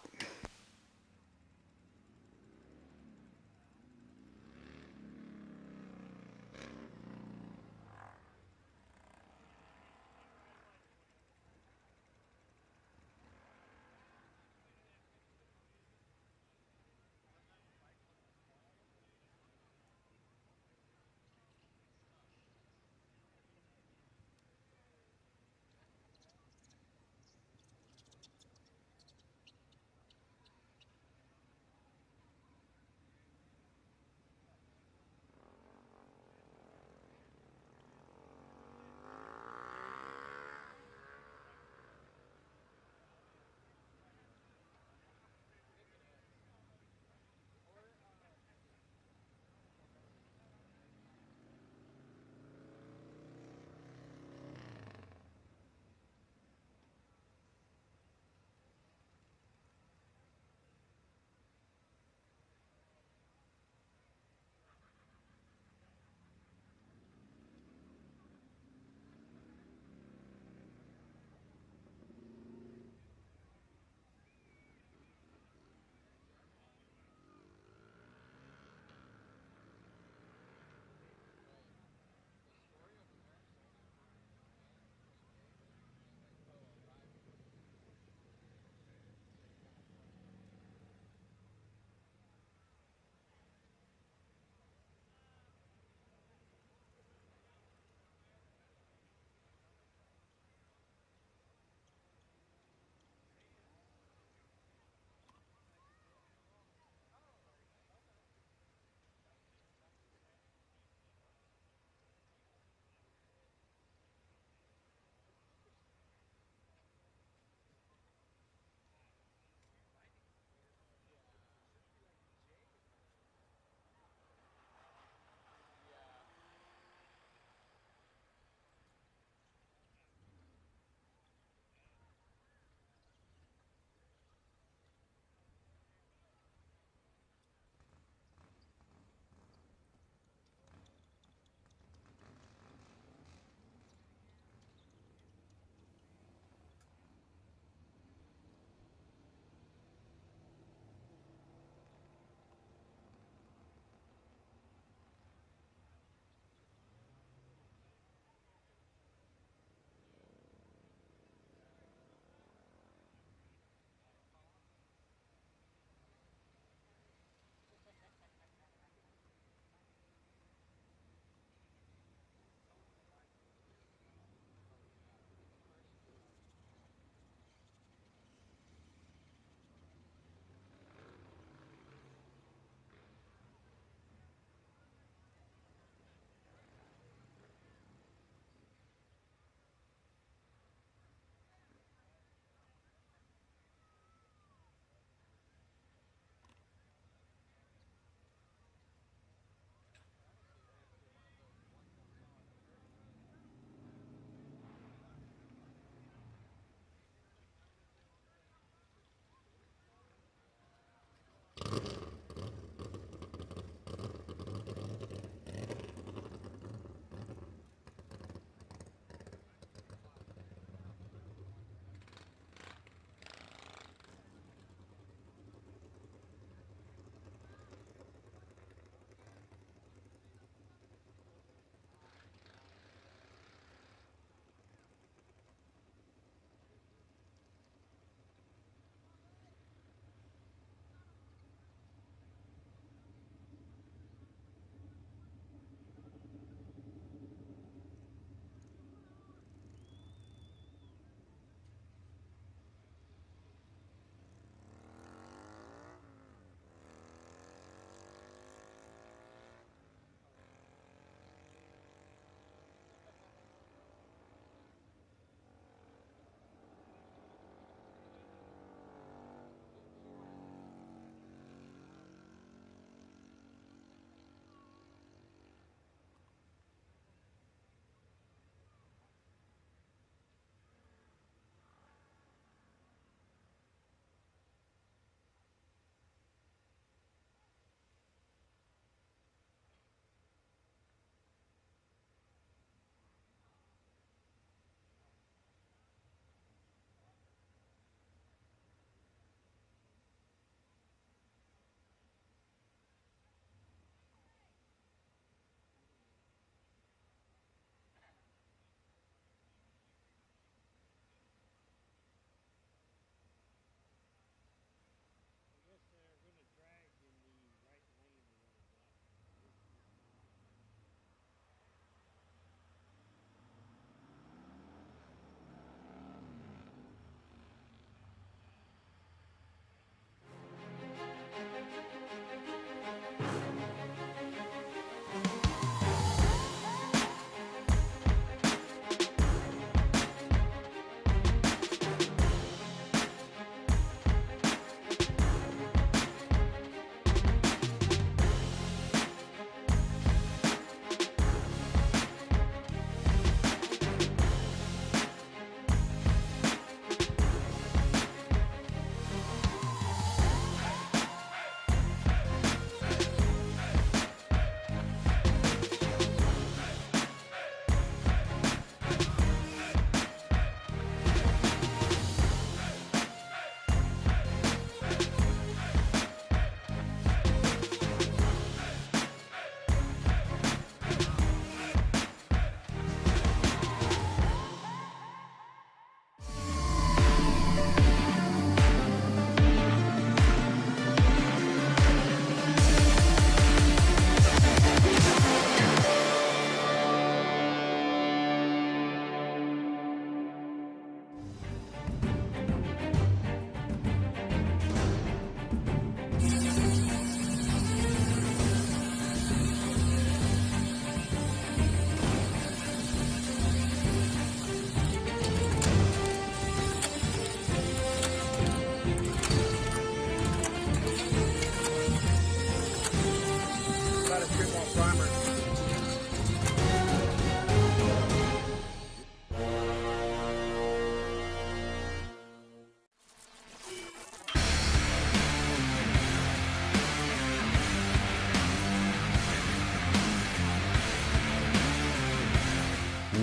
Strip on primer.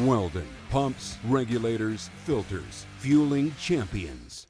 Weldon pumps, regulators, filters, fueling champions.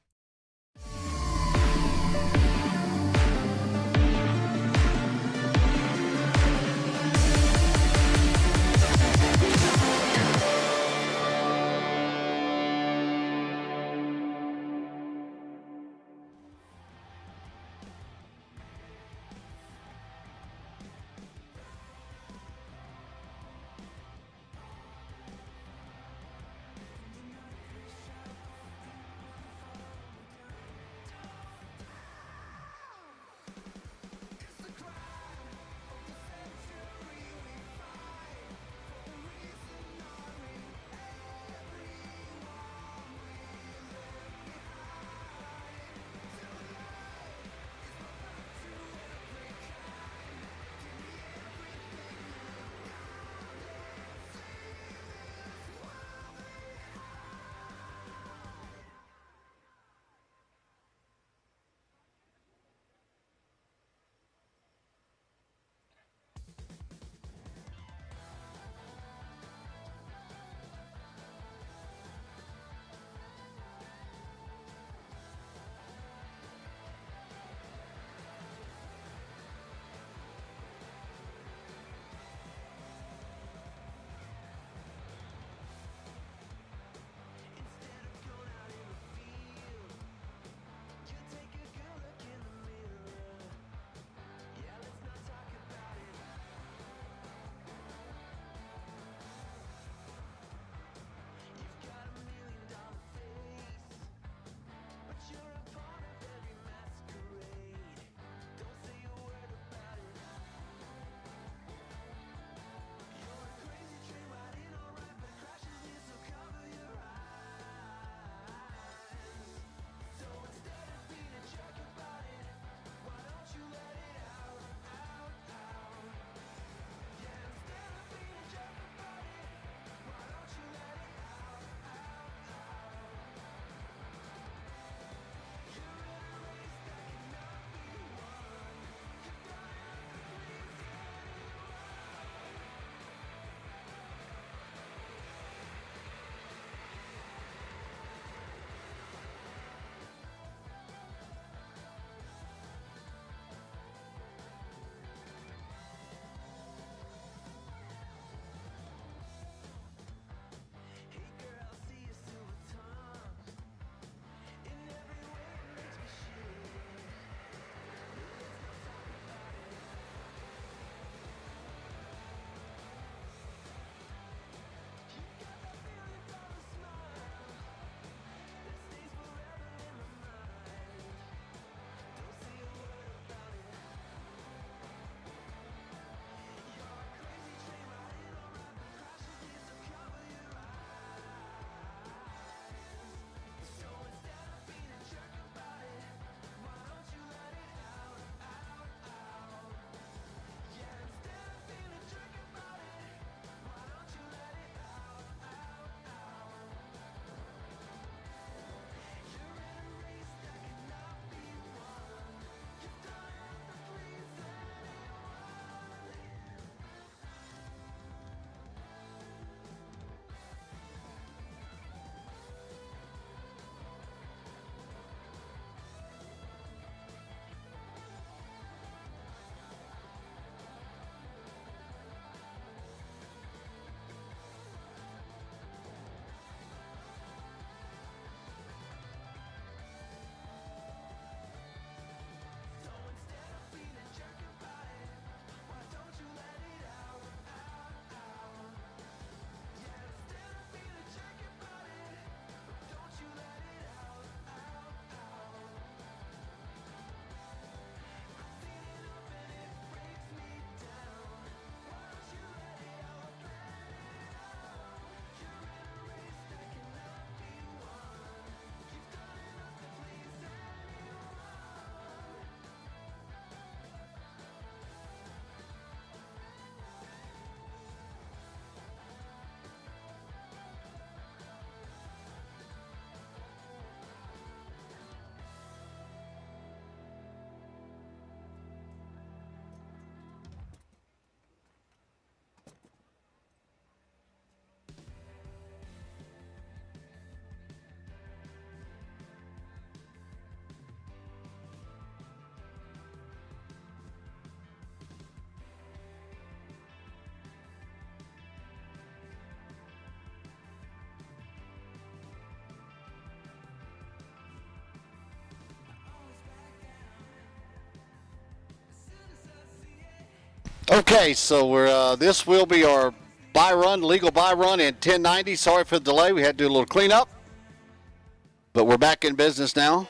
Okay, so we're this will be our buy run, legal buy run in 1090. Sorry for the delay. We had to do a little cleanup, but we're back in business now.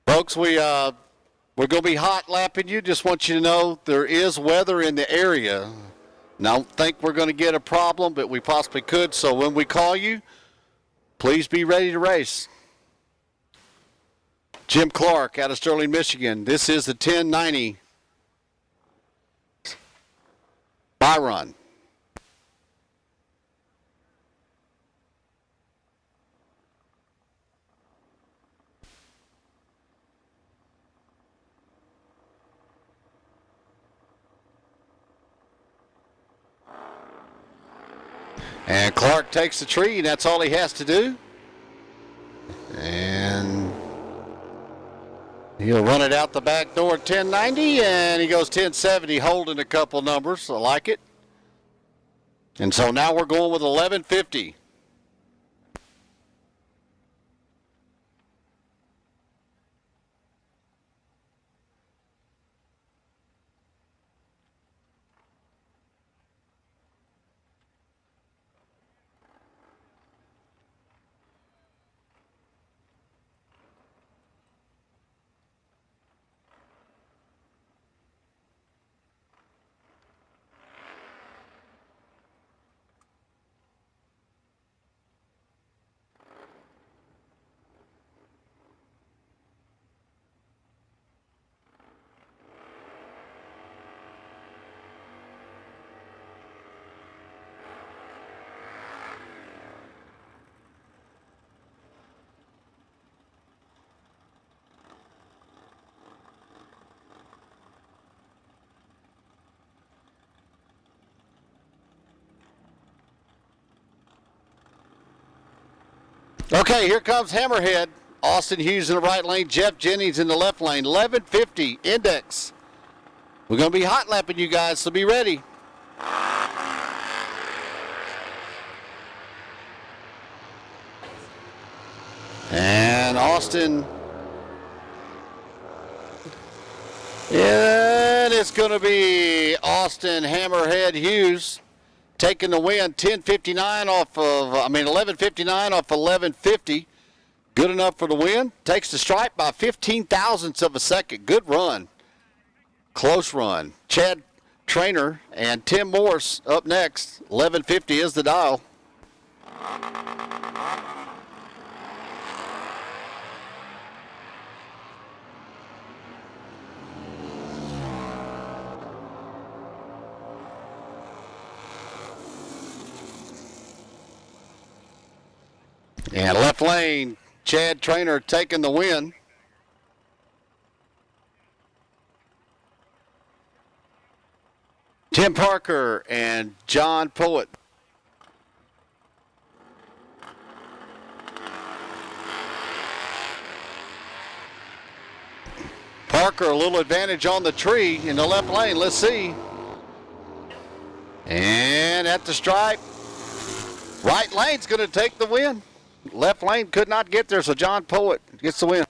Folks, we're going to be hot lapping you. Just want you to know there is weather in the area. Now, I don't think we're going to get a problem, but we possibly could. So when we call you, please be ready to race. Jim Clark out of Sterling, Michigan. This is the 1090 buy run. And Clark takes the tree, and that's all he has to do. And he'll run it out the back door at 1090, and he goes 1070, holding a couple numbers. I like it. And so now we're going with 1150. Okay, here comes Hammerhead. Austin Hughes in the right lane, Jeff Jennings in the left lane. 1150 index. We're going to be hot lapping you guys, so be ready. And Austin. And it's going to be Austin Hammerhead Hughes taking the win. 11:59 off 1150. Good enough for the win. Takes the stripe by 15 thousandths of a second. Good run. Close run. Chad Trainer and Tim Morse up next. 1150 is the dial. And left lane, Chad Trainer taking the win. Tim Parker and John Poet. Parker, a little advantage on the tree in the left lane. Let's see. And at the stripe, right lane's going to take the win. Left lane could not get there, so John Poet gets the win.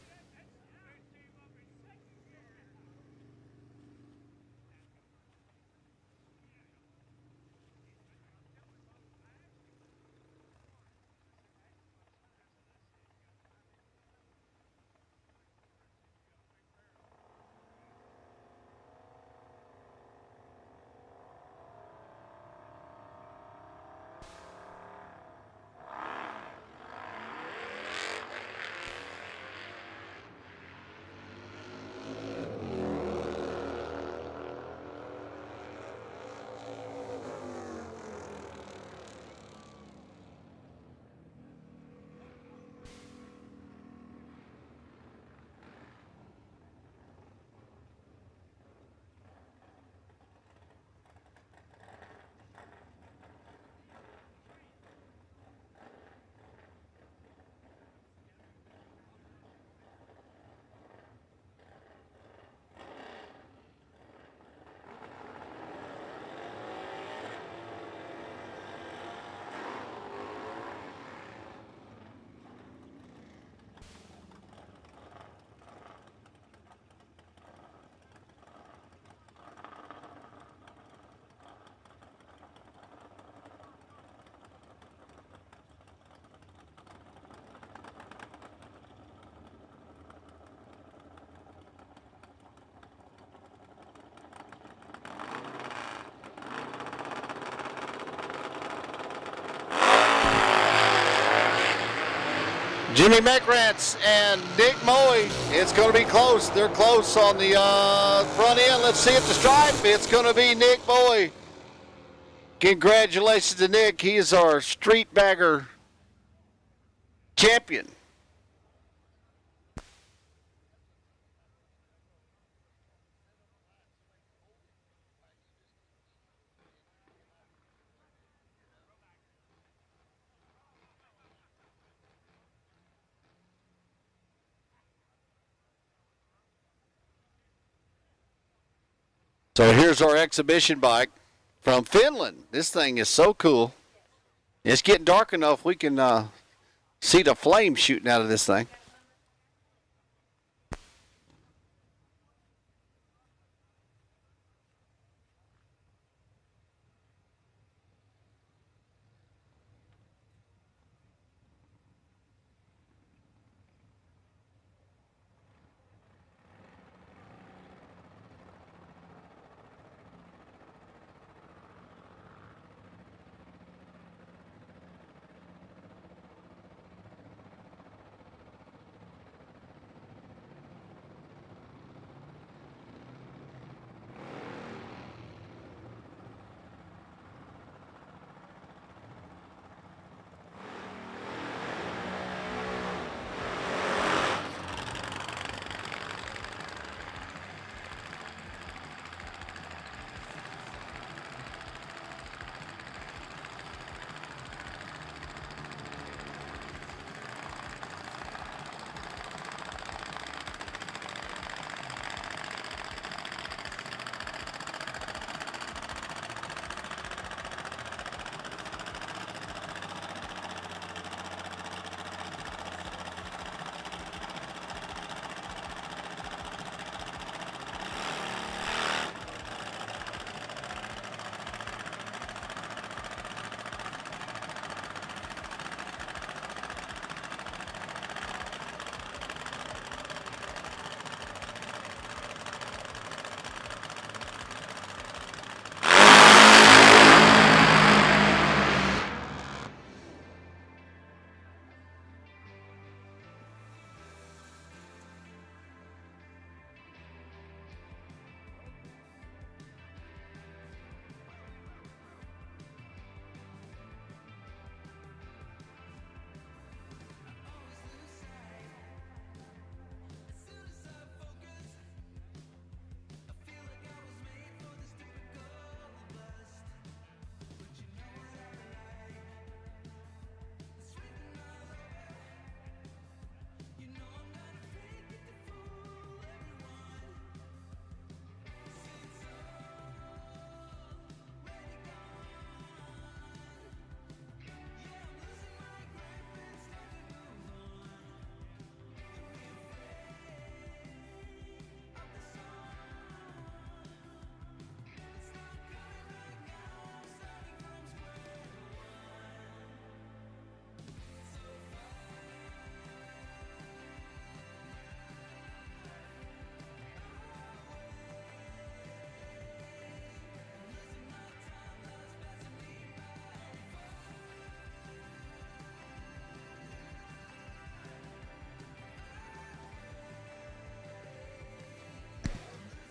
Jimmy McRantz and Nick Moe. It's going to be close. They're close on the front end. Let's see if the stripe. It's going to be Nick Moe. Congratulations to Nick. He is our street bagger champion. So here's our exhibition bike from Finland. This thing is so cool. It's getting dark enough we can see the flame shooting out of this thing.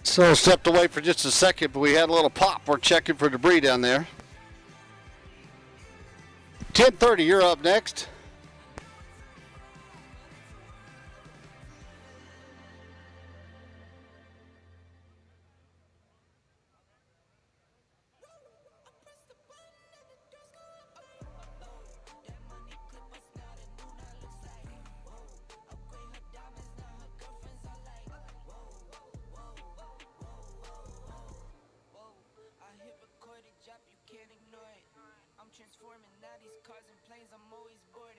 So stepped away for just a second, but we had a little pop. We're checking for debris down there. 10:30, you're up next. Transforming now these cars and planes, I'm always bored.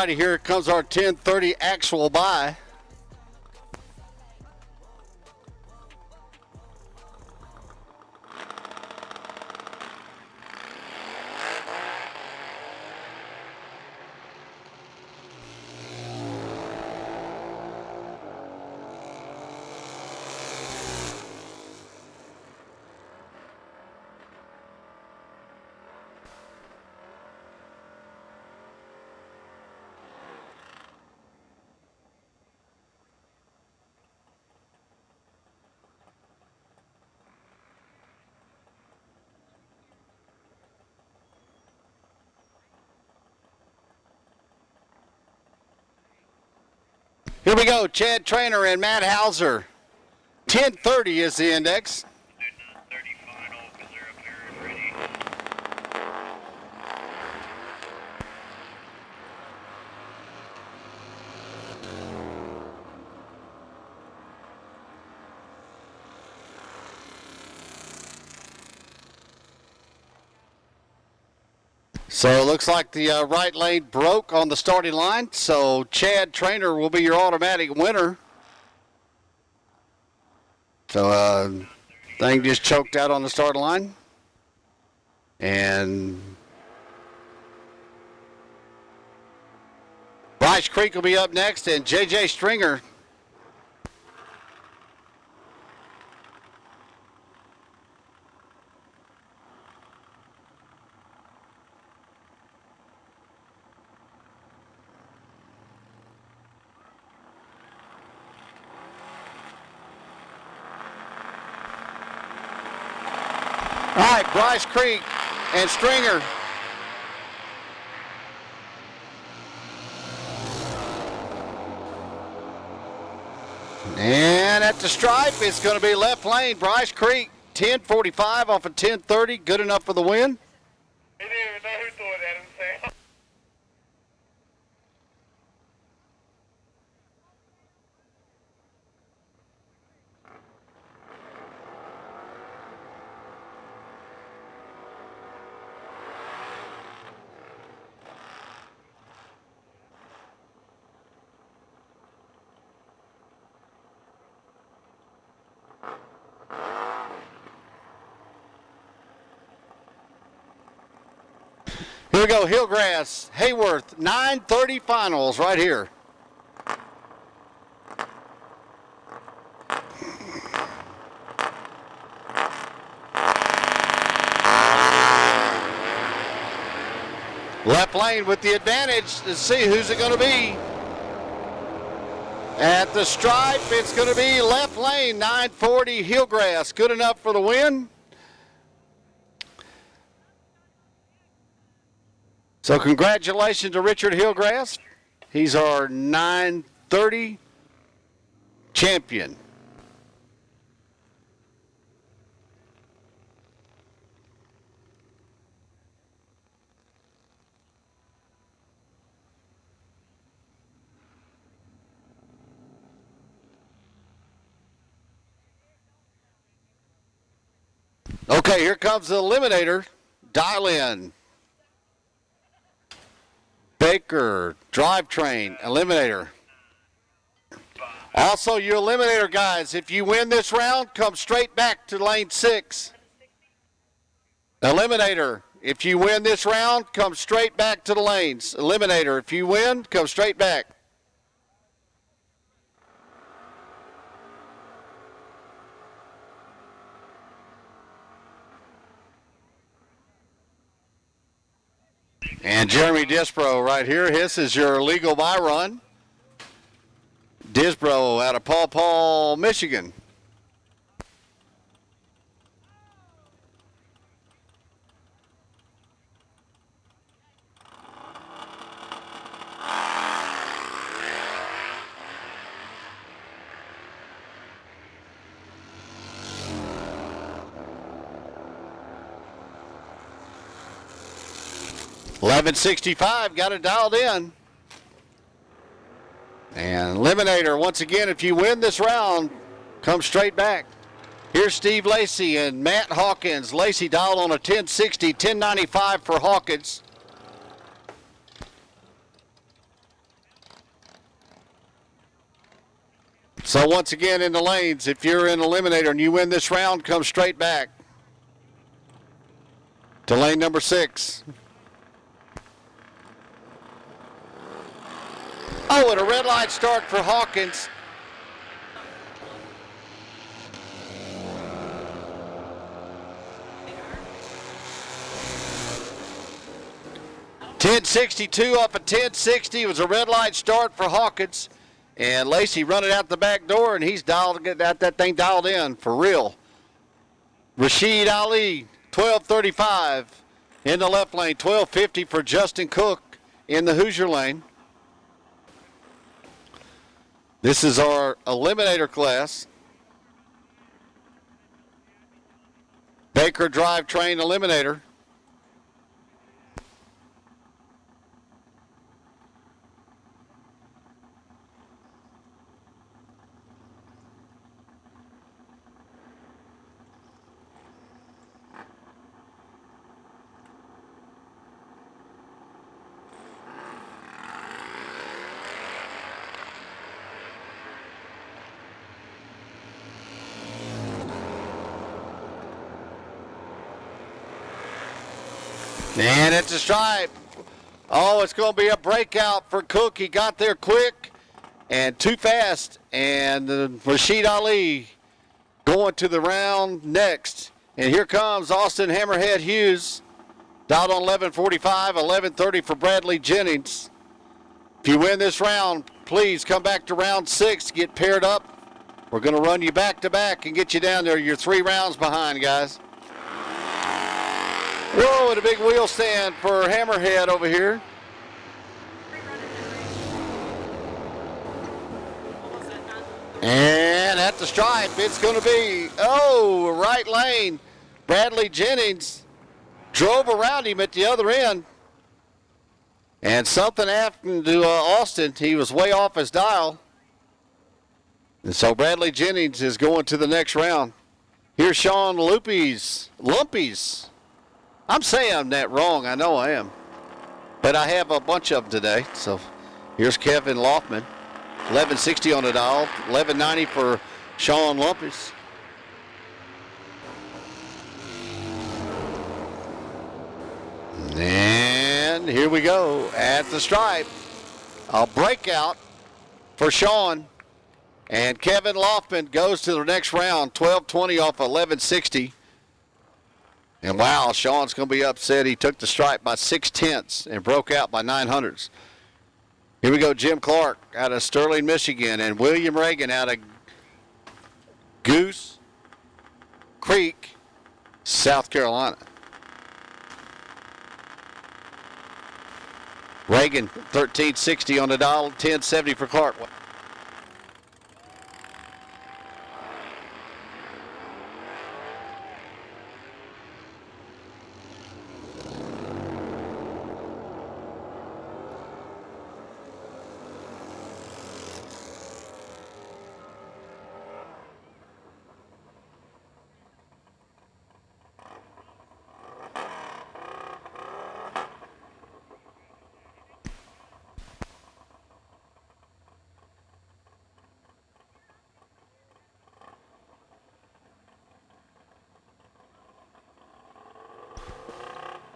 righty, here comes our 10:30 actual buy. Here we go, Chad Trainer and Matt Hauser. 10:30 is the index. So it looks like the right lane broke on the starting line, so Chad Trainer will be your automatic winner. So thing just choked out on the starting line. And Bryce Creek will be up next, and JJ Stringer. All right, Bryce Creek and Stringer. And at the stripe, it's going to be left lane. Bryce Creek, 10:45 off of 10:30. Good enough for the win. He didn't even know who threw it at him, Sam. Here we go, Hillgrass, Hayworth, 9:30 finals right here. Left lane with the advantage. Let's see who's it going to be. At the stripe, it's going to be left lane, 940 Hillgrass. Good enough for the win. So congratulations to Richard Hillgrass. He's our 930 champion. Okay, here comes the Eliminator. Dial in. Baker, drivetrain, Eliminator. Also, you Eliminator guys, if you win this round, come straight back to lane 6. Eliminator, if you win this round, come straight back to the lanes. Eliminator, if you win, come straight back. And Jeremy Disbro right here. This is your legal buy run. Disbro out of Paw Paw, Michigan. $11.65, got it dialed in. And Eliminator, once again, if you win this round, come straight back. Here's Steve Lacey and Matt Hawkins. Lacey dialed on a 1060, 1095 for Hawkins. So once again in the lanes, if you're in Eliminator and you win this round, come straight back to lane number 6. Oh, and a red light start for Hawkins. .1062 off a 1060. It was a red light start for Hawkins. And Lacey running out the back door, and he's got that thing dialed in for real. Rashid Ali, 1235 in the left lane. 1250 for Justin Cook in the Hoosier lane. This is our Eliminator class. Baker Drivetrain Eliminator. And it's a stripe. Oh, it's going to be a breakout for Cook. He got there quick and too fast. And Rashid Ali going to the round next. And here comes Austin Hammerhead Hughes. Dialed on 11:45, 11:30 for Bradley Jennings. If you win this round, please come back to round 6, get paired up. We're going to run you back to back and get you down there. You're 3 rounds behind, guys. Whoa, and a big wheel stand for Hammerhead over here. And at the stripe, it's going to be, right lane. Bradley Jennings drove around him at the other end. And something happened to Austin. He was way off his dial. And so Bradley Jennings is going to the next round. Here's Sean Lumpies. I'm saying that wrong. I know I am. But I have a bunch of them today. So here's Kevin Loftman. 1160 on the dial. 1190 for Sean Lumpies. And here we go at the stripe. A breakout for Sean. And Kevin Loftman goes to the next round. 1220 off 1160. And wow, Sean's going to be upset. He took the stripe by 0.6 and broke out by 900s. Here we go, Jim Clark out of Sterling, Michigan, and William Reagan out of Goose Creek, South Carolina. Reagan, 1360 on the dial, 1070 for Clark.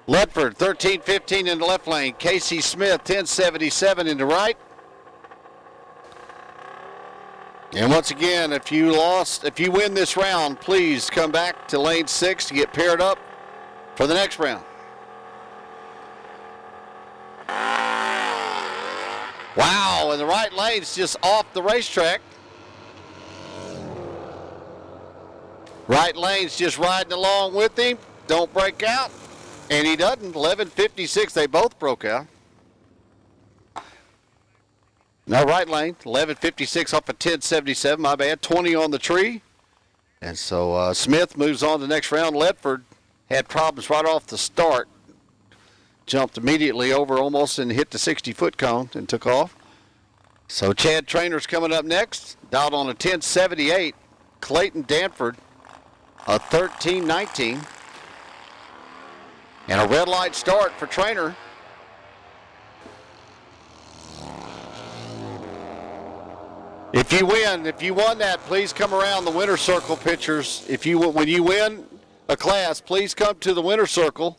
Ledford, 1315 in the left lane. Casey Smith, 1077 in the right. And once again, if you win this round, please come back to lane 6 to get paired up for the next round. Wow, and the right lane's just off the racetrack. Right lane's just riding along with him. Don't break out. And he doesn't. 11:56, they both broke out. Now right lane, 11:56 off of 1077, my bad. 20 on the tree. And so Smith moves on to the next round. Ledford had problems right off the start. Jumped immediately over almost and hit the 60-foot cone and took off. So Chad Trainer's coming up next. Dialed on a 1078. Clayton Danford, a 1319. And a red light start for Trainer. If you won that, please come around the winner's circle pictures. When you win a class, please come to the winner's circle.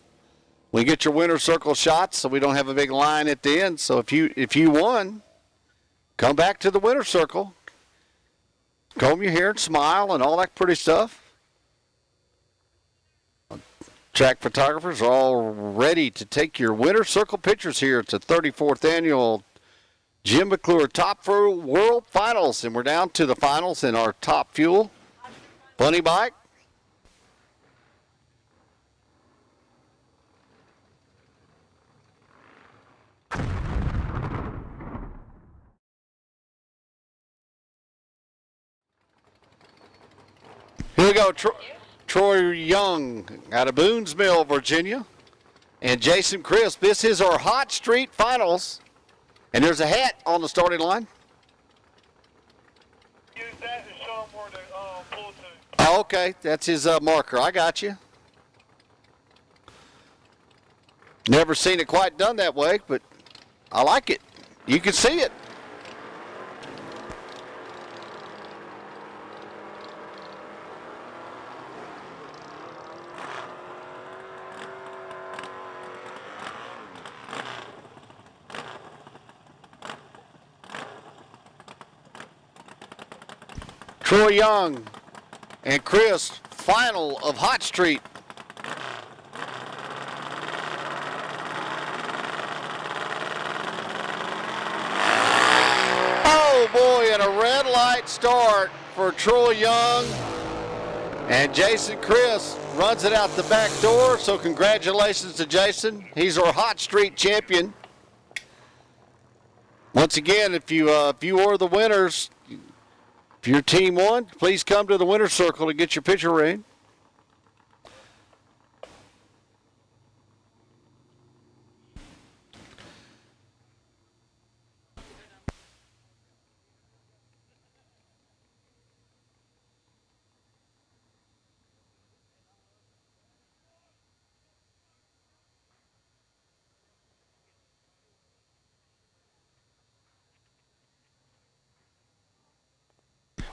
We get your winner's circle shots so we don't have a big line at the end. So if you won, come back to the winner's circle. Comb your hair and smile and all that pretty stuff. Track photographers are all ready to take your winner's circle pictures here at the 34th annual Jim MCClure Top World Finals. And we're down to the finals in our Top Fuel Funny Bike. Here we go, Troy Young out of Boone's Mill, Virginia, and Jason Crisp. This is our Hot Street Finals, and there's a hat on the starting line. Use that to show them where to pull to. Oh, okay, that's his marker. I got you. Never seen it quite done that way, but I like it. You can see it. Troy Young and Chris, final of Hot Street. Oh boy, and a red light start for Troy Young. And Jason Chris runs it out the back door, so congratulations to Jason. He's our Hot Street champion. Once again, if you are the winners, if your team won, please come to the winner's circle to get your picture ready.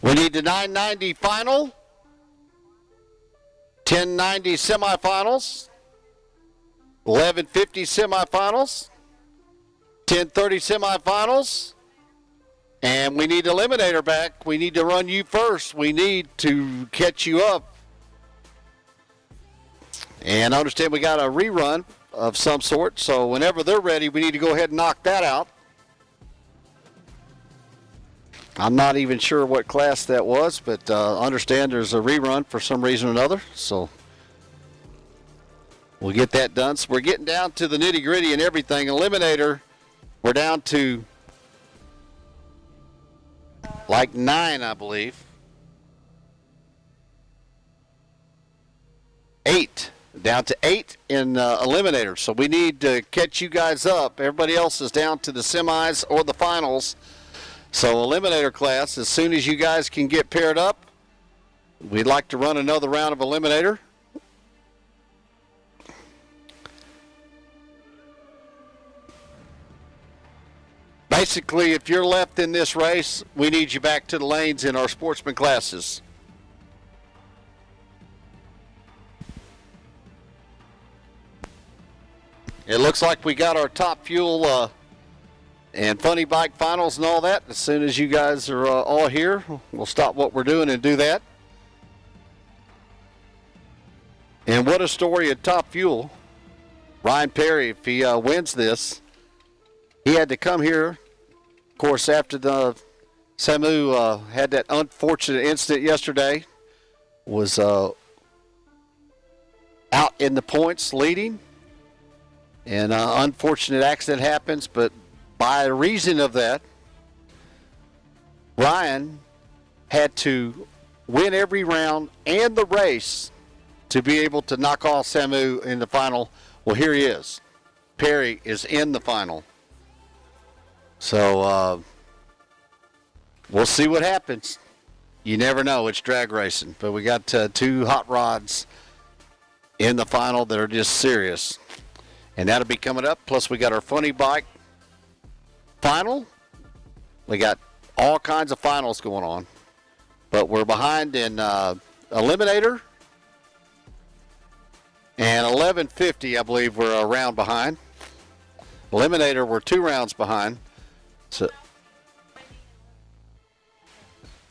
We need the 990 final, 1090 semifinals, 1150 semifinals, 1030 semifinals, and we need Eliminator back. We need to run you first. We need to catch you up. And I understand we got a rerun of some sort, so whenever they're ready, we need to go ahead and knock that out. I'm not even sure what class that was, but understand there's a rerun for some reason or another. So we'll get that done. So we're getting down to the nitty gritty and everything. Eliminator, we're down to like 9, I believe. 8. Down to 8 in Eliminator. So we need to catch you guys up. Everybody else is down to the semis or the finals. So Eliminator class, as soon as you guys can get paired up, we'd like to run another round of Eliminator. Basically, if you're left in this race, we need you back to the lanes in our sportsman classes. It looks like we got our Top Fuel and Funny Bike Finals and all that. As soon as you guys are all here, we'll stop what we're doing and do that. And what a story at Top Fuel. Ryan Perry, if he wins this, he had to come here. Of course, after the Samu had that unfortunate incident yesterday, was out in the points leading. And unfortunate accident happens, but by reason of that, Ryan had to win every round and the race to be able to knock off Samu in the final. Well, here he is. Perry is in the final. So we'll see what happens. You never know. It's drag racing. But we got 2 hot rods in the final that are just serious. And that'll be coming up. Plus, we got our Funny Bike final. We got all kinds of finals going on. But we're behind in Eliminator and 1150, I believe we're a round behind. Eliminator, we're 2 rounds behind. So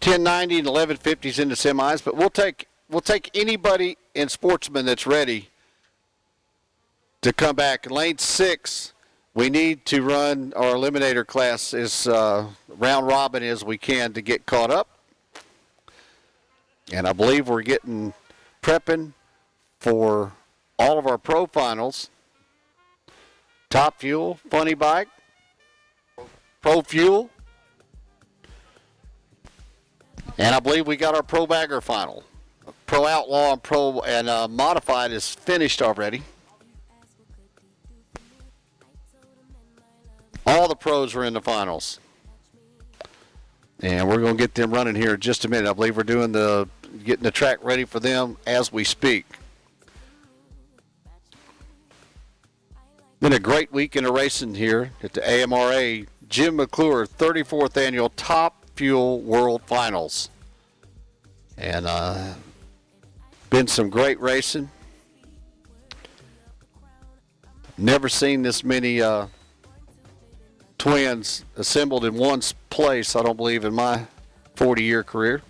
1090 and 1150s in the semis, but we'll take anybody in Sportsman that's ready to come back. In lane 6, we need to run our Eliminator class as round robin as we can to get caught up. And I believe we're getting prepping for all of our pro finals. Top Fuel, Funny Bike, Pro Fuel, and I believe we got our Pro Bagger final. Pro Outlaw and Pro and Modified is finished already. All the pros are in the finals. And we're going to get them running here in just a minute. I believe we're doing getting the track ready for them as we speak. Been a great weekend of racing here at the AMRA Jim MCClure 34th Annual Top Fuel World Finals. And been some great racing. Never seen this many twins assembled in one place, I don't believe, in my 40-year career.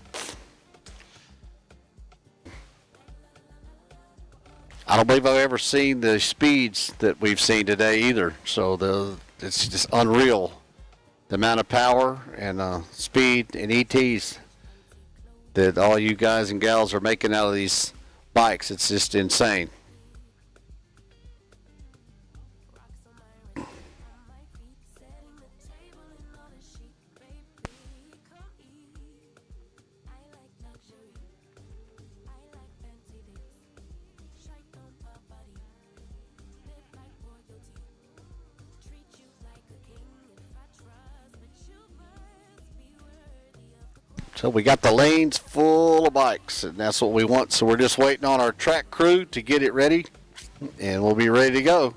I don't believe I've ever seen the speeds that we've seen today either. So it's just unreal, the amount of power and speed and ETs that all you guys and gals are making out of these bikes. It's just insane. So we got the lanes full of bikes, and that's what we want. So we're just waiting on our track crew to get it ready, and we'll be ready to go.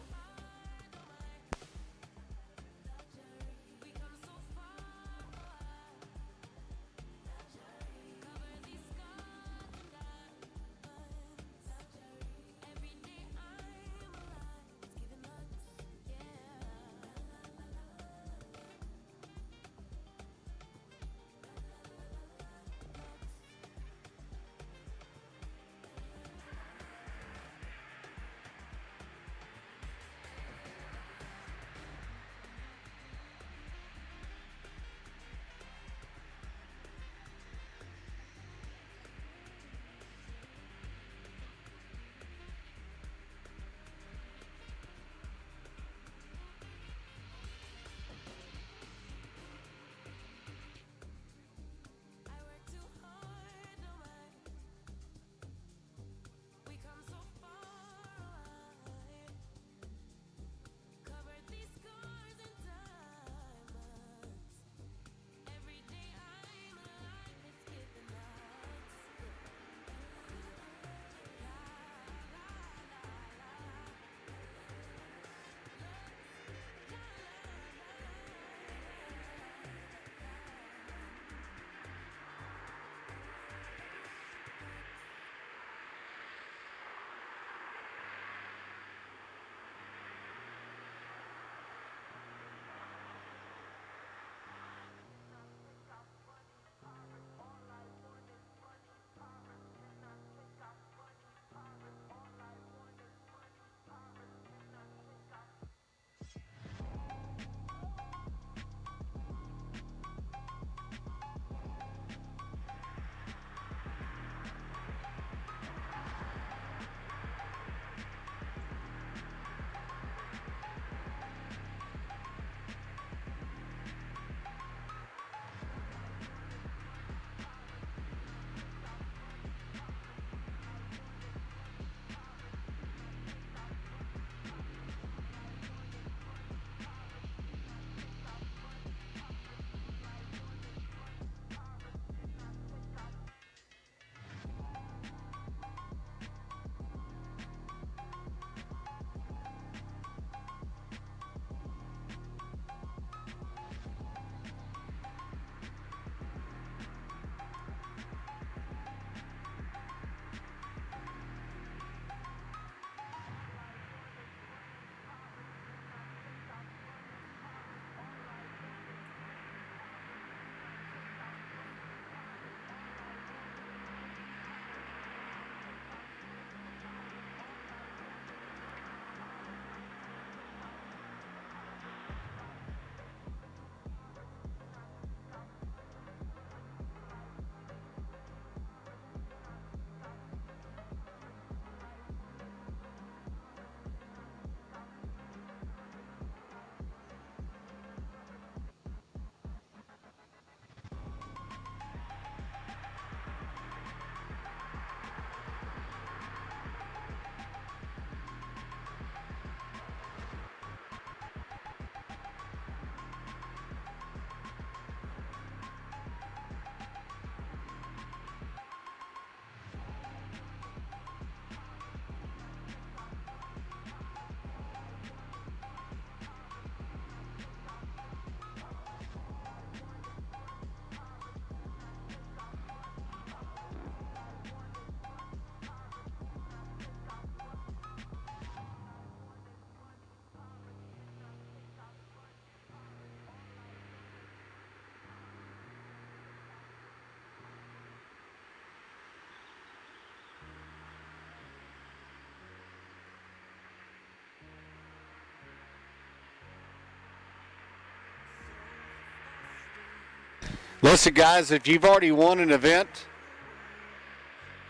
Listen, guys, if you've already won an event,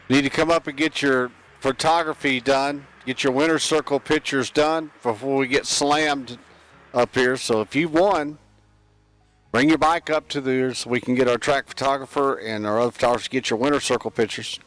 you need to come up and get your photography done, get your winner's circle pictures done before we get slammed up here. So if you've won, bring your bike up to there so we can get our track photographer and our other photographers to get your winner's circle pictures.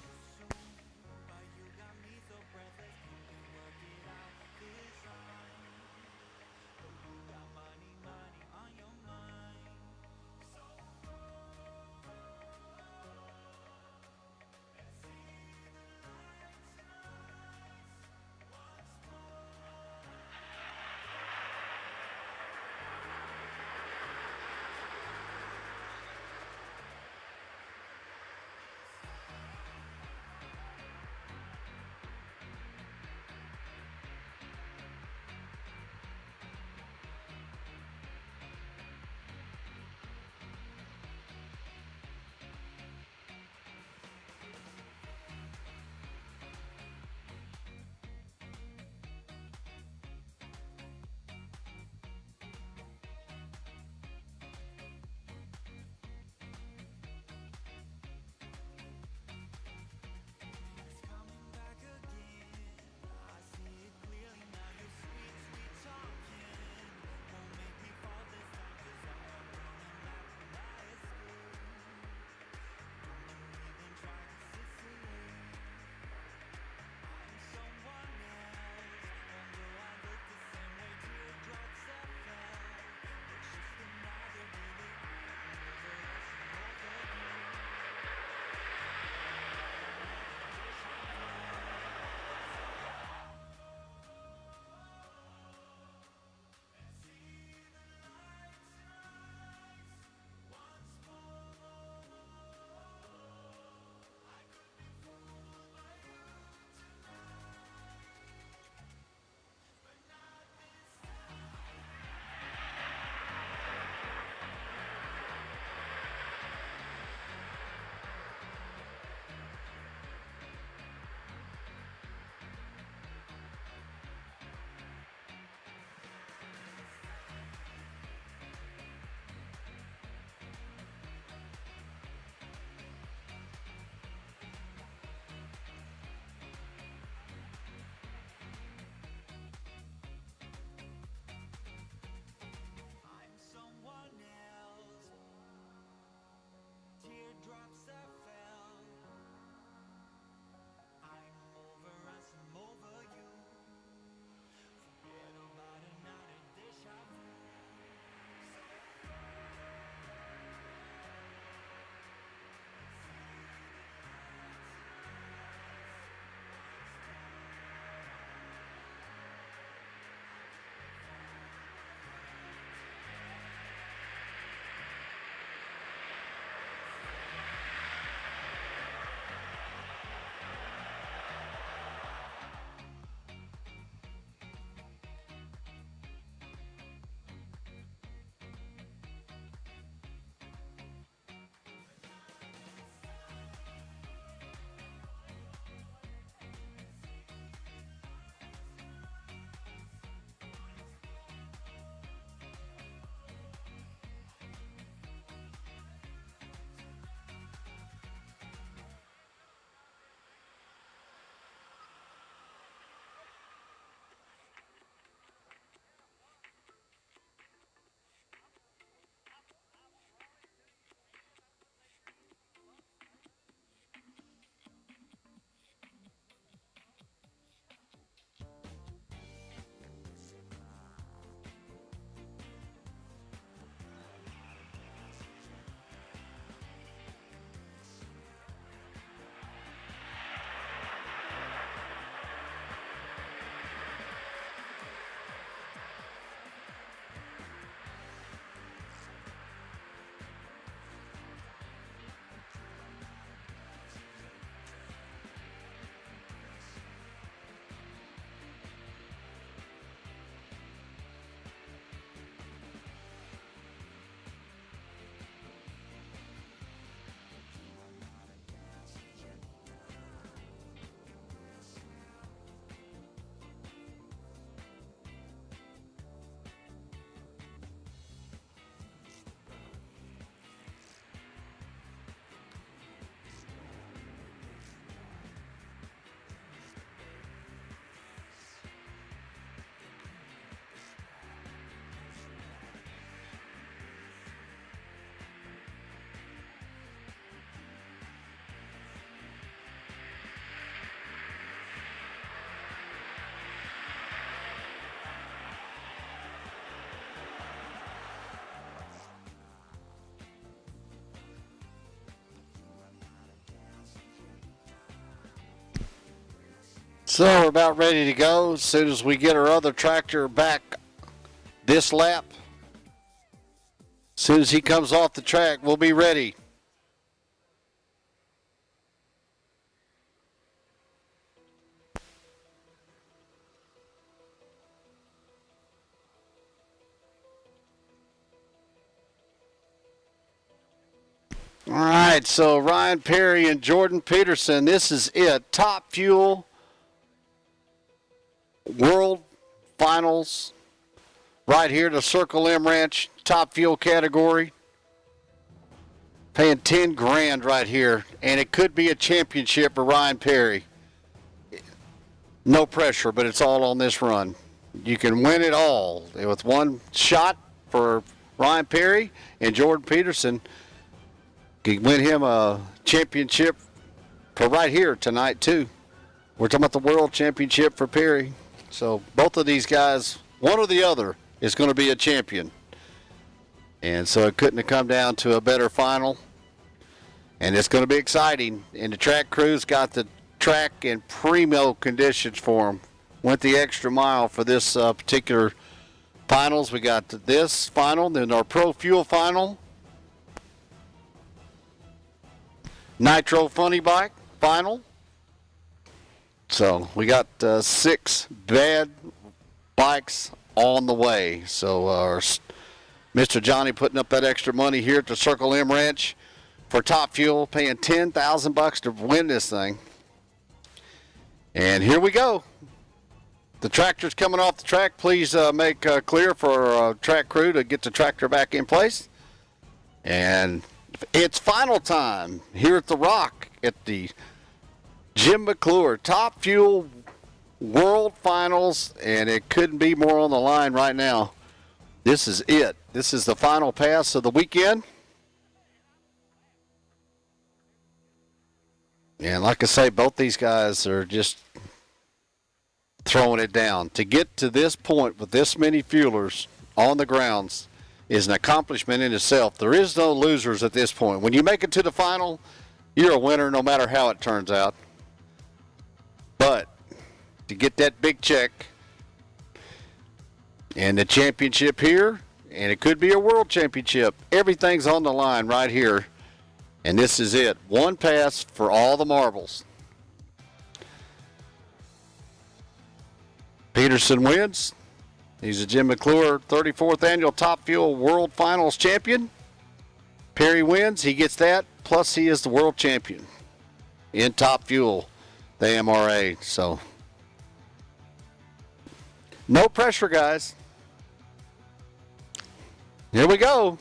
So we're about ready to go. As soon as we get our other tractor back this lap, as soon as he comes off the track, we'll be ready. All right, so Ryan Perry and Jordan Peterson, this is it. Top Fuel World Finals right here to Circle M Ranch, Top Fuel category. Paying 10 grand right here, and it could be a championship for Ryan Perry. No pressure, but it's all on this run. You can win it all with one shot for Ryan Perry, and Jordan Peterson can win him a championship for right here tonight too. We're talking about the world championship for Perry. So both of these guys, one or the other, is going to be a champion. And so it couldn't have come down to a better final. And it's going to be exciting. And the track crew's got the track in primo conditions for them. Went the extra mile for this particular finals. We got this final, then our Pro Fuel final. Nitro Funny Bike final. So we got 6 bad bikes on the way. So Mr. Johnny putting up that extra money here at the Circle M Ranch for Top Fuel, paying $10,000 to win this thing. And here we go. The tractor's coming off the track. Please make clear for our track crew to get the tractor back in place. And it's final time here at the Rock at the Jim MCClure Top Fuel World Finals, and it couldn't be more on the line right now. This is it. This is the final pass of the weekend. And like I say, both these guys are just throwing it down. To get to this point with this many fuelers on the grounds is an accomplishment in itself. There is no losers at this point. When you make it to the final, you're a winner no matter how it turns out. But to get that big check and the championship here, and it could be a world championship, everything's on the line right here. And this is it. One pass for all the marbles. Peterson wins. He's a Jim MCClure 34th Annual Top Fuel World Finals champion. Perry wins. He gets that. Plus, he is the world champion in Top Fuel, the AMRA. So, no pressure, guys. Here we go.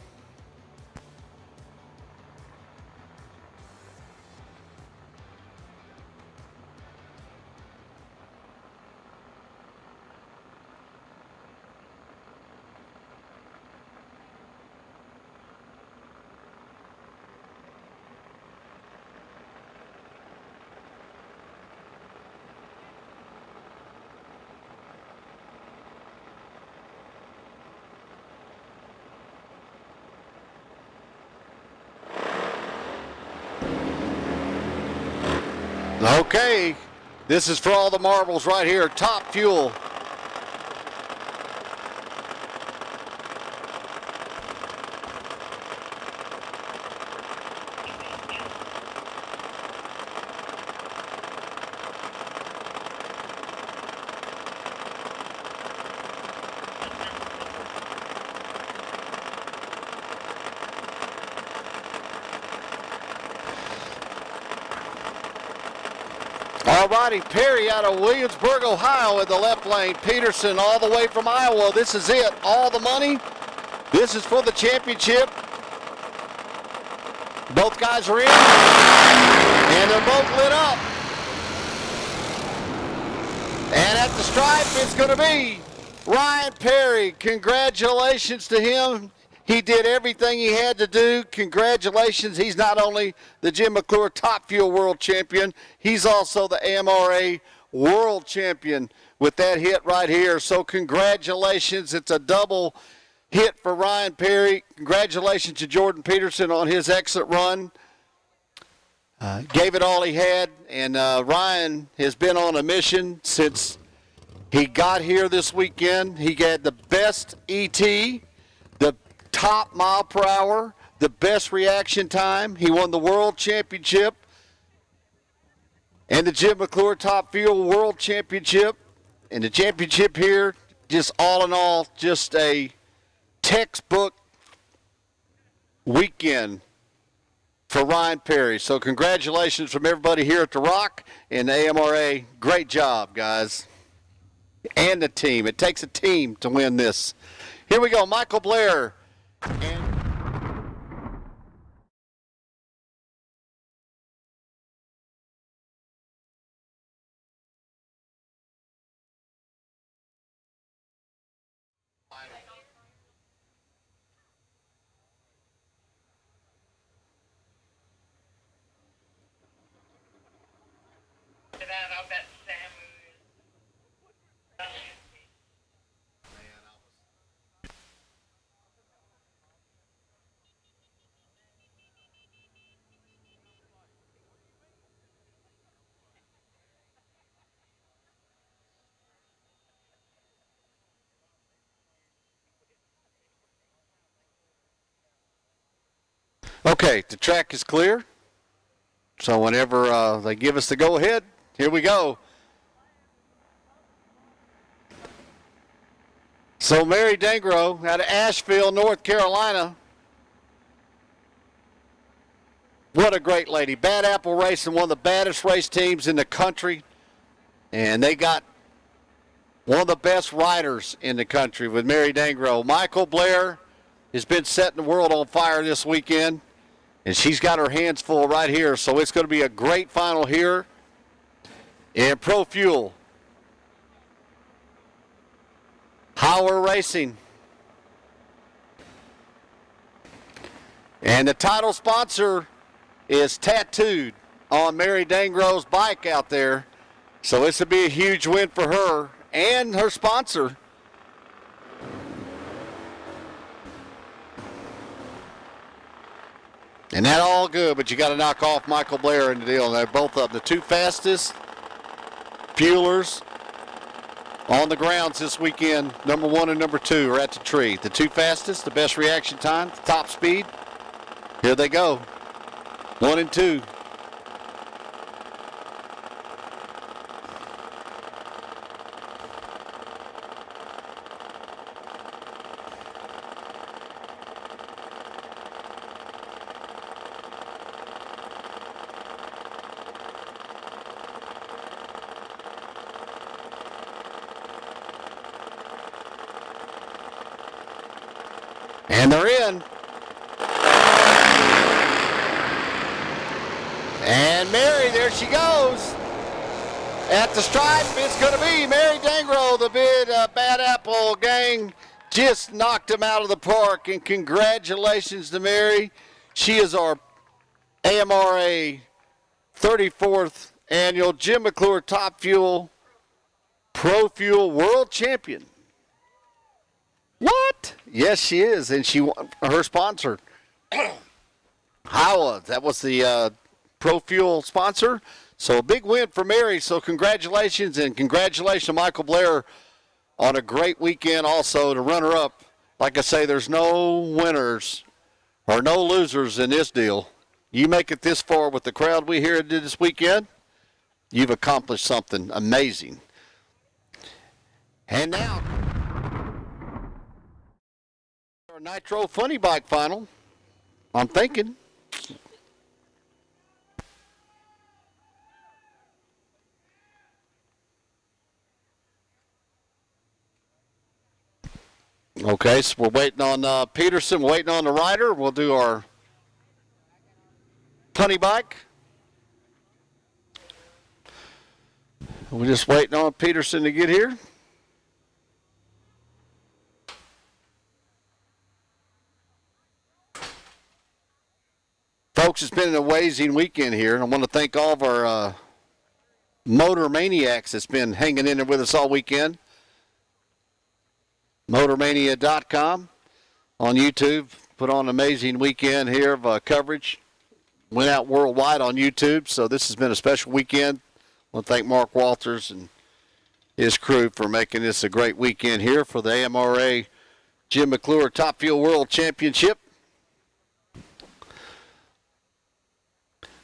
Okay, this is for all the marbles right here. Top Fuel. All righty, Perry out of Williamsburg, Ohio in the left lane. Peterson all the way from Iowa. This is it. All the money. This is for the championship. Both guys are in. And they're both lit up. And at the stripe, it's going to be Ryan Perry. Congratulations to him. He did everything he had to do. Congratulations. He's not only the Jim MCClure Top Fuel World Champion, he's also the AMRA World Champion with that hit right here. So congratulations. It's a double hit for Ryan Perry. Congratulations to Jordan Peterson on his exit run. gave it all he had, and Ryan has been on a mission since he got here this weekend. He had the best ET, the top mile per hour, the best reaction time. He won the World Championship and the Jim MCClure Top Fuel World Championship. And the championship here, just all in all, just a textbook weekend for Ryan Perry. So congratulations from everybody here at the Rock and the AMRA. Great job, guys. And the team. It takes a team to win this. Here we go, Michael Blair. Okay, the track is clear. So whenever they give us the go-ahead, here we go. So Mary Dangro out of Asheville, North Carolina. What a great lady. Bad Apple Racing, one of the baddest race teams in the country. And they got one of the best riders in the country with Mary Dangro. Michael Blair has been setting the world on fire this weekend. And she's got her hands full right here. So it's going to be a great final here in Pro Fuel. Hauer Racing. And the title sponsor is tattooed on Mary Dangro's bike out there. So this would be a huge win for her and her sponsor. And that all good, but you got to knock off Michael Blair in the deal. And they're both of the two fastest fuelers on the grounds this weekend. Number 1 and number 2 are at the tree. The two fastest, the best reaction time, the top speed. Here they go. 1 and 2. And they're in. And Mary, there she goes. At the stripe, it's going to be Mary Dangro, the Bad Apple gang. Just knocked him out of the park. And congratulations to Mary. She is our AMRA 34th annual Jim MCClure Top Fuel Pro Fuel World Champion. What? Yes, she is, and she her sponsor, Hauer. That was the Pro Fuel sponsor. So a big win for Mary. So congratulations, and congratulations to Michael Blair on a great weekend. Also, to runner up. Like I say, there's no winners or no losers in this deal. You make it this far with the crowd we here did this weekend, you've accomplished something amazing. And now, our Nitro Funny Bike Final, I'm thinking. Okay, so we're waiting on Peterson, we're waiting on the rider. We'll do our funny bike. We're just waiting on Peterson to get here. Folks, it's been an amazing weekend here, and I want to thank all of our motor maniacs that's been hanging in there with us all weekend. Motormania.com on YouTube put on an amazing weekend here of coverage. went out worldwide on YouTube. So this has been a special weekend. I want to thank Mark Walters and his crew for making this a great weekend here for the AMRA Jim MCClure Top Fuel World Championship.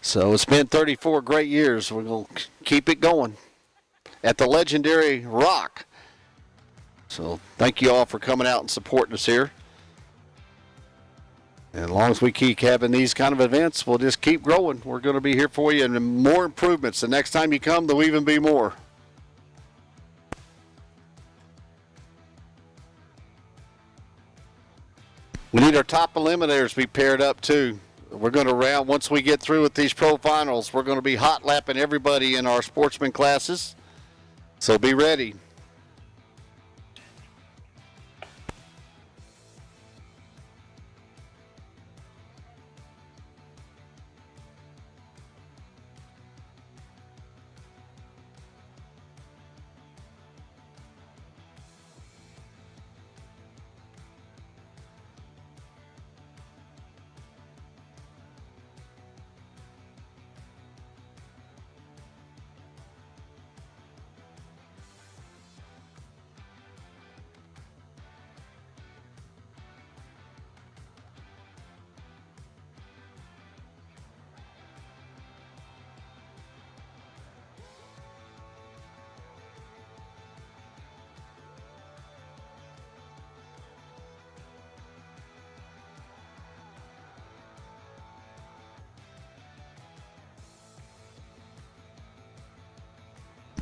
So it's been 34 great years. We're going to keep it going at the legendary Rock. So thank you all for coming out and supporting us here. And as long as we keep having these kind of events, we'll just keep growing. We're going to be here for you, and more improvements. The next time you come, there'll even be more. We need our top eliminators to be paired up too. We're going to round, once we get through with these pro finals, we're going to be hot lapping everybody in our sportsman classes. So be ready.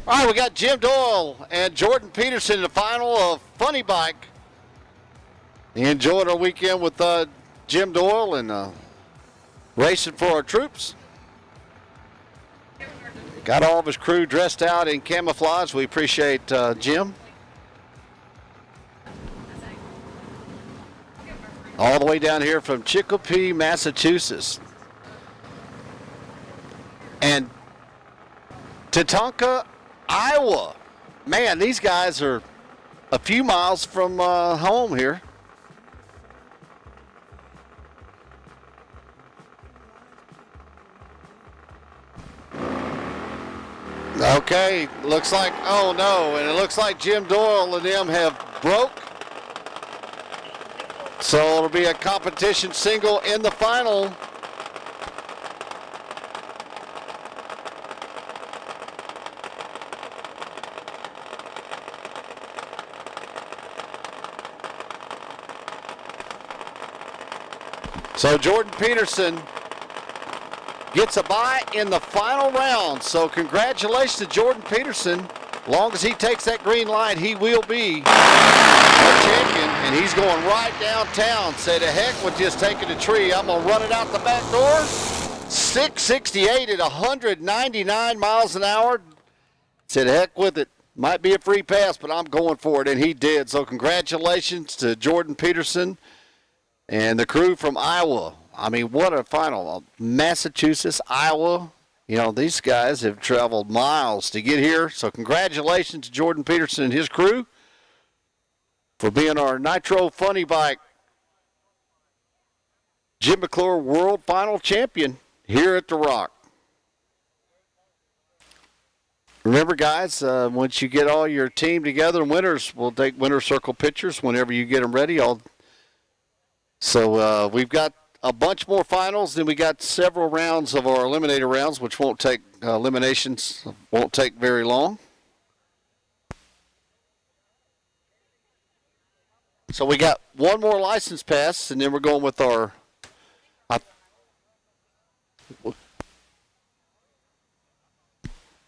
All right, we got Jim Doyle and Jordan Peterson in the final of Funny Bike. You enjoyed our weekend with Jim Doyle and racing for our troops. Got all of his crew dressed out in camouflage. We appreciate Jim. All the way down here from Chicopee, Massachusetts. And Tatanka, Iowa. Man, these guys are a few miles from home here. Okay, looks like, oh no, and it looks like Jim Doyle and them have broke. So it'll be a competition single in the final. So Jordan Peterson gets a bye in the final round. So congratulations to Jordan Peterson. As long as he takes that green light, he will be our champion. And he's going right downtown. Say to heck with just taking the tree. I'm going to run it out the back door. 668 at 199 miles an hour. Say to heck with it. Might be a free pass, but I'm going for it. And he did. So congratulations to Jordan Peterson and the crew from Iowa. I mean, what a final. Massachusetts, Iowa. You know, these guys have traveled miles to get here. So congratulations to Jordan Peterson and his crew for being our Nitro Funny Bike Jim MCClure World Final Champion here at the Rock. Remember, guys, once you get all your team together, winners, we'll take winner circle pictures whenever you get them ready. So we've got a bunch more finals, then we got several rounds of our Eliminator rounds, which won't take, eliminations won't take very long. So we got one more license pass, and then we're going with our,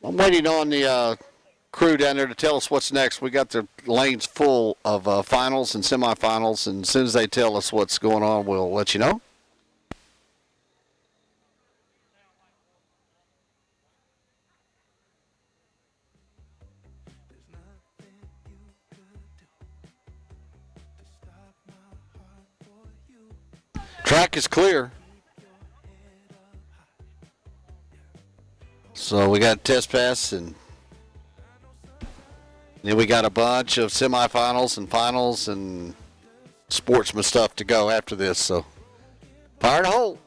I'm waiting on the crew down there to tell us what's next. We got the lanes full of finals and semifinals, and as soon as they tell us what's going on, we'll let you know. Track is clear. So we got a test pass, and then we got a bunch of semifinals and finals and sportsman stuff to go after this. So fire to hold.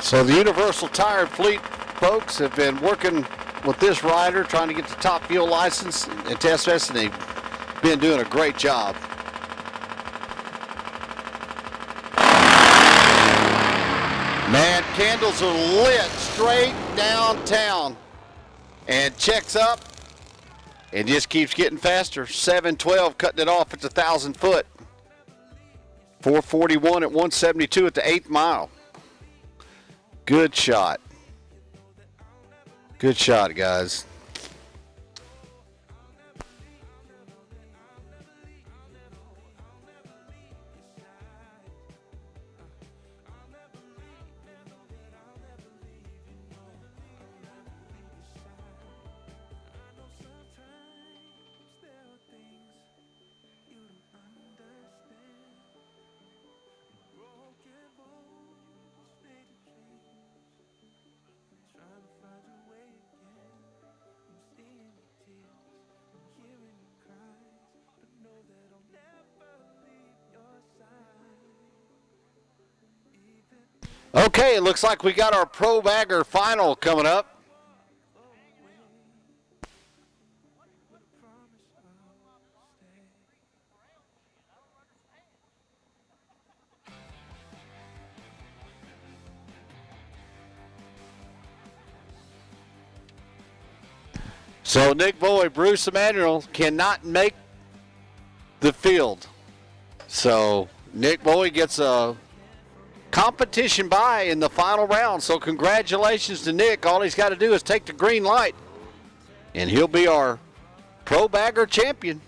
So the Universal Tire Fleet folks have been working with this rider, trying to get the Top Fuel license and test test, and they've been doing a great job. Man, candles are lit straight downtown, and checks up and just keeps getting faster. 712 cutting it off at the 1,000 foot. 441 at 172 at the 8th mile. Good shot. Good shot, guys. Okay, it looks like we got our Pro Bagger Final coming up. So Nick Boyd, Bruce Emanuel cannot make the field. So Nick Boyd gets a competition bye in the final round. So congratulations to Nick. All he's got to do is take the green light, and he'll be our Pro Bagger champion.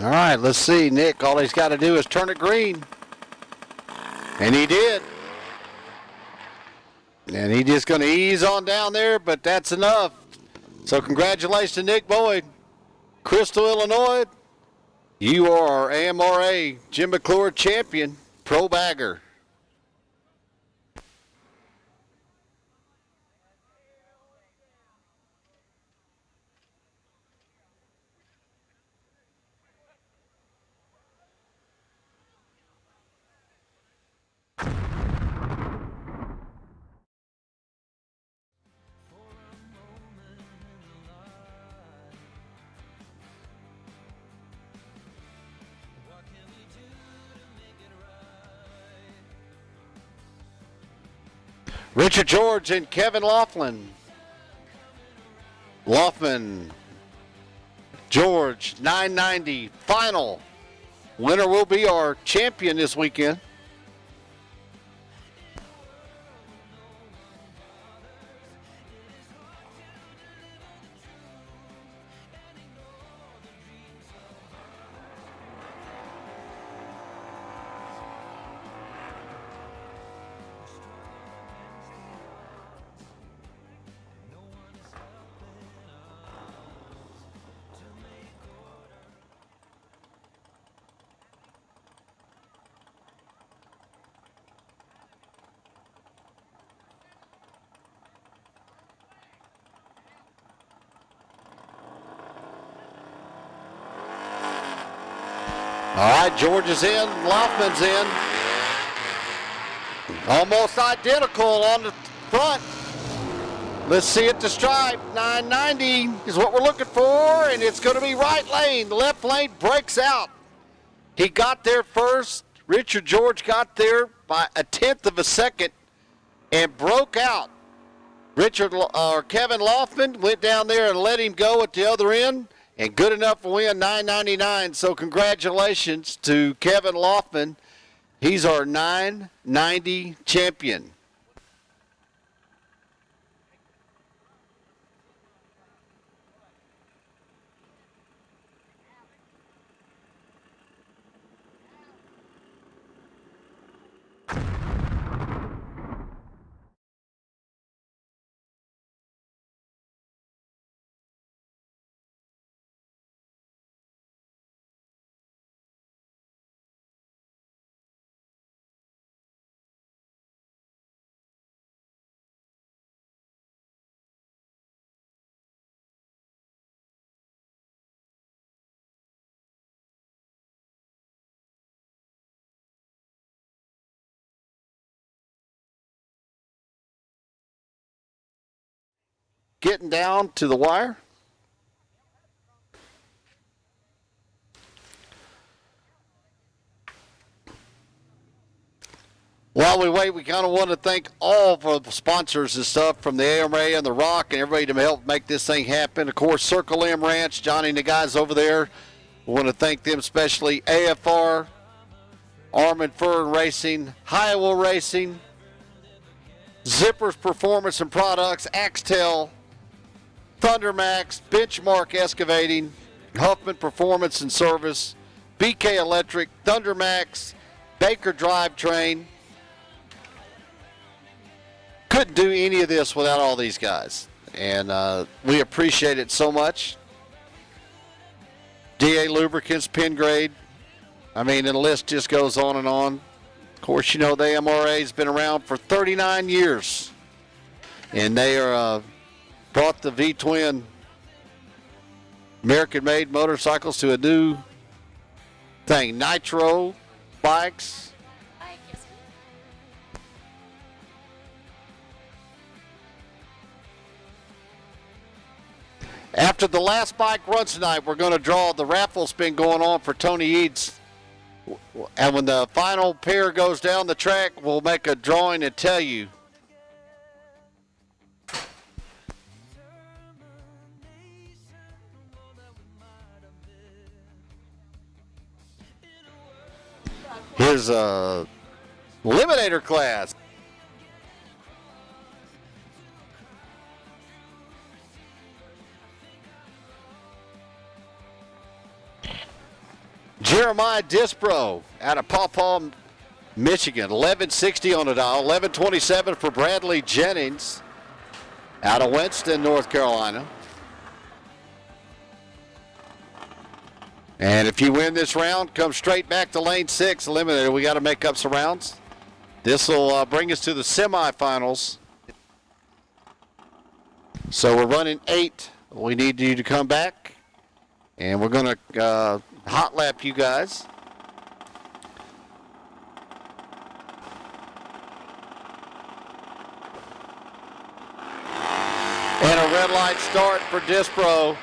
All right, let's see. Nick, all he's got to do is turn it green. And he did. And he's just going to ease on down there, but that's enough. So congratulations to Nick Boyd. Crystal, Illinois, you are our AMRA Jim MCClure champion, Pro Bagger. Richard George and Kevin Laughlin. Laughlin, George, 990 final. Winner will be our champion this weekend. All right, George is in, Laufman's in. Almost identical on the front. Let's see at the stripe. 990 is what we're looking for, and it's going to be right lane. The left lane breaks out. He got there first. Richard George got there by 1/10 of a second and broke out. Kevin Laufman went down there and let him go at the other end. And good enough to win 999. So congratulations to Kevin Laufman. He's our 990 champion. getting down to the wire. While we wait, we kind of want to thank all of the sponsors and stuff from the AMRA and the Rock and everybody to help make this thing happen. Of course, Circle M Ranch, Johnny and the guys over there. We want to thank them especially. AFR, Arm & Fern Racing, Iowa Racing, Zippers Performance and Products, Axtel, Thundermax, Benchmark Excavating, Huffman Performance and Service, BK Electric, Thundermax, Baker Drivetrain. Couldn't do any of this without all these guys, and we appreciate it so much. DA Lubricants, Pengrade. I mean, and the list just goes on and on. Of course, you know the MRA has been around for 39 years, and they are brought the V-twin American-made motorcycles to a new thing. Nitro Bikes. After the last bike run tonight, we're going to draw. The raffle's been going on for Tony Eads. And when the final pair goes down the track, we'll make a drawing and tell you. Here's a Eliminator class. Jeremiah Dispro out of Paw Paw, Michigan. 1160 on the dial. 1127 for Bradley Jennings out of Winston, North Carolina. And if you win this round, come straight back to lane 6. Eliminator, we got to make up some rounds. This will bring us to the semifinals. So we're running 8. We need you to come back. And we're going to hot lap you guys. And a red light start for Dispro.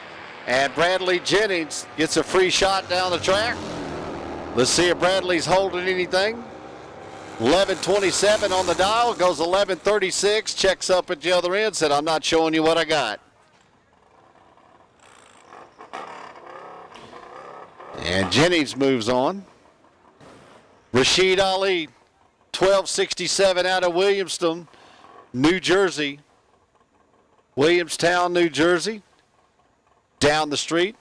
And Bradley Jennings gets a free shot down the track. Let's see if Bradley's holding anything. 11:27 on the dial, goes 11:36, checks up at the other end, said, I'm not showing you what I got. And Jennings moves on. Rashid Ali, 1267 out of Williamstown, New Jersey. Williamstown, New Jersey. Down the street.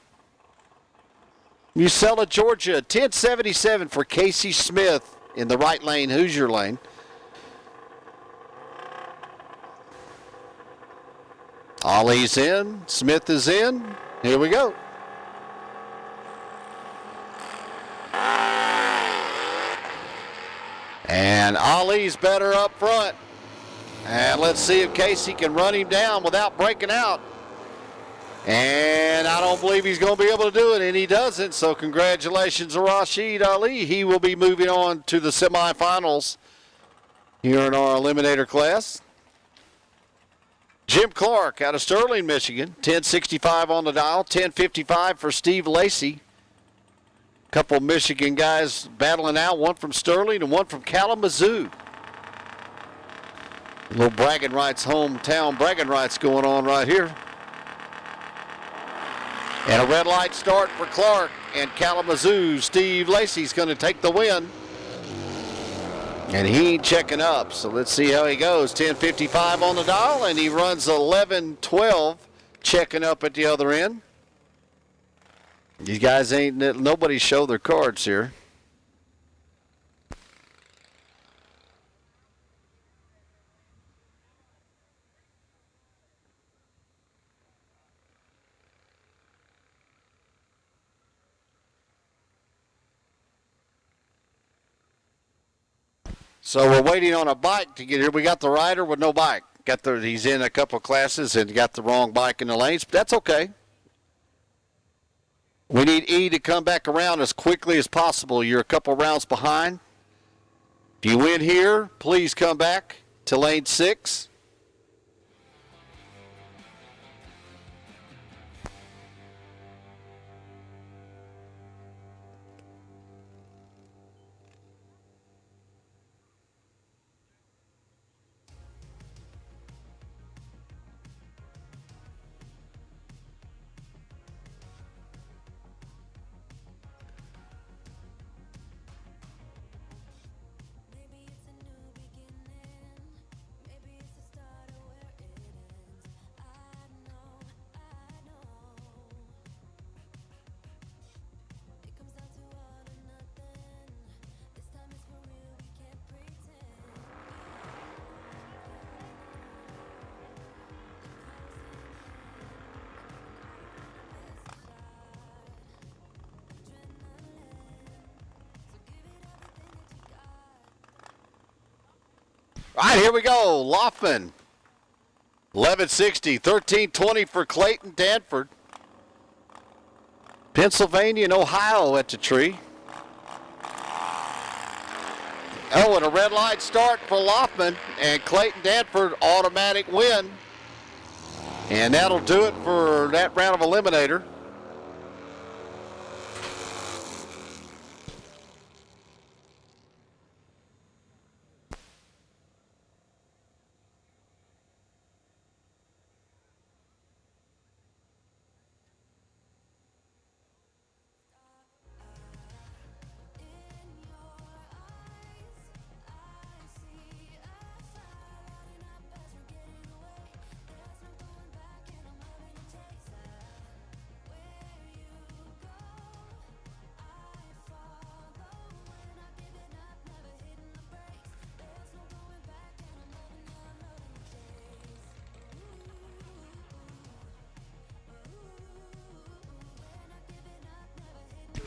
Musella, Georgia, 1077 for Casey Smith in the right lane, Hoosier lane. Ali's in, Smith is in. Here we go. And Ali's better up front. And let's see if Casey can run him down without breaking out. And I don't believe he's going to be able to do it, and he doesn't. So congratulations to Rashid Ali. He will be moving on to the semifinals here in our Eliminator class. Jim Clark out of Sterling, Michigan, 1065 on the dial, 1055 for Steve Lacey. Couple Michigan guys battling out, one from Sterling and one from Kalamazoo. A little bragging rights, hometown bragging rights going on right here. And a red light start for Clark and Kalamazoo. Steve Lacey's going to take the win. And he ain't checking up, so let's see how he goes. 10:55 on the dial, and he runs 11:12, checking up at the other end. These guys ain't, nobody show their cards here. So we're waiting on a bike to get here. We got the rider with no bike. He's in a couple of classes and got the wrong bike in the lanes, but that's okay. We need E to come back around as quickly as possible. You're a couple rounds behind. If you win here, please come back to lane 6. All right, here we go. Laufman, 1160, 1320 for Clayton Danford. Pennsylvania and Ohio at the tree. Oh, and a red light start for Laufman, and Clayton Danford automatic win. And that'll do it for that round of Eliminator.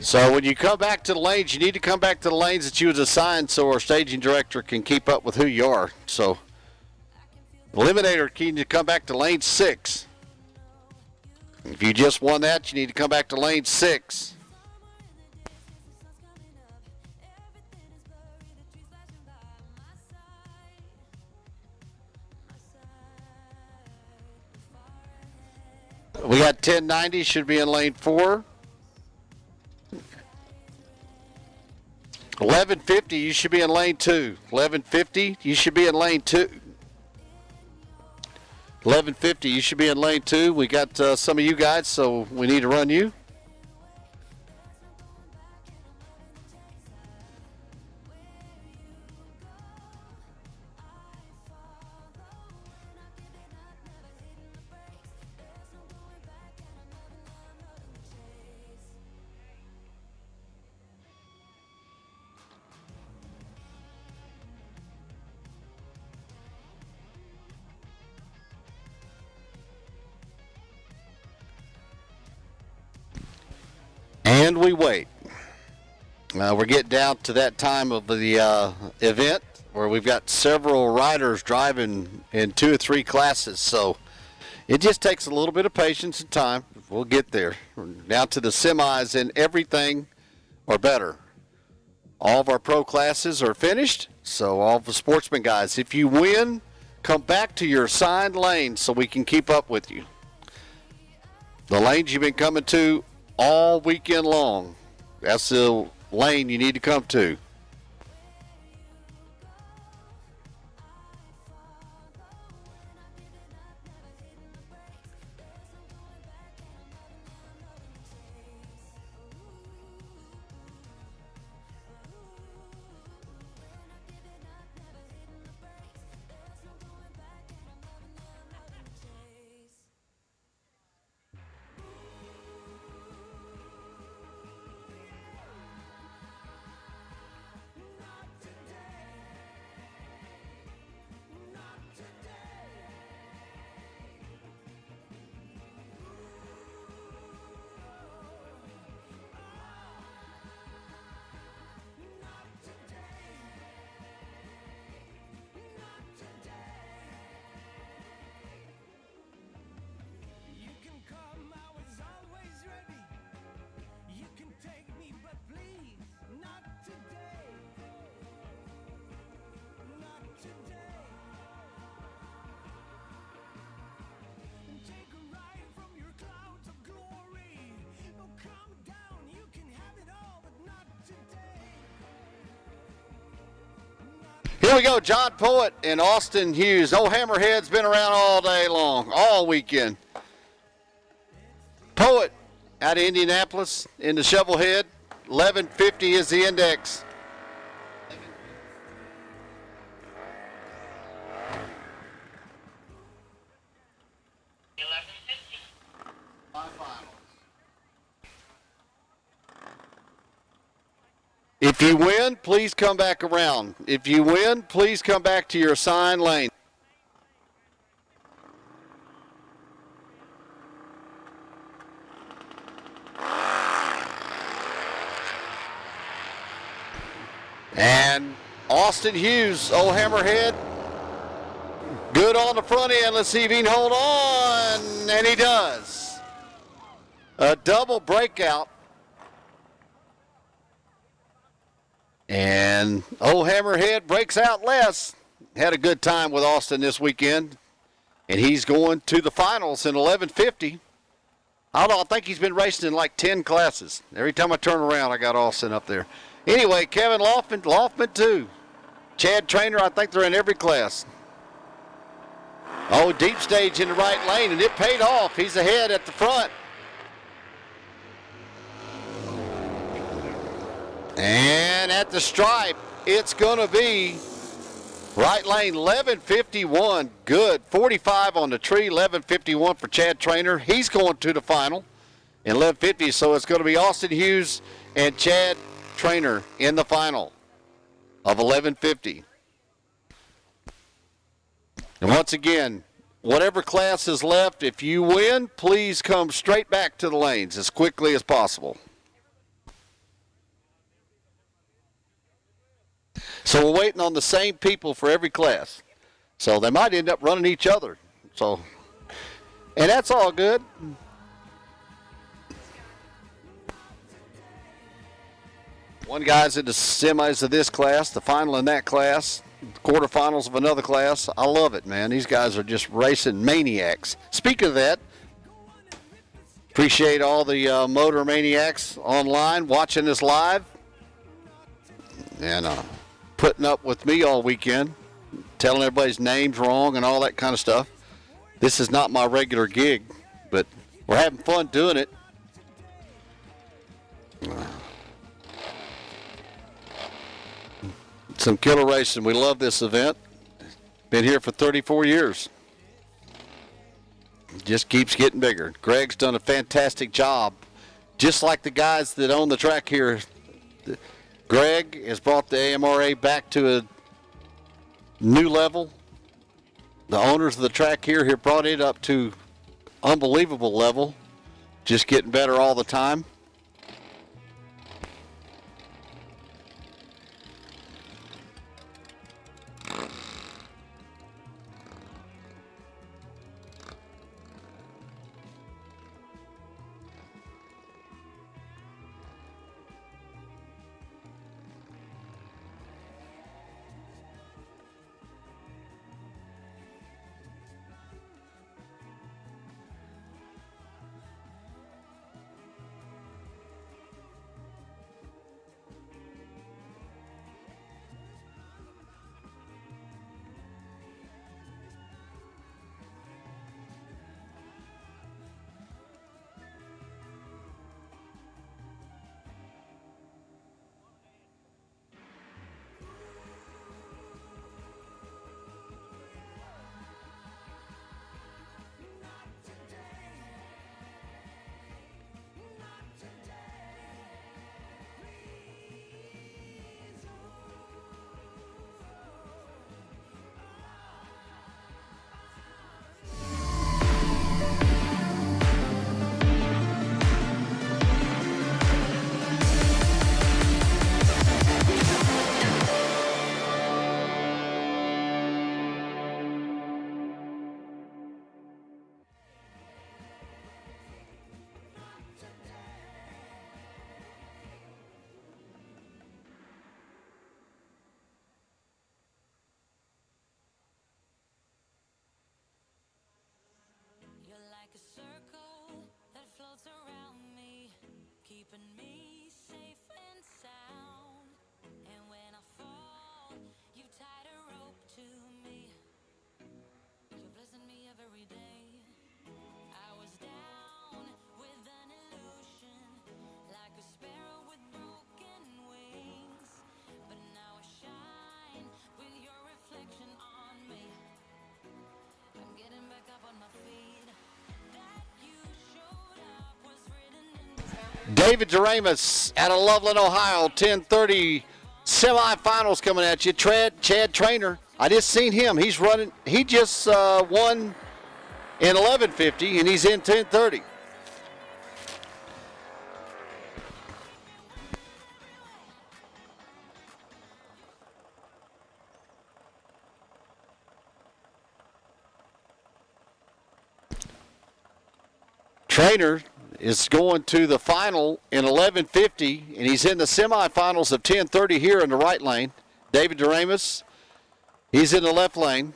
So when you come back to the lanes, you need to come back to the lanes that you was assigned so our staging director can keep up with who you are. So Eliminator, you need to come back to lane 6. If you just won that, you need to come back to lane 6. We got 1090, should be in lane 4. 1150, you should be in lane 2. 1150, you should be in lane 2. 1150, you should be in lane 2. We got some of you guys, so we need to run you. And we wait. We're getting down to that time of the event where we've got several riders driving in 2 or 3 classes. So it just takes a little bit of patience and time. We'll get there. We're down to the semis, and everything or better. All of our pro classes are finished. So all the sportsman guys, if you win, come back to your assigned lane so we can keep up with you. The lanes you've been coming to all weekend long. That's the lane you need to come to. Here we go, John Poet and Austin Hughes. Old Hammerhead's been around all day long, all weekend. Poet out of Indianapolis in the Shovelhead. 1150 is the index. If you win, please come back around. If you win, please come back to your assigned lane. And Austin Hughes, Old Hammerhead, Good on the front end. Let's see if he can hold on. And he does. A double breakout. And old Hammerhead breaks out less. Had a good time with Austin this weekend. And he's going to the finals in 1150. I don't know, I think he's been racing in like 10 classes. Every time I turn around, I got Austin up there. Anyway, Kevin Loftman too. Chad Trainer, I think they're in every class. Oh, deep stage in the right lane, and it paid off. He's ahead at the front. And at the stripe, it's going to be right lane 1151. Good. 45 on the tree, 1151 for Chad Trainer. He's going to the final in 1150, so it's going to be Austin Hughes and Chad Trainer in the final of 1150. And once again, whatever class is left, if you win, please come straight back to the lanes as quickly as possible. So we're waiting on the same people for every class. So they might end up running each other. So, and that's all good. One guy's in the semis of this class, the final in that class, quarterfinals of another class. I love it, man. These guys are just racing maniacs. Speaking of that, appreciate all the motor maniacs online watching this live and putting up with me all weekend, telling everybody's names wrong and all that kind of stuff. This is not my regular gig, but we're having fun doing it. Some killer racing. We love this event. Been here for 34 years. Just keeps getting bigger. Greg's done a fantastic job. Just like the guys that own the track here, Greg has brought the AMRA back to a new level. The owners of the track here have brought it up to unbelievable level. Just getting better all the time. David Doremus out of Loveland, Ohio, 1030 semifinals coming at you. Chad Trainer, I just seen him. He's running. He just won in 1150, and he's in 1030. Trainer is going to the final in 11:50, and he's in the semifinals of 10:30 here in the right lane. David Doremus, he's in the left lane.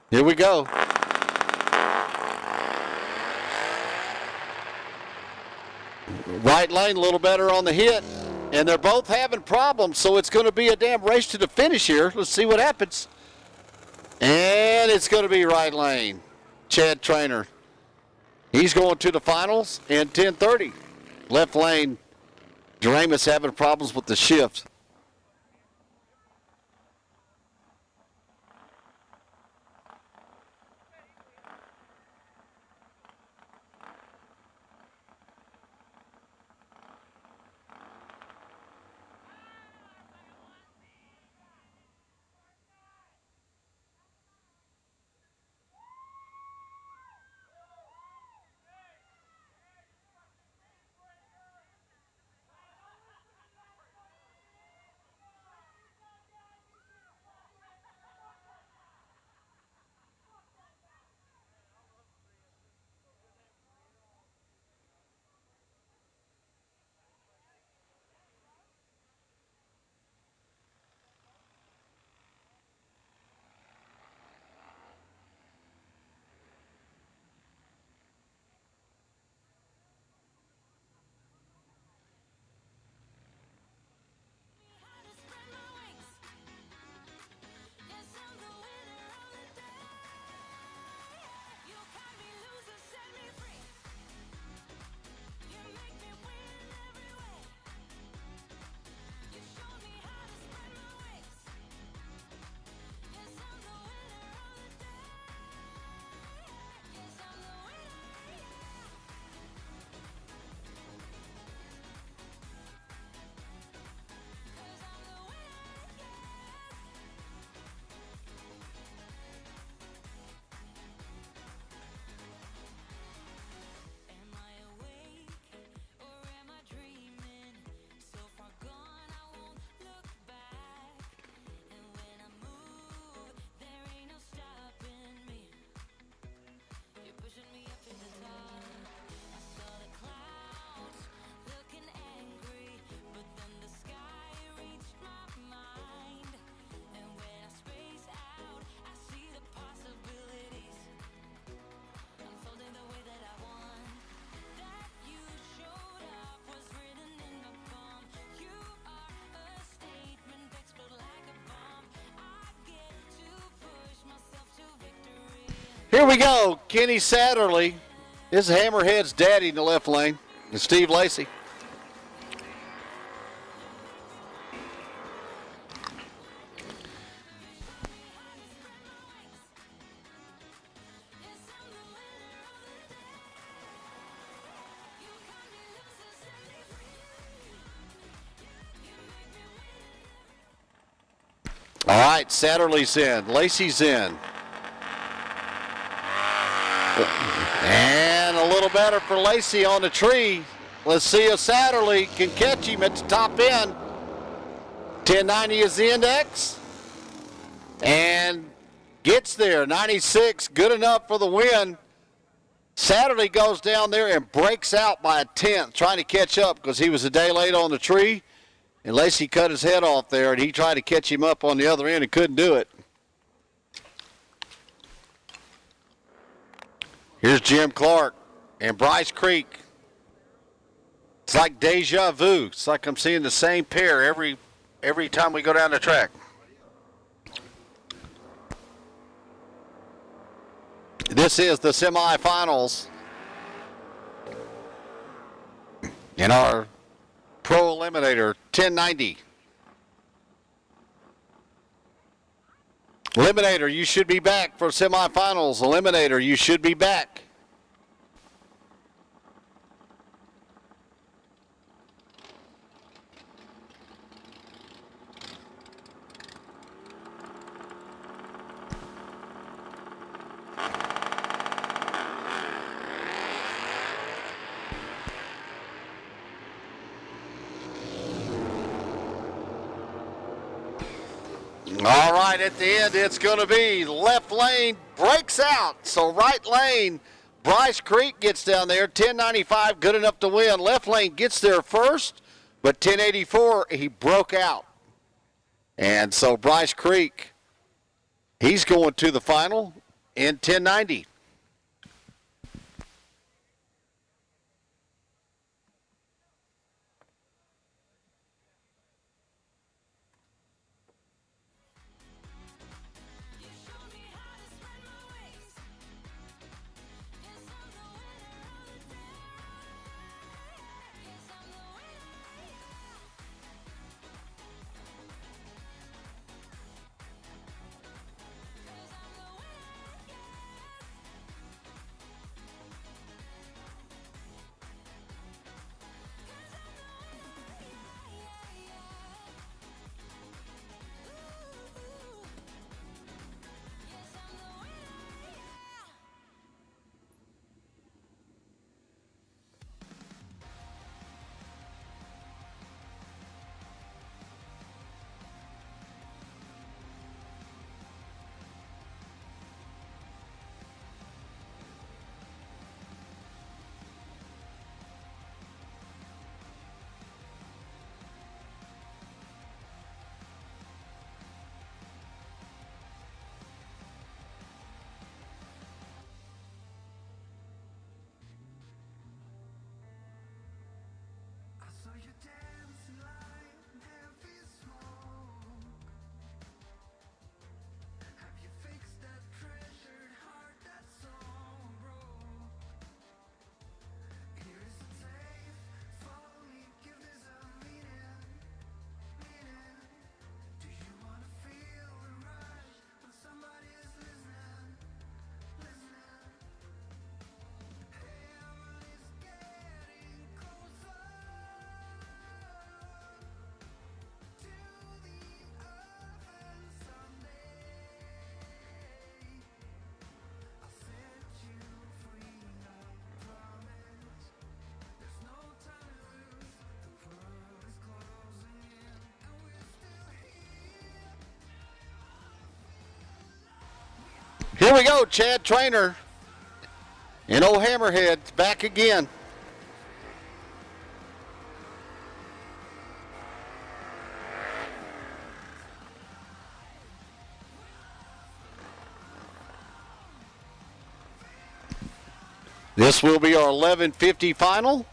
Here we go. Right lane a little better on the hit, and they're both having problems, so it's going to be a damn race to the finish here. Let's see what happens. And it's going to be right lane. Chad Trainer. He's going to the finals in 10:30. Left lane, Doremus having problems with the shift. Here we go. Kenny Satterley. This is Hammerhead's daddy in the left lane. And Steve Lacey. All right, Satterley's in. Lacey's in. And a little better for Lacey on the tree. Let's see if Satterley can catch him at the top end. 1090 is the index. And gets there. 96, good enough for the win. Satterley goes down there and breaks out by a tenth, trying to catch up because he was a day late on the tree. And Lacey cut his head off there, and he tried to catch him up on the other end and couldn't do it. Here's Jim Clark and Bryce Creek. It's like deja vu. It's like I'm seeing the same pair every time we go down the track. This is the semifinals in our Pro Eliminator 1090. Eliminator, you should be back for semifinals. Eliminator, you should be back. All right, at the end, it's going to be left lane breaks out. So right lane Bryce Creek gets down there, 1095, good enough to win. Left lane gets there first, but 1084, he broke out. And so Bryce Creek, he's going to the final in 1090. Here we go, Chad Trainer and old Hammerhead back again. This will be our 1150 final.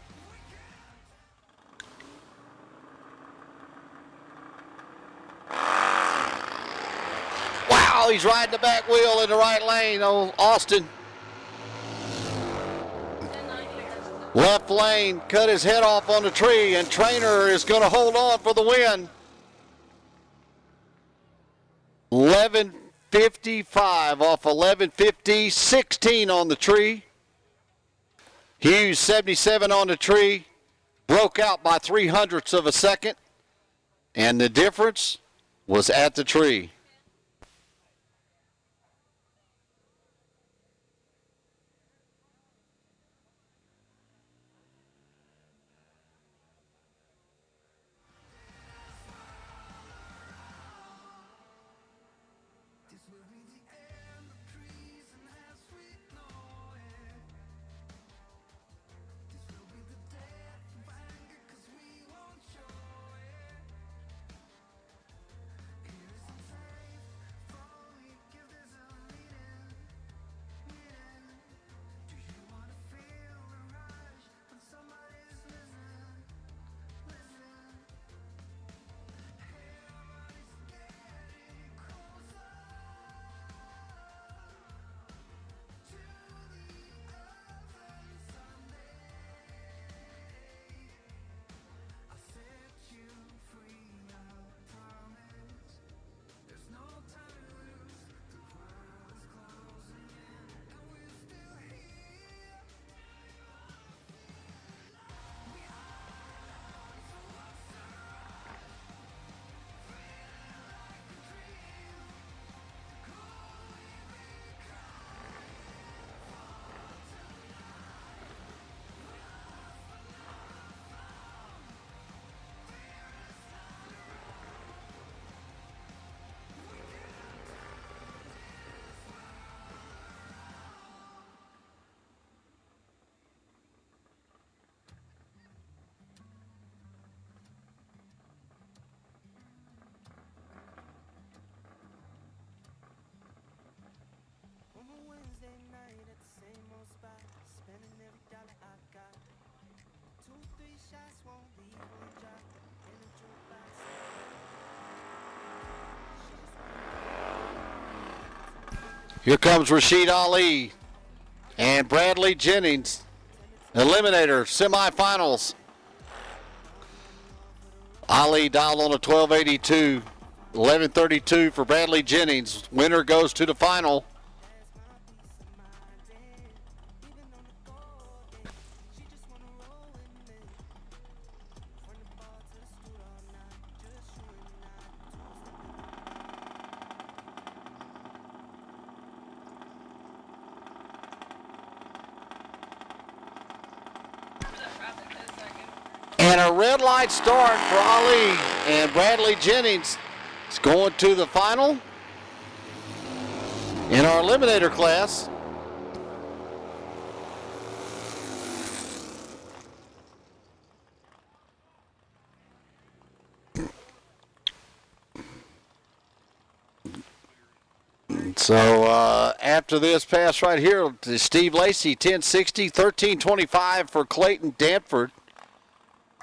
Wow, he's riding the back wheel in the right lane, old Austin. Left lane, cut his head off on the tree, and Trainer is going to hold on for the win. 1155 off 1150, 16 on the tree. Hughes 77 on the tree, broke out by 0.03 of a second, and the difference was at the tree. Here comes Rashid Ali and Bradley Jennings. Eliminator semifinals. Ali dialed on a 1282. 1132 for Bradley Jennings. Winner goes to the final. And a red light start for Ali and Bradley Jennings. It's going to the final in our Eliminator class. So after this pass right here, Steve Lacey, 1060, 1325 for Clayton Danford.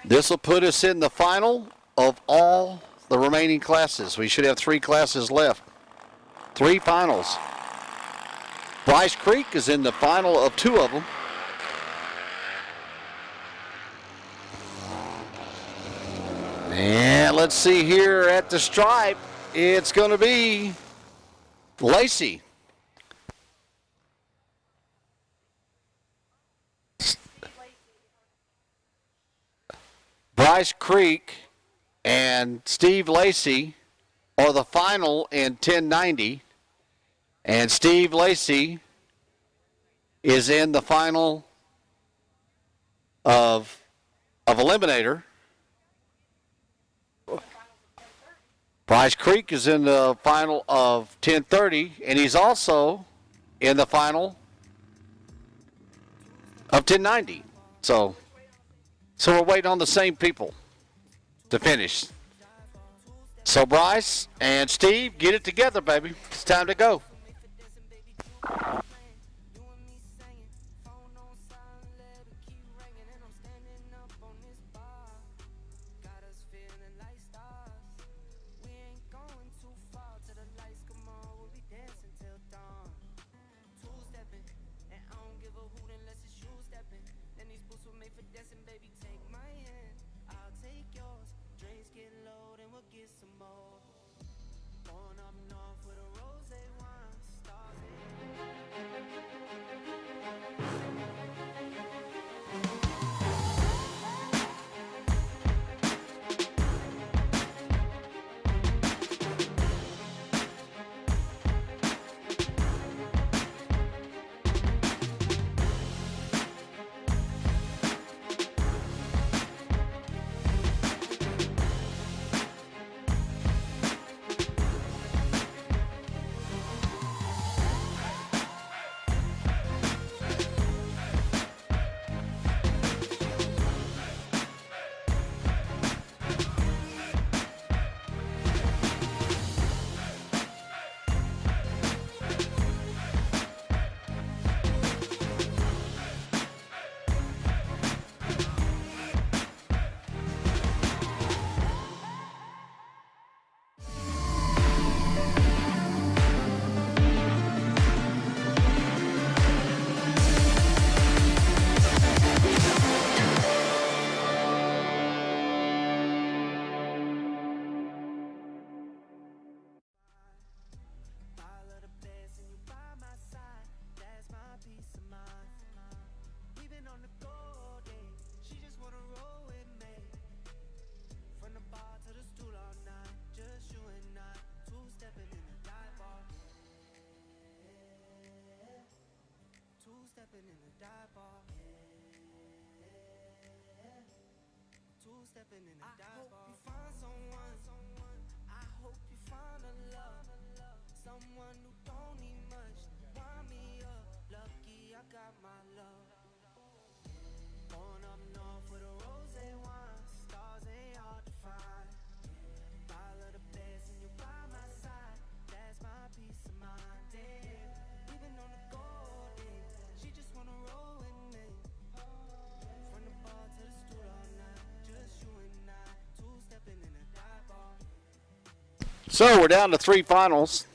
This will put us in the final of all the remaining classes. We should have 3 classes left. 3 finals. Bryce Creek is in the final of 2 of them. And let's see here at the stripe. It's going to be Lacey. Bryce Creek and Steve Lacey are the final in 1090. And Steve Lacey is in the final of Eliminator. Bryce Creek is in the final of 1030, and he's also in the final of 1090. So we're waiting on the same people to finish. So Bryce and Steve, get it together, baby. It's time to go. So we're down to 3 finals.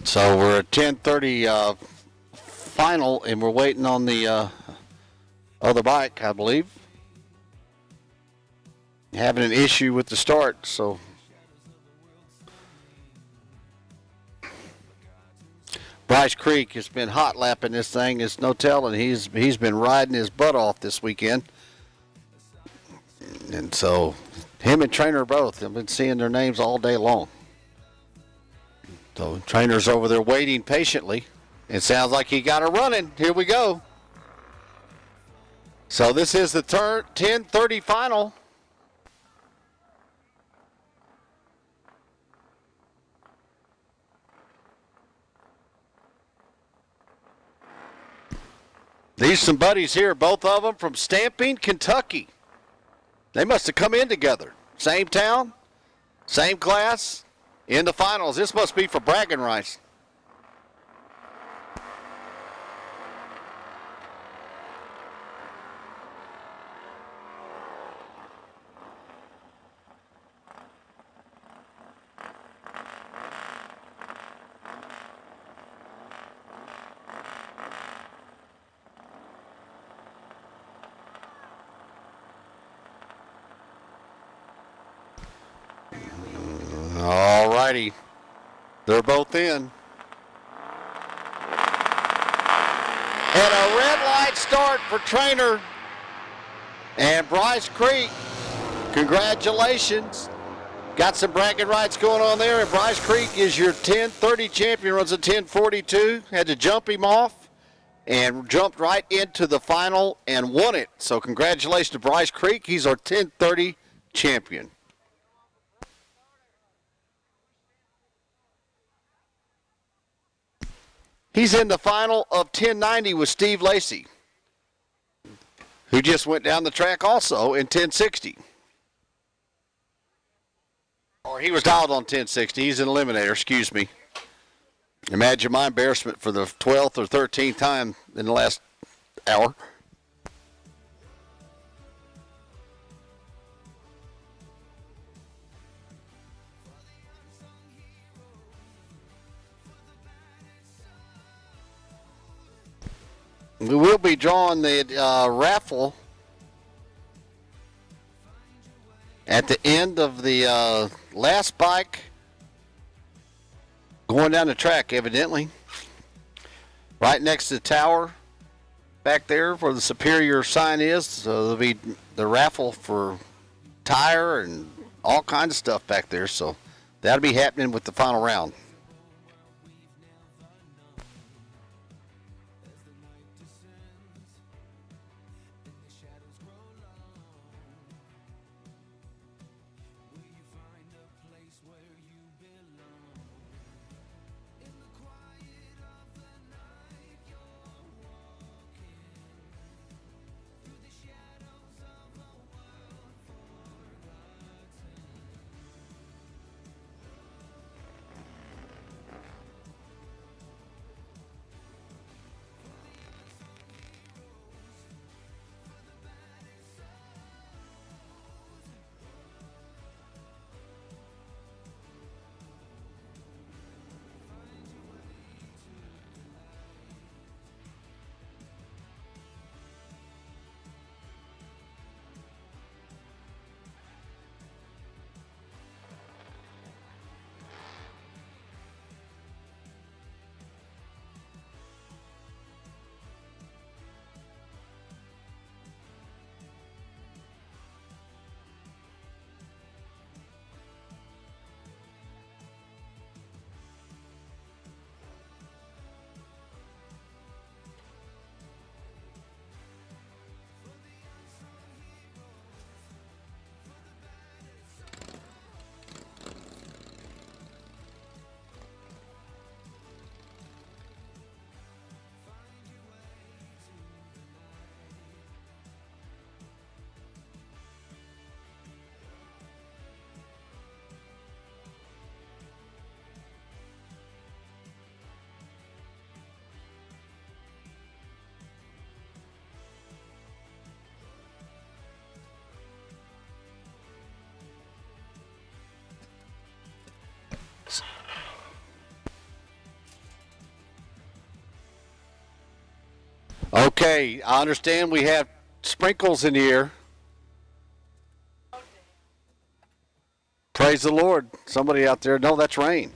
So we're at 10:30 final, and we're waiting on the other bike, I believe. Having an issue with the start, so Bryce Creek has been hot lapping this thing. It's no telling. He's been riding his butt off this weekend, and so him and Trainer both. I've been seeing their names all day long. So Trainer's over there waiting patiently. It sounds like he got her running. Here we go. So this is the 10:30 final. These some buddies here, both of them from Stamping, Kentucky. They must have come in together. Same town, same class, in the finals. This must be for bragging rights. All righty. They're both in. And a red light start for Trainer and Bryce Creek. Congratulations. Got some bragging rights going on there. And Bryce Creek is your 10:30 champion. Runs a 10:42. Had to jump him off and jumped right into the final and won it. So congratulations to Bryce Creek. He's our 10:30 champion. He's in the final of 1090 with Steve Lacey, who just went down the track also in 1060. Or he was dialed on 1060. He's an eliminator, excuse me. Imagine my embarrassment for the 12th or 13th time in the last hour. We will be drawing the raffle at the end of the last bike going down the track, evidently. Right next to the tower back there where the Superior sign is. So there'll be the raffle for tire and all kinds of stuff back there. So that'll be happening with the final round. Okay, I understand we have sprinkles in here. Praise the Lord. Somebody out there, no, that's rain.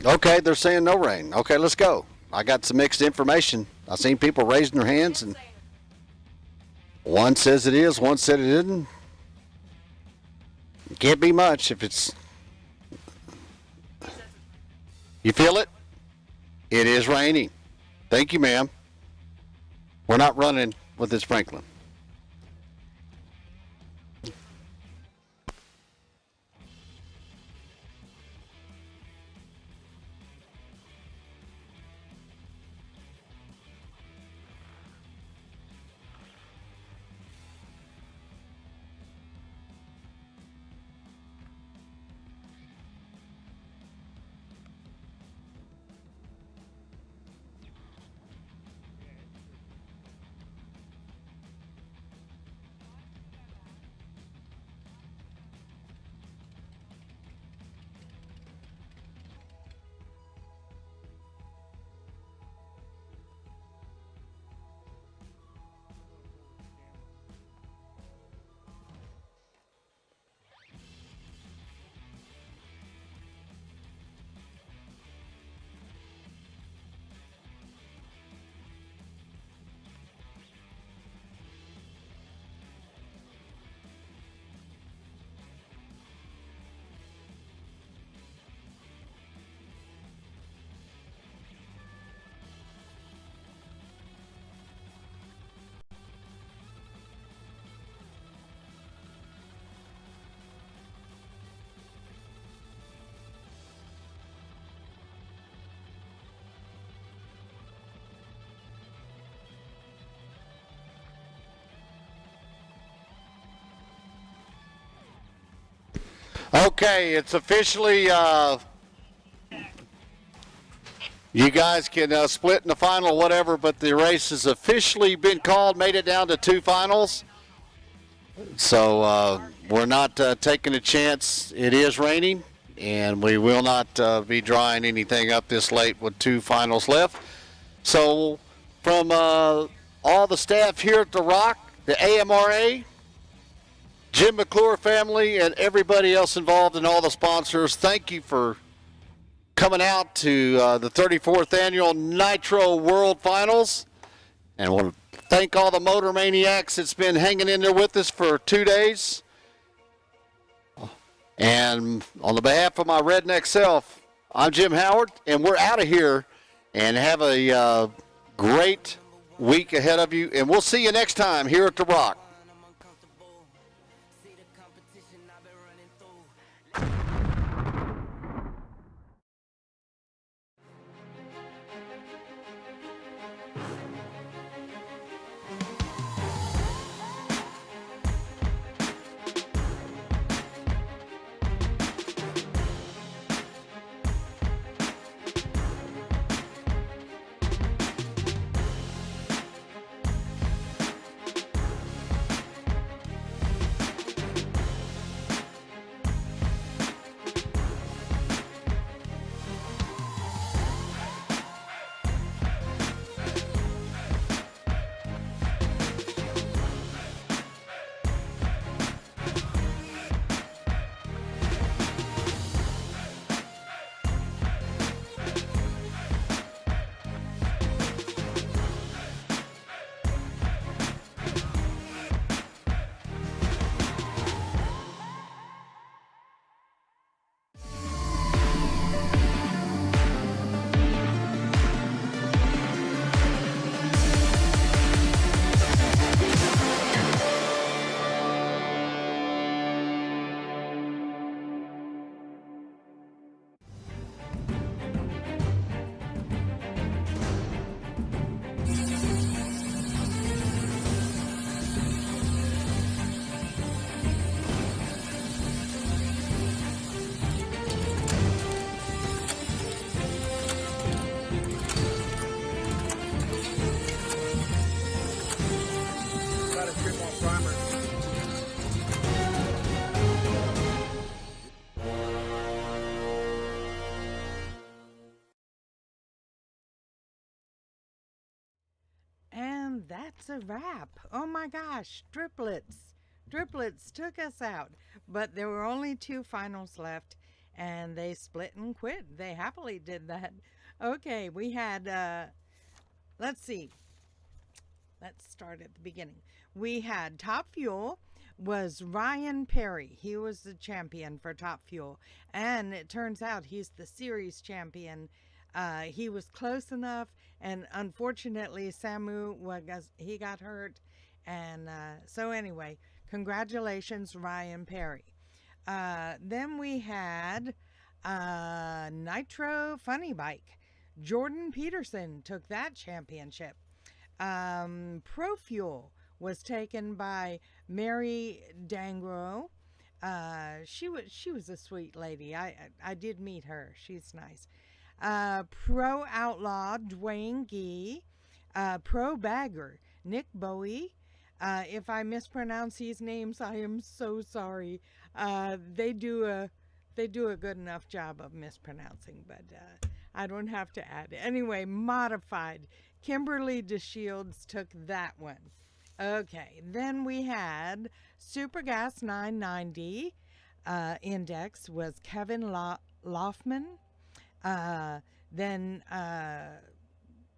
Okay, they're saying no rain. Okay, let's go. I got some mixed information. I seen people raising their hands, and one says it is, one said it isn't. It can't be much if it's. You feel it? It is raining. Thank you, ma'am. We're not running with this sprinkling. Okay, it's officially, you guys can split in the final, whatever, but the race has officially been called, made it down to 2 finals. So we're not taking a chance. It is raining, and we will not be drying anything up this late with 2 finals left. So from all the staff here at The Rock, the AMRA, Jim MCClure family, and everybody else involved, and all the sponsors, thank you for coming out to the 34th Annual Nitro World Finals. And I want to thank all the motor maniacs that's been hanging in there with us for 2 days. And on the behalf of my redneck self, I'm Jim Howard, and we're out of here, and have a great week ahead of you. And we'll see you next time here at The Rock. that's a wrap. Oh my gosh, triplets. Triplets took us out. But there were only 2 finals left, and they split and quit. They happily did that. Okay, we had, let's see. Let's start at the beginning. We had Top Fuel was Ryan Perry. He was the champion for Top Fuel. And it turns out he's the series champion. He was close enough, and unfortunately Samu he got hurt, and so anyway, congratulations Ryan Perry. Then we had Nitro Funny Bike. Jordan Peterson took that championship. Pro Fuel was taken by Mary Dangro. She was a sweet lady. I did meet her. She's nice. Pro Outlaw, Dwayne Gee. Pro Bagger, Nick Bowie. If I mispronounce these names, I am so sorry. They do a good enough job of mispronouncing, but I don't have to add. Anyway, modified. Kimberly DeShields took that one. Okay, then we had Supergas 990. Index was Kevin Loffman. Then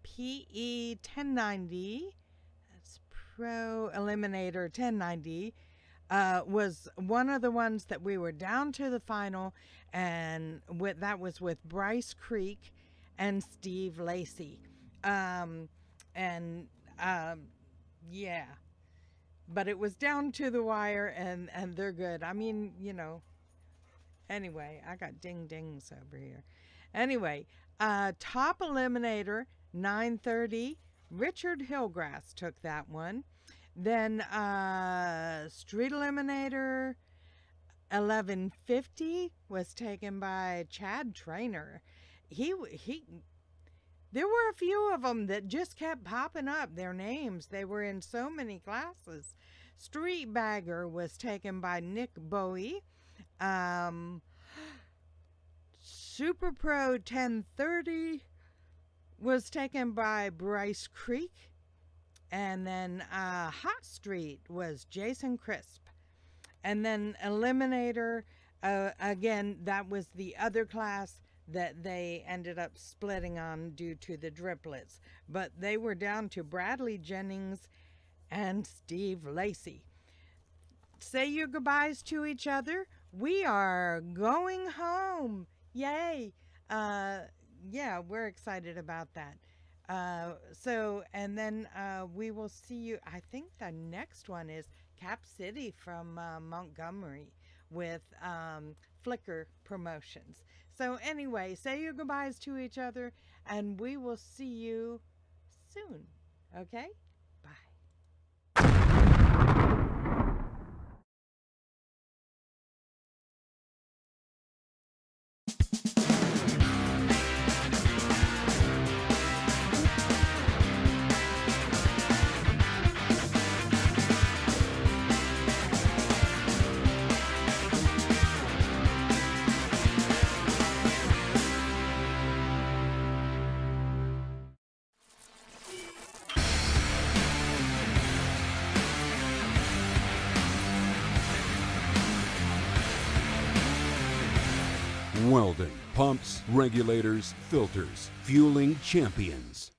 PE 1090, that's Pro Eliminator 1090, was one of the ones that we were down to the final, and that was with Bryce Creek and Steve Lacey. Yeah, but it was down to the wire, and they're good. I mean, you know, anyway, I got ding-dings over here. Anyway, Top Eliminator 930, Richard Hillgrass took that one. Then Street Eliminator 1150 was taken by Chad Trainer. There were a few of them that just kept popping up, their names. They were in so many classes. Street Bagger was taken by Nick Bowie. Super Pro 1030 was taken by Bryce Creek. And then Hot Street was Jason Crisp. And then Eliminator, again, that was the other class that they ended up splitting on due to the triplets. But they were down to Bradley Jennings and Steve Lacey. Say your goodbyes to each other. We are going home. Yay. Yeah, we're excited about that. And then we will see you. I think the next one is Cap City from Montgomery with Flickr Promotions. So anyway, say your goodbyes to each other, and we will see you soon. Okay? Bye. Weldon, pumps, regulators, filters, fueling champions.